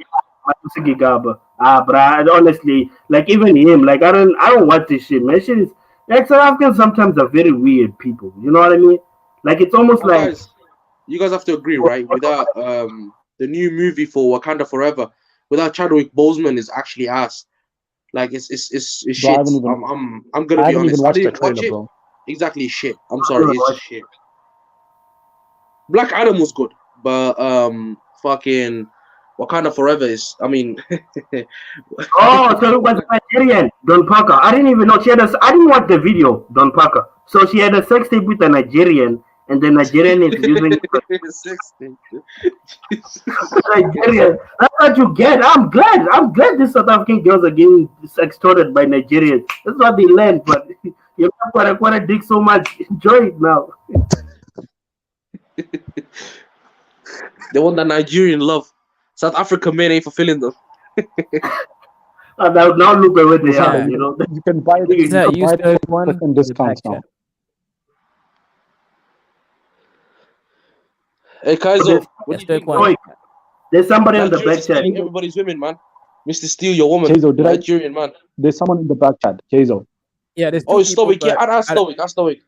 Gigaba. But honestly, like even him, like I don't watch this shit, man. Shit is like South Africans sometimes are very weird people. You know what I mean? Like it's almost like you guys have to agree, right? Without the new movie for Wakanda Forever, without Chadwick Boseman is actually ass. Like it's shit. I'm gonna be honest. I didn't watch it. Bro. Exactly shit. I'm sorry, it's shit. Black Adam was good, but fucking Wakanda Forever is. I mean. Oh, so it was Nigerian Don Parker. I didn't even know she had I didn't watch the video, Don Parker. So she had a sex tape with a Nigerian, and the Nigerian is using sex tape. Nigerian. That's what you get. I'm glad these South African girls are getting extorted by Nigerians. That's what they learned. But you have quite a dick so much. Enjoy it now. They want that Nigerian love. South African men ain't fulfilling them. Now look at where they are. You know, you can buy it one discounts now. Hey Kaizo, there's somebody on the back chat. Everybody's women, man. Mr. Steele, your woman. Keizo, Nigerian man. There's someone in the back chat. Keizo. Yeah, there's. Oh, Stoic. Yeah, ask Stoic.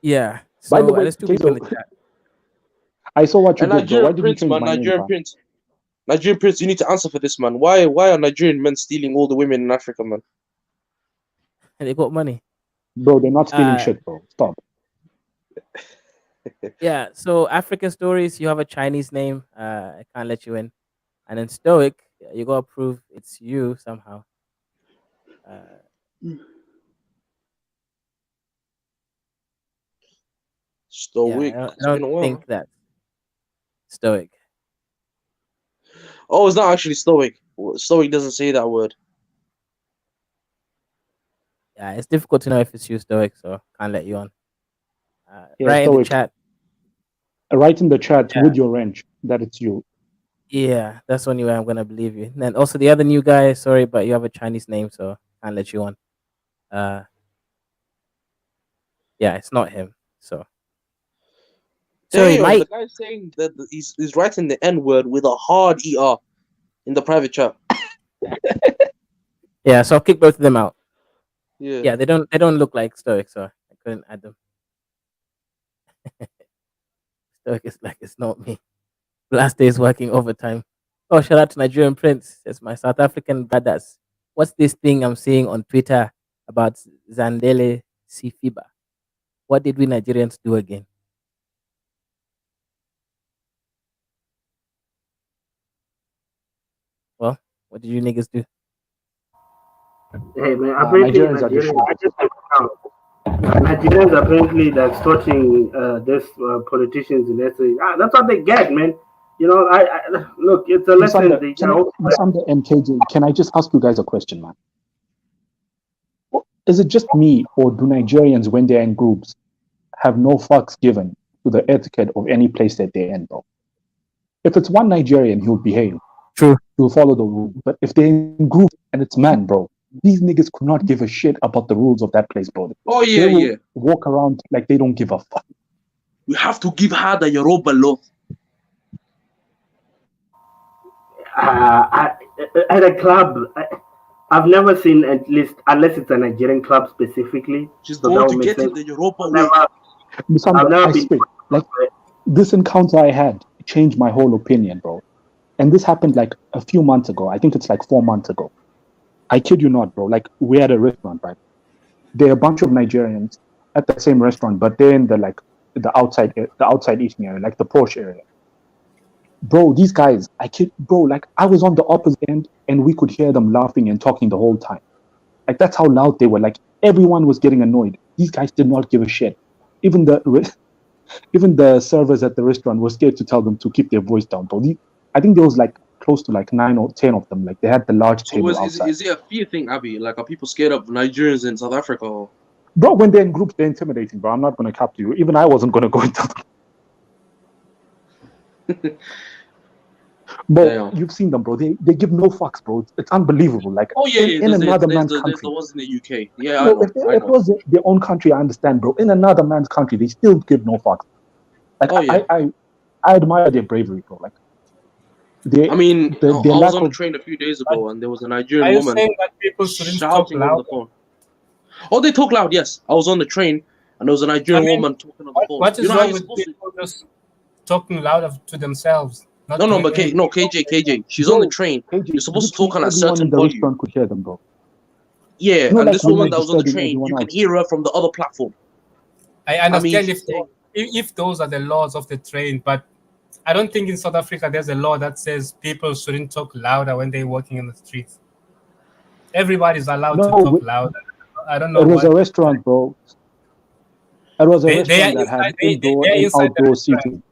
Yeah. So, by the way, there's two people in the chat. I saw what you did. Nigerian Prince, man. Nigerian Prince, you need to answer for this, man. Why are Nigerian men stealing all the women in Africa, man? And they got money. Bro, they're not stealing shit, bro. Stop. Yeah, so African stories, you have a Chinese name. I can't let you in. And then Stoic, you gotta prove it's you somehow. Stoic. Yeah, I don't think that Stoic. Oh, it's not actually Stoic. Stoic doesn't say that word. Yeah, it's difficult to know if it's you, Stoic, so can't let you on. Yeah, right Stoic. in the chat. Write in the chat with your range that it's you. Yeah, that's the only way I'm gonna believe you. And then also the other new guy, sorry, but you have a Chinese name, so can't let you on. Yeah, it's not him. So the guy's saying that he's writing the N word with a hard ER in the private chat. Yeah, so I'll kick both of them out. Yeah, they don't look like Stoic, so I couldn't add them. Stoic is like, it's not me. Last day is working overtime. Oh, shout out to Nigerian Prince. It's my South African brothers. What's this thing I'm seeing on Twitter about Zandile Sifiba? What did we Nigerians do again? Well, what did you niggas do? Hey man, apparently Nigerians apparently they're extorting these politicians in SA. That's what they get, man. You know, I look, it's a lesson. Musanda and KJ, can I just ask you guys a question, man? Is it just me, or do Nigerians, when they're in groups, have no fucks given to the etiquette of any place that they're in, bro? If it's one Nigerian, he'll behave. True. He'll follow the rules. But if they're in groups and it's man, bro, these niggas could not give a shit about the rules of that place, bro. Oh, they will walk around like they don't give a fuck. We have to give her the Yoruba love. At a club, I've never seen, at least, unless it's a Nigerian club specifically. She's so going that to would make get it sense. the Yoruba way. Never, Musamba, I've never I been. swear, like this encounter I had changed my whole opinion, bro. And this happened like a few months ago. I think it's like 4 months ago. I kid you not, bro. Like we're at a restaurant, right? There are a bunch of Nigerians at the same restaurant, but they're in the outside eating area, like the Porsche area. Bro, these guys, I kid, bro. Like I was on the opposite end, and we could hear them laughing and talking the whole time. Like that's how loud they were. Like everyone was getting annoyed. These guys did not give a shit. Even the servers at the restaurant were scared to tell them to keep their voice down, bro. I think there was like close to like 9 or 10 of them. Like they had the large So table outside. is it a fear thing, Abby? Like, are people scared of Nigerians in South Africa? Or? Bro, when they're in groups, they're intimidating, bro. I'm not going to cap to you. Even I wasn't going to go and tell them. But you've seen them, bro. They give no fucks, bro. It's unbelievable. Like Oh yeah, in another man's country. there's the ones in the UK. Yeah, No, if it was their own country, I understand, bro. In another man's country, they still give no fucks. Like I admire their bravery, bro. Like I mean, I was lack on a of- train a few days ago, and there was a Are Nigerian you woman saying that people shouldn't talk shouting on the loud? phone. Oh, they talk loud. Yes, I was on the train, and there was a Nigerian woman talking on the phone. What You is know how wrong you're with supposed to? people just talking loud to themselves? Not No, doing but anything? KJ. She's on the train. You're supposed to talk on a Everyone certain in the volume. restaurant could hear them, bro. Yeah, No, and like this when woman you're that was on the disturbing train, everyone you can else. hear her from the other platform. I understand mean, if those are the laws of the train, but I don't think in South Africa there's a law that says people shouldn't talk louder when they're walking in the streets. Everybody's allowed to No, talk louder. I don't know It was why. a restaurant, bro. It was a They are restaurant that had inside. They indoor are and inside the outdoor restaurant. seating.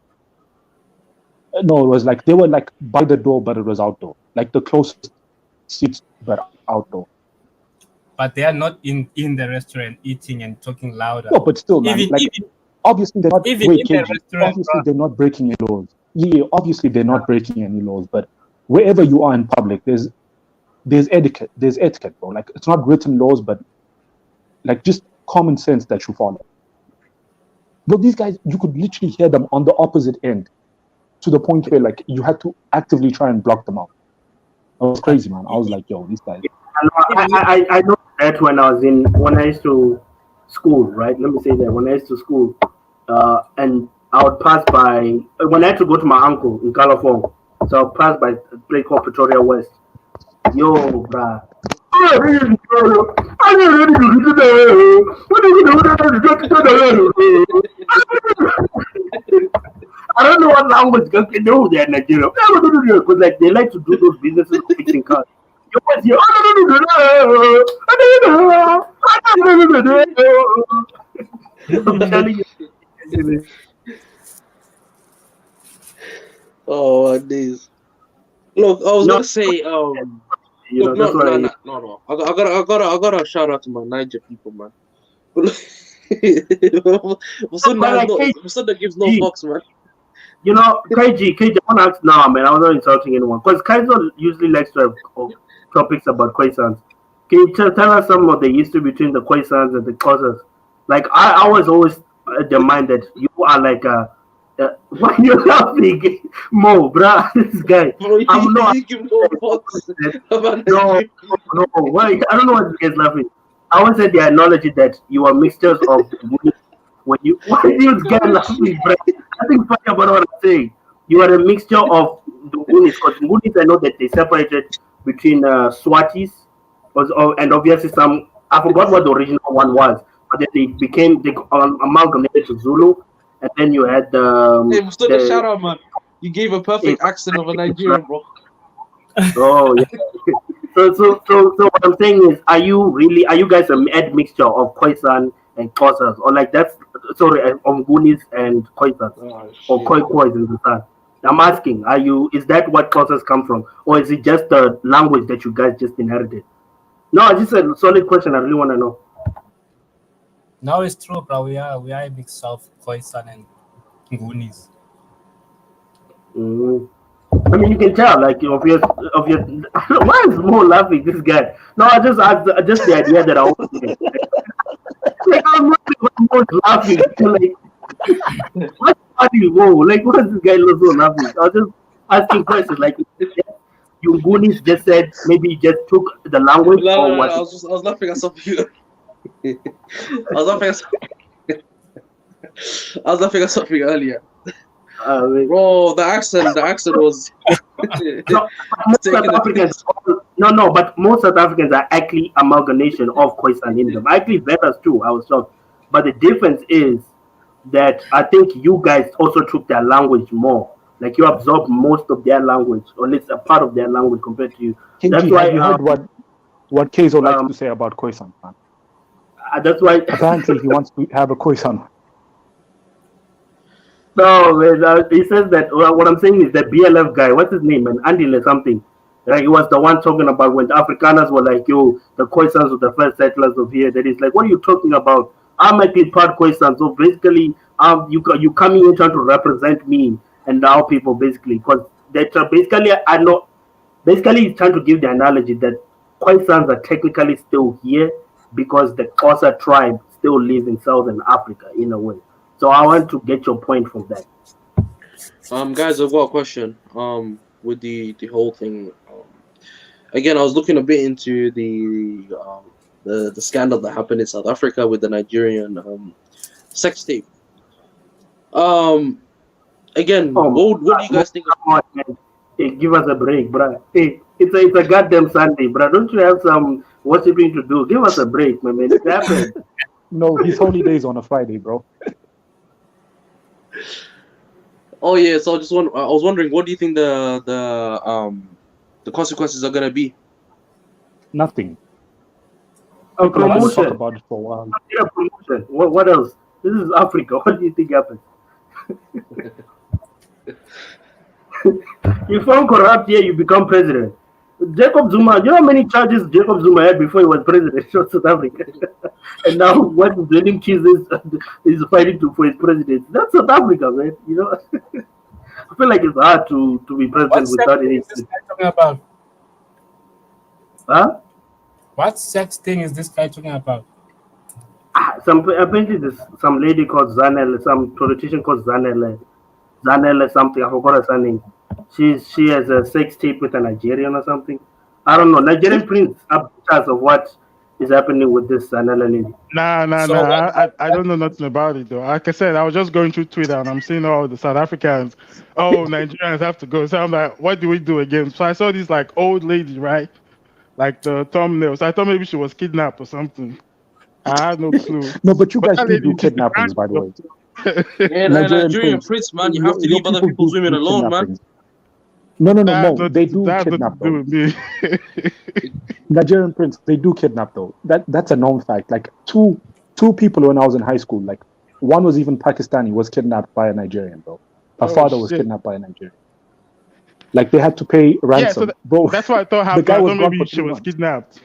No, it was like they were like by the door, but it was outdoor. Like the closest seats, but outdoor. But they are not in the restaurant eating and talking louder. No, but still, man. Even, Like even, obviously they're not. even Wait, in the KG. restaurant, Obviously bro. they're not breaking any laws. Yeah, obviously they're not breaking any laws. But wherever you are in public, there's etiquette. There's etiquette, bro. Like it's not written laws, but like just common sense that you follow. But these guys, you could literally hear them on the opposite end, to the point where like you had to actively try and block them out. It was crazy, man. I was like, yo, these guys. I know that when I used to school, right? Let me say that when I used to school, and I would pass by when I had to go to my uncle in California, so I would pass by a place called Pretoria West. Yo, bruh. I don't know what language they do there in Nigeria. Because like they like to do those businesses of fixing cars. You always hear, I'm telling you. Oh, days. Look, I was No, gonna say, you know, look, that's why no. I gotta shout out to my Niger people, man. Musanda gives no fucks, man. You know, KG, I want to ask now, man. I was not insulting anyone because Kaiser usually likes to have topics about Khoisans. Can you tell us some of the history between the Khoisans and the Xhosas? Like, I was always the mind that you are like why are you laughing? Mo, bruh, this guy. I'm not. No, why? I don't know why this guy's laughing. I always said the analogy that you are mixtures of when you why are you guys laughing, bruh? I think funny about what I'm saying. You are a mixture of the Ngunis, because Ngunis I know that they separated between Swatis and obviously some I forgot what the original one was, but then they amalgamated to Zulu, and then you had Hey, Mustada, shout out, man. You gave a perfect accent of a Nigerian, bro. Oh yeah. So what I'm saying is, are you guys a mad mixture of Khoisan and Xhosas, or like that's sorry, of Ngunis and Khoisans, or Khoisan in the south? I'm asking, is that what Xhosas come from, or is it just the language that you guys just inherited? No, it's just a solid question. I really want to know. No, it's true, bro. We are a mix of Khoisan and Ngunis. I mean, you can tell, like, obvious. Why is Mo laughing? This guy. No, I just the idea that I was like, I'm not Mo's laughing. Like, What funny? Whoa! Like, what is this guy so laughing? I was just asking questions. Like, you Goonies just said maybe he just took the language No, or no, no, what? I was laughing at something. I was laughing at I was laughing at something earlier. Bro, the accent was Most South Africans, but most South Africans are actually amalgamation of Khoisan Indian. Actually, Vedas too. I was shocked, but the difference is that I think you guys also took their language more. Like you absorbed most of their language, or at least a part of their language compared to you. That's KG, why. have you heard what Keizo likes to say about Khoisan? Man? That's why. Apparently, he wants to have a Khoisan. No, man, he says that. What I'm saying is that BLF guy, what's his name, man, Andile or something. Right, he was the one talking about when the Afrikaners were like, "Yo, the Khoisans were the first settlers of here." That is like, what are you talking about? I'm actually part Khoisan, so basically, you coming in trying to represent me and our people, basically, because basically I know, basically he's trying to give the analogy that Khoisans are technically still here because the Xhosa tribe still lives in Southern Africa in a way. So I want to get your point from that. Guys, I've got a question. With the whole thing. Again, I was looking a bit into the scandal that happened in South Africa with the Nigerian sex tape. Again, what do you guys think? Hey, give us a break, bro. Hey, it's a goddamn Sunday, bro. Don't you have some worshiping to do? Give us a break, my man. It happened. No, his holy days on a Friday, bro. Oh yeah, so I was wondering, what do you think the consequences are gonna be? Nothing. A People have been promotion. talking about it for a while. A promotion. What else? This is Africa. What do you think happened? You found corrupt here, you become president. Jacob Zuma, you know how many charges Jacob Zuma had before he was president of South Africa? And now what Lenin chooses is fighting for his presidency. That's South Africa, man. You know, I feel like it's hard to be president without any. What is this guy talking about? Huh? What sex thing is this guy talking about? Apparently there's some lady called Zanele, some politician called Zanele something. I forgot her name. She has a sex tape with a Nigerian or something. I don't know. Nigerian prince up because of what is happening with this Zanele lady. Nah. I don't know nothing about it though. Like I said, I was just going through Twitter and I'm seeing all the South Africans. Oh, Nigerians have to go. So I'm like, what do we do again? So I saw this like old lady, right? Like the thumbnail. So I thought maybe she was kidnapped or something. I had no clue. No, but you guys that do lady kidnappings, by the way. Yeah, Nigerian prince, man, you have to leave other people's women alone, man. No. They do kidnap though. Nigerian prince, they do kidnap though. That's a known fact. Like two people when I was in high school, like one was even Pakistani, was kidnapped by a Nigerian, bro. Her father was kidnapped by a Nigerian. Like they had to pay ransom, Yeah, so bro. that's what I thought The happened. guy I was thought gone maybe for she 2 was months. kidnapped.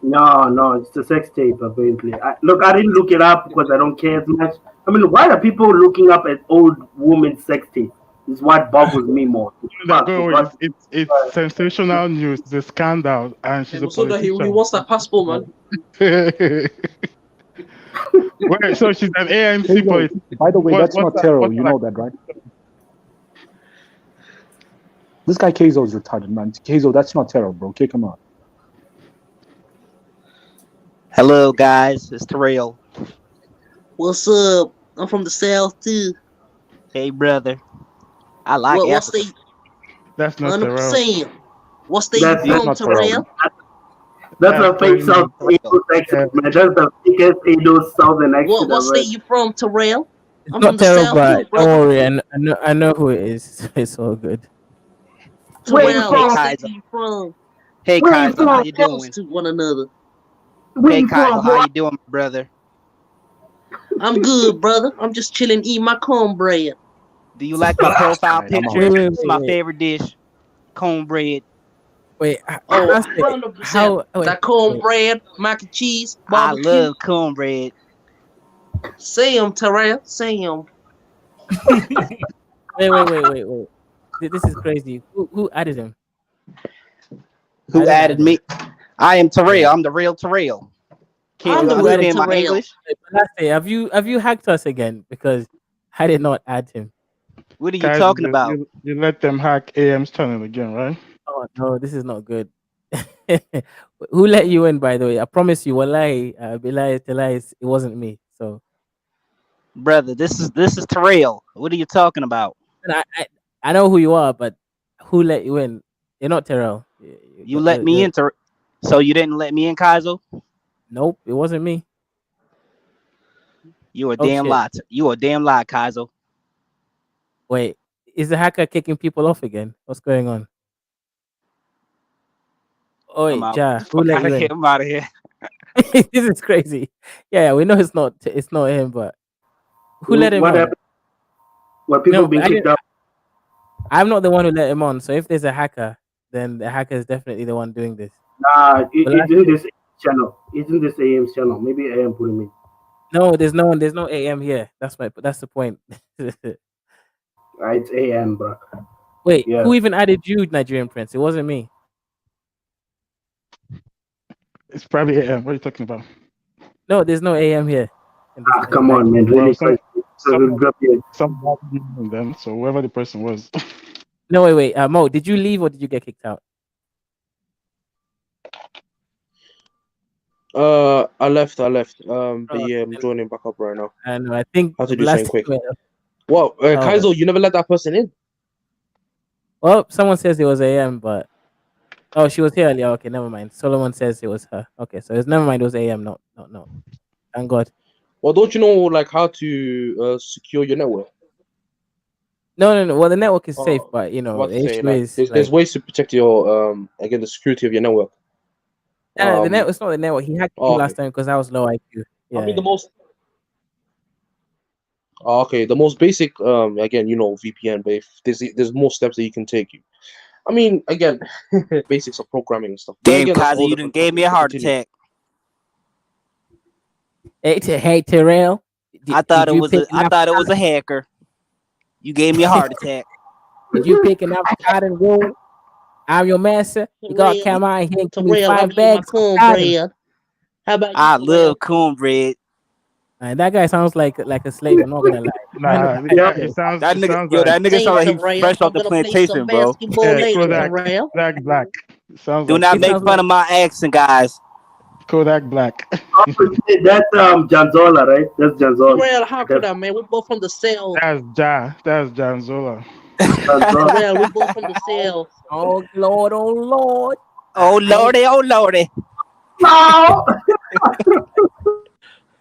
No, it's a sex tape, apparently. Look, I didn't look it up because I don't care as much. I mean, why are people looking up at old women's sex tape? Is what bothers me more. It's sensational news. It's a scandal, and she's a So that he politician. wants that passport, man. Wait, so she's an ANC Keizo, politician. by the way, What- that's what's not that- terror. what's You that? know that, right? This guy Keizo is retarded, man. Keizo, that's not terror, bro. Kick him out. Hello, guys. It's Terrell. What's up? I'm from the South too. Hey, brother. I like What Africa. state? That's not Terrell. 100%. What state That's you from, not Terrell? That's a fake South Edo accent, man. That's the biggest Edo Southern accent. What state you from, Terrell? It's I'm not from the terrible, South but too, brother. don't worry. I know who it is. It's all good. Where you Terrell, from? what state you from? Hey, Where you Kaiser. from? How you Close doing? to one another. Where Hey, you Kaiser. from, How boy? you doing, my brother? I'm good, brother. I'm just chilling, eating my cornbread. Do you like my profile Alright, I'm picture? out. Wait. It's my favorite dish. Cornbread. Wait, Oh, ask it. 100%. That cornbread, mac and cheese, I barbecue. love cornbread. Say 'em, Terrell. Say 'em. Wait. This is crazy. Who added him? Who added me? I am Terrell. I'm the real Terrell. Can't I'm you the one understand my Terrell. English? Hey, have you hacked us again? Because I did not add him. What are you Guys, talking about? you let them hack AM's channel again, right? Oh no, this is not good. Who let you in, by the way? I promise you, wallahi, billahi, tallahi, it wasn't me. So, Brother, this is Terrell. What are you talking about? and I know who you are, but who let you in? You're not Terrell. You let me in, so you didn't let me in, Kaizo? Nope, it wasn't me. You a Oh, damn shit. lie. You a damn lie, Kaizo. Wait, is the hacker kicking people off again? What's going on? Oh wait, I'm out. Ja, who Fuck let out you of here. in? I'm out of here. This is crazy. Yeah, we know it's not him, but who let him What on? happened? Were people No, being I kicked didn't- out? I'm not the one who let him on. So if there's a hacker, then the hacker is definitely the one doing this. Nah, But last isn't this channel? Isn't this AM's channel? Maybe AM put him in. No, there's no one. There's no AM here. That's the point. It's AM, bro. Wait, Yeah. who even added you, Nigerian Prince? It wasn't me. It's probably AM. What are you talking about? No, there's no AM here. Come on, man. Really? Somebody knew them, so whoever the person was. No, wait. Mo, did you leave or did you get kicked out? I left. But yeah, I'm joining back up right now. And I think How to do last something quick. time- What, Oh. Kaizo? You never let that person in? Well, someone says it was AM, but she was here earlier. Okay, never mind. Solomon says it was her. Okay, so it's never mind. It was AM. No. Thank God. Well, don't you know like how to secure your network? No. Well, the network is safe, but What the to say, issue like, is there's ways to protect your again the security of your network. the net. It's not the network. He hacked me okay. last time because I was low IQ. Yeah. I mean the most. Okay, the most basic again VPN, but if there's more steps that you can take. I mean again basics of programming and stuff. But Damn, again, that's a Kaizo, whole you different done gave me a topic. heart Continue. attack. Hey, Terrell. I thought did it you was pick I enough thought it was a cotton? hacker. You gave me a heart attack. Did you pick enough cotton wool? I'm your master. You got to come out here and give me Terrell, I'll 5 give you my bags of cotton. cornbread. How about I love cornbread. That guy sounds like a slave. I'm not gonna lie. Nah, it sounds. That it nigga, sounds yo, like that nigga sound like he's fresh off the plantation, bro. Kodak Black. Sounds Do like not make fun of my accent, guys. Kodak Black. That's Janzola, right? That's Janzola. Terrell, how could I, man? We're both from the cell. That's Janzola. Terrell, we're both from the cell. Oh Lord, oh Lord. Oh lordy, oh lordy. No.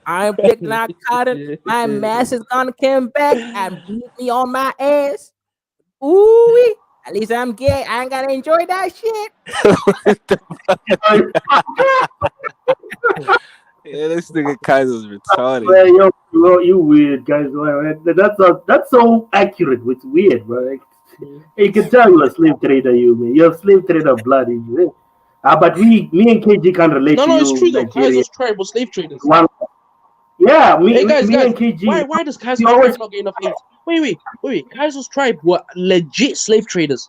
I'm picking out cotton. My mass is gonna come back and beat me on my ass. Ooh, at least I'm gay. I ain't gotta enjoy that shit. Yeah, this nigga Kaiser's retarded. Man, you weird guys. That's so accurate. It's weird, bro. Like, you can tell you're a slave trader, man. You're a slave trader blood in you. But me and KG can relate to No, you. it's true though. Nigeria. Kaizo's tribe was slave traders. Yeah, Hey guys, and KG. why does Kaizo's you always- tribe not get enough hate? Wait. Kaizo's tribe were legit slave traders.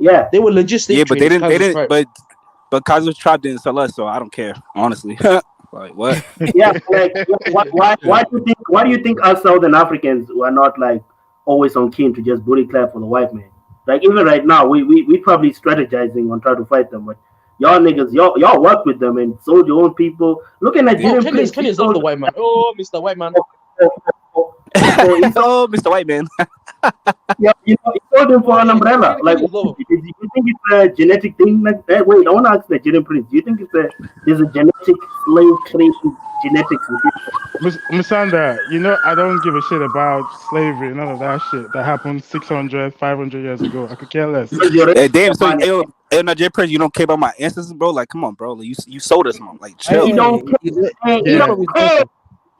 Yeah, they were legit slave Yeah, but traders. they Kaizo's didn't. tribe. But Kaiser's tribe didn't sell us, so I don't care, honestly. Like what? Yeah, like why do you think us Southern Africans were not like always on keen to just bully clap for the white man? Like even right now, we probably strategizing on trying to fight them, but y'all niggas, y'all work with them and sold your own people. Look at Nigerian Prince. Kenny's not the white man. Oh, Mr. White Man. Oh, Mr. White Man. Yeah, you sold him for an umbrella. Like, do you think it's a genetic thing? Like that? Wait, I want to ask Nigerian Prince. Do you think there's a genetic slave trade genetics? Musanda, I don't give a shit about slavery, none of that shit that happened 600, 500 years ago. I could care less. Hey, damn. So, hey, Nigerian Prince, you don't care about my ancestors, bro? Like, come on, bro. Like, you sold us, man. Like, chill. You don't care. You don't care.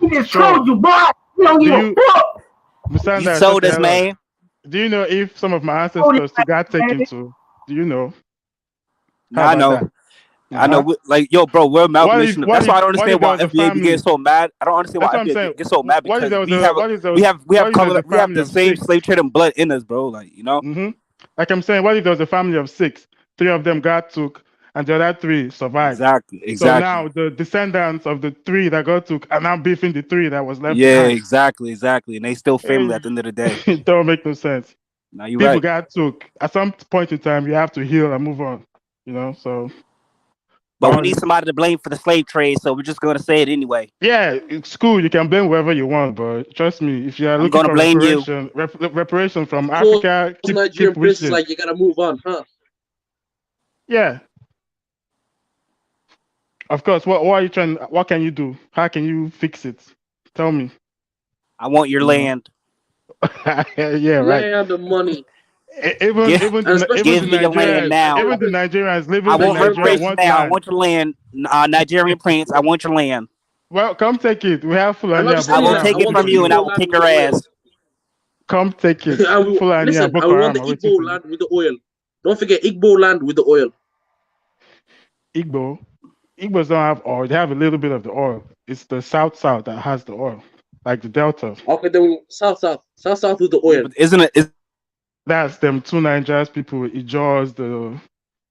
He just told you, boy. You don't give a fuck. Musanda, You sold us, man. Do you know if some of my ancestors got taken to? Do you know? I know. I know. Like, yo, bro, we're amalgamation. That's why I don't understand why FBA be getting so mad. I don't understand why FBA get so mad because we have the same slave trading blood in us, bro. Like, Like I'm saying, what if there was a family of 6? 3 of them got took, and the other 3 survived. Exactly. So now the descendants of the 3 that got took are now beefing the 3 that was left Yeah, behind. exactly. And they still family at the end of the day. It don't make no sense. Now you People right. got took. At some point in time, you have to heal and move on. So. But we need somebody to blame for the slave trade, so we're just gonna say it anyway. Yeah, it's cool. You can blame whoever you want, but trust me, if you are looking for blame reparation from Africa, Nigerian princes, like, you gotta move on, huh? Yeah. Of course. What are you trying? What can you do? How can you fix it? Tell me. I want your land. Yeah, right. Land of money. Give me your land now. Even the Nigerians living I in want Nigeria reparations want now. I land. want your land, Nigerian prince. I want your land. Well, come take it. We have Fulani. I will take it from you, and I will kick your ass. Come take it. Fulani Listen, and I Boko want the Haram are Igbo land with the oil. Don't forget Igbo land with the oil. Igbos don't have oil. They have a little bit of the oil. It's the south that has the oil, like the Delta. Okay, then south with the oil. Isn't it? That's them 2 Nigerians people, Ijaws, the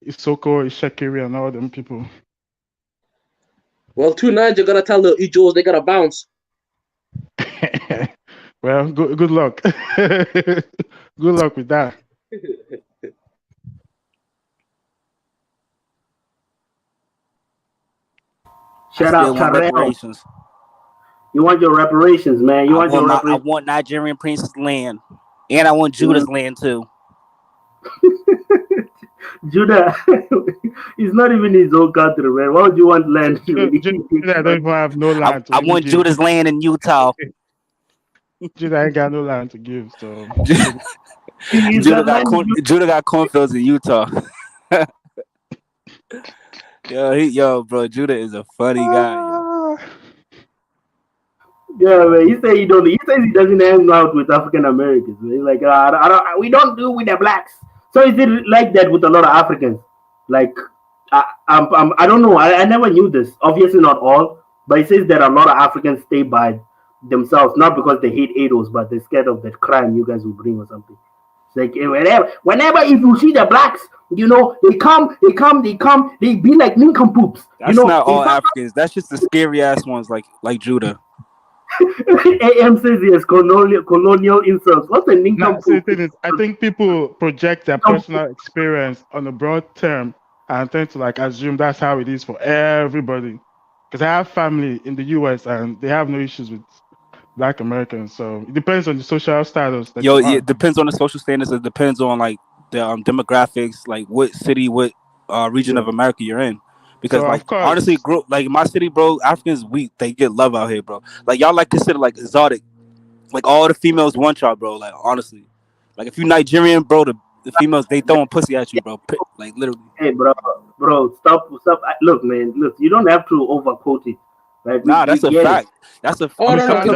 Isoko, Ishekiri, and all them people. Well, 2 Nigerians, you're gonna tell the Ijaws they gotta bounce. Well, good luck. Good luck with that. Shut up, Terrell. Reparations. You want your reparations, man. I want Nigerian prince's land. And I want Judah's land too. Judah, he's not even his own country, man. Why would you want land? Judah don't even have no land. I want Judah's land in Utah. Judah ain't got no land to give, so. Judah got cornfields in Utah. Yo, bro, Judah is a funny guy. Yeah, man. He says he doesn't hang out with African Americans. He's like, we don't do with the blacks. So is it like that with a lot of Africans? Like, I don't know. I never knew this. Obviously, not all, but it says that a lot of Africans stay by themselves, not because they hate ADOS, but they're scared of that crime you guys will bring or something. It's like whenever if you see the blacks, they come, they be like nincompoops. That's not all Africans. That's just the scary ass ones, like Judah. AM says he has colonial insults. What's a nincompoop? I think people project their personal experience on a broad term and tend to assume that's how it is for everybody. Because I have family in the US and they have no issues with Black Americans. So it depends on the social status. It depends on the social standards. It depends on the demographics, like what city, what region of America you're in. Because honestly, my city, bro, Africans, they get love out here, bro. Like y'all consider exotic. Like all the females want y'all, bro. Like honestly, if you Nigerian, bro, the females they throwing pussy at you, bro. Like literally. Hey, bro, stop. Look, man, you don't have to overquote it. That's a fact. That's a fact.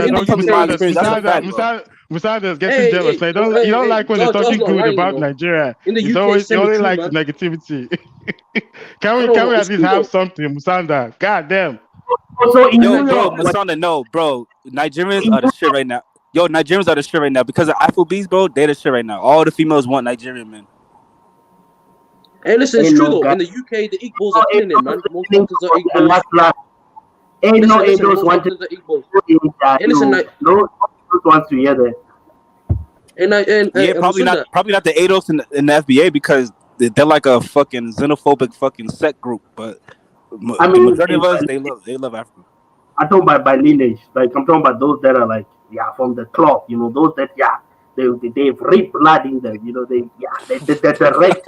Musanda's getting jealous. You don't like when they're talking good about Nigeria. It's always you only like the negativity. Can we at least have something, Musanda? God damn. Musanda, no, bro. Nigerians are the shit right now. Nigerians are the shit right now because of Afrobeats, bro. They're the shit right now. All the females want Nigerian men. Hey, listen, it's true though. In the UK, the Igbos are killing it, man. Most countries are Igbos. Ain't no Igbos want to. No wants to hear that. Probably not the ADOS in the FBA because they're like a fucking xenophobic fucking sect group. But the majority of us, they love Africa. I'm talking about by lineage. I'm talking about those that are from the cloth. Those that they've red blood in them. They're red.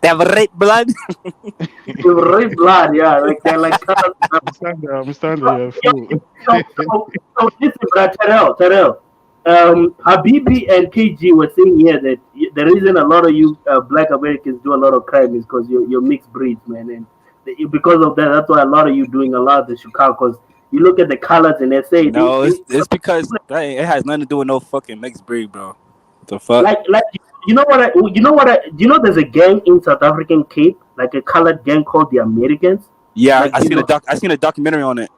They have red blood. They've red blood. Yeah, they're like. So listen, Terrell. Habibi and KG were saying here that the reason a lot of you Black Americans do a lot of crime is because you're mixed breeds, man, and because of that, that's why a lot of you doing a lot of the Chicago. Because you look at the colors and they say it's because it has nothing to do with no fucking mixed breed, bro. The fuck? Do you know there's a gang in South African Cape, like a colored gang called the Americans. Yeah, I seen a documentary on it.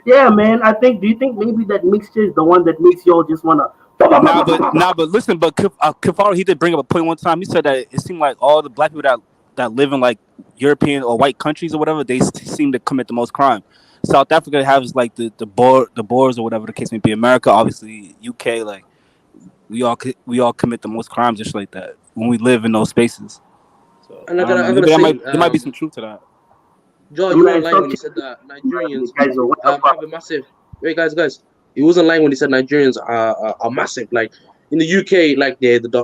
Yeah, man. Do you think maybe that mixture is the one that makes y'all just wanna? But listen, Kafaro, he did bring up a point one time. He said that it seemed like all the Black people that that live in like European or white countries or whatever, they seem to commit the most crime. South Africa has like the Boers or whatever the case may be. America, obviously, UK, like we all commit the most crimes and shit like that when we live in those spaces. So And I gotta say, there might be some truth to that. George, you weren't lying when you said that Nigerians have a massive. Wait, guys, he wasn't lying when he said Nigerians are massive. Like in the UK, like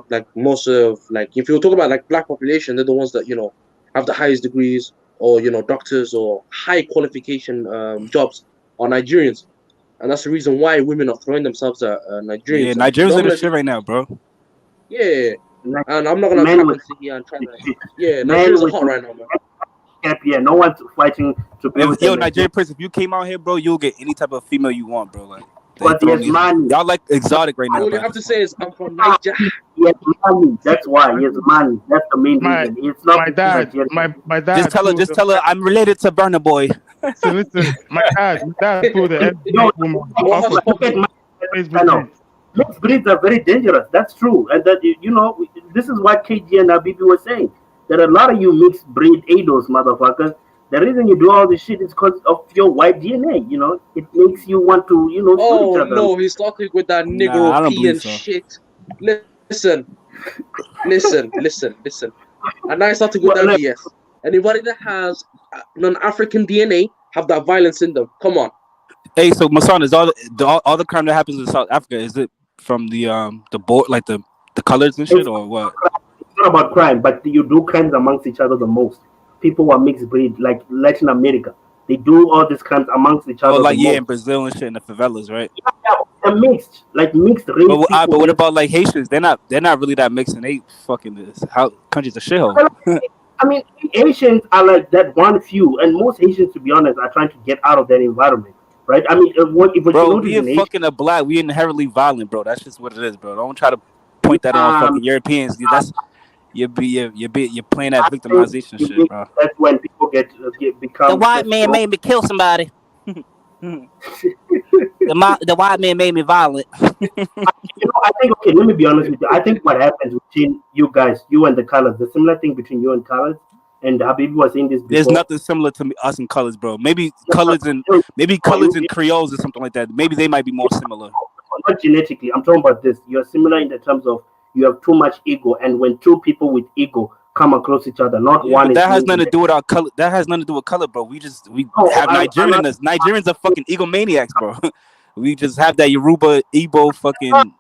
like most of like if you talk about like black population, they're the ones that have the highest degrees or doctors or high qualification jobs are Nigerians, and that's the reason why women are throwing themselves at Nigerians. Yeah, Nigerians in the shit right now, bro. Yeah, and I'm not gonna try to sit here and try to. Yeah, Nigerians are hot right now, man. Yeah, no one's fighting to be with them. Nigerian Prince, if you came out here, bro, you'll get any type of female you want, bro. Like, but yes, money. Y'all like exotic right now. All you have to say is I'm from Niger. Yes, money. That's why. Yes, money. That's the main reason. It's not my dad. My dad. Just tell her I'm related to Burna Boy. So listen, my dad pulled the mixed breeds are very dangerous. That's true, and that this is what KG and Habibi were saying. There are a lot of you mixed breed ADOS motherfuckers. The reason you do all this shit is because of your white DNA. It makes you want to, Oh each other. no, he's talking with that Negro shit. Listen. And I started with that BS. Anybody that has non-African DNA have that violence in them. Come on. Hey, so Masan, is all the crime that happens in South Africa, is it from the board, like the colors and shit, or what? It's not about crime, but you do crimes amongst each other the most. People who are mixed breed, like Latin America, they do all these crimes amongst each other. Oh, like the most. in Brazil and shit, in the favelas, right? Yeah, they're mixed race. But what about like Haitians? They're not really that mixed, and they fucking this. How country's a shithole. I mean, Haitians are like that one few, and most Haitians, to be honest, are trying to get out of that environment, right? I mean, bro, being fucking a black, we inherently violent, bro. That's just what it is, bro. Don't try to point that on fucking Europeans. That's you're playing that victimization shit, bro. That's when people become. The white man made me kill somebody. The white man made me violent. I think, okay, let me be honest with you. I think what happens between you guys, you and the colors, the similar thing between you and colors, and Habibi was saying this before. There's nothing similar to us and colors, bro. Maybe colors and Creoles or something like that. Maybe they might be more similar. Not genetically. I'm talking about this. You're similar in the terms of you have too much ego, and when two people with ego come across each other, one. That has nothing to do with our color. That has nothing to do with color, bro. We have Nigerians. Nigerians are fucking egomaniacs, bro. We just have that Yoruba, Igbo fucking. But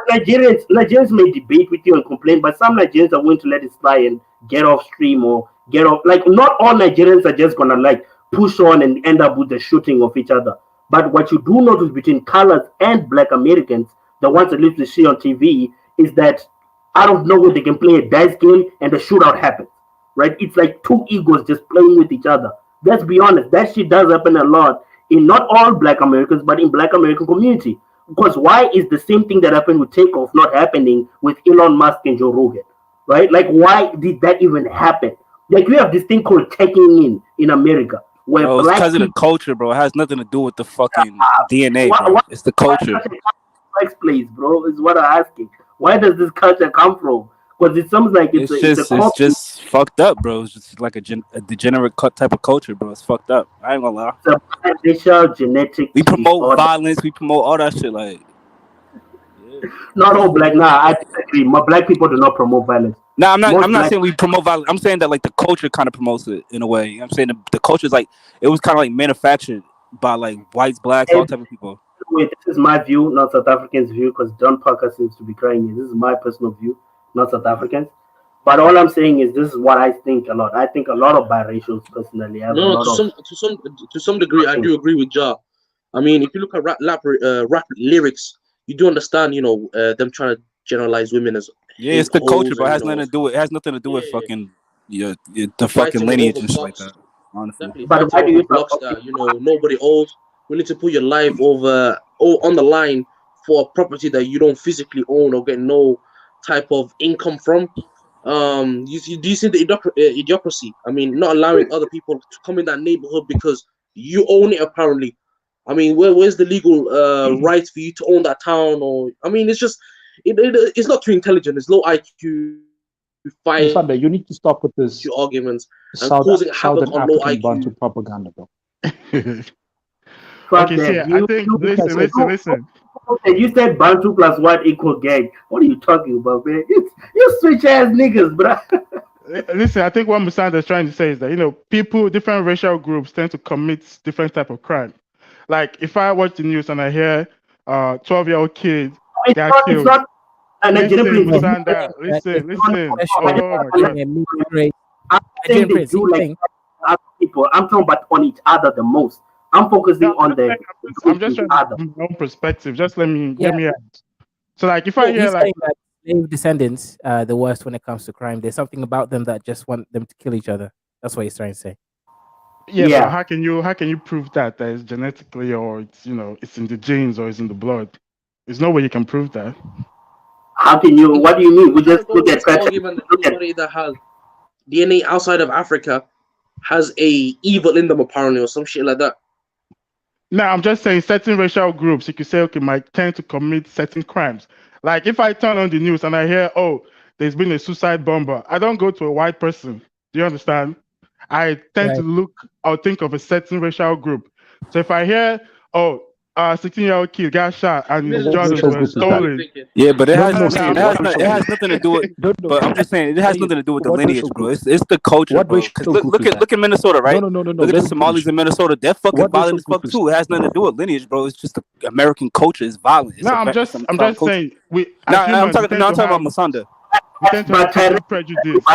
Nigerians may debate with you and complain, but some Nigerians are willing to let it slide and get off stream or get off. Like, not all Nigerians are just gonna like push on and end up with the shooting of each other. But what you do notice between colors and black Americans, the ones that live to see on TV, is that out of nowhere they can play a dice game and the shootout happens. Right? It's like two egos just playing with each other. Let's be honest, that shit does happen a lot in not all black Americans, but in black American community. Because why is the same thing that happened with Takeoff not happening with Elon Musk and Joe Rogan? Right? Like, why did that even happen? Like, we have this thing called checking in America. Where it's because of the culture, bro. It has nothing to do with the fucking DNA, bro. It's the culture. Place, bro, is what I'm asking. Where does this culture come from? Because it sounds like it's just fucked up, bro. It's just like a degenerate type of culture, bro. It's fucked up. I ain't gonna lie. It's a genetic. We promote violence. We promote all that shit. Like, not all black. Nah, I disagree. My black people do not promote violence. Nah, I'm not saying we promote violence. I'm saying that like the culture kind of promotes it in a way. You know what I'm saying the culture is like it was kind of like manufactured by like whites, blacks, all type of people. Wait, this is my view, not South Africans' view, because Don Parker seems to be crying here. This is my personal view, not South Africans. But all I'm saying is this is what I think a lot. I think a lot of biracials personally have to some degree, I do agree with Ja. I mean, if you look at rap lyrics, you do understand, them trying to generalize women as it's the culture, but it has nothing to do with. It has nothing to do with fucking the fucking lineage and shit like that. Honestly, but why do you blocks that nobody owns? Willing to put your life on the line for a property that you don't physically own or get no type of income from. Do you see the idiocracy? I mean, not allowing other people to come in that neighborhood because you own it. Apparently, I mean, where's the legal right for you to own that town? Or I mean, it's just it's not too intelligent. It's low IQ. who fight Sunday, you need to stop with this your arguments and causing havoc Southern on low African IQ. Bantu propaganda, bro. Fuck Okay, that. see, I think listen. Okay, you said Bantu plus white equal gang. What are you talking about, man? You switch ass niggas, bro. Listen, I think what Musanda is trying to say is that people, different racial groups tend to commit different type of crime. Like if I watch the news and I hear 12-year-old kids got killed. It's not Listen, Musanda, listen. Oh my God. I'm saying they do like other people. I'm talking about on each other the most. I'm focusing on the. I'm just trying to from my own perspective. Just let me get me out. So like if I hear he's like saying that slave descendants are the worst when it comes to crime. There's something about them that just want them to kill each other. That's what he's trying to say. Yeah. But how can you prove that it's genetically or it's it's in the genes or it's in the blood? There's no way you can prove that. How can you? What do you mean? We just look at argument that anybody that has DNA outside of Africa has a evil in them apparently or some shit like that. No, I'm just saying certain racial groups you could say might tend to commit certain crimes. Like if I turn on the news and I hear there's been a suicide bomber, I don't go to a white person. Do you understand? I tend to I'll think of a certain racial group. So if I hear 16-year-old kid got shot and his Jordans were stolen. Yeah, but it has nothing to do with. But I'm just saying it has nothing to do with the lineage, bro. It's the culture, bro. Look at Minnesota, right? No. Look at the Somalis in Minnesota. They're fucking violent as fuck too. It has nothing to do with lineage, bro. It's just the American culture is violent. I'm just saying I'm talking about Musanda. We tend to have prejudice.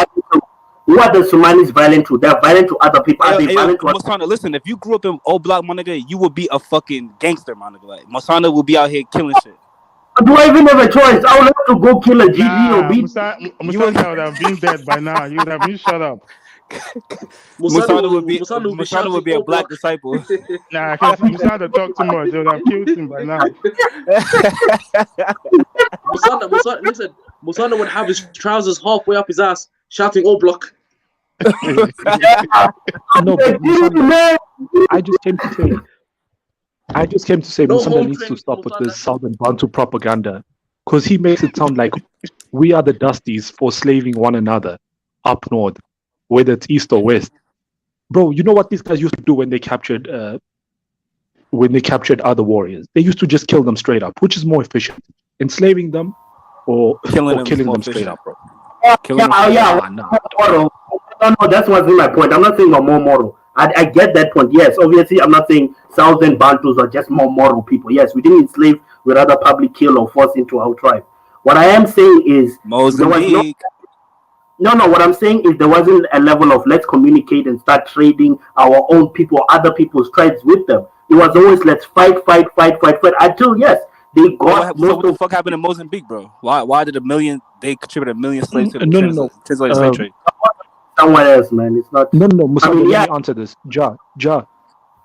Who are the Somalis violent to? They're violent to other people. Are they violent to Musanda, listen, if you grew up in old block, my nigga, you would be a fucking gangster, my nigga. Like Musanda will be out here killing shit. Do I even have a choice? I would have to go kill a GD or beat. Musanda would have been dead by now. You would have been shut up. Musanda would be a black disciple. Nah, because Musanda talk too much. They would have killed him by now. Musanda would have his trousers halfway up his ass, shouting "Oh block." No, but Musanda, I just came to say Musanda needs to stop with this Southern Bantu propaganda, because he makes it sound like we are the Dusties for slaving one another up north, whether it's east or west. Bro, you know what these guys used to do when they captured other warriors? They used to just kill them straight up, which is more efficient, enslaving them or killing them straight up, bro. No, that's what's my point. I'm not saying I'm more moral. I get that point. Yes, obviously, I'm not saying Southern Bantus are just more moral people. Yes, we didn't enslave, we rather public kill or force into our tribe. What I am saying is Mozambique. What I'm saying is there wasn't a level of let's communicate and start trading our own people, other people's tribes with them. It was always let's fight until they got. So what the fuck happened in Mozambique, bro? Why did they contributed 1 million slaves to the translated slave trade? Somewhere else, man. It's not. No. Musanda, let me answer this. Ja.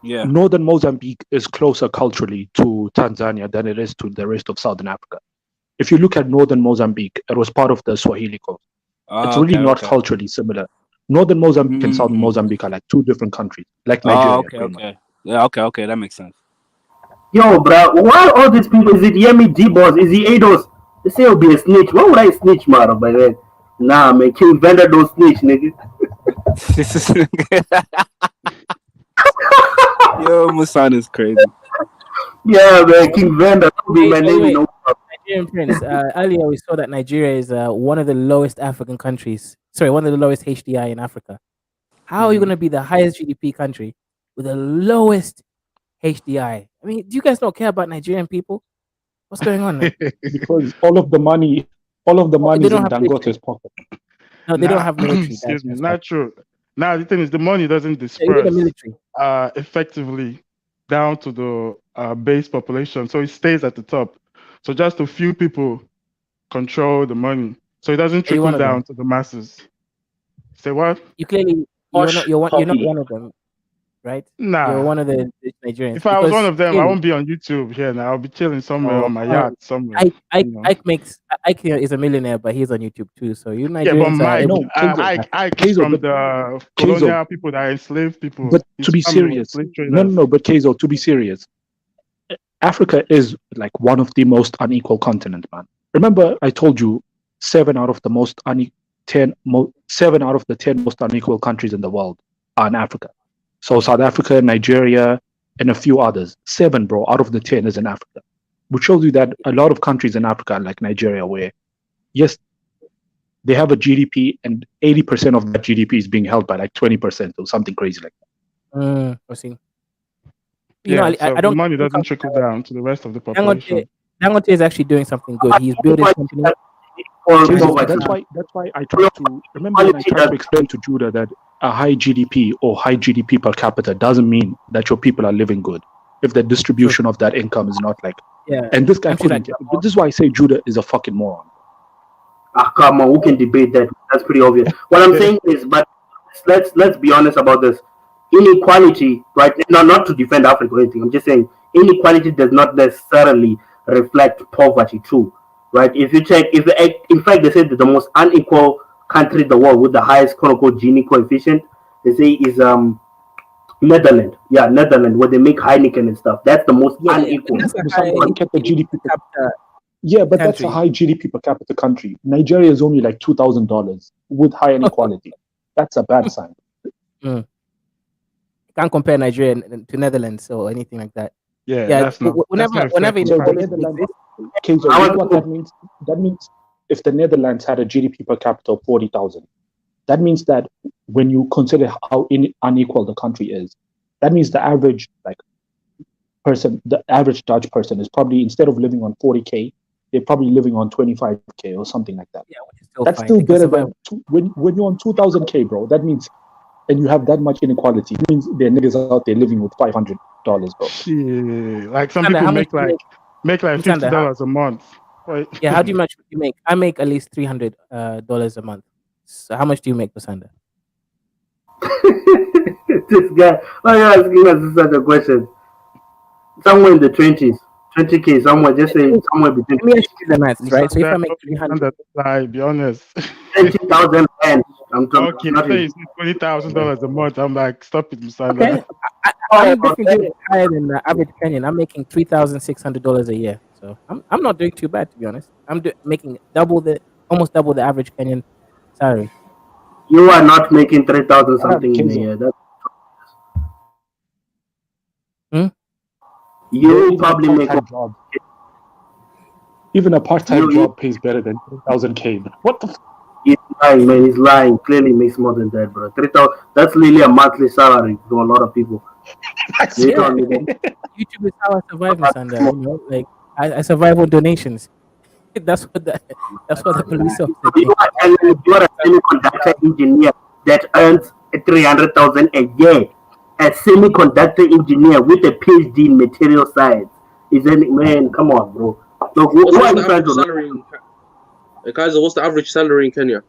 Yeah. Northern Mozambique is closer culturally to Tanzania than it is to the rest of Southern Africa. If you look at Northern Mozambique, it was part of the Swahili coast. It's really not culturally similar. Northern Mozambique and Southern Mozambique are like two different countries, like Nigeria. Okay. Yeah, okay, that makes sense. Yo, bro, why all these people? Is it Yemi D-Boss? Is he Ados? They say he'll be a snitch. Why would I snitch, man, by then? Nah, man, King Venda don't snitch, nigga. Yo, Musanda is crazy. Yeah, man, King Venda don't be my name, you know. Nigerian Prince, earlier we saw that Nigeria is one of the lowest African countries. Sorry, one of the lowest HDI in Africa. How are you going to be the highest GDP country with the lowest HDI? I mean, do you guys not care about Nigerian people? What's going on? Because all of the money is in Dangote's pocket. No, they don't have military. Excuse me, not true. Now the thing is, the money doesn't disperse effectively down to the base population, so it stays at the top. So just a few people control the money, so it doesn't trickle down to the masses. Say what? You clearly you're not one of them, right? Nah, you're one of the Nigerians. If I was one of them, I won't be on YouTube here now. I'll be chilling somewhere on my yacht somewhere. Ike is a millionaire, but he's on YouTube too. So you Nigerians Ike is from the colonial people that enslaved people. But to be serious, but Keizo, to be serious, Africa is like one of the most unequal continents, man. Remember, I told you 7 out of the most 7 out of the 10 most unequal countries in the world are in Africa. So South Africa, Nigeria, and a few others. 7, bro, out of the 10 is in Africa, which shows you that a lot of countries in Africa, like Nigeria, where yes, they have a GDP and 80% of that GDP is being held by like 20% or something crazy like that. I see. I don't. The money doesn't trickle down to the rest of the population. Dangote is actually doing something good. He's building a company. That's why I try to remember when I tried to explain to Judah that a high GDP or high GDP per capita doesn't mean that your people are living good if the distribution of that income is not like. Yeah. And this guy couldn't. But this is why I say Judah is a fucking moron. Come on, who can debate that? That's pretty obvious. What I'm saying is, but let's be honest about this. Inequality, right? Not to defend Africa or anything. I'm just saying inequality does not necessarily reflect poverty too, right? If you check, in fact they said that the most unequal country in the world with the highest quote unquote Gini coefficient, they say is Netherlands. Yeah, Netherlands, where they make Heineken and stuff. That's the most unequal. Look at the GDP per capita. Yeah, but that's a high GDP per capita country. Nigeria is only like $2,000 with high inequality. That's a bad sign. You can't compare Nigeria to Netherlands or anything like that. Yeah, Whenever what that means? That means if the Netherlands had a GDP per capita of 40,000, that means that when you consider how unequal the country is, that means the average the average Dutch person is probably, instead of living on 40K, they're probably living on 25K or something like that. Yeah, that's still better than when you're on 2,000K, bro. That means, and you have that much inequality, it means there are niggas out there living with $500, bro. Yeah, like some people make like $50 a month. Right? Yeah, how much do you make? I make at least $300 a month. So how much do you make, Basanda? This guy, why are you asking us such a question? Somewhere in the 20K, somewhere, just say somewhere between. Let me ask you the math, right? So if I make 300, be honest. 20,000 and I'm talking. Okay, $20,000 a month. I'm like, stop it, Musanda. Okay. I'm definitely higher than the average Kenyan. I'm making $3,600 a year, so I'm not doing too bad, to be honest. I'm making almost double the average Kenyan salary. You are not making 3,000 something in a year. You probably make a job. Even a part-time job pays better than 3,000K. What the? He's lying, man. He's lying. Clearly makes more than that, bro. 3,000. That's really a monthly salary to a lot of people. YouTube is how I survive, Musanda. You know, like I survive on donations. That's what the police officer. You are a semiconductor engineer that earns 300,000 a year. A semiconductor engineer with a PhD in material science. Man, come on, bro. Look, who are you trying to Kaiser, what's the average salary in Kenya?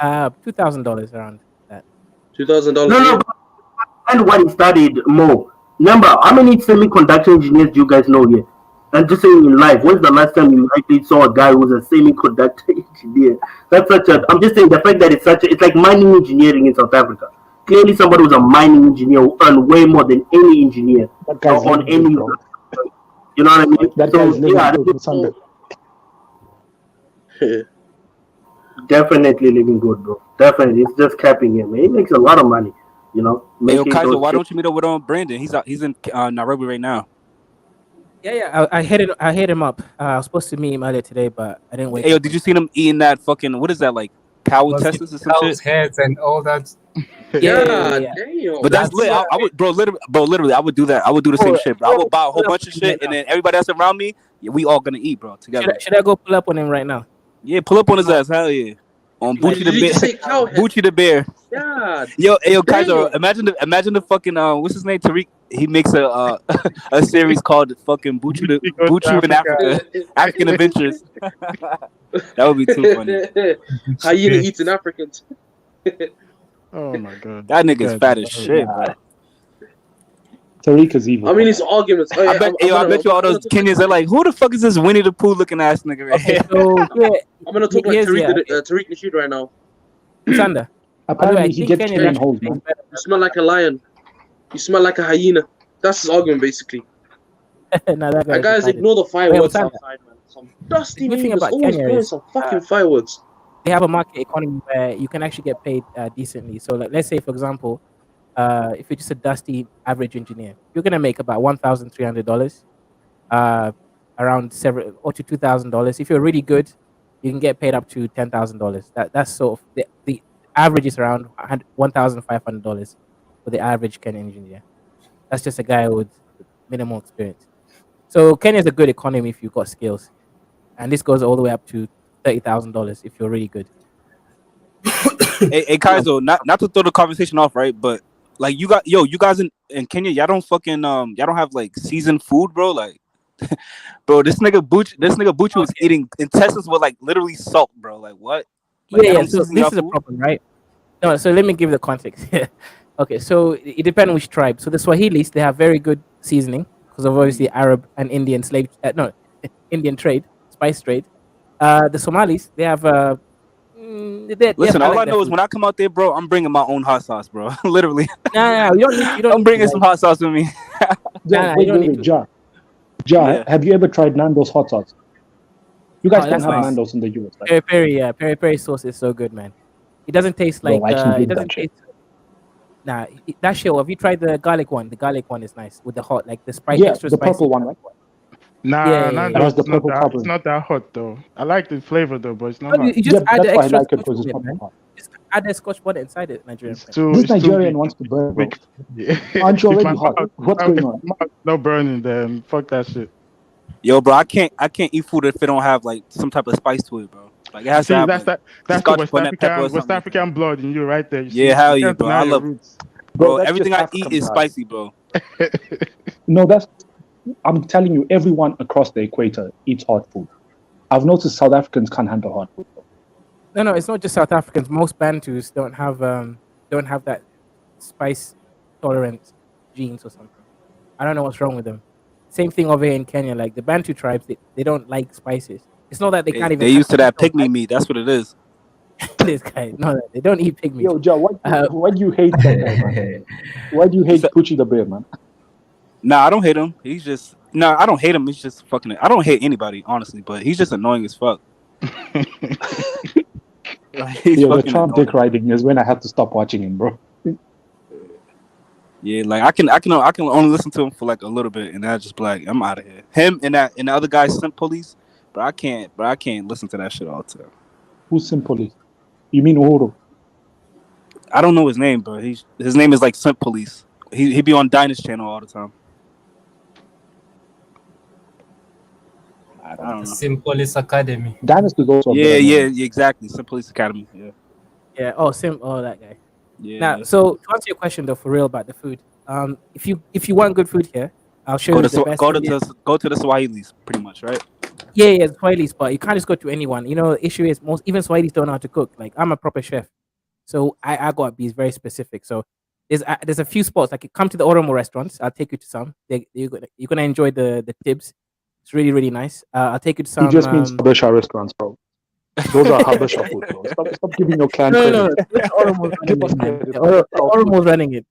$2,000 around that. $2,000. No, and what he studied more. Remember, how many semiconductor engineers do you guys know here? I'm just saying in life, when's the last time you actually saw a guy who's a semiconductor engineer? I'm just saying the fact that it's like mining engineering in South Africa. Clearly somebody who's a mining engineer will earn way more than any engineer on any. You know what I mean? Definitely living good, bro. Definitely, it's just capping him. He makes a lot of money. You know. Hey, Kaiser, why don't you meet up with Brandon? He's in Nairobi right now. Yeah. I hit him up. I was supposed to meet him earlier today, but I didn't wait. Hey, did you see him eating that fucking, what is that, like cow intestines or some shit? Heads and all that. Yeah. Damn. But that's lit. I would, literally, I would do that. I would do the same shit, bro. I would buy a whole bunch of shit, and then everybody else around me, we all gonna eat, bro, together. Should I go pull up on him right now? Yeah, pull up on his ass. Hell yeah. On Bucci the Bear. Bucci the Bear. Yeah. Yo, Kaiser, imagine the fucking what's his name? Tariq. He makes a series called fucking Bucci in Africa. African Adventures. That would be too funny. Hyena eating Africans. Oh my god. That nigga's fat as shit, bro. Tariq is evil. I mean, it's arguments. I bet you all those Kenyans are like, who the fuck is this Winnie the Pooh looking ass nigga right here? So, I'm gonna talk like Tariq Nasheed right now. Sander. Apparently he gets Kenyan holes, man. You smell like a lion. You smell like a hyena. That's his argument, basically. That guys ignore the fireworks outside, man. Some dusty niggas always blowing some fucking fireworks. they have a market economy where you can actually get paid decently. So, like, let's say, for example, if you're just a dusty average engineer, you're gonna make about $1,300, around several or to $2,000. If you're really good, you can get paid up to $10,000. That's sort of the average is around $1,500 for the average Kenyan engineer. That's just a guy with minimal experience. So Kenya is a good economy if you've got skills, and this goes all the way up to $30,000 if you're really good. Hey Kaizo, not to throw the conversation off, right? But like you guys in Kenya, y'all don't fucking y'all don't have like seasoned food, bro. Like, bro, this nigga Bucci was eating intestines with like literally salt, bro. Like what? Like, Yeah. So this is a problem, right? No, so let me give the context. Okay, so it depends on which tribe. So the Swahilis, they have very good seasoning because of obviously Arab and Indian Indian trade, spice trade. The Somalis, they have Listen, all I know is when I come out there, bro, I'm bringing my own hot sauce, bro. Literally. No, you don't. I'm bringing some hot sauce with me. Ja, have you ever tried Nando's hot sauce? You guys don't that's have nice. Nando's in the US, right? Peri sauce is so good, man. It doesn't taste Bro, like I can it eat doesn't that shit. taste. Nah, that shit. Have you tried the garlic one? The garlic one is nice with the hot, like the spice, Yeah, extra the spicy. purple one, right? Nah, Yeah. Nando's That's the is not purple that. covering. It's not that hot though. I like the flavor though, but it's not No, you hot. just Yeah, add the that's why I extra like it scotch because it's bonnet, not man. hot. Just add the scotch bonnet inside it, Nigerian It's friend. too. This It's too Nigerian big. wants to burn, bro. Yeah. Aren't you If already my hot? mouth, What's going on? no burning, then fuck that shit. Yo, bro, I can't eat food if it don't have like some type of spice to it, bro. Like it has to See, have that's like the scotch West bonnet pepper or African something like that. African blood in you right there. You see, Yeah, hell you yeah, can't bro. deny I your love, roots. bro. That's Everything just I eat African is blood. spicy, bro. No, I'm telling you, everyone across the equator eats hot food. I've noticed South Africans can't handle hot food. No, it's not just South Africans. Most Bantus don't have that spice tolerant genes or something. I don't know what's wrong with them. Same thing over here in Kenya. Like the Bantu tribes, they don't like spices. It's not that they can't even. They used to that pygmy meat. That's what it is. This guy, no, they don't eat pygmies. Yo, Joe, why do you hate that guy, man? Why do you hate Pucci the Bear, man? Nah, I don't hate him. He's just I don't hate him. He's just fucking. I don't hate anybody, honestly, but he's just annoying as fuck. He's Yeah, the fucking Trump annoying. dick riding is when I have to stop watching him, bro. Yeah, like I can only listen to him for like a little bit, and I just be like, I'm out of here. Him and the other guy, Simp Police, but I can't listen to that shit all the time. Who's Simp Police? You mean Uhuru? I don't know his name, but his name is like Simp Police. He be on Dinah's channel all the time. I don't know. Simpolis Academy. Dynasty is also. Yeah, exactly. Simp Police Academy. Yeah. Yeah. Oh, that guy. Yeah. Now, so to answer your question though, for real about the food, if you want good food here, I'll show you the best. Go to the Swahilis, pretty much, right? Yeah, Swahilis, but you can't just go to anyone. You know, the issue is even Swahilis don't know how to cook. Like I'm a proper chef, so I gotta be very specific. So there's a few spots like you come to the Oromo restaurants. I'll take you to some. You're gonna enjoy the tips. It's really really nice. I'll take you to some. He just means Habesha restaurants, bro. Those are Habesha food, bro. Stop giving your clan credit. Oromo's running it.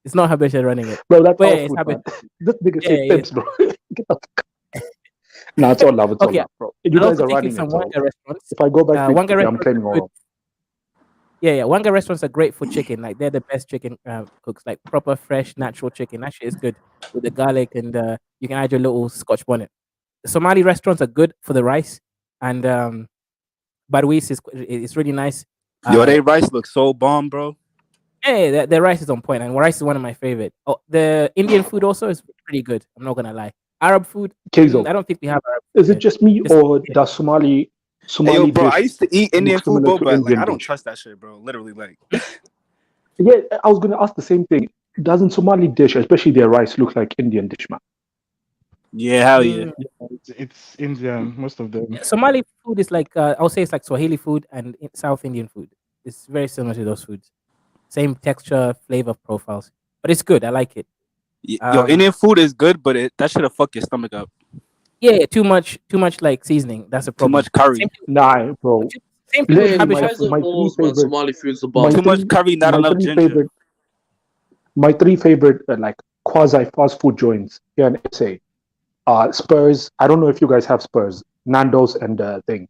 It's not Habesha running it. Bro, that's But all yeah, food, it's man. Habesha. This nigga say Yeah. tips, bro. Get the fuck. Nah, it's all love. It's all Okay. love, bro. You I'll guys also are take you running to some it. So Wanga restaurants. if I go back to Wanga Ethiopia, I'm restaurants claiming are all good. of. Yeah. Wanga restaurants are great for chicken. Like they're the best chicken cooks. Like proper fresh natural chicken. That shit is good with the garlic and you can add your little Scotch bonnet. The Somali restaurants are good for the rice and Badwis is really nice. Yo, they rice looks so bomb, bro. Yeah, the rice is on point, and rice is one of my favorite. Oh, the Indian food also is pretty good. I'm not gonna lie. Arab food, Keizo, I don't think we have Arab. is it just me or does Somali Hey, yo, bro, dish I used to eat look Indian food, similar bro, to but like Indian I don't dish? trust that shit, bro. Literally, like. Yeah, I was gonna ask the same thing. Doesn't Somali dish, especially their rice, look like Indian dish, man? Yeah, hell yeah. It's Indian, most of them. Somali food is like I would say it's like Swahili food and South Indian food. It's very similar to those foods. Same texture, flavor profiles, but it's good. I like it. Yo, Indian food is good, but that should have fucked your stomach up. Yeah, too much like seasoning. That's a Too problem. much curry. Nah, bro. Same thing with Literally, Habesha. my three favorite, Somali food's the bomb. Too much curry, not enough ginger. My three favorite like quasi fast food joints here in SA. Spurs. I don't know if you guys have Spurs, Nando's, and thing.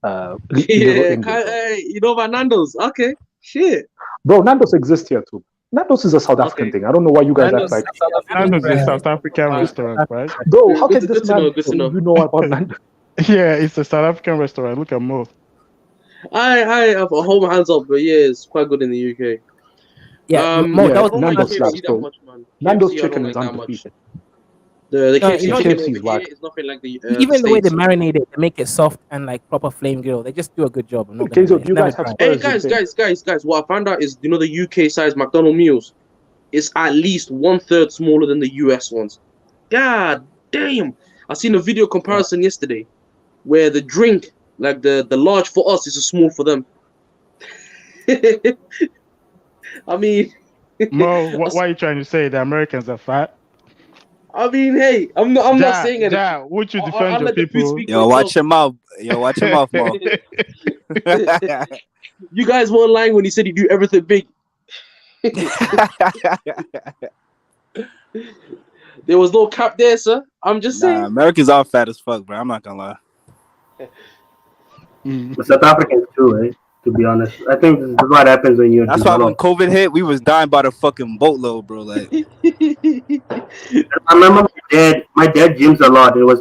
Little Yeah, India, bro. hey, you know about Nando's? Okay, shit. Bro, Nando's exists here too. Nando's is a South African thing. I don't know why you guys act like. Nando's is a South African restaurant, right? Bro, how can Good this to know, man good to say know. you know about Nando's? Yeah, it's a South African restaurant. Look at Mo. I hold my hands up, but yeah, it's quite good in the UK. Yeah, Mo, I that was don't like Nando's KFC slaps, that bro. much, man. Nando's KFC, I chicken don't is like that much. undefeated. The No, KFC you know, chicken KFC is over whack. here is nothing like the even the way they States. marinate it, they make it soft and like proper flame grill. They just do a good job. I'm not Okay, gonna so lie. do you Never guys have tried. Hey guys, what I found out is, you know, the UK size McDonald's meals is at least 1/3 smaller than the US ones. God damn. I seen a video comparison yesterday where the drink, like the large for us, is a small for them. I mean, Mo, why are you trying to say the Americans are fat? I mean, hey, I'm not saying anything. Ja, would you I'll defend your let the food people? speak for Yo, watch itself. your mouth. Yo, watch your mouth, Mo. You guys weren't lying when you said you do everything big. There was no cap there, sir. I'm just saying. Nah, Americans are fat as fuck, bro. I'm not gonna lie. But South Africans too, right? To be honest, I think this is what happens when you're That's why when developed. COVID hit, we was dying by the fucking boatload, bro. Like, I remember my dad gyms a lot. It was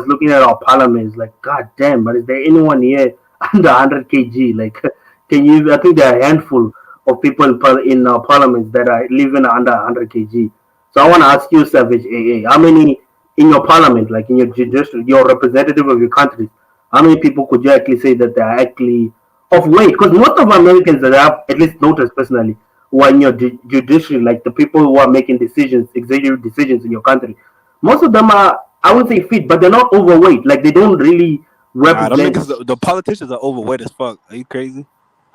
looking at our parliaments like, God damn, but is there anyone here under 100 kg? Like, can you? I think there are a handful of people in our parliaments that are living under 100 kg. So I want to ask you, Savage AA, how many in your parliament, like in your judicial, your representative of your country, how many people could you actually say that they are actually of weight? Because most of Americans that I've at least noticed personally, who are in your judiciary, like the people who are making decisions, executive decisions in your country, most of them are, I would say, fit, but they're not overweight. Like they don't really nah, them represent. niggas, the politicians are overweight as fuck. Are you crazy?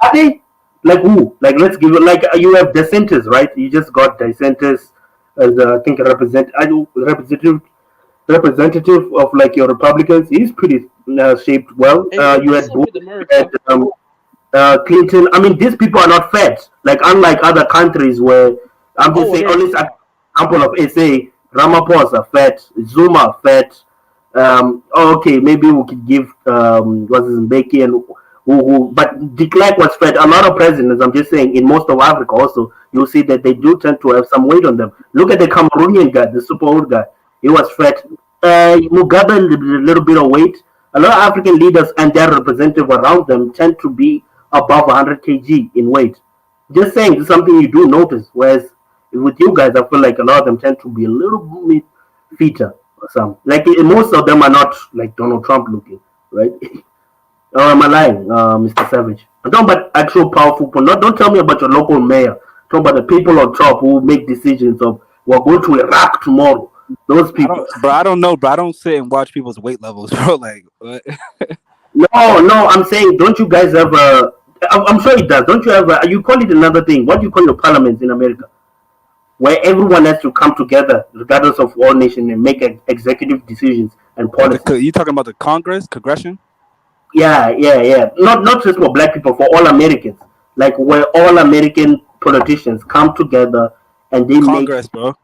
Are they? Like who? Like let's give it. Like you have DeSantis, right? You just got DeSantis as I think a representative of like your Republicans. He's pretty shaped well. You had Bush, you had, Clinton. I mean, these people are not fat. Like unlike other countries where I'm just saying, only example of SA, Ramaphosa fat, Zuma fat. Okay, maybe we could give what's his name, Mbeki and who, but de Klerk was fat. A lot of presidents, I'm just saying, in most of Africa also, you'll see that they do tend to have some weight on them. Look at the Cameroonian guy, the super old guy. He was fat. Mugabe, a little bit of weight. A lot of African leaders and their representative around them tend to be above 100 kg in weight. Just saying, this is something you do notice. Whereas with you guys, I feel like a lot of them tend to be a little bit fitter or some. Like most of them are not like Donald Trump looking, right? Or am I lying, Mr. Savage? I'm talking about actual powerful people. Don't tell me about your local mayor. Talk about the people on top who make decisions of we're going to Iraq tomorrow. Those people. I don't know, bro. I don't sit and watch people's weight levels, bro. Like, what? No, I'm saying, don't you guys have a? I'm sure it does. Don't you have a? You call it another thing. What do you call your parliaments in America? Where everyone has to come together, regardless of all nation, and make executive decisions and policies. You talking about the Congression? Yeah. Not just for black people, for all Americans. Like where all American politicians come together and they Congress, bro.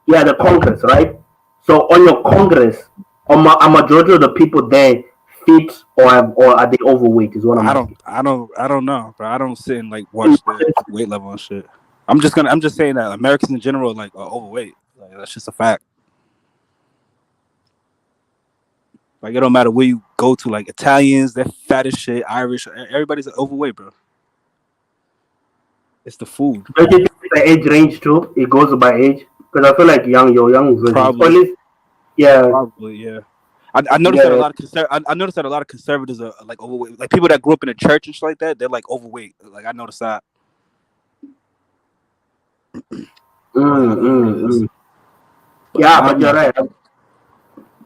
Yeah, the Congress, right? So on your Congress, a majority of the people there fit or are they overweight? Is what I'm asking. I don't know, bro. I don't sit and like watch the weight level and shit. I'm just saying that Americans in general like are overweight. Like that's just a fact. Like it don't matter where you go to. Like Italians, they're fat as shit. Irish, everybody's overweight, bro. It's the food. Don't you think the age range too? It goes by age because I feel like young Probably. Yeah. Probably, yeah. I noticed that a lot of I noticed that a lot of conservatives are like overweight. Like people that grew up in a church and shit like that, they're like overweight. Like I noticed that. Yeah, but you're right.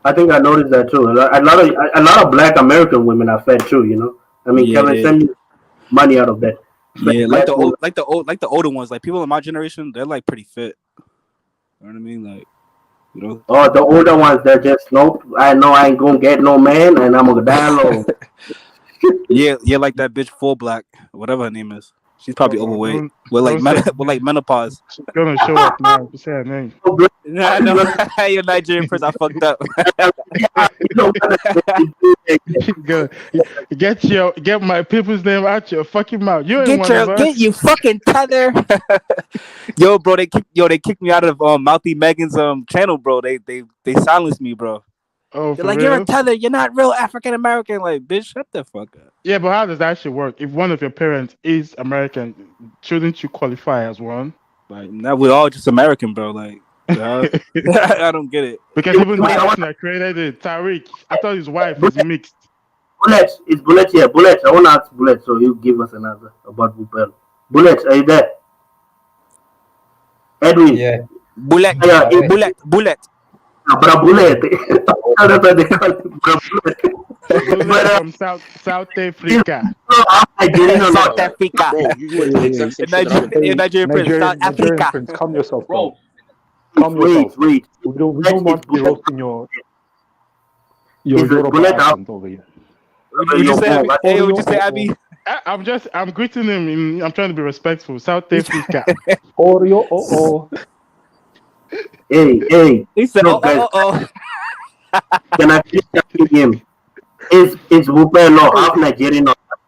I think I noticed that too. A lot of black American women are fat too. You know, I mean, Kevin, send me money out of that. Yeah, like the older ones, like people in my generation, they're like pretty fit. You know what I mean? Like, you know. Oh, the older ones, they're just nope. I know I ain't gonna get no man, and I'm gonna die alone. yeah, like that bitch Full Black, whatever her name is. She's probably overweight. With like menopause. She's gonna show up now. Just say her name. Nah, no, you're Nigerian person. I fucked up. Get my people's name out your fucking mouth. You ain't one of us. Get you fucking tether. Yo, bro, they kicked me out of Mouthy Megan's channel, bro. They silenced me, bro. Oh, they're like, real? You're a tether. You're not real African American. Like, bitch, shut the fuck up. Yeah, but how does that shit work? If one of your parents is American, shouldn't you qualify as one? Like, now we're all just American, bro. Like, I don't get it. Because even the person that created it, Tariq, I thought his wife is mixed. Bullet, it's Bullet here. Bullet, I want to ask Bullet, so you give us an answer about Bupel. Bullet, are you there? Edwin. Yeah. Bullet. Yeah, Bullet. Bullet. From South Africa. South Africa. Nigerian prince. South Africa. Calm yourself, bro. Calm yourself. Wait. We don't want to be roasting your Bullet accent over here. Would you say, Abby? I'm greeting him. I'm trying to be respectful. South Africa. Oh. Hey. He said, no, Can I finish asking him? Is Bupelo half Nigerian or not?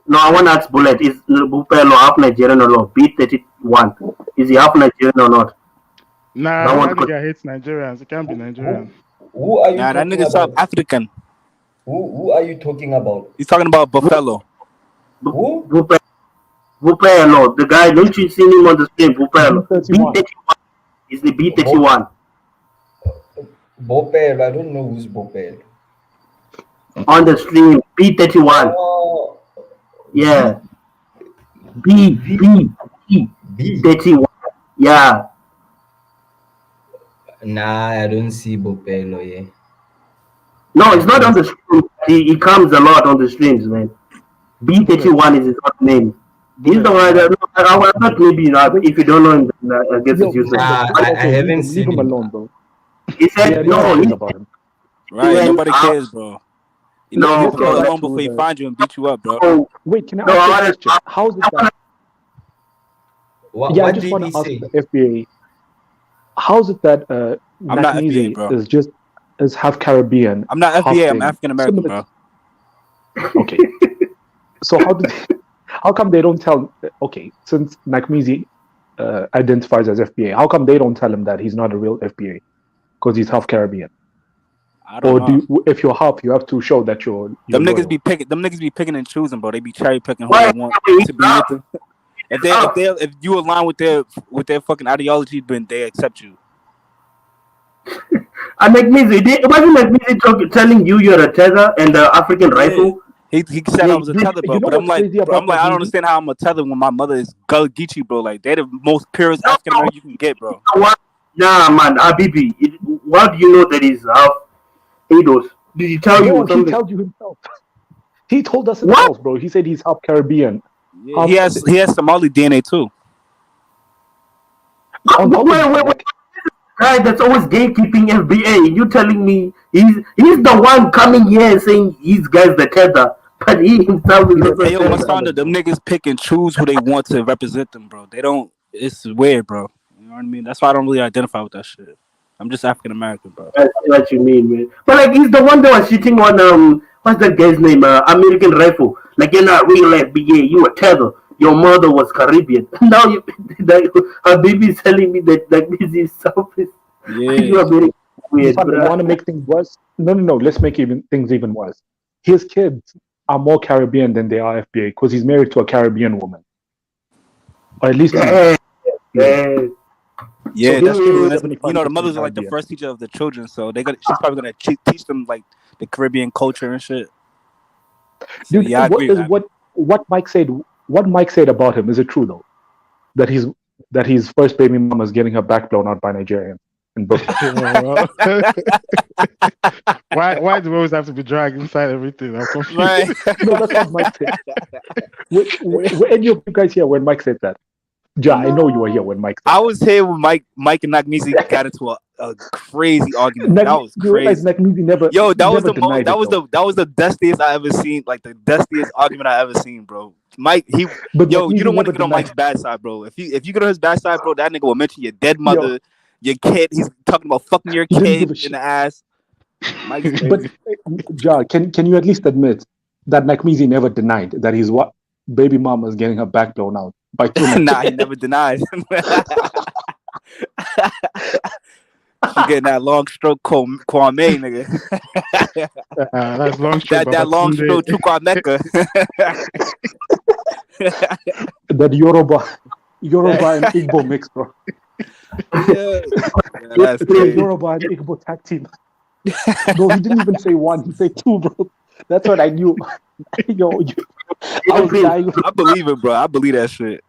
No, I want to ask Bullet. Is Bupelo half Nigerian or not? B31. Is he half Nigerian or not? Nah, that nigga hates Nigerians. He can't be Nigerian. Who are you that nigga South African. Who are you talking about? He's talking about Buffalo. Who? Bupelo. The guy, don't you see him on the screen? Bupelo. B31. Is the B31. Bopel, I don't know who's Bopel. On the stream, B31. Oh. Yeah. B31. Yeah. Nah, I don't see Bopelo, yeah. No, it's not on the stream. He comes a lot on the streams, man. B31 is his name. He's the one that I thought maybe if you don't know him, I guess it's useless. I haven't seen him alone, bro. He said no. Right, nobody cares, bro. You know, you go alone before he find you and beat you up, bro. Oh, wait, can I ask you a question? How's it that? I just want to ask the FBA. How's it that I'm not FBA, bro. is half Caribbean? I'm not FBA. I'm African American, bro. Okay. So how come they don't tell? Okay, since Nakmizi identifies as FBA, how come they don't tell him that he's not a real FBA because he's half Caribbean? If you're half, you have to show that you're them loyal. niggas be picking and choosing, bro. They be cherry picking who they want to be with them. If you align with their fucking ideology, then they accept you. And Nakmizi, wasn't Nakmizi telling you you're a tether and the African rifle? He said I was a tether, bro. But I'm like, I don't understand how I'm a tether when my mother is Gullah Geechee, bro. Like, they're the most purest African American you can get, bro. Nah, man, Abibi. What do you know that is half Eidos? Did he tell you something? He told you himself. He told us himself, bro. He said he's half Caribbean. Yeah, he has Somali DNA too. Wait. Guy that's always gatekeeping FBA. You telling me he's the one coming here saying he's guys the tether, but he himself is the Hey, yo, Masanda, them niggas pick and choose who they want to represent them, bro. They don't. It's weird, bro. You know what I mean? That's why I don't really identify with that shit. I'm just African American, bro. That's what you mean, man. But like, he's the one that was shitting on what's that guy's name? American Rifle. Like, you're not real FBA. You a tether. Your mother was Caribbean. Now her baby's telling me that this is selfish. Yeah. You are very weird. You want to make things worse? No. Let's make things even worse. His kids are more Caribbean than they are FBA because he's married to a Caribbean woman, or at least. Yeah, So that's true. You know, the mothers are like the first teacher of the children, so she's probably gonna teach them like the Caribbean culture and shit. So, Dude, yeah, I agree. What Mike said? What Mike said about him, is it true though? That his first baby mama is getting her back blown out by Nigerians in Brooklyn. Why do we always have to be dragged inside everything? I'm confused. Right. No, that's what Mike said. Were any of you guys here when Mike said that? Ja, I know you were here when Mike said I was here when Mike and Nakmizi got into a crazy argument. That was You realize crazy. McMeezy never. Yo, that was never the most. denied That it, was though. the dustiest I ever seen. Like the dustiest argument I ever seen, bro. Mike, But yo, you McMeezy don't want to never get on denied. Mike's bad side, bro. If you get on his bad side, bro, that nigga will mention your dead Yo, mother, your kid. He's talking about fucking your he didn't give kid a in shit. the ass. Mike's But crazy. Ja, can you at least admit that McMeezy never denied that his baby mama is getting her back blown out by two men? Nah, he never denied. She getting that long stroke Kwame, nigga. That's long stroke. that long stroke Chukwameka. That Yoruba and Igbo mix, bro. Yeah, that's crazy. Yoruba and Igbo tag team. Bro, he didn't even say one; he said two, bro. That's what I knew. I was dying. I believe it, bro. I believe that shit.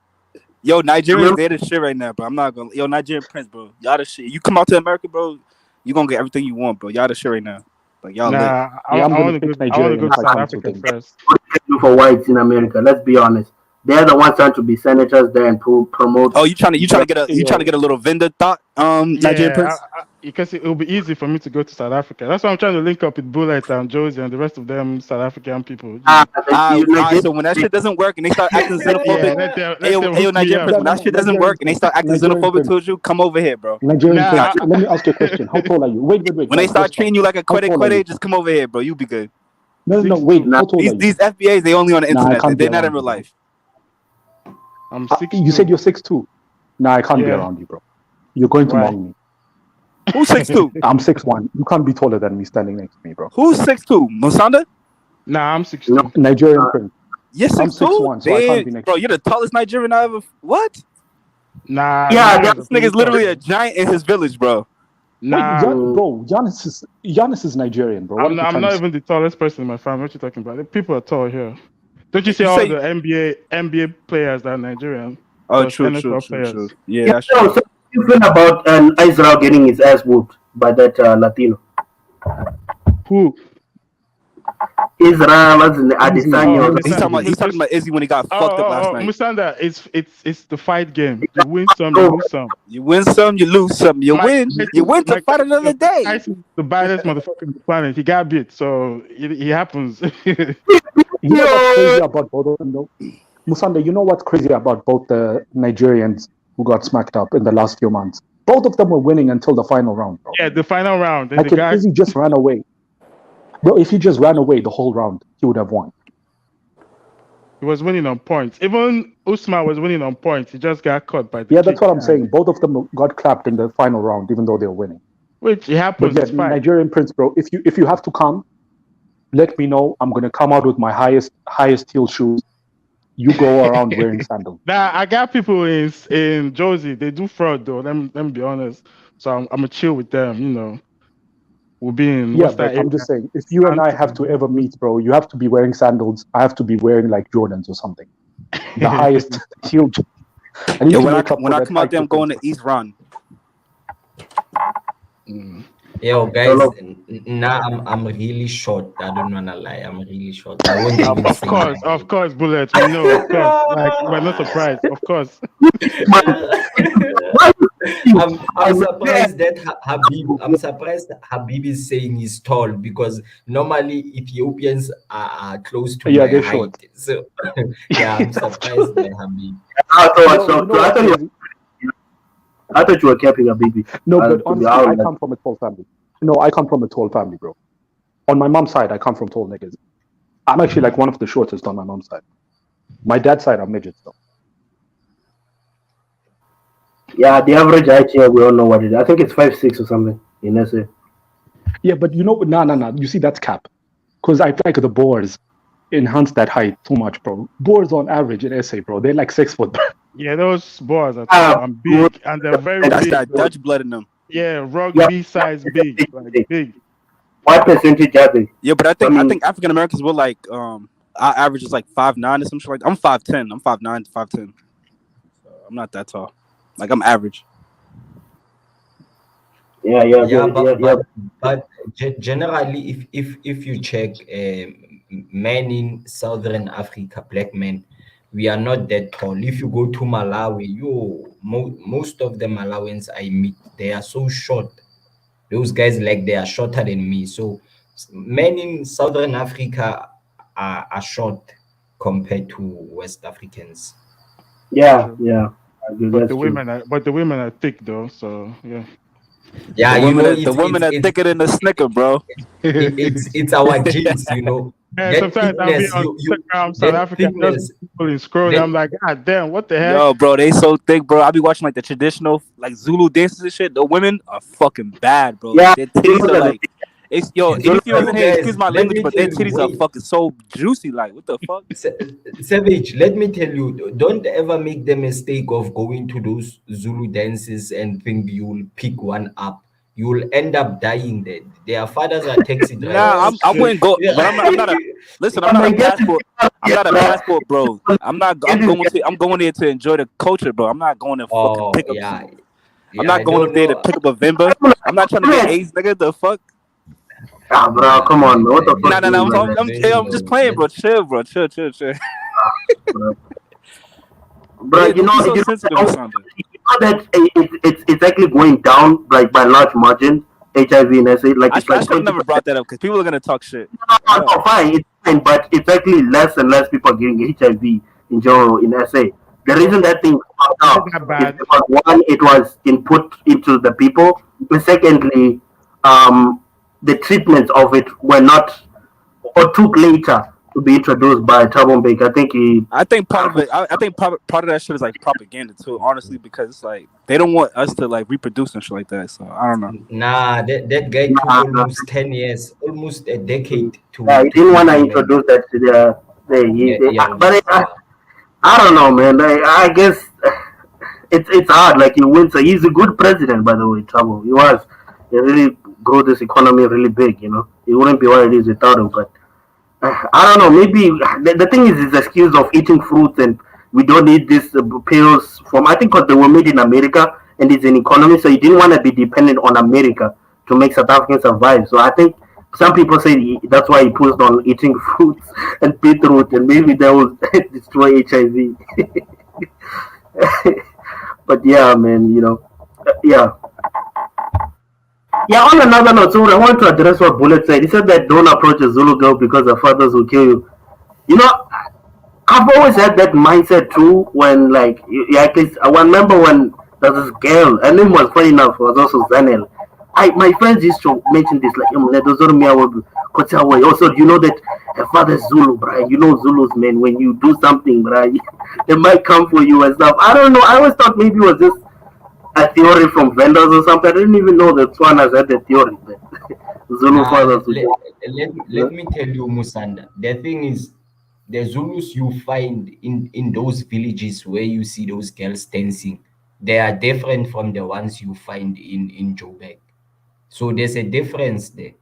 Yo, Nigerians, they're the shit right now, bro. I'm not gonna. Yo, Nigerian Prince, bro. Y'all the shit. You come out to America, bro, you gonna get everything you want, bro. Y'all the shit right now. Like y'all. Nah, I want to go to South Africa first. For whites in America, let's be honest. They're the ones trying to be senators there and promote. Oh, you trying to get a little vendor thought, Nigerian Prince? Because it will be easy for me to go to South Africa. That's why I'm trying to link up with Bullet and Josie and the rest of them South African people. So when that shit doesn't work and they start acting xenophobic, yo, Nigerian Prince, when that shit doesn't work and they start acting xenophobic towards you, come over here, bro. Nigerian Prince, let me ask you a question. How tall are you? Wait. When they start treating you like a quede, just come over here, bro. You be good. No, wait. How tall are you? These FBAs, they only on the internet. They're not in real life. I'm 6'2". You said you're 6'2". Nah, I can't be around you, bro. You're going to mong me. Who's 6'2"? I'm 6'1". You can't be taller than me standing next to me, bro. Who's 6'2"? Musanda? Nah, I'm 6'2". Nigerian Prince. You're 6'2"? I'm 6'1", so I can't be next bro, to you. you're the tallest Nigerian I ever. What? Nah. Yeah, this nigga's literally a giant in his village, bro. Nah, wait, bro, Giannis is Nigerian, bro. I'm not even the tallest person in my family. What you talking about? The people are tall here. Don't you see all the NBA players that are Nigerian? Oh, true. Yeah, that's true. So you feel about Israel getting his ass whooped by that Latino? Who? Israel, as in Adesanya. He's talking about Izzy when he got fucked up last night. Musanda, it's the fight game. You win some, you lose some. You win some, you lose some. You win to fight another day. Tyson's the baddest motherfucker on the planet. He got beat, so it happens. You know what's crazy about both of them, though? Musanda, you know what's crazy about both the Nigerians who got smacked up in the last few months? Both of them were winning until the final round, bro. Yeah, the final round. Like if Izzy just ran away. Bro, if he just ran away the whole round, he would have won. He was winning on points. Even Usman was winning on points. He just got caught by the Yeah, that's what I'm saying. Both of them got clapped in the final round, even though they were winning. Which happens. But yeah, Nigerian Prince, bro, if you have to come, let me know. I'm gonna come out with my highest heel shoes. You go around wearing sandals. Nah, I got people in Josie. They do fraud though. Let me be honest. So I'm gonna chill with them. You know, we'll be in. Yeah, but I'm just saying, if you and I have to ever meet, bro, you have to be wearing sandals. I have to be wearing like Jordans or something. The highest heel. Yeah, when I come out there, I'm going to East Run. Yo, guys, now I'm really short. I don't wanna lie. I'm really short. I won't even of course, Bullet. We know, of course. Like, we're not surprised, of course. I'm surprised that Habib is saying he's tall because normally Ethiopians are close to my height. Short. So yeah, I'm surprised by Habib. I thought you were capping a baby. No, but honestly, I come from a tall family. No, I come from a tall family, bro. On my mom's side, I come from tall niggas. I'm actually like one of the shortest on my mom's side. My dad's side, I'm midgets, though. Yeah, the average height here, we all know what it is. I think it's 5'6" or something in SA. Yeah, but you know, no. You see, that's cap. Because I feel like the Boers enhance that height too much, bro. Boers on average in SA, bro, they're like 6 foot. Yeah, those Boers are tall and big, and they're very That's big. that Dutch blood in them. Yeah, rugby size big, like big. What percentage are they? Yeah, but I think African Americans will like our average is like 5'9" or some shit like that. I'm 5'10". I'm 5'9" to 5'10". So I'm not that tall. Like I'm average. But generally, if you check men in Southern Africa, black men, we are not that tall. If you go to Malawi, most of the Malawians I meet, they are so short. those guys like they are shorter than me. So men in Southern Africa are short compared to West Africans. Yeah. But the women are thick though, so yeah. Yeah, the women are thicker than the Snicker, bro. It's our genes, you know. And sometimes I'll be on Instagram, South Africa, people in scrolling. I'm like, God damn, what the heck? Yo, bro, they so thick, bro. I be watching like the traditional like Zulu dances and shit. The women are fucking bad, bro. Yeah, Their titties are like, it's yo. If you wasn't here, excuse my language, but their titties are fucking so juicy. Like, what the fuck? Savage, let me tell you, don't ever make the mistake of going to those Zulu dances and think you'll pick one up. You'll end up dying there. Their fathers are taxi drivers. Nah, I wouldn't go. But I'm not a. Listen, I'm not a passport. I'm not a passport, bro. I'm going there to enjoy the culture, bro. I'm not going to fucking pick up. Yeah. I'm not going up there to pick up a Vimba. I'm not trying to get AIDS, nigga. The fuck? Ah, bro, come on, what the fuck? Nah, I'm just playing, bro. Chill, bro. Chill. Bro, you know that it's actually going down like by large margin. HIV in SA, like it's I like should have never brought that up because people are gonna talk shit. No, it's fine, but it's actually less and less people getting HIV in general in SA. The reason that thing popped up is because one, it was input into the people, but secondly, the treatments of it were not or took later to be introduced by Thabo Mbeki. I think part of it. I think part of that shit is like propaganda too. Honestly, because it's like they don't want us to like reproduce and shit like that. So I don't know. Nah, that guy took almost 10 years, almost a decade to. Yeah, he didn't want to introduce that to the. But I don't know, man. I guess it's hard. Like he wins. He's a good president, by the way. Thabo. He was. He really grew this economy really big. You know, it wouldn't be what it is without him. But I don't know. Maybe the thing is his excuse of eating fruits and we don't need these pills from. I think because they were made in America and it's an economy, so he didn't want to be dependent on America to make South Africans survive. So I think some people say that's why he pushed on eating fruits and beetroot, and maybe that will destroy HIV. But yeah, man, you know, yeah. Yeah, on another note, so I want to address what Bullet said. He said that don't approach a Zulu girl because her fathers will kill you. You know, I've always had that mindset too when, like, I remember when there was this girl, her name was funny enough, was also Zanel. My friends used to mention this, like, also, you know that her father's Zulu, bro. You know Zulus, man, when you do something, bro, they might come for you and stuff. I don't know. I always thought maybe it was just a theory from vendors or something. I didn't even know that Tswanas had the theory. Zulu fathers. Let me tell you, Musanda. The thing is, the Zulus you find in those villages where you see those girls dancing, they are different from the ones you find in Joburg. So there's a difference there.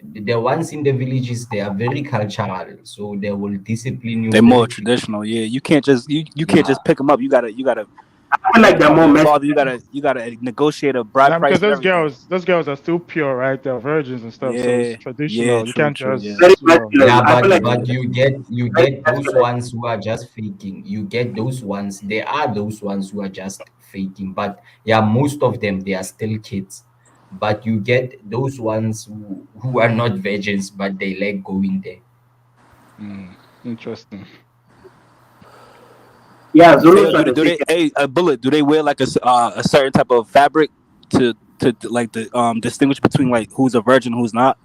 The ones in the villages, they are very cultural, so they will discipline you. They're more traditional, yeah. You can't just you can't just pick them up. You gotta. I feel like they're more messy. You gotta negotiate a bride price. Because those girls are still pure, right? They're virgins and stuff. Yeah, so it's traditional. yeah, You can't true, just. But you get those ones who are just faking. You get those ones. There are those ones who are just faking. But yeah, most of them they are still kids. But you get those ones who are not virgins, but they like going there. Interesting. Yeah, Zulus. Bullet. Do they wear like a certain type of fabric to like distinguish between like who's a virgin, who's not?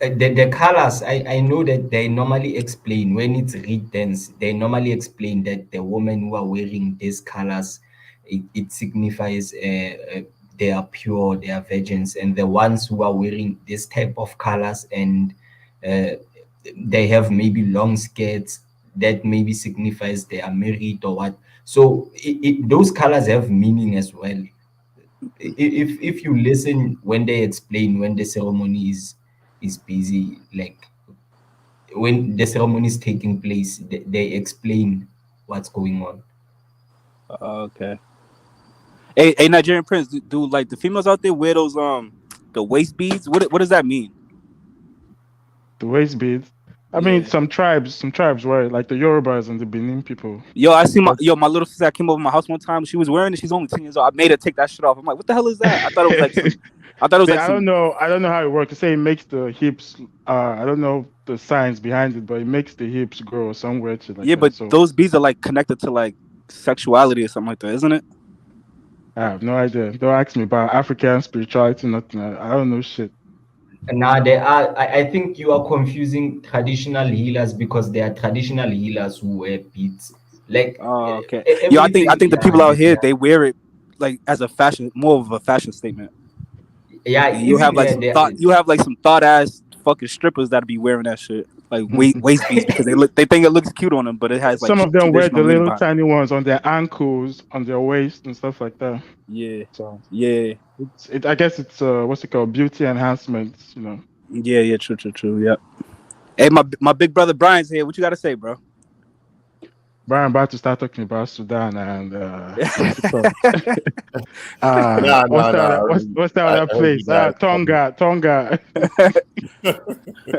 The colors, I know that they normally explain when it's reed dance. They normally explain that the women who are wearing these colors, it signifies they are pure, they are virgins, and the ones who are wearing this type of colors and they have maybe long skirts, that maybe signifies they are married or what. So those colors have meaning as well. If you listen when they explain when the ceremony is busy, like when the ceremony is taking place, they explain what's going on. Okay. Hey, Nigerian Prince, do like the females out there wear those the waist beads? What does that mean? The waist beads. I mean, some tribes wear it, like the Yorubas and the Benin people. Yo, I see my little sister came over my house one time. She was wearing it. She's only 10 years old. I made her take that shit off. I'm like, what the hell is that? I thought it was like I thought it was like I don't know how it works. They say it makes the hips. I don't know the science behind it, but it makes the hips grow somewhere to like. Yeah, that. but So those beads are like connected to like sexuality or something like that, isn't it? I have no idea. Don't ask me about African spirituality. Nothing. I don't know shit. Nah, there are. I think you are confusing traditional healers because there are traditional healers who wear beads. Like, okay. Yeah, I think the people out here they wear it like as a fashion, more of a fashion statement. Yeah, you have like some thought. You have like some thought ass fucking strippers that be wearing that shit, like waist beads, because they think it looks cute on them, but it has like some of them wear the little behind. tiny ones on their ankles, on their waist, and stuff like that. Yeah. So yeah, I guess it's what's it called, beauty enhancements, you know. Yeah, true. Yeah. Hey, my big brother Brian's here. What you got to say, bro? Brian about to start talking about Sudan and what's that place? Tonga.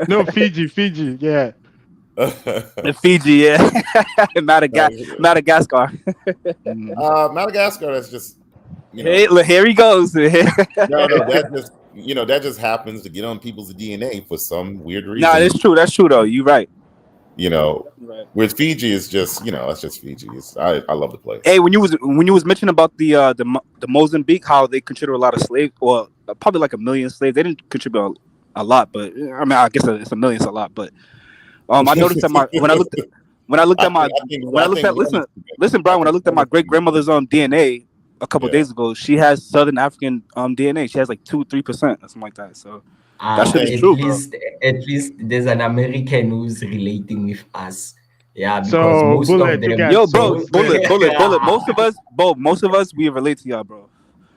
No, Fiji, yeah. Fiji, yeah. Madagascar. Madagascar, that's just here he goes. no, that just happens to get on people's DNA for some weird reason. Nah, that's true though. You're right. Right. Whereas Fiji is just, it's just Fiji. I love the place. Hey, when you was mentioning about the Mozambique, how they consider a lot of slaves, or probably like 1 million slaves. They didn't contribute a lot, but I mean, I guess it's 1 million is a lot. But I noticed that listen, Brian, when I looked at my great grandmother's DNA a couple days ago, she has Southern African DNA. She has like 2-3%, something like that. So. That shit is true, at least there's an American who's relating with us. Yeah, because most of them. Most of us, we relate to y'all, bro.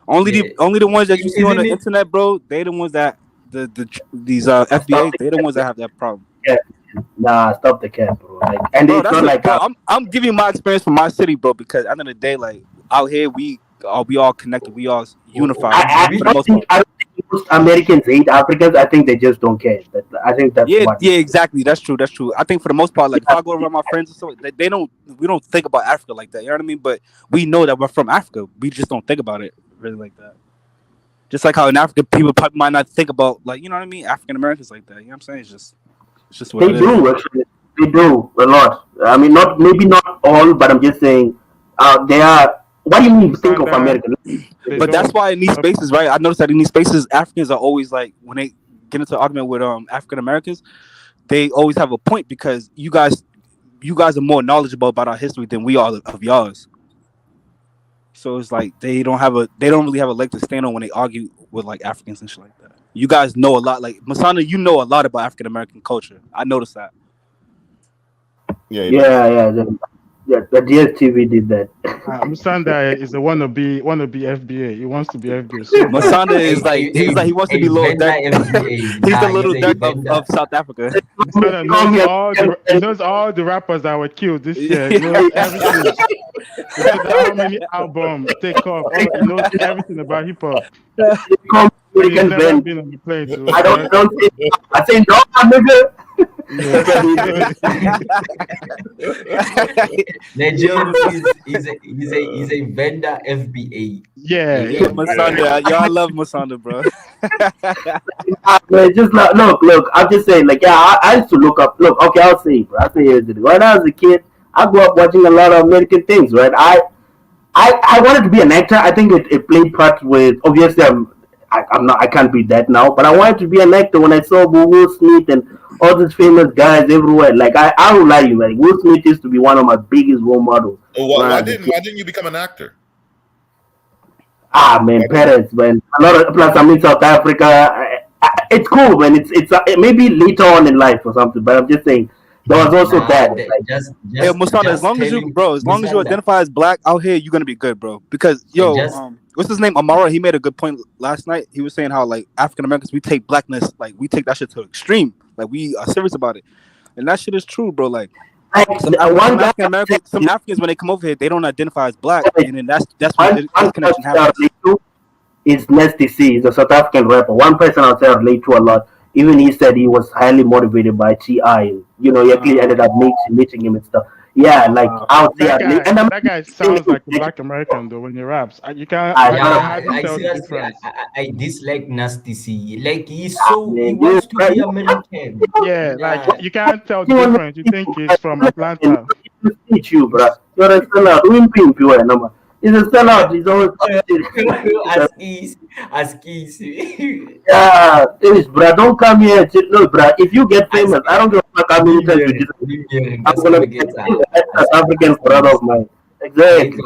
Only the ones that you see on the internet, bro. They the ones that these FBA. They the ones that have that problem. Yeah. Nah, stop the cap, bro. And bro, it's not like I'm giving you my experience from my city, bro. Because at the end of the day, like out here, we all connected. We all unified. I don't think most Americans hate Africans. I think they just don't care. I think that's exactly. That's true. I think for the most part, like if I go around my friends or so, we don't think about Africa like that. You know what I mean? But we know that we're from Africa. We just don't think about it really like that. Just like how in Africa, people probably might not think about, like, you know what I mean, African Americans like that. You know what I'm saying? It's just what they do. Actually, they do a lot. I mean, maybe not all, but I'm just saying they are. What do you mean think of America? But that's why in these spaces, right? I noticed that in these spaces, Africans are always like, when they get into an argument with African Americans, they always have a point because you guys are more knowledgeable about our history than we are of yours. So it's like they don't really have a leg to stand on when they argue with like Africans and shit like that. You guys know a lot, like Masana, you know a lot about African American culture. I noticed that. Yeah, the DSTV did that. Musanda is the wannabe FBA. He wants to be FBA. So Musanda is like he wants to be Lord Dirk. He's the little Dirk of South Africa. He knows all the rappers that were killed this year. He knows everything. He knows how many albums take off. He knows everything about hip hop. He's never been on the plane. So I say no, nigga. Nigel is a vendor FBA. Yeah, Masanda. Y'all love Masanda, bro. Just look. I'm just saying, like, yeah, I used to look up. Look, okay, I'll say, bro. When I was a kid, I grew up watching a lot of American things, right? I wanted to be an actor. I think it played part with. Obviously, I can't be that now, but I wanted to be an actor when I saw Will Smith and all these famous guys everywhere. Like I will lie to you, like Will Smith used to be one of my biggest role models. Why didn't you become an actor? Man, parents, man. Plus I'm in South Africa. It's cool, man. It's maybe later on in life or something, but I'm just saying there was also that. Musana, as long as you identify as black out here, you're gonna be good, bro. Because what's his name? Amara, he made a good point last night. He was saying how like African Americans, we take blackness, like we take that shit to the extreme. Like we are serious about it. And that shit is true, bro. Like some Africans when they come over here, they don't identify as black, and then that's where the connection happens. Is Nasty C, he's a South African rapper. One person I'll say I relate to a lot. Even he said he was highly motivated by T.I. You know, he actually ended up meeting him and stuff. Yeah, like out there. That guy sounds like a black American though when he raps. You can't. I seriously, I dislike Nasty C. Like he wants to be American. Yeah, like you can't tell the difference. You think he's from Atlanta. Teach you, bro. You're a sellout. Who pimp you are, number? He's a sellout. He's always ask easy. Yeah, finish, bro. Don't come here. No, bro. If you get famous, I don't give a fuck how many times you do. I'm gonna get an African brother of mine. Exactly.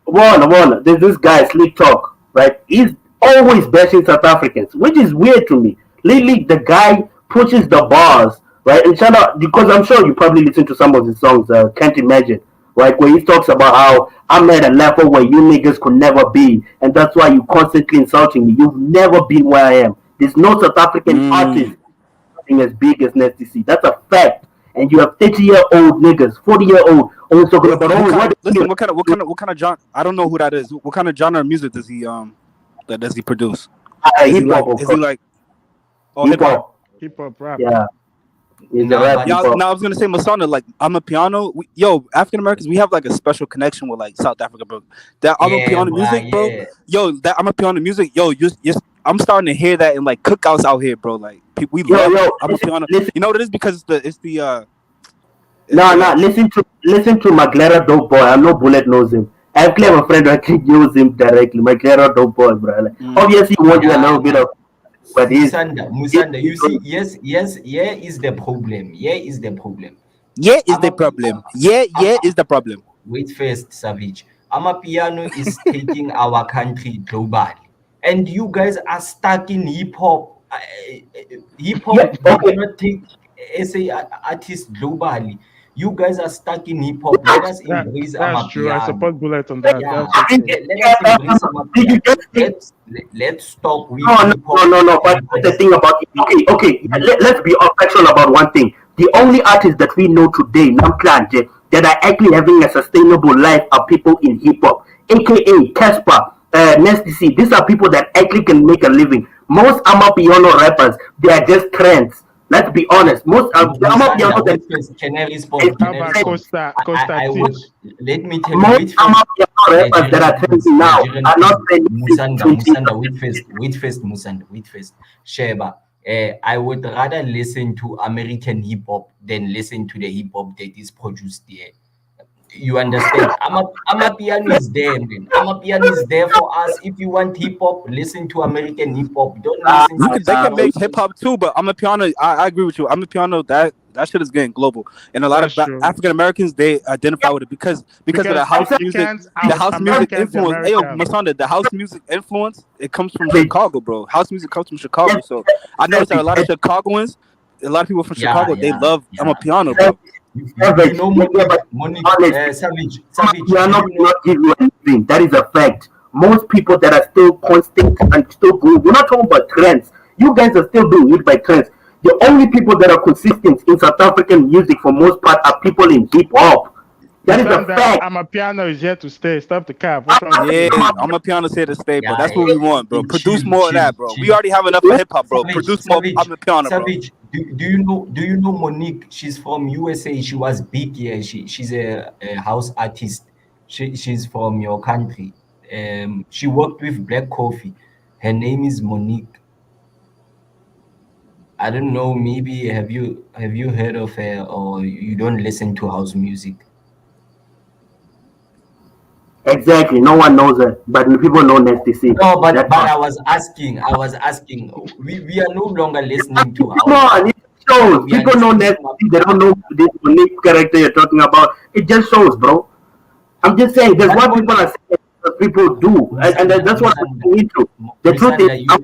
One. There's this guy, Slick Talk, right? He's always bashing South Africans, which is weird to me. Lately, the guy pushes the bars, right? And shout out, because I'm sure you probably listen to some of his songs, Can't Imagine, right? Where he talks about how I'm at a level where you niggas could never be, and that's why you constantly insulting me. You've never been where I am. There's no South African artist as big as Nasty C. That's a fact. And you have 30-year-old niggas, 40-year-old, always talking about what kind of genre? I don't know who that is. What kind of genre of music does he produce? Hip hop. Is he like hip hop? Hip hop rap. Yeah. Now I was gonna say Masana, like Amapiano. African Americans, we have like a special connection with like South Africa, bro. That Amapiano music, bro. That Amapiano music, I'm starting to hear that in like cookouts out here, bro. Like people, we love Amapiano. You know what it is? Because it's the. Listen to Maglera Dope Boy. I know Bullet knows him. I have a friend who actually knows him directly. Maglera Dope Boy, bro. Like, obviously, he wants a little bit of. But Musanda, you see, yes, here is the problem. Wait first, Savage. Amapiano is taking our country globally, and you guys are stuck in hip hop. Hip hop cannot take SA artists globally. You guys are stuck in hip hop. Let us embrace Amapiano. That's true. I support Bullet on that. Let's stop with No. But the thing about it, okay. Let's be factual about one thing. The only artists that we know today, Namplante, that are actually having a sustainable life are people in hip hop, aka Casper, Nasty C. These are people that actually can make a living. Most Amapiano rappers, they are just trends. Let's be honest. Most Amapiano can I respond? Let me tell you. Most Amapiano rappers that are trending now are not trending. Musanda, wait first. Sheba, I would rather listen to American hip hop than listen to the hip hop that is produced there. You understand? Amapiano is there, man. Amapiano is there for us. If you want hip hop, listen to American hip hop. Don't listen. They can make hip hop too, but Amapiano, I agree with you. Amapiano, that shit is getting global, and a lot of African Americans, they identify with it because of the house music. The house music influence. Masanda, the house music influence. It comes from Chicago, bro. House music comes from Chicago, so I noticed that a lot of Chicagoans, a lot of people from Chicago, they love Amapiano, bro. Savage. Not give you anything. That is a fact. Most people that are still constant and still good. We're not talking about trends. You guys are still doing it by trends. The only people that are consistent in South African music for most part are people in hip hop. That is a fact. Amapiano is here to stay. Stop the cap. Amapiano's here to stay, bro. That's what we want, bro. Produce more of that, bro. We already have enough of hip hop, bro. Produce more Amapiano, bro. Do you know Monique? She's from USA. She was big here. She's a house artist. She's from your country. She worked with Black Coffee. Her name is Monique. I don't know. Maybe have you heard of her, or you don't listen to house music? Exactly. No one knows her, but people know Nasty C. No, but I was asking. We are no longer listening to Come on, it shows. People know Nasty C. They don't know this unique character you're talking about. It just shows, bro. I'm just saying, that's what people are saying. People do, and that's what I'm into. The truth is, but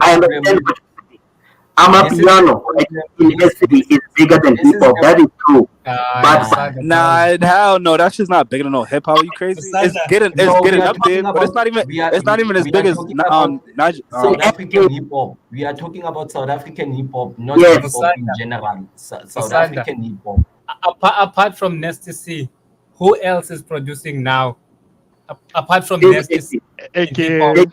I understand what Amapiano in SCB is bigger than hip hop. That is true. But hell no, that shit's not bigger than no hip hop. You crazy? It's getting up there, but it's not even as big as South African hip hop. We are talking about South African hip hop, not hip hop in general. South African hip hop. Apart from Nasty C, who else is producing now? Apart from Nasty C, Casper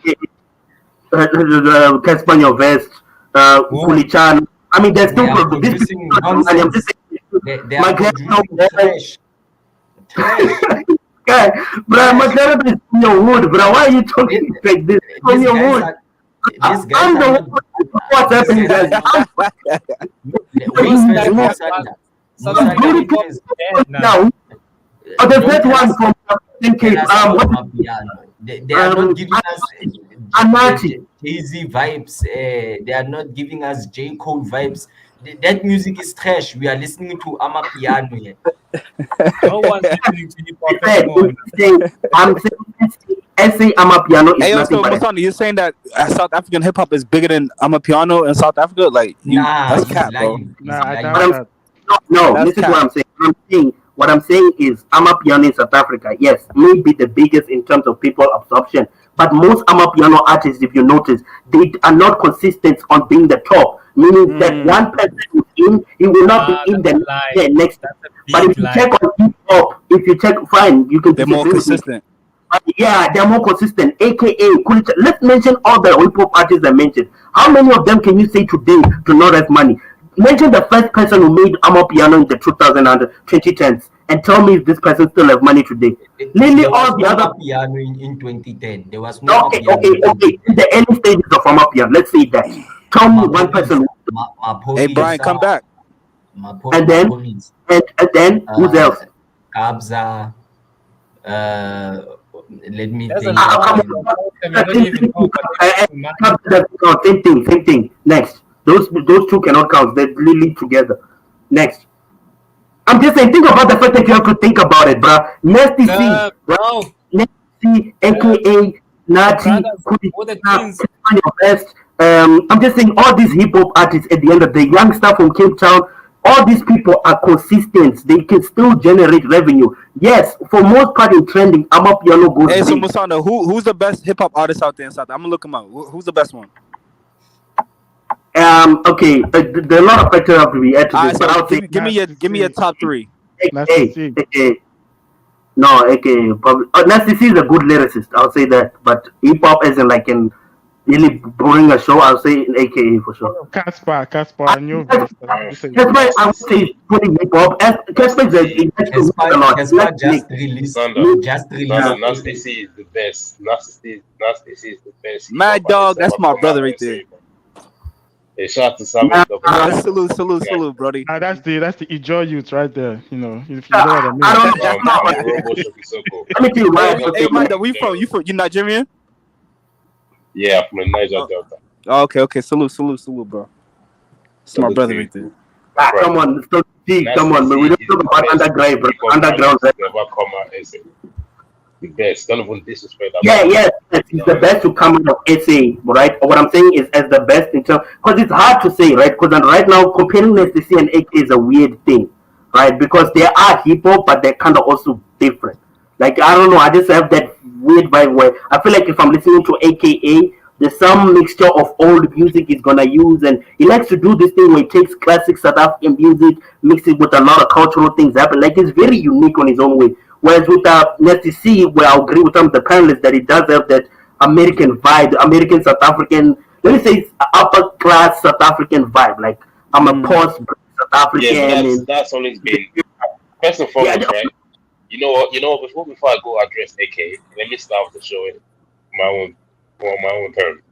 Your Vest, Kulichan, I mean, they're still They are producing producing nonsense. They are producing trash. Guy, bro, McLaren is in your wood, bro. Why are you talking like this? On your wood. These guys I'm are the not. one. What's happening, guys? Now, the first one from they are not giving us Jay-Z vibes. They are not giving us J. Cole vibes. That music is trash. We are listening to Amapiano here. No one's listening to hip hop anymore. I'm saying Amapiano is Hey, nothing so but Masani, you're saying that South African hip hop is bigger than Amapiano in South Africa? Like, that's cap, bro. No, listen to what I'm saying. What I'm saying is Amapiano in South Africa, yes, may be the biggest in terms of people absorption. But most Amapiano artists, if you notice, they are not consistent on being the top. Meaning that one person is in, he will not be in the next. But if you check on hip hop, if you check, fine, you can. They're more consistent. Yeah, they're more consistent. AKA, let's mention all the hip hop artists I mentioned. How many of them can you say today do not have money? Mention the first person who made Amapiano in the 2000 and 2010s and tell me if this person still have money today. Literally all the other piano in 2010. There was no okay. In the early stages of Amapiano, let's say that. Tell me one person. Hey Brian, come back. And then who's else? Kabza. Let me think. Same thing. Next. Those two cannot count. They're literally together. Next. I'm just saying, think about the fact that you have to think about it, bro. Nasty C, bro. Nasty C, aka Nati, your best. I'm just saying, all these hip hop artists at the end of the young stuff from Cape Town, all these people are consistent. They can still generate revenue. Yes, for most part in trending, Amapiano goes. Hey, so Musanda, who's the best hip hop artist out there in South? I'm gonna look him up. Who's the best one? Okay, there are a lot of factors have to be added to this, but I'll say give me your top three. Okay, probably. Nasty C is a good lyricist. I'll say that, but hip hop isn't like in really bring a show. I'll say in AKA for sure. Casper, That's why I would say putting hip hop. Casper is just released. Nasty C is the best. Nasty C is the best. Mad Dog, that's my brother right there. Hey, shout out to Sam. Salute, brody. That's the Ijo youth right there. You know, if you know what I mean. Let me tell you why. Hey, Mad Dog, where you from? You Nigerian? Yeah, from the Niger Delta. Oh, okay. Salute, bro. It's my brother right there. Come on, come on, man. We don't talk about underground, bro. Underground. The best. Don't even disrespect that. Yes. It's the best to come out of SA, right? What I'm saying is as the best in terms, because it's hard to say, right? Because right now comparing Nasty C and AK is a weird thing, right? Because they are hip hop, but they're kind of also different. Like I don't know, I just have that weird vibe where I feel like if I'm listening to AKA, there's some mixture of old music he's gonna use, and he likes to do this thing where he takes classic South African music, mix it with a lot of cultural things happen. Like it's very unique on his own way. Whereas with Nasty C, where I agree with some of the panelists that he does have that American vibe, American South African, let me say upper class South African vibe. Like I'm a post South African. Yeah, that's always been first and foremost, right? You know what? Before I go address AK, let me start with the show in my own terms.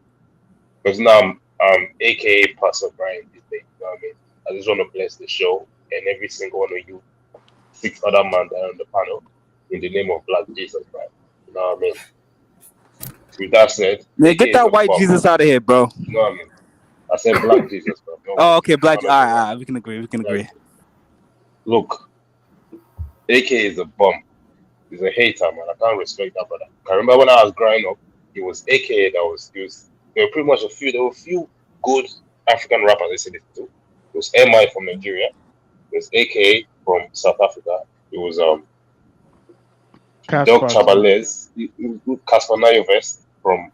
Because now I'm AKA Pastor Brian these days. You know what I mean? I just want to bless the show and every single one of you, 6 other men that are on the panel, in the name of Black Jesus, right? You know what I mean? With that said, man, get that white Jesus out of here, bro. You know what I mean? I said Black Jesus, bro. No, oh, okay, Black. All right, we can agree. Look, AK is a bum. He's a hater, man. I can't respect that brother. I remember when I was growing up, it was AK there were pretty much there were a few good African rappers I listened to. It was MI from Nigeria. It was AK from South Africa. It was Doc Chabalez, Casper Nyovest from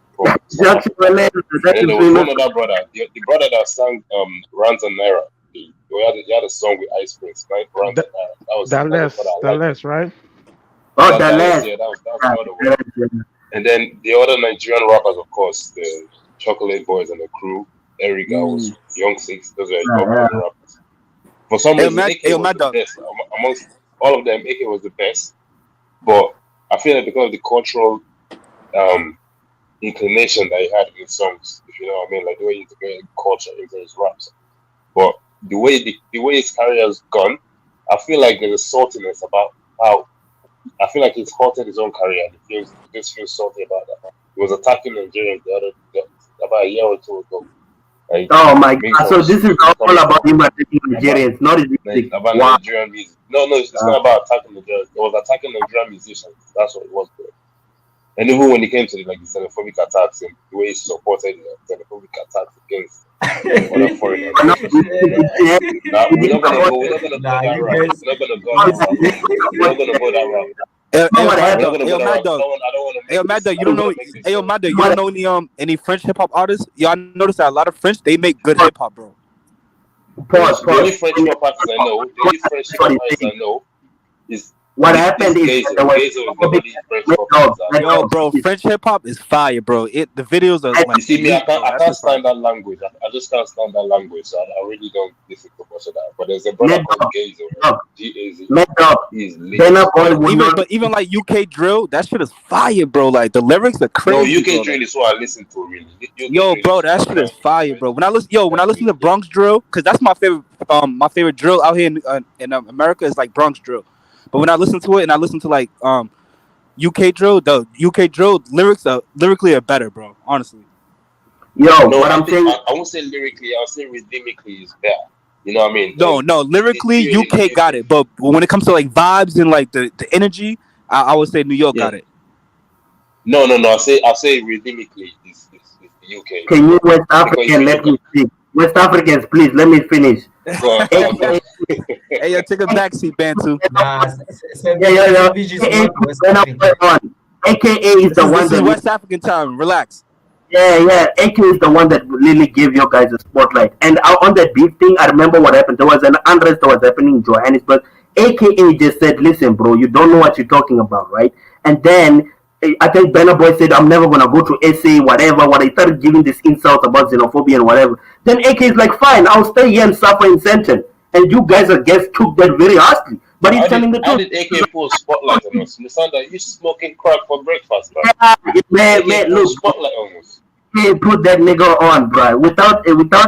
South Africa. And then there was one other brother, the brother that sang Rans and Naira. He had a song with Ice Prince, right? Rans and Naira. That was Dallas, right? Oh, Dallas. Yeah, that was another one. And then the other Nigerian rappers, of course, the Chocolate Boys and the crew. Erica was Young Six. Those were top rappers. For some reason, AK was the best amongst all of them. AK was the best, but I feel like because of the cultural inclination that he had in his songs, if you know what I mean, like the way he integrated culture into his raps. But the way his career has gone, I feel like there's a saltiness about how I feel like he's halted his own career. He just feels salty about that. He was attacking Nigerians about a year or two ago. Like, oh my God! So this is all about him attacking Nigerians, not his music. About Nigerian music. No, it's not about attacking Nigerians. It was attacking Nigerian musicians. That's what it was, bro. And even when it came to the xenophobic attacks and the way he supported xenophobic attacks against other foreigners. We're not gonna go that route. Mad Dog, you don't know any French hip hop artists? Y'all notice that a lot of French, they make good hip hop, bro. The only French hip hop artists I know is what happened is yo, bro, French hip hop is fire, bro. The videos are like, you see me, I can't stand that language. I just can't stand that language, so I really don't listen to much of that. But there's a brother called Gazo, But even like UK drill, that shit is fire, bro. Like the lyrics are crazy. No, UK drill is what I listen to, really. Yo, bro, that shit is fire, bro. When I listen to Bronx drill, because that's my favorite drill out here in America is like Bronx drill. But when I listen to it and I listen to like UK drill, the UK drill lyrically are better, bro. Honestly. Yo, no, I won't say lyrically. I'll say rhythmically is better. You know what I mean? No, lyrically UK got it, but when it comes to like vibes and like the energy, I would say New York got it. No. I'll say rhythmically is the UK. Can you West African let me speak? West Africans, please let me finish. Hey, yo, take a backseat, Bantu. AKA is the one that West African time. Relax. Yeah. AK is the one that really gave you guys a spotlight. And on that beef thing, I remember what happened. There was an unrest that was happening in Johannesburg. AKA just said, "Listen, bro, you don't know what you're talking about, right?" And then I think Burna Boy said, "I'm never gonna go to SA, whatever." When I started giving these insults about xenophobia and whatever, then AK is like, "Fine, I'll stay here and suffer in Senton." And you guys, I guess, took that very harshly. But he's telling the truth. How did AK pull spotlight on us? Musanda, you smoking crack for breakfast, man, look. Spotlight almost. Hey, put that nigga on, bro. Without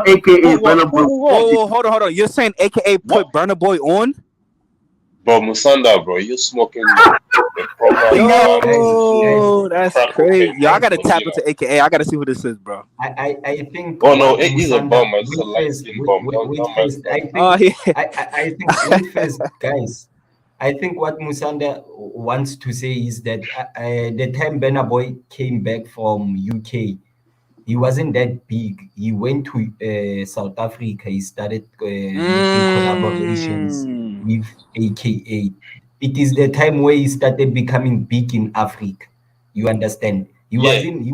AKA Burna Boy. Oh, hold on. You're saying AKA put Burna Boy on? Bro, Musanda, bro, you're smoking. Yo, that's crazy. Yo, I gotta tap into AKA. I gotta see who this is, bro. I think. Oh no, he's a bum. It's a light skin bum. I think first, guys. I think what Musanda wants to say is that the time Burna Boy came back from UK, he wasn't that big. He went to South Africa. He started making collaborations with AKA. It is the time where he started becoming big in Africa. You understand? He was in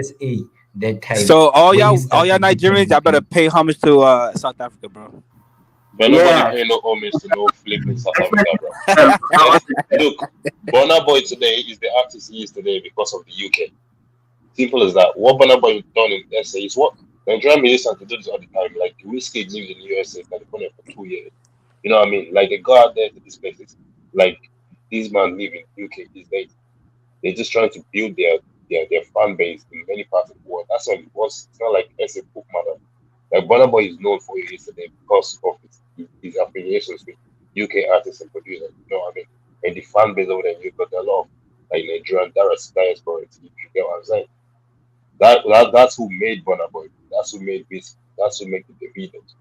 SA that time. So all y'all Nigerians, y'all better pay homage to South Africa, bro. But nobody pay no homage to no flipping South Africa, bro. Look, Burna Boy today is the artist he is today because of the UK. Simple as that. What Burna Boy done in SA is what Nigerian musicians do this all the time. Like Wizkid lived in the USA in California for 2 years. You know what I mean? Like they go out there to these places. Like these man live in UK these days. They're just trying to build their fan base in many parts of the world. That's what it was. It's not like SA Book Mother. Like Burna Boy is known for it yesterday because of his affiliations with UK artists and producers. You know what I mean? And the fan base over there, you've got a lot of like Nigerian diaspora. If you get what I'm saying? That's who made Burna Boy. That's who made this. That's who made the videos.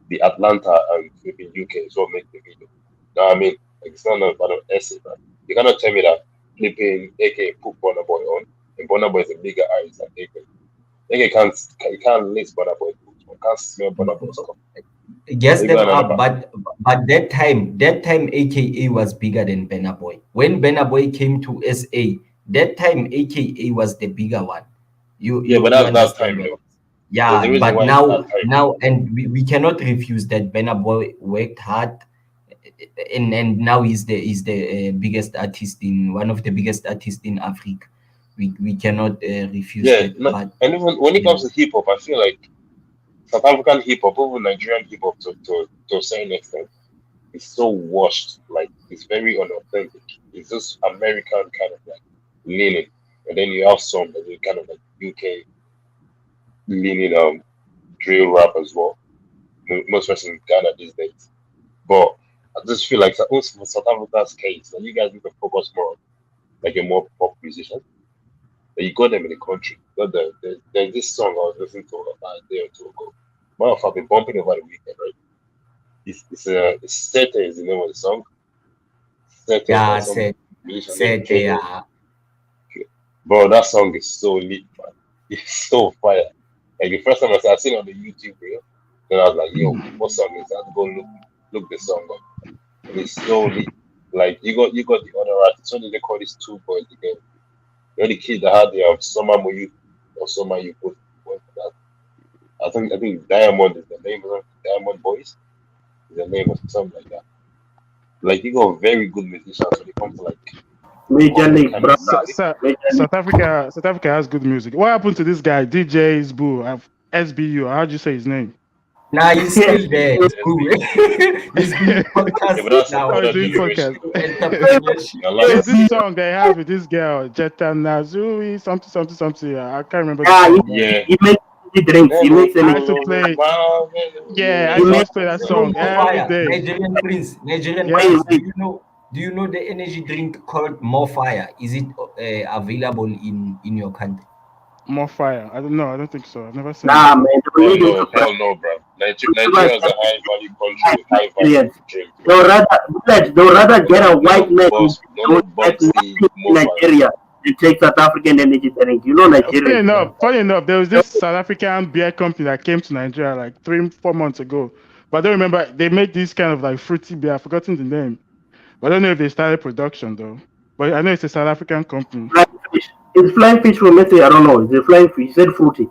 The Atlanta and the UK is what make the video. You know what I mean? Like it's not about an essay, right? You cannot tell me that flipping AK put Burna Boy on, and Burna Boy is a bigger artist than AK. AK can't list Burna Boy. Can't smell Burna Boy's stuff. Yes, them up, but that time AKA was bigger than Burna Boy. When Burna Boy came to SA, that time AKA was the bigger one. But that's time though. Yeah, but now, and we cannot refuse that Burna Boy worked hard, and now he's the biggest artist one of the biggest artists in Africa. we cannot refuse Yeah, that. But and even when it comes to hip hop, I feel like South African hip hop, even Nigerian hip hop to a certain extent, is so washed. Like it's very unauthentic. It's just American kind of like leaning, and then you have some that are kind of like UK leaning drill rap as well. Most especially in Ghana these days. But I just feel like also for South Africa's case, that you guys need to focus more on like a more pop musician. That you got them in the country. There's this song I was listening to about a day or two ago. Matter of fact, I've been bumping over the weekend, right? It's Sete is the name of the song. Sete, yeah, Sete, yeah. Bro, that song is so lit, man. It's so fire. Like the first time I seen it on the YouTube reel, then I was like, yo, what song is that? Go look the song up. And it's so lit. Like you got the other artists. What do they call these two boys again? You know the kid that had the Summer Moyu or Summer You put that. I think Diamond is the name of them. Diamond Boys is the name of something like that. Like you got very good musicians when it comes to like Major League, bro. South Africa has good music. What happened to this guy, DJ Sbu, SBU? How'd you say his name? Nah, he's still there. He's doing podcast now. Doing podcast. There's this song they have with this girl, Jetta Nazui, something. I can't remember. Yeah. He makes drinks. He makes I used to play. Yeah, I used to play that song every day. Nigerian Prince. Do you know the energy drink called More Fire? Is it available in your country? More Fire? I don't know. I don't think so. I've never seen. Nah, man. Hell no, bro. Nigeria is a high value country with high value drink. They'll rather get a white man in Nigeria than take South African energy drink. You know Nigeria. Funny enough, there was this South African beer company that came to Nigeria like 3-4 months ago. But I don't remember. They make this kind of like fruity beer. I've forgotten the name. I don't know if they started production though. But I know it's a South African company. It's Flying Fish from Messi. I don't know. It's a Flying Fish. You said fruity.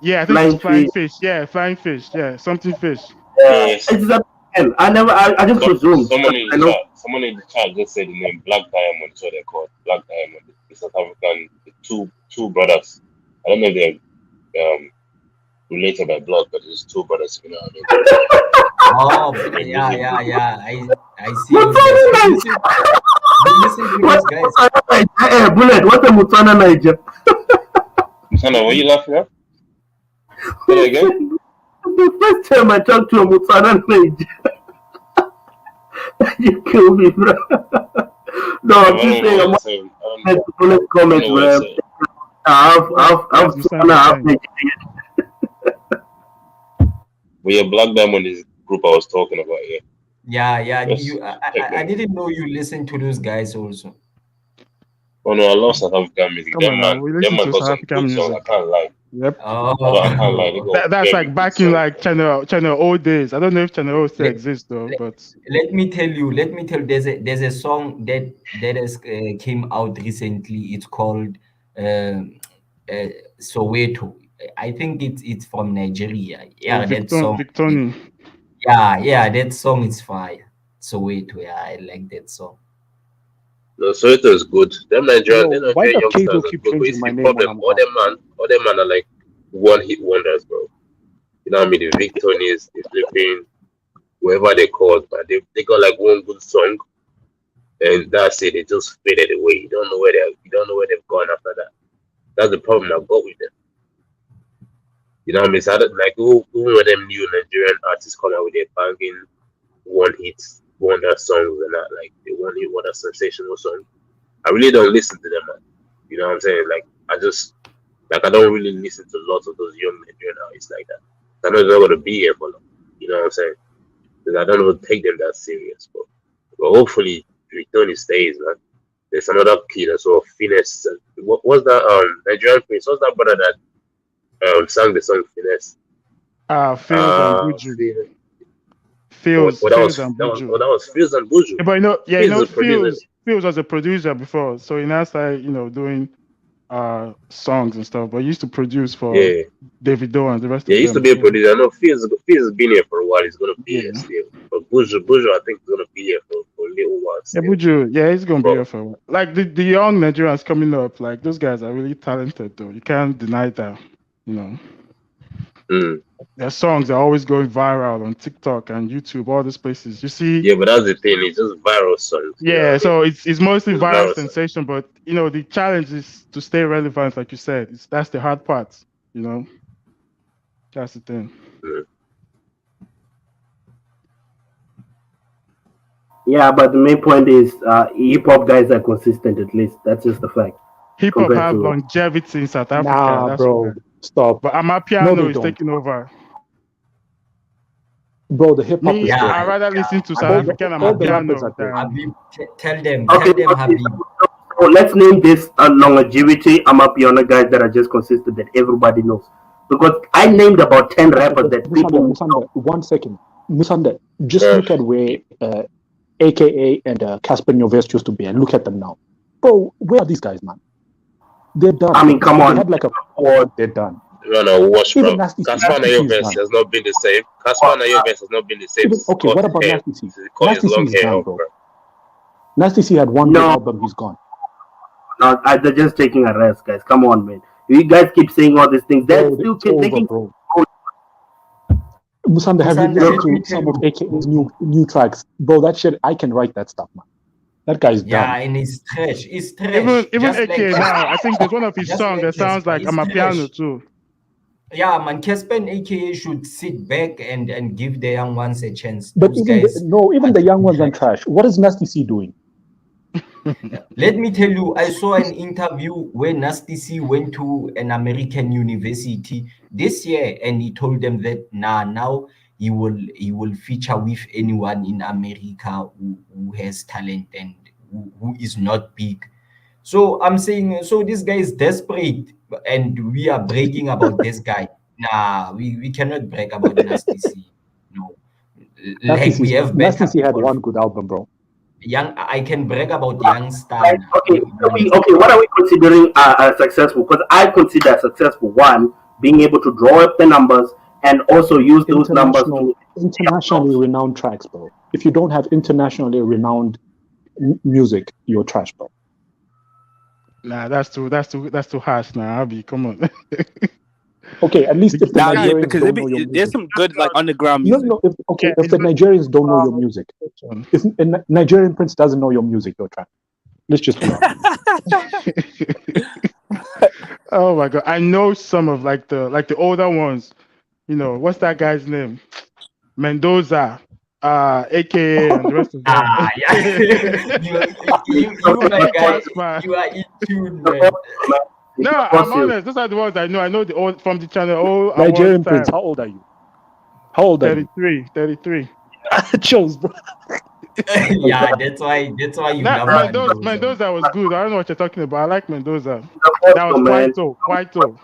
Yeah, I think it's Flying Fish. Yeah, Flying Fish. Yeah, something fish. It's I just presumed. Someone in the chat just said the name Black Diamond. So they're called Black Diamond. The South African, the two brothers. I don't know if they're related by blood, but there's two brothers. You know what I mean? Oh, yeah. I see. Listen to these guys. Bullet, what's a Mutsana Niger? Mutsana, what are you laughing at? Say it again. The first time I talked to a Mutsana Niger. You kill me, bro. No, I'm just saying. I'm not Bullet comment, bro. I've Nigerian. But yeah, Black Diamond is the group I was talking about, yeah. Yeah. I didn't know you listened to those guys also. Oh no, I love South African music. Them man got some good songs. I can't lie. Yep. Oh. I can't lie. That's like back in like Channel O days. I don't know if Channel O still exists though. But let me tell you. There's a song that has came out recently. It's called Soweto. I think it's from Nigeria. Yeah, that song. Victoni. Yeah, that song is fire. Soweto, yeah, I like that song. No, Soweto is good. Them Nigerians, why the people keep changing my name? All them man are like one-hit wonders, bro. You know what I mean? The Victonis, the Flipping, whoever they called, but they got like one good song, and that's it. They just faded away. You don't know where they've gone after that. That's the problem I've got with them. You know what I mean? So like who were them new Nigerian artists come out with their banging one-hit wonder songs and that, like the one-hit wonder sensational song? I really don't listen to them, man. You know what I'm saying? Like I don't really listen to lots of those young Nigerian artists like that. I know they're not gonna be here for long. You know what I'm saying? Because I don't know take them that serious, but hopefully Victoni stays, man. There's another kid as well, Finesse. What was that Nigerian Prince? What's that brother that sang the song Finesse? Fields and Buju. Fields and Buju. That was Fields and Buju. But Fields was a producer before, so he now started, doing songs and stuff, but he used to produce for Yeah. Davido and the rest Yeah, of he used to them. be a producer. I know Fizz has been here for a while. He's gonna be here still. But Buju, I think, is gonna be here for a little while. Yeah, Buju, he's gonna be here for a while. Like the young Nigerians coming up, like those guys are really talented though. You can't deny that, you know. Their songs are always going viral on TikTok and YouTube, all these places. You see? Yeah, but that's the thing. It's just viral songs. Yeah, so it's mostly It's viral viral sensation, but you know the challenge is to stay relevant, like you said. That's the hard part, you know. That's the thing. Yeah, but the main point is hip hop guys are consistent. At least that's just the fact. Hip hop Compared has to- longevity in South Africa. Nah, that's bro, why. stop. But Amapiano they is don't. taking over. Bro, the hip hop Me, is yeah, good. I'd rather listen to South All the- African all the rappers are Amapiano good. than Habib, tell them, Okay, Habib. so let's name this longevity Amapiano guys that are just consistent that everybody knows. Because I named about 10 rappers that people Musanda, 1 second. Musanda, just look at where AKA and Casper Nyovest used to be and look at them now. Bro, where are these guys, man? They're done. I mean, come They on. had like a award, they're done. No, watch, Even bro. Nasty C, Cassper Nasty C is Nyovest done. has not been the same. Cassper Nyovest has not been the same. Even, okay, what about hair. Nasty C? Cut Nasty his C long is hair done, off, bro. bro. Nasty C had one No. good album, he's gone. No, they're just taking a rest, guys. Come on, man. You guys keep saying all these things. They're Bro, still it's over, taking. bro. Musanda, have you Musanda, listened let me to tell some you. of AKA's new tracks? Bro, that shit, I can write that stuff, man. That guy's Yeah, done. and it's trash. It's trash. even Just AK like now. I think there's one of his just songs like that sounds like Casper, it's Amapiano trash. too. Yeah, man, Casper and AKA should sit back and give the young ones a chance. But Those even guys. even the young ones are trash. What is Nasty C doing? Let me tell you, I saw an interview where Nasty C went to an American university this year, and he told them that now he will feature with anyone in America who has talent and who is not big. So I'm saying, so this guy is desperate, and we are bragging about this guy. Nah, we cannot brag about Nasty C. No, like we have Nasty better C had people. one good album, bro. I can brag about young star. Right, okay, what are we considering successful? Because I consider successful one being able to draw up the numbers and also use those numbers to Internationally renowned tracks, bro. If you don't have internationally renowned music, you're trash, bro. Nah, that's too harsh now, Abi. Come on. Okay, at least if the Nah, yeah, Nigerians because don't know your music. there's some good like underground No, music. no. If the Nigerians don't know your music, if a Nigerian prince doesn't know your music, you're trash. Let's just. Oh my god, I know some of like the older ones. You know, what's that guy's name? Mendoza, AKA, and the rest of them. You are in tune, man. No, I'm honest. Those are the ones I know. I know the old from the channel. Nigerian prince, how old are you? How old are you? 33. Chose, bro. Yeah, that's why you Nah, love Mendoza was good. I don't know what you're talking about. I like Mendoza. That was Kwaito.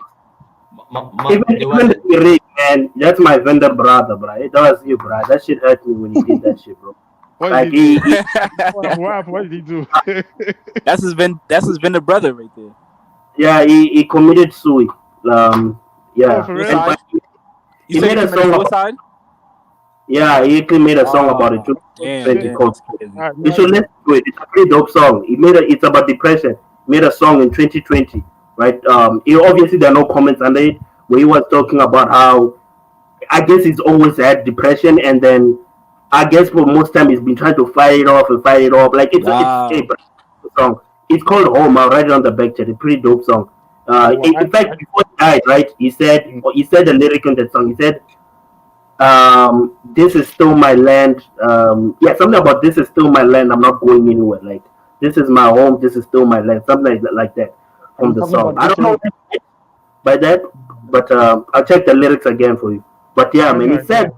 Even Rick, man, that's my vendor brother, bro. That was you, bro. That shit hurt me when he did that shit, bro. What Like, did he do? What did he do? That's his vendor brother right there. Yeah, he committed suicide. Yeah. Oh, for real? And- he You said made he a committed song. suicide? Yeah, he actually made a song about it too. Damn, Called- that's crazy. You should listen to it. It's a pretty dope song. It's about depression. He made a song in 2020, right? Obviously there are no comments under it where he was talking about how I guess he's always had depression, and then I guess for most time he's been trying to fight it off. Like it's a song. It's called Home. I'll write it on the back chat. It's a pretty dope song. In fact, before he died, right? He said the lyric in that song. He said, "This is still my land." Something about this is still my land. I'm not going anywhere. Like this is my home. This is still my land. Something like that from the song. I don't know by that, but I'll check the lyrics again for you. But yeah, man, he said,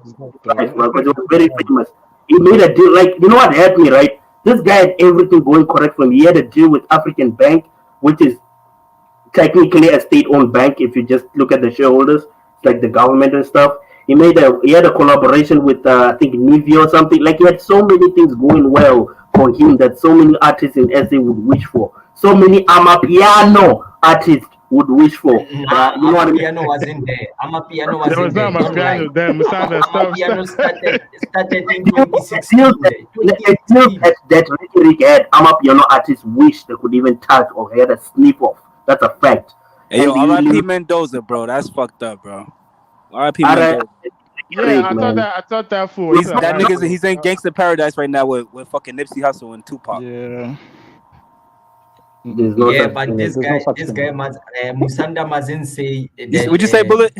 right, because it was very famous. He made a deal. Like, you know what helped me, right? This guy had everything going correct for him. He had a deal with African Bank, which is technically a state-owned bank. If you just look at the shareholders, like the government and stuff. He had a collaboration with I think Nivea or something. Like he had so many things going well for him that so many artists in SA would wish for. So many Amapiano artist would wish for. You know what I mean? Piano wasn't there. Amapiano wasn't There was there. not Amapiano there. Musanda, Amapiano started in 2016. The deals that Ricky Rick had, Amapiano artists wish they could even touch or had a sniff of. That's a fact. Hey, yo, R.I.P. Mendoza, bro. That's fucked up, bro. R.I.P. Mendoza. Yeah, I thought that fool. That nigga's he's in Gangsta Paradise right now with fucking Nipsey Hussle and Tupac. Yeah. Yeah, but this guy Musanda mustn't say. Would you say, Bullet?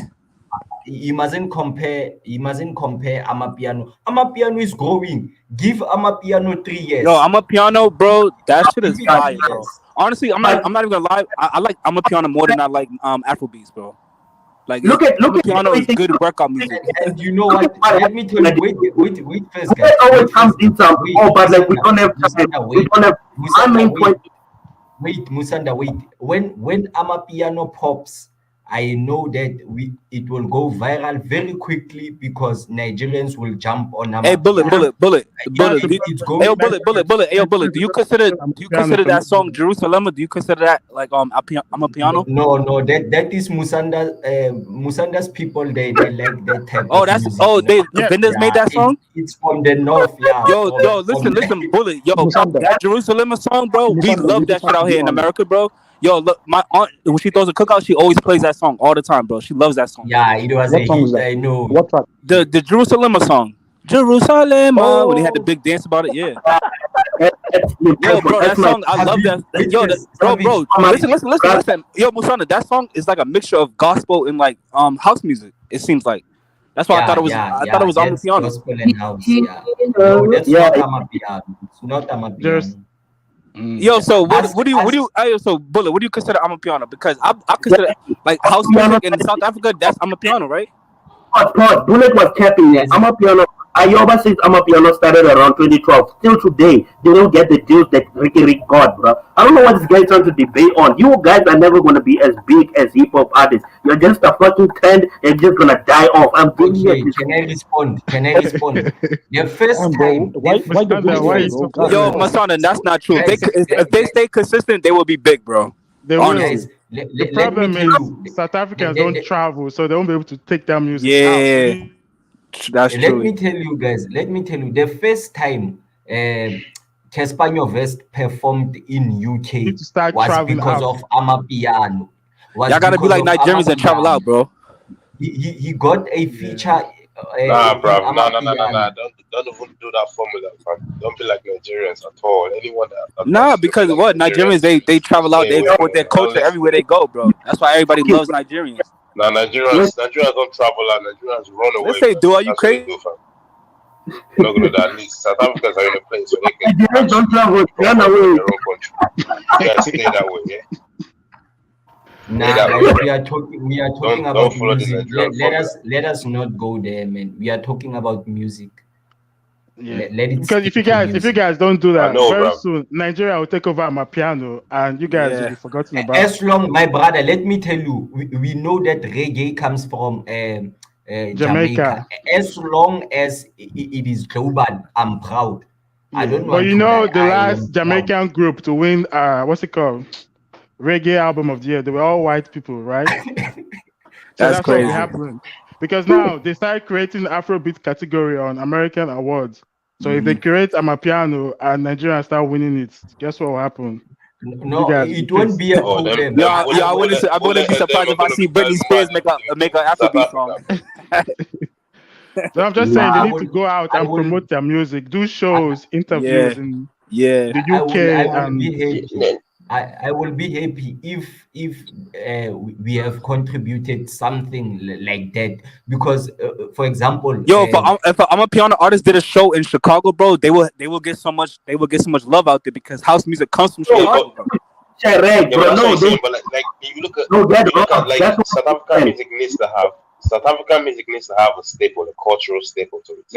He mustn't compare. Amapiano. Amapiano is growing. Give Amapiano 3 years. Yo, Amapiano, bro. That shit is fire, bro. Honestly, I'm not even gonna lie. I like Amapiano more than I like Afrobeats, bro. Like, look at Amapiano is good workout music. And you know what? Let me tell you. Wait first, guys. It always comes in some. But like we don't have time. We don't have. My main point. Wait, Musanda, wait. When Amapiano pops, I know that it will go viral very quickly because Nigerians will jump on Amapiano. Hey, Bullet. Hey, Bullet. Do you consider that song Jerusalem? Do you consider that like Amapiano? No, that is Musanda's people. They like that type. Oh, that's music, Vendors made that song. It's from the north, yeah. Yo, listen, Bullet. Yo, that Jerusalem song, bro. We love that shit out here in America, bro. Yo, look, my aunt, when she throws a cookout, she always plays that song all the time, bro. She loves that song. Yeah, it was What song was that? I know. What track? The Jerusalem song. Jerusalem, when they had the big dance about it, yeah. Yo, bro, that song, I love that. Yo, bro, listen. Yo, Musana, that song is like a mixture of gospel and like house music. It seems like. That's why I thought it was. I thought it was Amapiano. Gospel and house. Yeah. No, that's not Amapiano. It's not Amapiano. Yo, so what do you? So Bullet, what do you consider Amapiano? Because I consider like house music in South Africa. That's Amapiano, right? Bullet was capping there. Amapiano. Ayoba says Amapiano started around 2012. Still today, they don't get the deals that Ricky Rick got, bro. I don't know what this guy is trying to debate on. You guys are never going to be as big as hip hop artists. You're just a fucking trend and just going to die off. I'm doing it. Can I respond? The first time. Yo, Masana, that's not true. If they stay consistent, they will be big, bro. They will. The problem is South Africans don't travel, so they won't be able to take their music out. That's true. Let me tell you guys. The first time Caspanyo West performed in UK was because of Amapiano. Y'all gotta be like Nigerians and travel out, bro. He got a feature. Nah, bro. No. Don't even do that formula, fam. Don't be like Nigerians at all. Anyone that. Nah, because what Nigerians they travel out, they export their culture everywhere they go, bro. That's why everybody loves Nigerians. Nah, Nigerians don't travel out. Nigerians run away. Let's say, are you crazy? Not gonna do that. At least South Africans are in a place where they can don't travel. Run away. Their own country. You guys stay that way, yeah. We are talking about music. Let us not go there, man. We are talking about music. Yeah. Because if you guys don't do that, very soon Nigeria will take over Amapiano, and you guys will be forgotten about. As long, my brother, let me tell you, we know that reggae comes from Jamaica. As long as it is global, I'm proud. I don't know. But you know, the last Jamaican group to win, what's it called? Reggae album of the year. They were all white people, right? That's crazy. What happened. Because now they started creating the Afrobeat category on American awards. So if they create Amapiano and Nigerians start winning it, guess what will happen? No, it won't be a problem. I wouldn't be surprised if I see Britney Spears make an Afrobeat song. So I'm just saying they need to go out and promote their music, do shows, interviews in the UK. I will be happy if we have contributed something like that, because for example, if a Amapiano artist did a show in Chicago, bro, they will get so much love out there because house music comes from Chicago, bro. But like if you look at like South African music needs to have a staple, a cultural staple to it.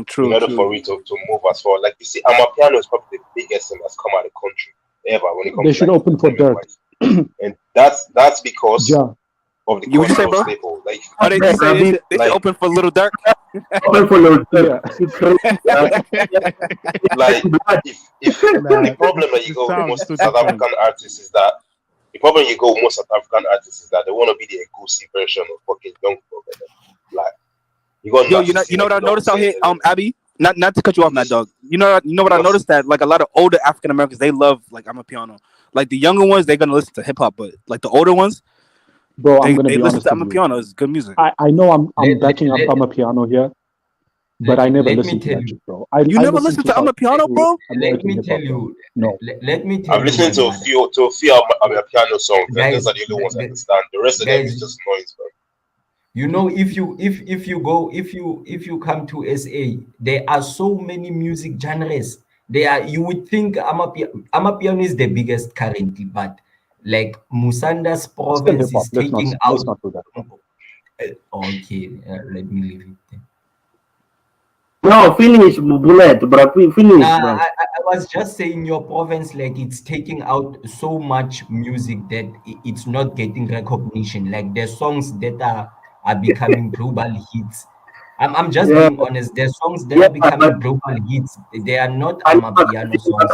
True. In order for it to move as far, like you see, Amapiano is probably the biggest thing that's come out of the country ever when it comes. They should open for Dirk, and that's because of the cultural staple. Like, they should open for Little Dirk. Open for Little Dirk. Like if the problem that you go with most South African artists is that the problem you go with most South African artists is that they want to be the Egusi version of fucking Young Thug. Like, you got Yo, you know what I noticed out here, Abby? Not to cut you off, Mad Dog. You know what I noticed, that like a lot of older African Americans, they love like Amapiano. Like the younger ones, they're gonna listen to hip hop, but like the older ones, bro, they listen to with you. Amapiano. It's good music. I know I'm backing up Amapiano here, but I never listened to that shit, bro. You never listened to Amapiano, bro? Let me tell you. No. Let me tell you. I've listened to a few Amapiano songs, and those are the only ones I understand. The rest of them is just noise, bro. You know, if you come to SA, there are so many music genres. You would think Amapiano is the biggest currently, but like Musanda's province is taking out. Let's not do that. Okay, let me leave it there. No, finish, Bullet, bro. Finish, bro. I was just saying your province, like it's taking out so much music that it's not getting recognition. Like the songs that are becoming global hits. I'm just being honest. The songs that are becoming global hits, they are not Amapiano songs.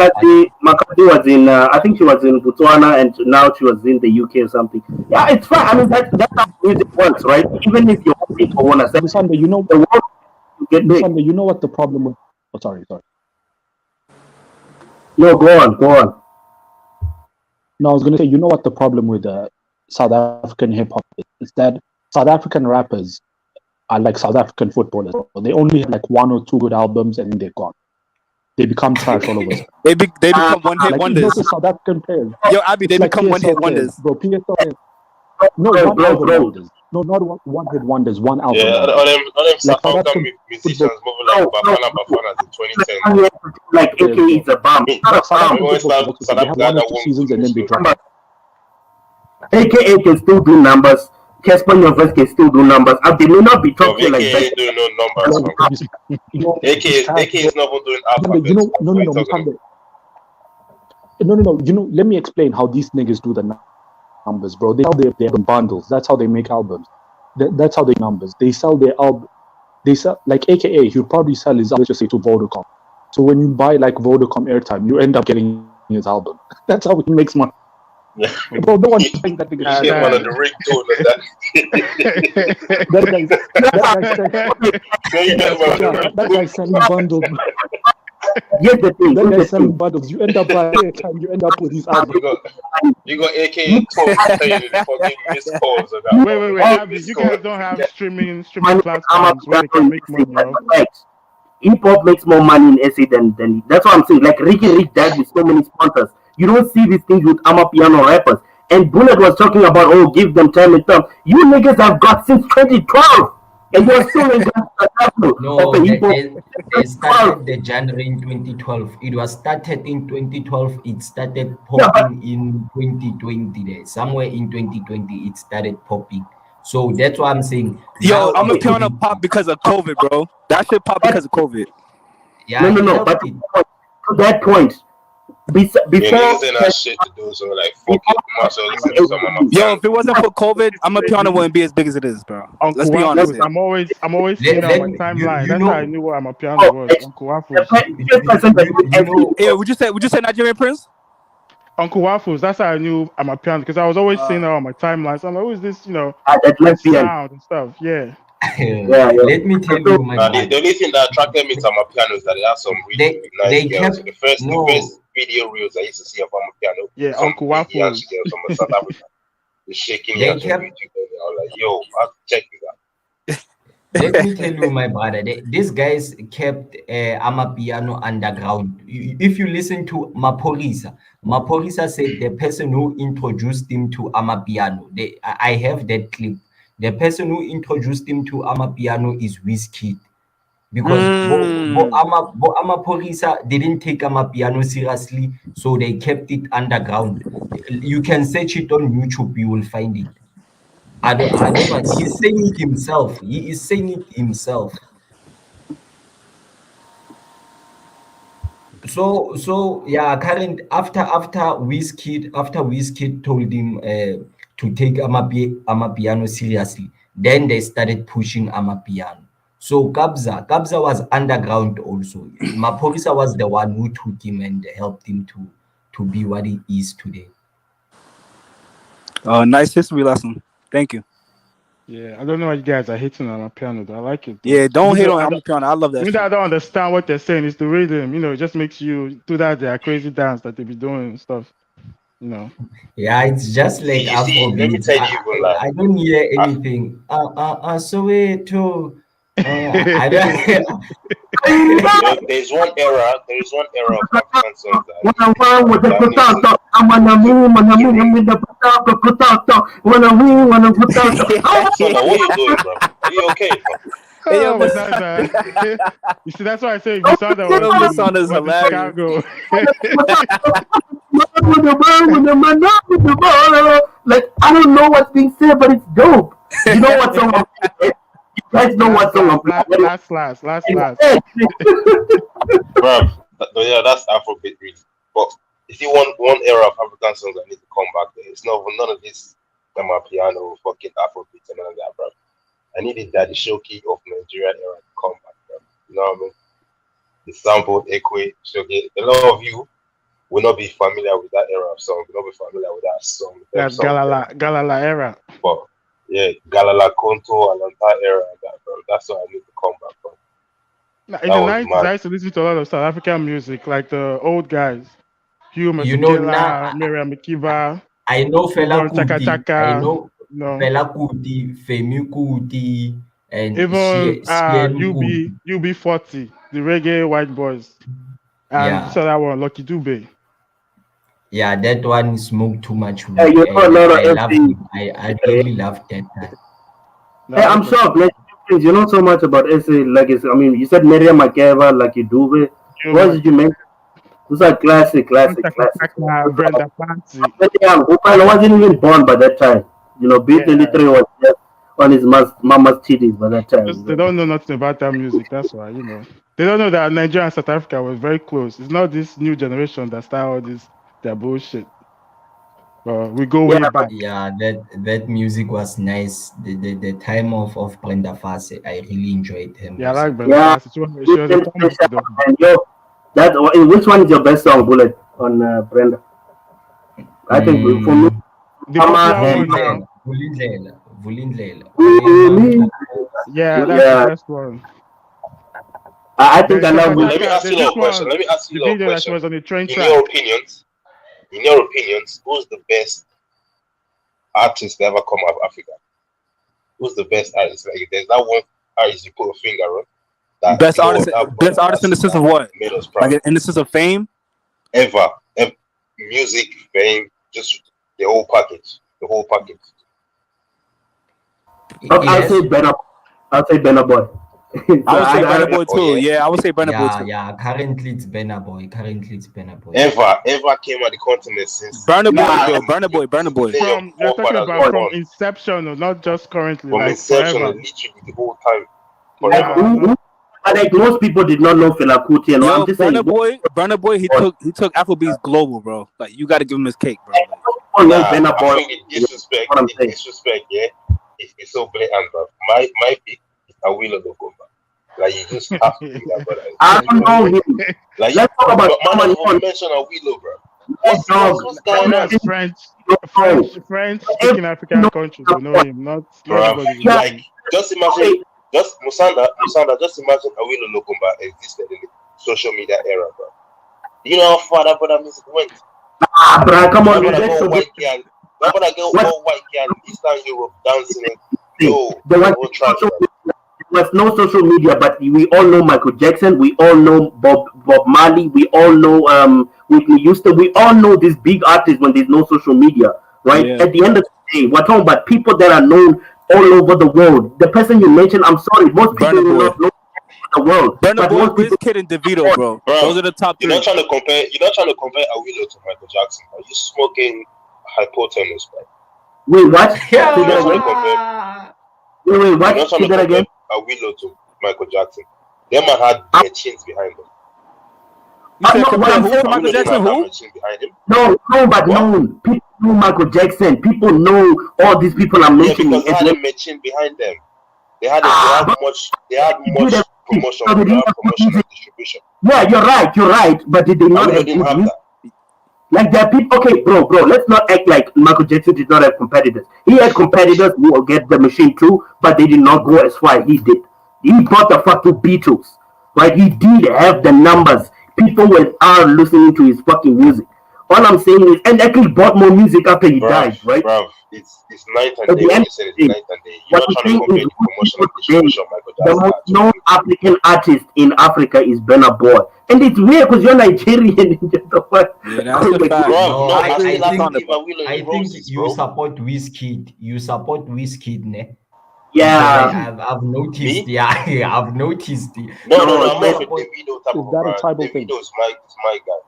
Makati was in, I think she was in Botswana, and now she was in the UK or something. Yeah, it's fine. I mean, that's how music works, right? Even if you want to say, Musanda, you know, the world get big. Musanda, you know what the problem with? Oh, sorry. No, go on. No, I was gonna say, you know what the problem with South African hip hop is? It's that South African rappers are like South African footballers. They only have like 1 or 2 good albums and then they're gone. They become trash all over. They become one-hit wonders. South African players. Yo, Abby, they become one-hit wonders. Bro, PSL is... No, wonders. No, not one-hit wonders, one album. Yeah, all them South African musicians moving like Bafana in 2010. Like AKA is a bomb. AKA can still do numbers. Casper Nyovest can still do numbers. They may not be talking like that. AKA doing no numbers. AKA is not doing alphabet. No. You know, let me explain how these niggas do the numbers, bro. They sell their bundles. That's how they make albums. That's how they numbers. They sell their album. They sell like AKA. He'll probably sell his album, just say, to Vodacom. So when you buy like Vodacom airtime, you end up getting his album. That's how he makes money. Yeah. Bro, no one's saying that nigga. One of the ringtone that guy's selling bundles. Yes, the thing. That guy's selling bundles. You end up buying airtime. You end up with his album. You got AKA telling you the fucking missed calls. Wait, Abby, you guys don't have streaming platforms where they can make money, bro. Hip hop makes more money in SA than that's what I'm saying. Like Ricky Rick died with so many sponsors. You don't see these things with Amapiano rappers. And Bullet was talking about, give them time and time. You niggas have got since 2012. And you're still in they started the genre in 2012. It was started in 2012. It started popping in 2020. There. Somewhere in 2020, it started popping. So that's what I'm saying. Yo, Amapiano pop because of COVID, bro. That shit pop because of COVID. Yeah, no. But to that point, before shit to do, so like fuck it. Yo, if it wasn't for COVID, Amapiano wouldn't be as big as it is, bro. Let's be honest. I'm always seeing on my timeline. That's how I knew what Amapiano was. Uncle Waffles. Yeah, would you say Nigerian Prince? Uncle Waffles. That's how I knew Amapiano, because I was always seeing that on my timeline. So I'm like, who is this? Sound and stuff. Yeah. Let me tell you, the only thing that attracted me to Amapiano is that it has some really nice girls. The first video reels I used to see of Amapiano. Yeah, Uncle Waffles. From South Africa. The shaking on YouTube. I was like, yo, I'll check this out. Let me tell you, my brother, these guys kept Amapiano underground. If you listen to Maphorisa said the person who introduced him to Amapiano, I have that clip. The person who introduced him to Amapiano is Wizkid. Because Maphorisa didn't take Amapiano seriously, so they kept it underground. You can search it on YouTube, you will find it. I don't know. He's saying it himself. He is saying it himself. So yeah, after Wizkid told him to take Amapiano seriously, then they started pushing Amapiano. So Kabza was underground also. Maphorisa was the one who took him and helped him to be what he is today. Nice history lesson. Thank you. Yeah, I don't know why you guys are hating on Amapiano, though. I like it. Though. Yeah, don't hate on Amapiano. I love that. I don't understand what they're saying. It's the rhythm, it just makes you do that crazy dance that they be doing and stuff. Yeah, it's just like Afrobeat. Let me tell you, I don't hear anything. Soweto. I don't. There's one era of African songs that what are you doing, bro? Are you okay, You see, that's why I say Musanda was Chicago. Like, I don't know what's being said, but it's dope. You know what song? You guys know what song? Last. Bro, yeah, that's Afrobeat really. But if you want one era of African songs that need to come back there, it's none of this Amapiano, fucking Afrobeat and none of that, bro. I needed Daddy Shoki of Nigerian era to come back, bro. You know what I mean? The sampled Ekwe, Shoki. A lot of you will not be familiar with that era of song. Will not be familiar with that song. That's Galala era. But yeah, Galala Konto and that era, bro. That's what I need to come back from. In the 90s, I used to listen to a lot of South African music, like the old guys. Hugh Masekela, Miriam Makeba. I know Fela Kuti. I know Fela Kuti, Femi Kuti, and even UB40, the reggae white boys. And so that one, Lucky Dube. Yeah, that one smoked too much. I really loved that. Hey, I'm shocked. Like, you know so much about SA legacy. I mean, you said Miriam Makeba, Lucky Dube. What did you mention? Those are classic. Brenda Fancy. I wasn't even born by that time. Beat the Little was just on his mama's titties by that time. They don't know nothing about that music. That's why, They don't know that Nigeria and South Africa was very close. It's not this new generation that started all their bullshit. We go way back. Yeah, that music was nice. The time of Brenda Fassie, I really enjoyed him. Yeah, I like Brenda Fassie. Which one is your best song, Bullet, on Brenda? I think for me, Yeah, that's the best one. I think I love. Let me ask you a question. Was on the train track. In your opinions, who's the best artist to ever come out of Africa? Who's the best artist? Like, there's that one artist you put a finger on. Best artist in the sense of what? Like in the sense of fame? Ever. Music, fame, just the whole package. I'll say Burna Boy. I would say Burna Boy too. Yeah, I would say Burna Boy too. Yeah, currently it's Burna Boy. Ever came at the continent since Burna Boy. You're talking about from inception, or not just currently. From inception, literally the whole time. Like most people did not know Fela Kuti, and I'm just saying, Burna Boy, he took Afrobeats global, bro. Like, you got to give him his cake, bro. Burna Boy, disrespect, yeah. It's so blatant, bro. My pick is Awilo Logomba. Like, you just have to do that, brother. I don't know him. Like, let's talk about man, you mention Awilo, bro. What's going on? French speaking African countries, you know him, not like, just imagine. Just Musanda, just imagine Awilo Logomba existed in the social media era, bro. You know how far that brother music went? Bro, come on, white girl in Eastern Europe dancing. There was no social media, but we all know Michael Jackson, we all know Bob Marley, we all know Whitney Houston, we all know these big artists when there's no social media, right? Yeah. At the end of the day, we're talking about people that are known all over the world. The person you mentioned, I'm sorry, most people will not know the world. Burna Boy, Wizkid, and DeVito, bro. Those are the top three. You're not trying to compare Awilo to Michael Jackson. Are you smoking hypotenuse, bro? Wait, what? Wait, what? You're not trying to compare Awilo to Michael Jackson. Them man had their chins behind them. Michael Jackson, who? No, but no. People know Michael Jackson. People know all these people I'm mentioning. Because they had a machine behind them. They had much promotion and distribution. Yeah, you're right. But did they not have that? Like there are people. Okay, bro. Let's not act like Michael Jackson did not have competitors. He had competitors who will get the machine too, but they did not go as far as he did. He bought the fucking Beatles, right? He did have the numbers. People are listening to his fucking music. All I'm saying is, and actually bought more music after he died, right? Bruv, it's night and day. When you say it's night and day, you're not trying to compare the promotion of Michael Jackson. The most known African artist in Africa is Burna Boy. And it's weird because you're Nigerian. Yeah, that's the fact. I think you support Wizkid. You support Wizkid, ne? Yeah, I've noticed. Yeah, I've noticed. No, I'm not a Davido type of brand. Davido is my guy.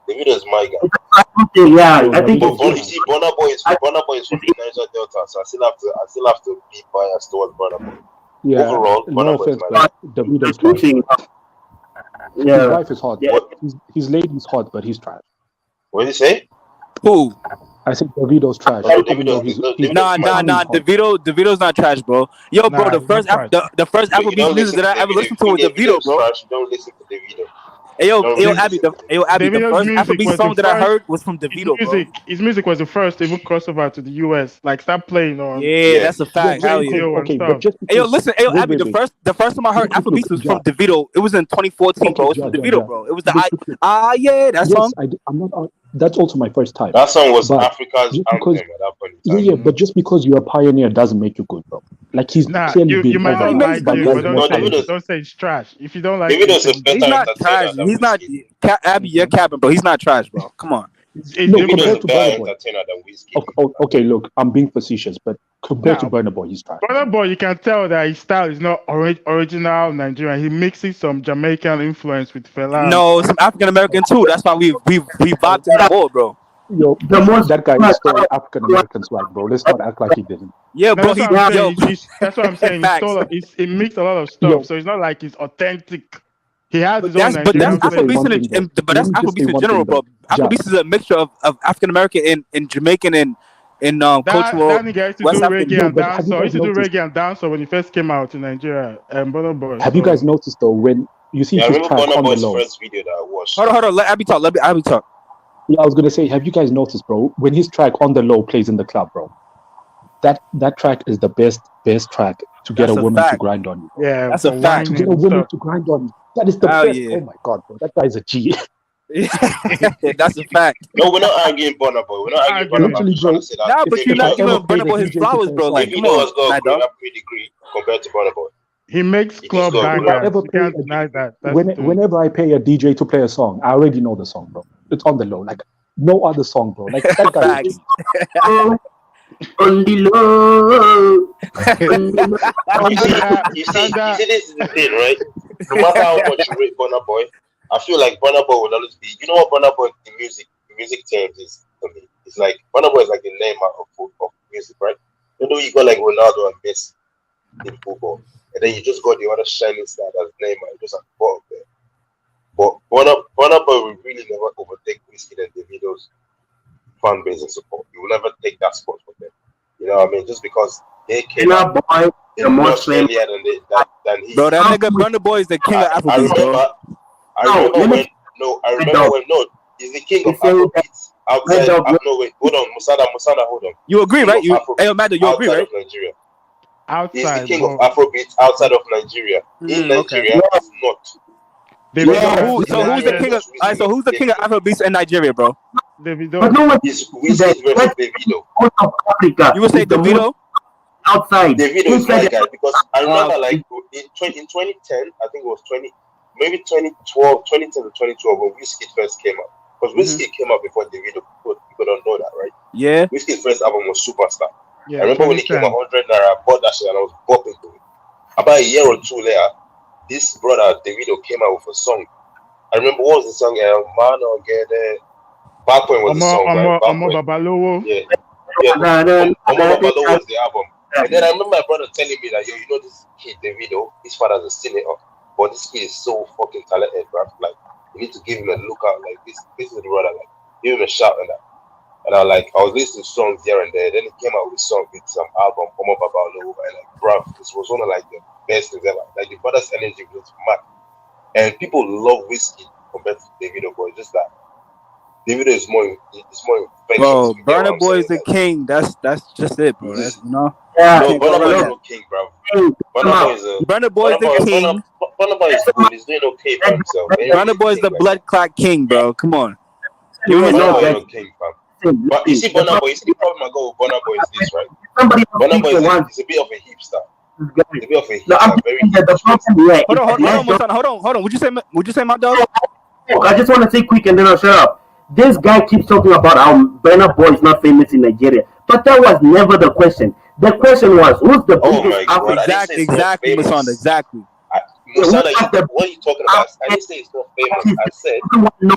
Davido is my guy. Yeah, I think. But you see, Burna Boy is from the Niger Delta, so I still have to be biased towards Burna Boy. Yeah, overall, no offense, but Davido's trash. His wife is hot. Yeah. His lady's hot, but he's trash. What did you say? Who? I said Davido's trash. Davido's not trash, bro. Yo, bro, the first Afrobeat music that I ever listened to was Davido, bro. Don't listen to Davido. Abby, the first Afrobeat song that I heard was from Davido, bro. His music was the first to even crossover to the US. Like, start playing on. Yeah, that's a fact. Hell yeah. Okay, but just listen, Abby, the first time I heard Afrobeat was from Davido. It was in 2014, bro. It was from Davido, bro. It was the that song. I'm not. That's also my first time. That song was Africa's anthem at that point. Yeah, but just because you're a pioneer doesn't make you good, bro. Like he's clearly you might not like it, don't say it's trash. If you don't like it, he's not trash. He's not Abby, you're capping, bro. He's not trash, bro. Come on. Compared to Burna Boy. Okay, look, I'm being facetious, but compared to Burna Boy, he's trash. Burna Boy, you can tell that his style is not original Nigerian. He mixes some Jamaican influence with Fela. No, some African American too. That's why we vibed to the ball, bro. Yo, that guy is still African American swag, bro. Let's not act like he didn't. Yeah, bro. That's what I'm saying. He mixed a lot of stuff, so it's not like he's authentic. He has his own. But that's Afrobeat in general, bro. Afrobeat is a mixture of African American and Jamaican and cultural. That nigga used to do reggae and dancehall. He used to do reggae and dancehall when he first came out in Nigeria. Burna Boy. Have you guys noticed though when you see his track on the low? First video that I watched. Hold on. Let Abby talk. Yeah, I was gonna say, have you guys noticed, bro? When his track on the low plays in the club, bro, that track is the best track to get a woman to grind on you. Yeah, that's a fact. To get a woman to grind on you. That is the best. Yeah. Oh my god, bro, that guy's a G. That's a fact. No, we're not arguing Burna Boy. We're not arguing Burna Boy. No, but you're not giving Burna Boy his flowers, bro. Like, come on, has got a pedigree compared to Burna Boy. He makes club bangers. You can't deny that. Whenever I pay a DJ to play a song, I already know the song, bro. It's on the low, like no other song, bro. Like that guy. On the low. You see, this is the thing, right? No matter how much you rate Burna Boy, I feel like Burna Boy will always be. You know what Burna Boy in music terms is to me? It's like Burna Boy is like the Neymar of music, right? You know, you got like Ronaldo and Messi in football, and then you just got the other shining star that's Neymar. You just have ball there. But Burna Boy will really never overtake Wizkid and Davido's fan base and support. You will never take that spot from them. You know what I mean? Just because they came out much earlier than he. Bro, that nigga Burna Boy is the king of Afrobeats, bro. I remember when he's the king of Afrobeats outside. No, wait, hold on, Musada, hold on. You agree, right? You agree, right? Nigeria. Outside, he's the king of Afrobeats outside of Nigeria. In Nigeria, he's not. Who's the king of? So who's the king of Afrobeats in Nigeria, bro? Davido. But no one is Davido. Of Africa. You would say Davido? Outside. Davido is my guy because I remember like in 2010, I think it was 2010 to 2012 when Wizkid first came out. Because Wizkid came out before Davido. People don't know that, right? Yeah. Wizkid's first album was Superstar. Yeah, I remember when he came 100 naira, I bought that shit and I was bopping to it. About a year or two later, this brother Davido came out with a song. I remember what was the song? Mano Get It. Back when was the song, right? Omo Babalowo. Yeah. Omo Babalowo was the album. And then I remember my brother telling me that, yo, you know this kid Davido, his father's a senator, but this kid is so fucking talented, bro. Like, you need to give him a lookout. Like, this is the brother. Like, give him a shout and that. And I was listening to songs here and there. Then he came out with some album, Omo Babalowo, and like, bro, this was one of like the best things ever. Like, the brother's energy was mad. And people love Wizkid compared to Davido, but it's just that Davido is more infectious. Bro, Burna Boy is the king. That's just it, bro. That's, you know. No, Burna Boy is no king, bro. Burna Boy is the king. Burna Boy is good. He's doing okay for himself. Burna Boy is the blood clot king, bro. Come on. Burna Boy is no king, fam. But you see Burna Boy, you see the problem I got with Burna Boy is this, right? Burna Boy is a bit of a hipster. He's a bit of a hipster. Very Hold on. Would you say my dog? I just want to say quick and then I'll shut up. This guy keeps talking about how Burna Boy is not famous in Nigeria, but that was never the question. The question was, who's the biggest African? Exactly, Musonda, exactly. Musonda, what are you talking about? I didn't say it's not famous. I said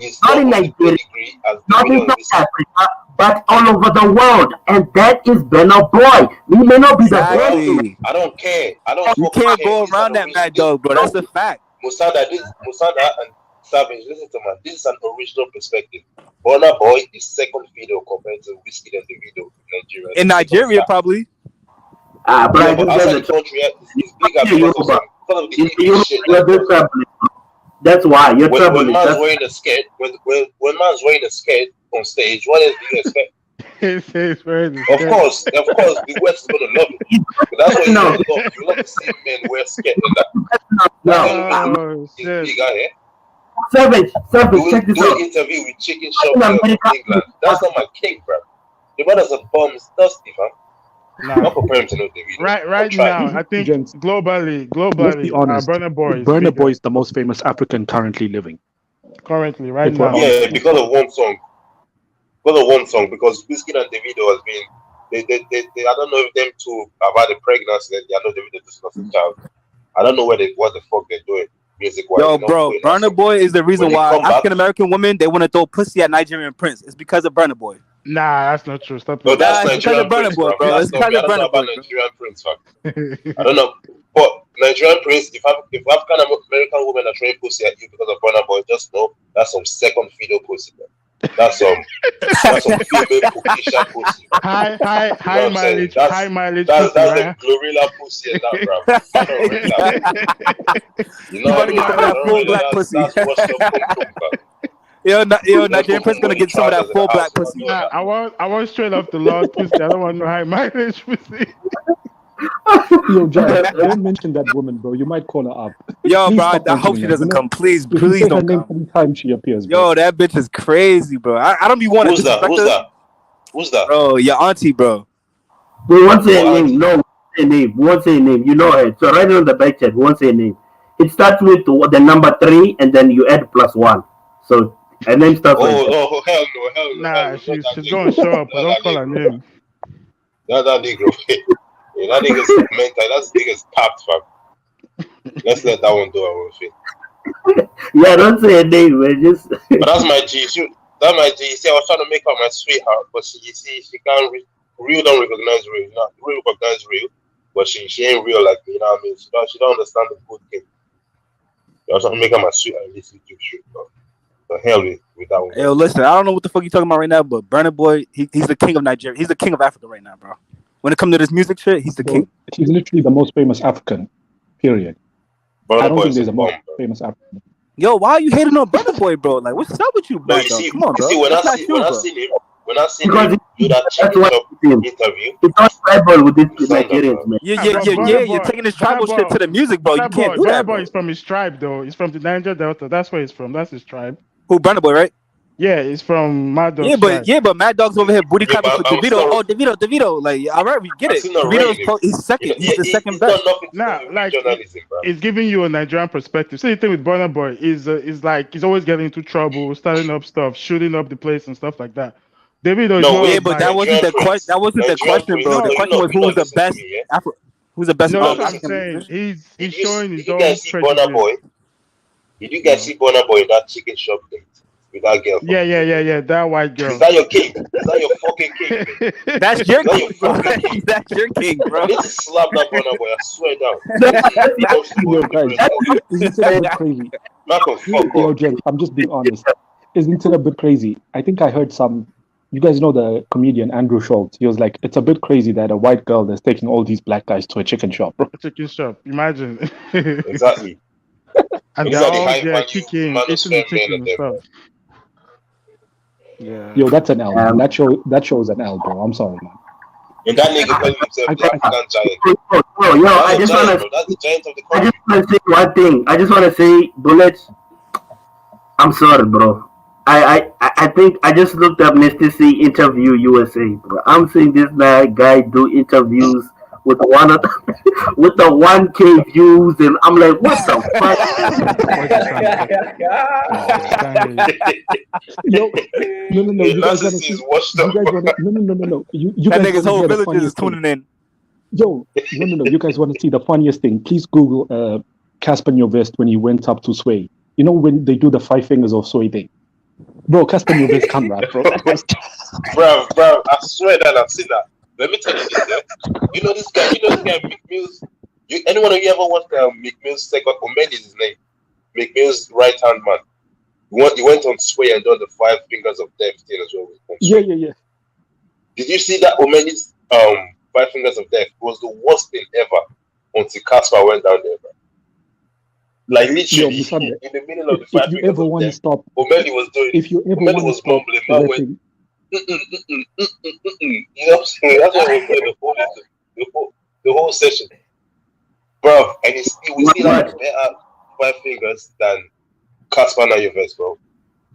it's not in Nigeria, not in South Africa, but all over the world, and that is Burna Boy. We may not be the best. I don't care. You can't go around that mad dog, bro. That's a fact. Musonda and Savage, listen to man. This is an original perspective. Burna Boy is second fiddle compared to Wizkid and Davido in Nigeria. In Nigeria, probably. But outside the country, it's bigger because of the English shit. That's why you're when man's wearing a skirt, when man's wearing a skirt on stage, what else do you expect? Of course, the West is gonna love it. But that's why you love to see men wear skirt and that. It's big out here. Savage, check this out. Do an interview with Chicken Shop in England. That's not my king, bro. The brother's a bum, it's dusty, man. Nah. Not preparing to know David. Right now, I think globally, Burna Boy is the most famous African currently living. Currently, right now. Yeah, because of one song. Because Wizkid and Davido has been. They I don't know if them two have had a pregnancy. I know Davido just lost a child. I don't know what the fuck they're doing. Yo, bro, Burna Boy is the reason why African American women they want to throw pussy at Nigerian prince. It's because of Burna Boy. Nah, that's not true. Stop. No, that's Nigerian Burna Boy, bro. It's because of Burna Boy. Nigerian prince, fuck. I don't know, but Nigerian prince. If African American women are throwing pussy at you because of Burna Boy, just know that's some second fiddle pussy, man. That's some female Pukisha pussy. High mileage. That's the Glorilla pussy and that, bro. You know what I mean? That full black pussy. Yo, Nigerian Prince gonna get some of that full black pussy. Nah, I want straight off the Lord pussy. I don't want no high mileage pussy. Yo, John, don't mention that woman, bro. You might call her up. Yo, bro, I hope she doesn't come. Please don't come. Anytime she appears, bro. Yo, that bitch is crazy, bro. I don't be wanting to disrespect her. Who's that? Bro, your auntie, bro. We won't say a name. No, we won't say a name. You know her. So write it on the back chat. We won't say a name. It starts with the number 3, and then you add +1. So, and then starts with... Oh, hell no. Nah, she's going to show up. I don't call her name. That nigga. Yeah, that nigga's mental. That nigga's tapped, fam. Let's let that one do our own shit. Yeah, don't say a name, man. Just. But that's my G. That's my G. You see, I was trying to make her my sweetheart, but she can't real don't recognize real. You know, real recognize real, but she ain't real like me. You know what I mean? She don't understand the good thing. I was trying to make her my sweetheart. This is shit, bro. The hell with that one. Yo, listen, I don't know what the fuck you talking about right now, but Burna Boy, he's the king of Nigeria. He's the king of Africa right now, bro. When it comes to this music shit, he's the king. He's literally the most famous African, period. I don't think there's a more famous African. Yo, why are you hating on Burna Boy, bro? Like, what's up with you, bro? Come on, bro. See, when I seen him do that Chicken Shop interview, it's not tribal with this Nigerians, man. Yeah. You're taking this tribal shit to the music, bro. You can't do that. Burna Boy is from his tribe, though. He's from the Niger Delta. That's where he's from. That's his tribe. Who, Burna Boy, right? Yeah, he's from Mad Dog's tribe. But Mad Dog's over here booty clapping for Davido. Oh, Davido. Like, all right, we get it. He's second. He's the second best. Nah, like, it's giving you a Nigerian perspective. So the thing with Burna Boy is like he's always getting into trouble, starting up stuff, shooting up the place and stuff like that. Davido is but that wasn't the question. That wasn't the question, bro. The question was who was the best. Who's the best? No, that's what I'm saying. He's showing his own credibility. Did you guys see Burna Boy in that Chicken Shop date? With that girl. Yeah, that white girl. Is that your king? Is that your fucking king? That's your king, bro. That's your king, bro. I need to slap that Burna Boy. I swear down. Isn't it a bit crazy? Yo, Jen, I'm just being honest. Isn't it a bit crazy? I think I heard you guys know the comedian Andrew Schultz. He was like, it's a bit crazy that a white girl is taking all these black guys to a chicken shop, bro. Chicken shop, imagine. Exactly. And they're all there kicking, eating the chicken and stuff. Yeah. Yo, that's an L. Man. That shows an L, bro. I'm sorry, man. And that nigga calling himself the African giant. I just want to. That's the giant of the I country. just want to say one thing. I just want to say, Bullet. I'm sorry, bro. I think I just looked up Mr. C interview USA, bro. I'm seeing this guy do interviews with the 1K views, and I'm like, what the fuck? Yo, no. You guys want to see? No. You that guys nigga's whole wanna hear the village is funniest thing? tuning in. Yo, no. You guys want to see the funniest thing? Please Google Casper Nyovest when he went up to Sway. You know when they do the 5 fingers of Sway thing? Bro, Casper Nyovest can't rap, bro. bro, I swear that I've seen that. Let me tell you this, yeah? You know this guy, Mick Mills. Anyone of you ever watched Mick Mills' second, Omedi is his name? Mick Mills' right hand man. He went on Sway and done the 5 fingers of death thing as well. Yeah. Did you see that Omedi's 5 fingers of death was the worst thing ever until Casper went down there, bro? Like literally, in the middle of the 5 fingers of death, Omedi was doing. If you ever Omedi want to was stop mumbling. Man went. You know what I'm saying? That's why we played the whole session, bro. And we still have better 5 fingers than Casper Nyovest, bro.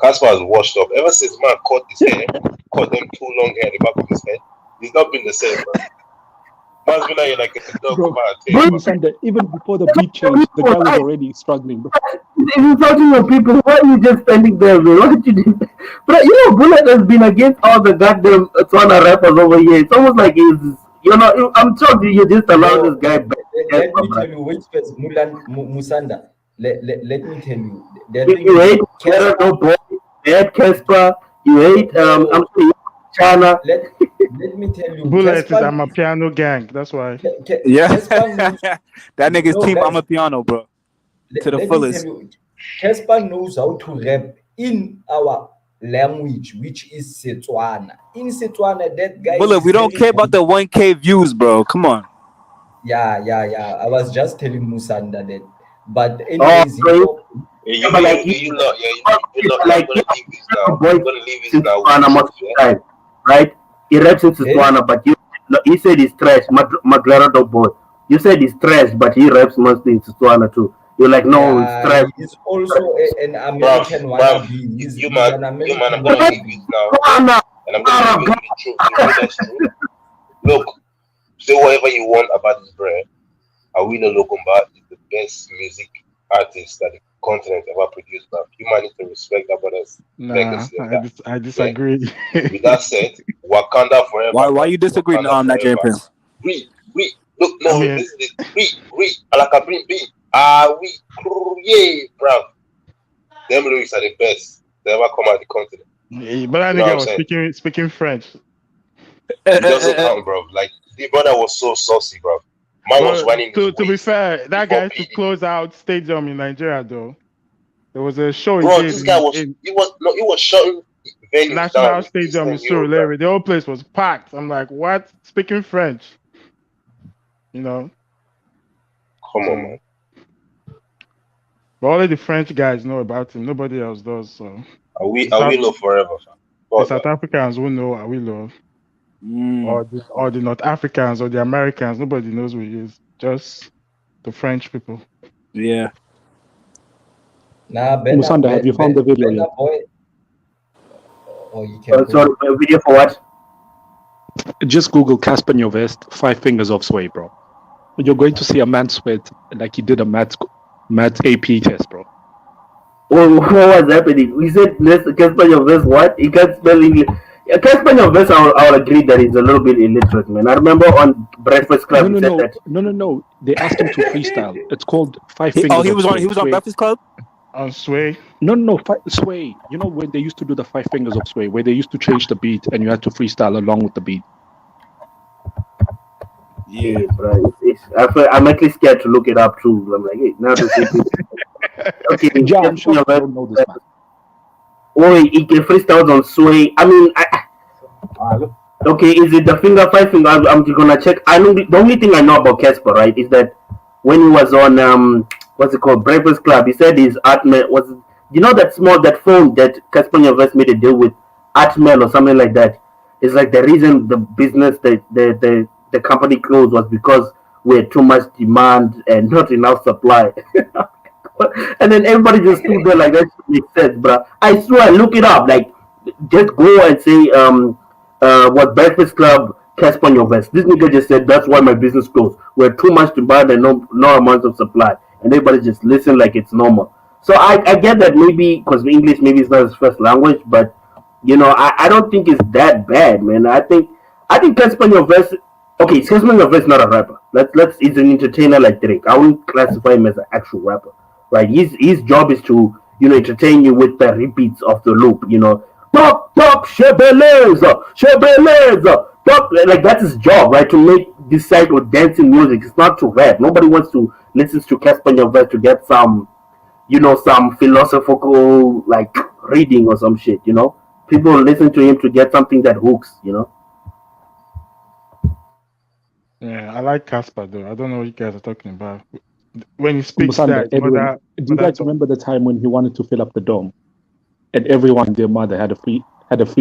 Casper has washed up ever since man cut his hair, cut them 2 long hair at the back of his head. He's not been the same, bro. Man's been out like a dog Sunday, even before the beat changed, the guy was already struggling, bro. If you're talking to people, why are you just standing there, bro? Why did you do? But you know, Bullet has been against all the goddamn Tswana rappers over here. It's almost like he's, I'm shocked you just allow this guy back. Let me tell you, wait first, Musanda. Let me tell you. You hate Casper, you hate Casper, you hate I'm saying China. Let me tell you, Bullet is I'm a piano gang. That's why. Yeah, that nigga's team. I'm a piano, bro. To the fullest. Casper knows how to rap in our language, which is Setswana. In Setswana, that guy. Bullet, we don't care about the 1K views, bro. Come on. Yeah. I was just telling Musanda that. But anyways, you're gonna leave this now. Right? He raps in Setswana, but he said he's trash. Maglarado boy. You said he's trash, but he raps mostly in Setswana too. You're like, no, it's trash. He's also an American wannabe. He's an American I'm gonna leave this now. And I'm gonna give you the truth. Look, say whatever you want about this brand. Awilo Logomba is the best music artist that the continent ever produced, but human need to respect that brother's legacy. I disagree. With that said, Wakanda forever. Why you disagree, Nigerian Prince? Look, no, this is it. Alakabrin, bro. Them lyrics are the best they ever come out of the continent. Yeah, but that nigga was speaking French. It doesn't count, bro. Like, the brother was so saucy, bro. To be fair, that guy to close out stadium in Nigeria though. There was a show. Bro, this guy was shutting National Stadium in Surulere. The whole place was packed. I'm like, what? Speaking French, you know? Come on, man. But only the French guys know about him. Nobody else does. So Awilo forever. The South Africans will know Awilo. Or the North Africans or the Americans, nobody knows who he is. Just the French people. Yeah. Musanda, have you found the video yet? You can sorry, video for what? Just Google Casper Nyovest 5 fingers of Sway, bro. You're going to see a man sweat like he did a math AP test, bro. Oh, what was happening? We said Casper Nyovest what? He can't spell English. Casper Nyovest, I'll agree that he's a little bit illiterate, man. I remember on Breakfast Club. No. They asked him to freestyle. It's called 5 fingers. Oh, he was on Breakfast Club. On Sway. No, Sway. You know when they used to do the 5 fingers of Sway, where they used to change the beat and you had to freestyle along with the beat. Yeah, bro. I'm actually scared to look it up too. I'm like, hey, now to see. Okay, yeah, I'm sure you don't know this, man. Oh, he can freestyle on Sway. I mean, okay, is it the 5 finger? I'm gonna check. I know the only thing I know about Casper, right, is that when he was on what's it called, Breakfast Club, he said his art was, you know, that phone that Casper Nyovest made a deal with Atmel or something like that. It's like the reason the business, the company closed was because we had too much demand and not enough supply. And then everybody just stood there like that makes sense, bro. I swear, look it up. Like, just go and say, what Breakfast Club, Casper on your vest. This nigga just said that's why my business closed. We had too much demand and no amount of supply, and everybody just listen like it's normal. So I get that maybe because English maybe is not his first language, but you know I don't think it's that bad, man. I think Casper on your vest. Okay, Casper on your vest not a rapper. Let's he's an entertainer like Drake. I wouldn't classify him as an actual rapper. Right, his job is to entertain you with the repeats of the loop. Pop shebeleza, pop, like that's his job, right? To make this side of dancing music. It's not to rap. Nobody wants to listen to Casper Nyovest to get some, some philosophical like reading or some shit. People listen to him to get something that hooks. Yeah, I like Casper though. I don't know what you guys are talking about. When he speaks Musanda, do you guys remember the time when he wanted to fill up the dome, and everyone and their mother had a free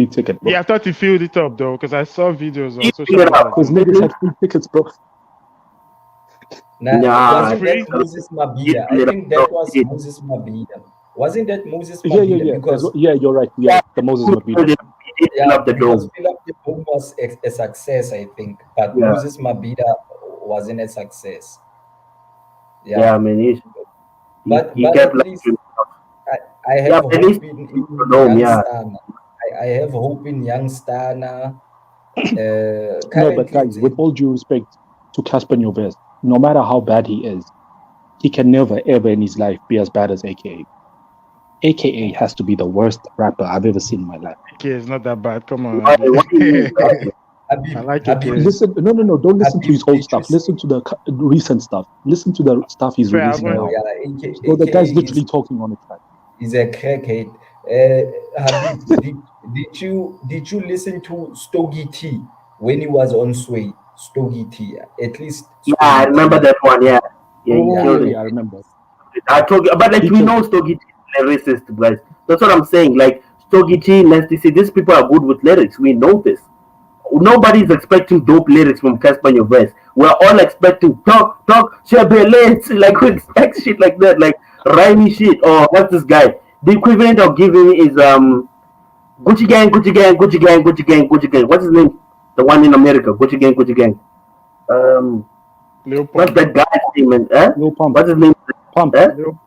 ticket? Bro? Yeah, I thought he filled it up though, because I saw videos on social media. Because niggas had free tickets, bro. Wasn't that Moses Mabida? I think that was Moses Mabida. Wasn't that Moses Mabida? Yeah. Because you're right. Yeah, the Moses Mabida. Because Fill Up the Dome was a success, I think, but Moses Mabida wasn't a success. Yeah, I mean, but he at kept least I have hope in Youngstana. I have hope in Youngstana. No, but guys, with all due respect to Casper Nyovest, no matter how bad he is, he can never ever in his life be as bad as AKA. AKA has to be the worst rapper I've ever seen in my life. AKA is not that bad. Come on. I like it. Listen, no, don't listen to his old stuff. Listen to the recent stuff. Listen to the stuff he's releasing now. So the guy's literally talking on the track. He's a crackhead. Habib, did you listen to Stogie T when he was on Sway? Stogie T, at least. Yeah, I remember that one. Yeah, I remember. I told you, but like we know Stogie T is a racist, guys. That's what I'm saying. Like Stogie T, Nasty C, these people are good with lyrics. We know this. Nobody's expecting dope lyrics from Casper Nyovest. We're all expecting talk, shebelets, like we expect shit like that, like rhymey shit. Or what's this guy? The equivalent of giving is Gucci Gang. What's his name? The one in America, Gucci Gang. What's that guy's name? Lil Pump. What's his name? Pump.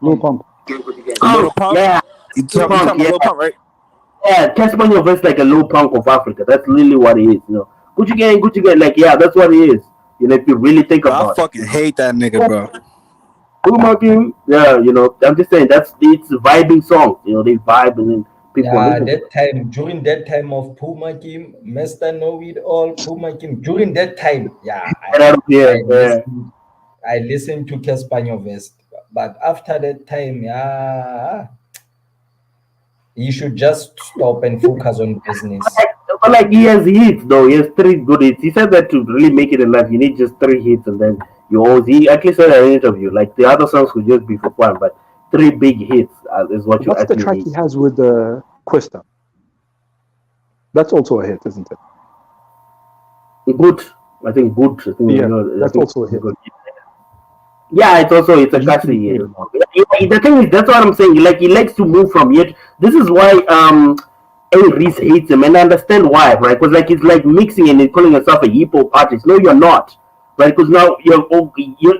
Lil Pump. Lil Pump? Yeah. You talking about Lil Pump, right? Yeah, Casper Nyovest is like a low punk of Africa. That's literally what he is, Gucci Gang, like, yeah, that's what he is. If you really think about it. I fucking hate that nigga, bro. Yeah, I'm just saying it's a vibing song. They vibe and then people. Yeah, during that time of Puma Kim, Mr. Know It All, Puma Kim, during that time, I listened to Casper Nyovest, but after that time, you should just stop and focus on business. But like he has hits though. He has 3 good hits. He said that to really make it in life, you need just 3 hits and then you always. He actually said in an interview like the other songs could just be for fun, but 3 big hits is what you What's actually the track need. he has with Questa? That's also a hit, isn't it? Good. I think good. That's also a hit. Good. Yeah, it's a catchy. The thing is, that's what I'm saying. Like he likes to move from here. This is why Reese hates him, and I understand why, right? Because like he's like mixing and calling himself a hip hop artist. No, you're not, right? Because now you're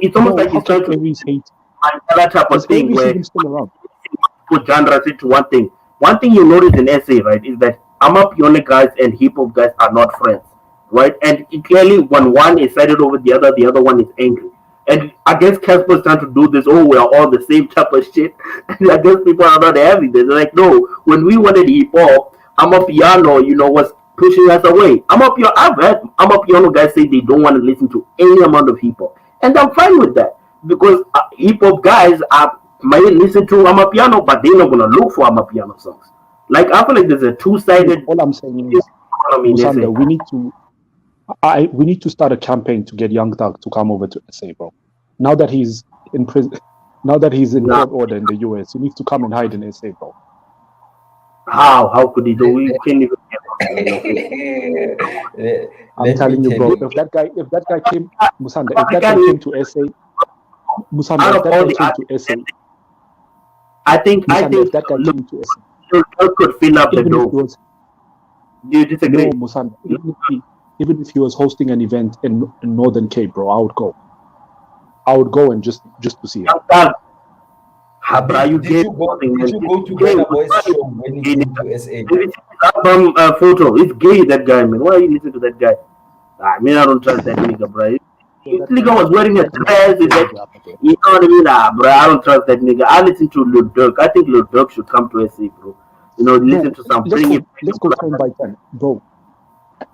it's almost like he's trying to hate another type of thing where put genres into one thing. One thing you notice in SA, right, is that Amapiano guys and hip hop guys are not friends, right? And clearly, when one is sided over the other one is angry. And I guess Casper's trying to do this, we're all the same type of shit. And I guess people are not having this. They're like, no, when we wanted hip hop, Amapiano, was pushing us away. I've heard Amapiano guys say they don't want to listen to any amount of hip hop. And I'm fine with that. Because hip hop guys might listen to Amapiano, but they're not going to look for Amapiano songs. Like, I feel like there's a two-sided. All I'm saying is, Musanda, we need to start a campaign to get Young Thug to come over to SA, bro. Now that he's in prison, now that he's in court order in the US, he needs to come and hide in SA, bro. How could he do? We can't even. I'm telling you, bro. If that guy came, Musanda, if that guy came to SA, Musanda, if that guy came to SA, I think if that guy came to SA, could fill up the door. Do you disagree? No, Musanda. Even if he was hosting an event in Northern Cape, bro, I would go. I would go and just to see it. Did you go to Burna Boy's show when you came to SA? Album photo. It's gay, that guy, man. Why are you listening to that guy? I don't trust that nigga, bro. This nigga was wearing a dress. You know what I mean? Bro, I don't trust that nigga. I listen to Lil Durk. I think Lil Durk should come to SA, bro. Listen to some. Let's go 10 by 10, bro.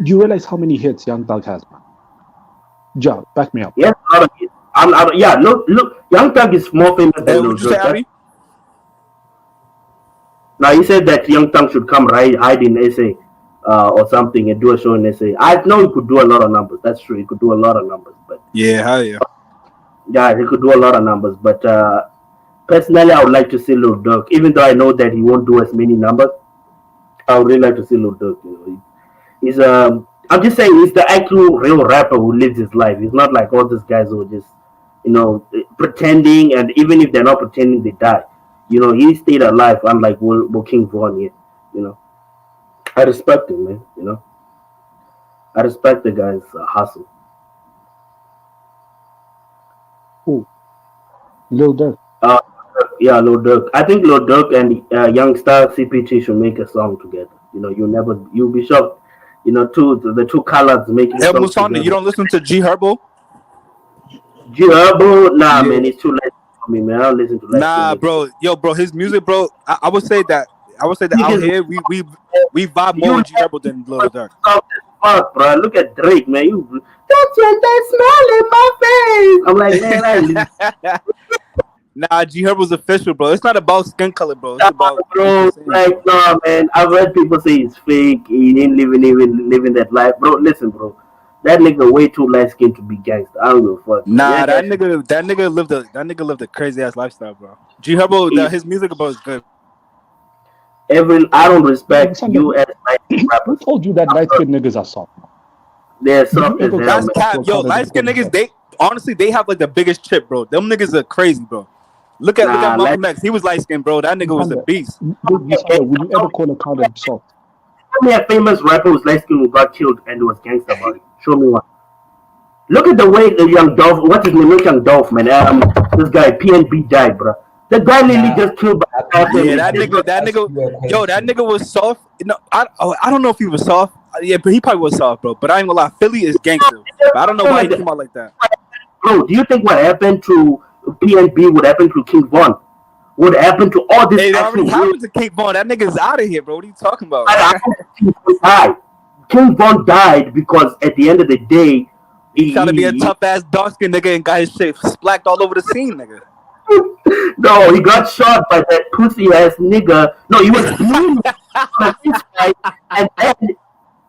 Do you realize how many hits Young Thug has, man? Ja, back me up. Yes, a lot of hits. Look, Young Thug is more famous than Lil Durk. Now, he said that Young Thug should come hide in SA or something and do a show in SA. I know he could do a lot of numbers. That's true. He could do a lot of numbers. But yeah. Yeah, he could do a lot of numbers. But personally, I would like to see Lil Durk. Even though I know that he won't do as many numbers, I would really like to see Lil Durk. He's I'm just saying he's the actual real rapper who lives his life. He's not like all these guys who are just, pretending, and even if they're not pretending, they die. He stayed alive, unlike King Von here. I respect him, man. I respect the guy's hustle. Who? Lil Durk. Yeah, Lil Durk. I think Lil Durk and Youngster CPT should make a song together. You'll be shocked. The two colors making. Hey, Musanda, you don't listen to G Herbo? G Herbo, nah, man, it's too late for me, man. I don't listen to that. Nah, bro, his music, bro. I would say that out here we vibe more with G Herbo than Lil Durk. Fuck, bro. Look at Drake, man. You don't want that smile in my face. I'm like, man, Nah, G Herbo's official, bro. It's not about skin color, bro. It's about no, man. I've heard people say he's fake. He didn't living that life, bro. Listen, bro. That nigga way too light skinned to be gangster. I don't give a fuck. Nah, that nigga lived a crazy ass lifestyle, bro. G Herbo, his music, bro, is good. I don't respect you as light rapper. Who told you that light skinned niggas are soft? They're soft as hell. That's cap, yo. Light skinned niggas, they have like the biggest chip, bro. Them niggas are crazy, bro. Look at Malcolm X. He was light skinned, bro. That nigga was a beast. Would you ever call a colored soft? Show me a famous rapper who's light skinned who got killed and was gangster about it. Show me one. Look at the way the Young Dolph. What's his name? Young Dolph, man. This guy PNB died, bro. The guy literally just killed by that nigga was soft. I don't know if he was soft. Yeah, but he probably was soft, bro. But I ain't gonna lie, Philly is gangster. But I don't know why he came out like that. Bro, do you think what happened to PNB would happen to King Von? Would happen to all this? Hey, it already happened to King Von. That nigga's out of here, bro. What are you talking about? King Von died because at the end of the day, he trying to be a tough ass dark skin nigga and got his shit splacked all over the scene, nigga. No, he got shot by that pussy ass nigga. No, he was bleeding and then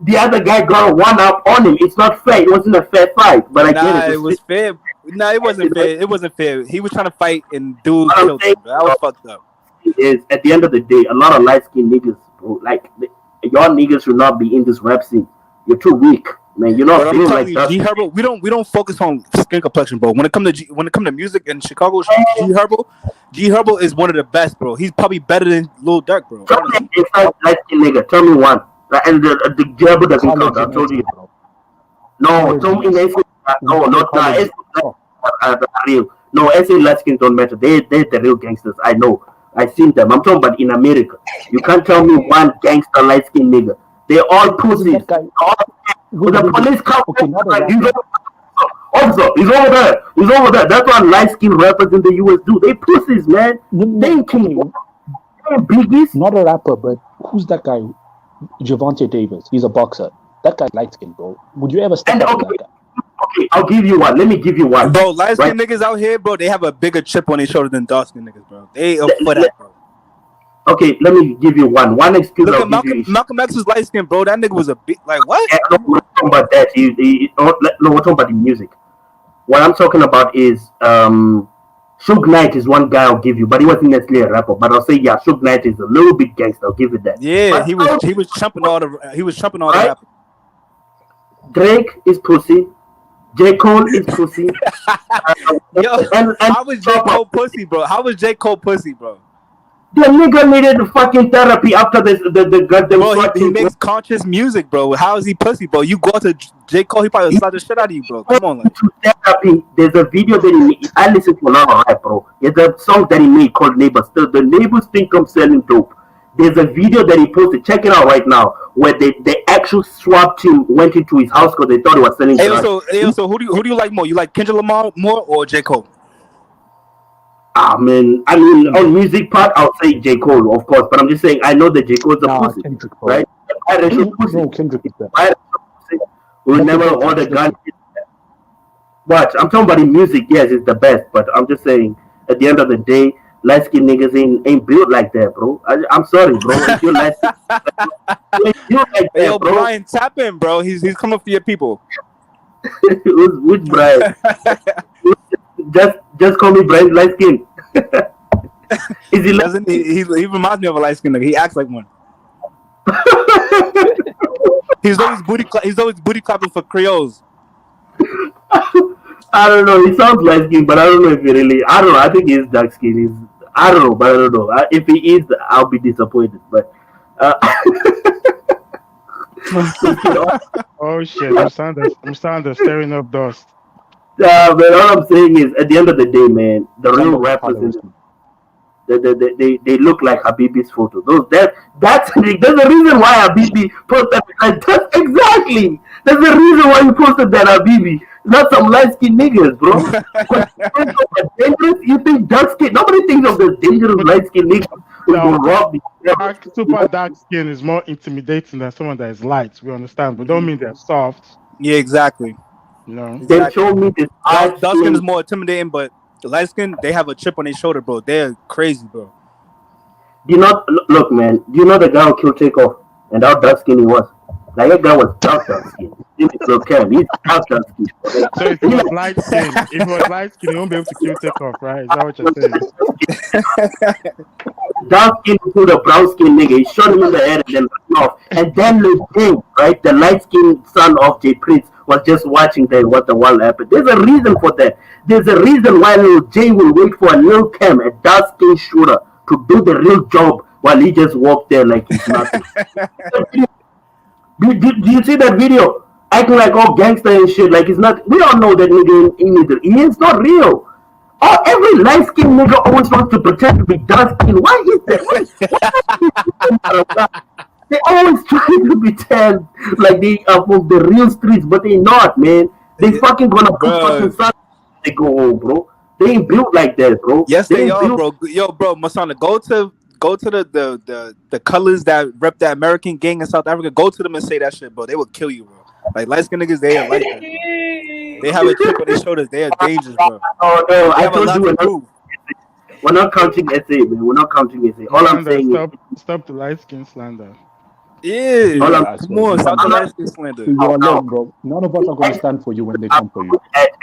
the other guy got a one up on him. It's not fair. It wasn't a fair fight, but I get it. It was fair. No, it wasn't fair. It wasn't fair. He was trying to fight and dude killed him. That was fucked up. Is at the end of the day, a lot of light skinned niggas, bro, like y'all niggas should not be in this rap scene. You're too weak, man. You're not feeling like that. G Herbo, we don't focus on skin complexion, bro. When it come to music in Chicago, G Herbo is one of the best, bro. He's probably better than Lil Durk, bro. Tell me light skinned nigga. Tell me one. And the G Herbo doesn't count. I told you. No, tell me no, not real. No, SA light skin don't matter. They're the real gangsters. I know. I've seen them. I'm talking about in America. You can't tell me one gangster light skinned nigga. They're all pussies. The police come. Officer, he's over there. He's over there. That's what light skinned rappers in the US do. They pussies, man. They ain't killing. Biggies. Not a rapper, but who's that guy? Javante Davis. He's a boxer. That guy's light skinned, bro. Would you ever stand up with that guy? Okay, I'll give you one. Let me give you one. Bro, light skin niggas out here, bro, they have a bigger chip on their shoulder than dark skin niggas, bro. They up for that, bro. Okay, let me give you one. One excuse. Look at Malcolm X was light skin, bro. That nigga was a bit like what? Yeah, no, we're talking about that. No, we're talking about the music. What I'm talking about is Suge Knight is one guy I'll give you, but he wasn't necessarily a rapper. But I'll say, yeah, Suge Knight is a little bit gangster. I'll give it that. Yeah, but he was chumping all the right? rappers. Drake is pussy. J. Cole is pussy. Yo, how was J. Cole pussy, bro? How was J. Cole pussy, bro? The nigga needed fucking therapy after the goddamn. Bro, he makes conscious music, bro. How is he pussy, bro? You go to J. Cole, he probably slap the shit out of you, bro. Come on, like. Therapy. There's a video that he made. I listen to a lot of rap, bro. It's a song that he made called Neighbors. The neighbors think I'm selling dope. There's a video that he posted. Check it out right now, where the actual SWAT team went into his house because they thought he was selling drugs. So who do you like more? You like Kendrick Lamar more or J. Cole? I mean, on music part, I'll say J. Cole, of course. But I'm just saying, I know that J. Cole's a pussy, Kendrick, right? No, Kendrick is there. We'll never order gun. Watch, I'm talking about in music. Yes, it's the best. But I'm just saying, at the end of the day, light skinned niggas ain't built like that, bro. I'm sorry, bro. If you're light Yo, bro. Brian, tap in, bro. He's coming for your people. Which Brian? Just call me Brian light skin. Is he doesn't he reminds me of a light skin nigga. He acts like one. He's always booty clapping for Creoles. I don't know. He sounds light skin, but I don't know if he really. I don't know. I think he's dark skin. I don't know, but I don't know. If he is, I'll be disappointed. But oh shit! I'm starting to stirring up dust. But all I'm saying is, at the end of the day, man, the real rappers, they look like Habibi's photo. That's the reason why Habibi posted that. That's exactly. That's the reason why you posted that, Habibi. Not some light skinned niggas, bro. Dangerous? You think dark skin? Nobody thinks of the dangerous light skinned niggas who will rob me. Super dark skin is more intimidating than someone that is light. We understand, but don't mean they're soft. Yeah, exactly. No. They showed me this. Dark skin is more intimidating, but the light skin, they have a chip on their shoulder, bro. They're crazy, bro. Do you not look, man? Do you know the guy who killed Takeoff and how dark skin he was? Like that guy was dark skin. He's okay. He's dark skin. So if he was light skin, he won't be able to kill Takeoff, right? Is that what you're saying? Dark skin to the brown skin nigga. He shot him in the head and then ran off. And then the thing, right? The light skinned son of Jay Prince was just watching what the world happened. There's a reason for that. There's a reason why Lil Jay will wait for a Lil Cam, a dark skin shooter, to do the real job while he just walked there like he's nothing. Do you see that video? Acting like all gangster and shit, like it's not. We all know that nigga he's not real. Oh, every light skinned nigga always wants to pretend to be dark skinned. Why is that? They always try to pretend like they are from the real streets, but they not, man. They fucking gonna put fucking sun. They go home, bro. They ain't built like that, bro. Yes, they are, bro. Yo, bro, Masana, go to the colors that rep the American gang in South Africa. Go to them and say that shit, bro. They will kill you, bro. Like light skinned niggas, they are like that. They have a chip on their shoulders. They are dangerous, bro. Oh no, I told you we're not counting SA, man. We're not counting SA. All I'm saying is stop the light skin slander. Yeah, come on, stop the light skin slander. You're alone, bro. None of us are going to stand for you when they come for you.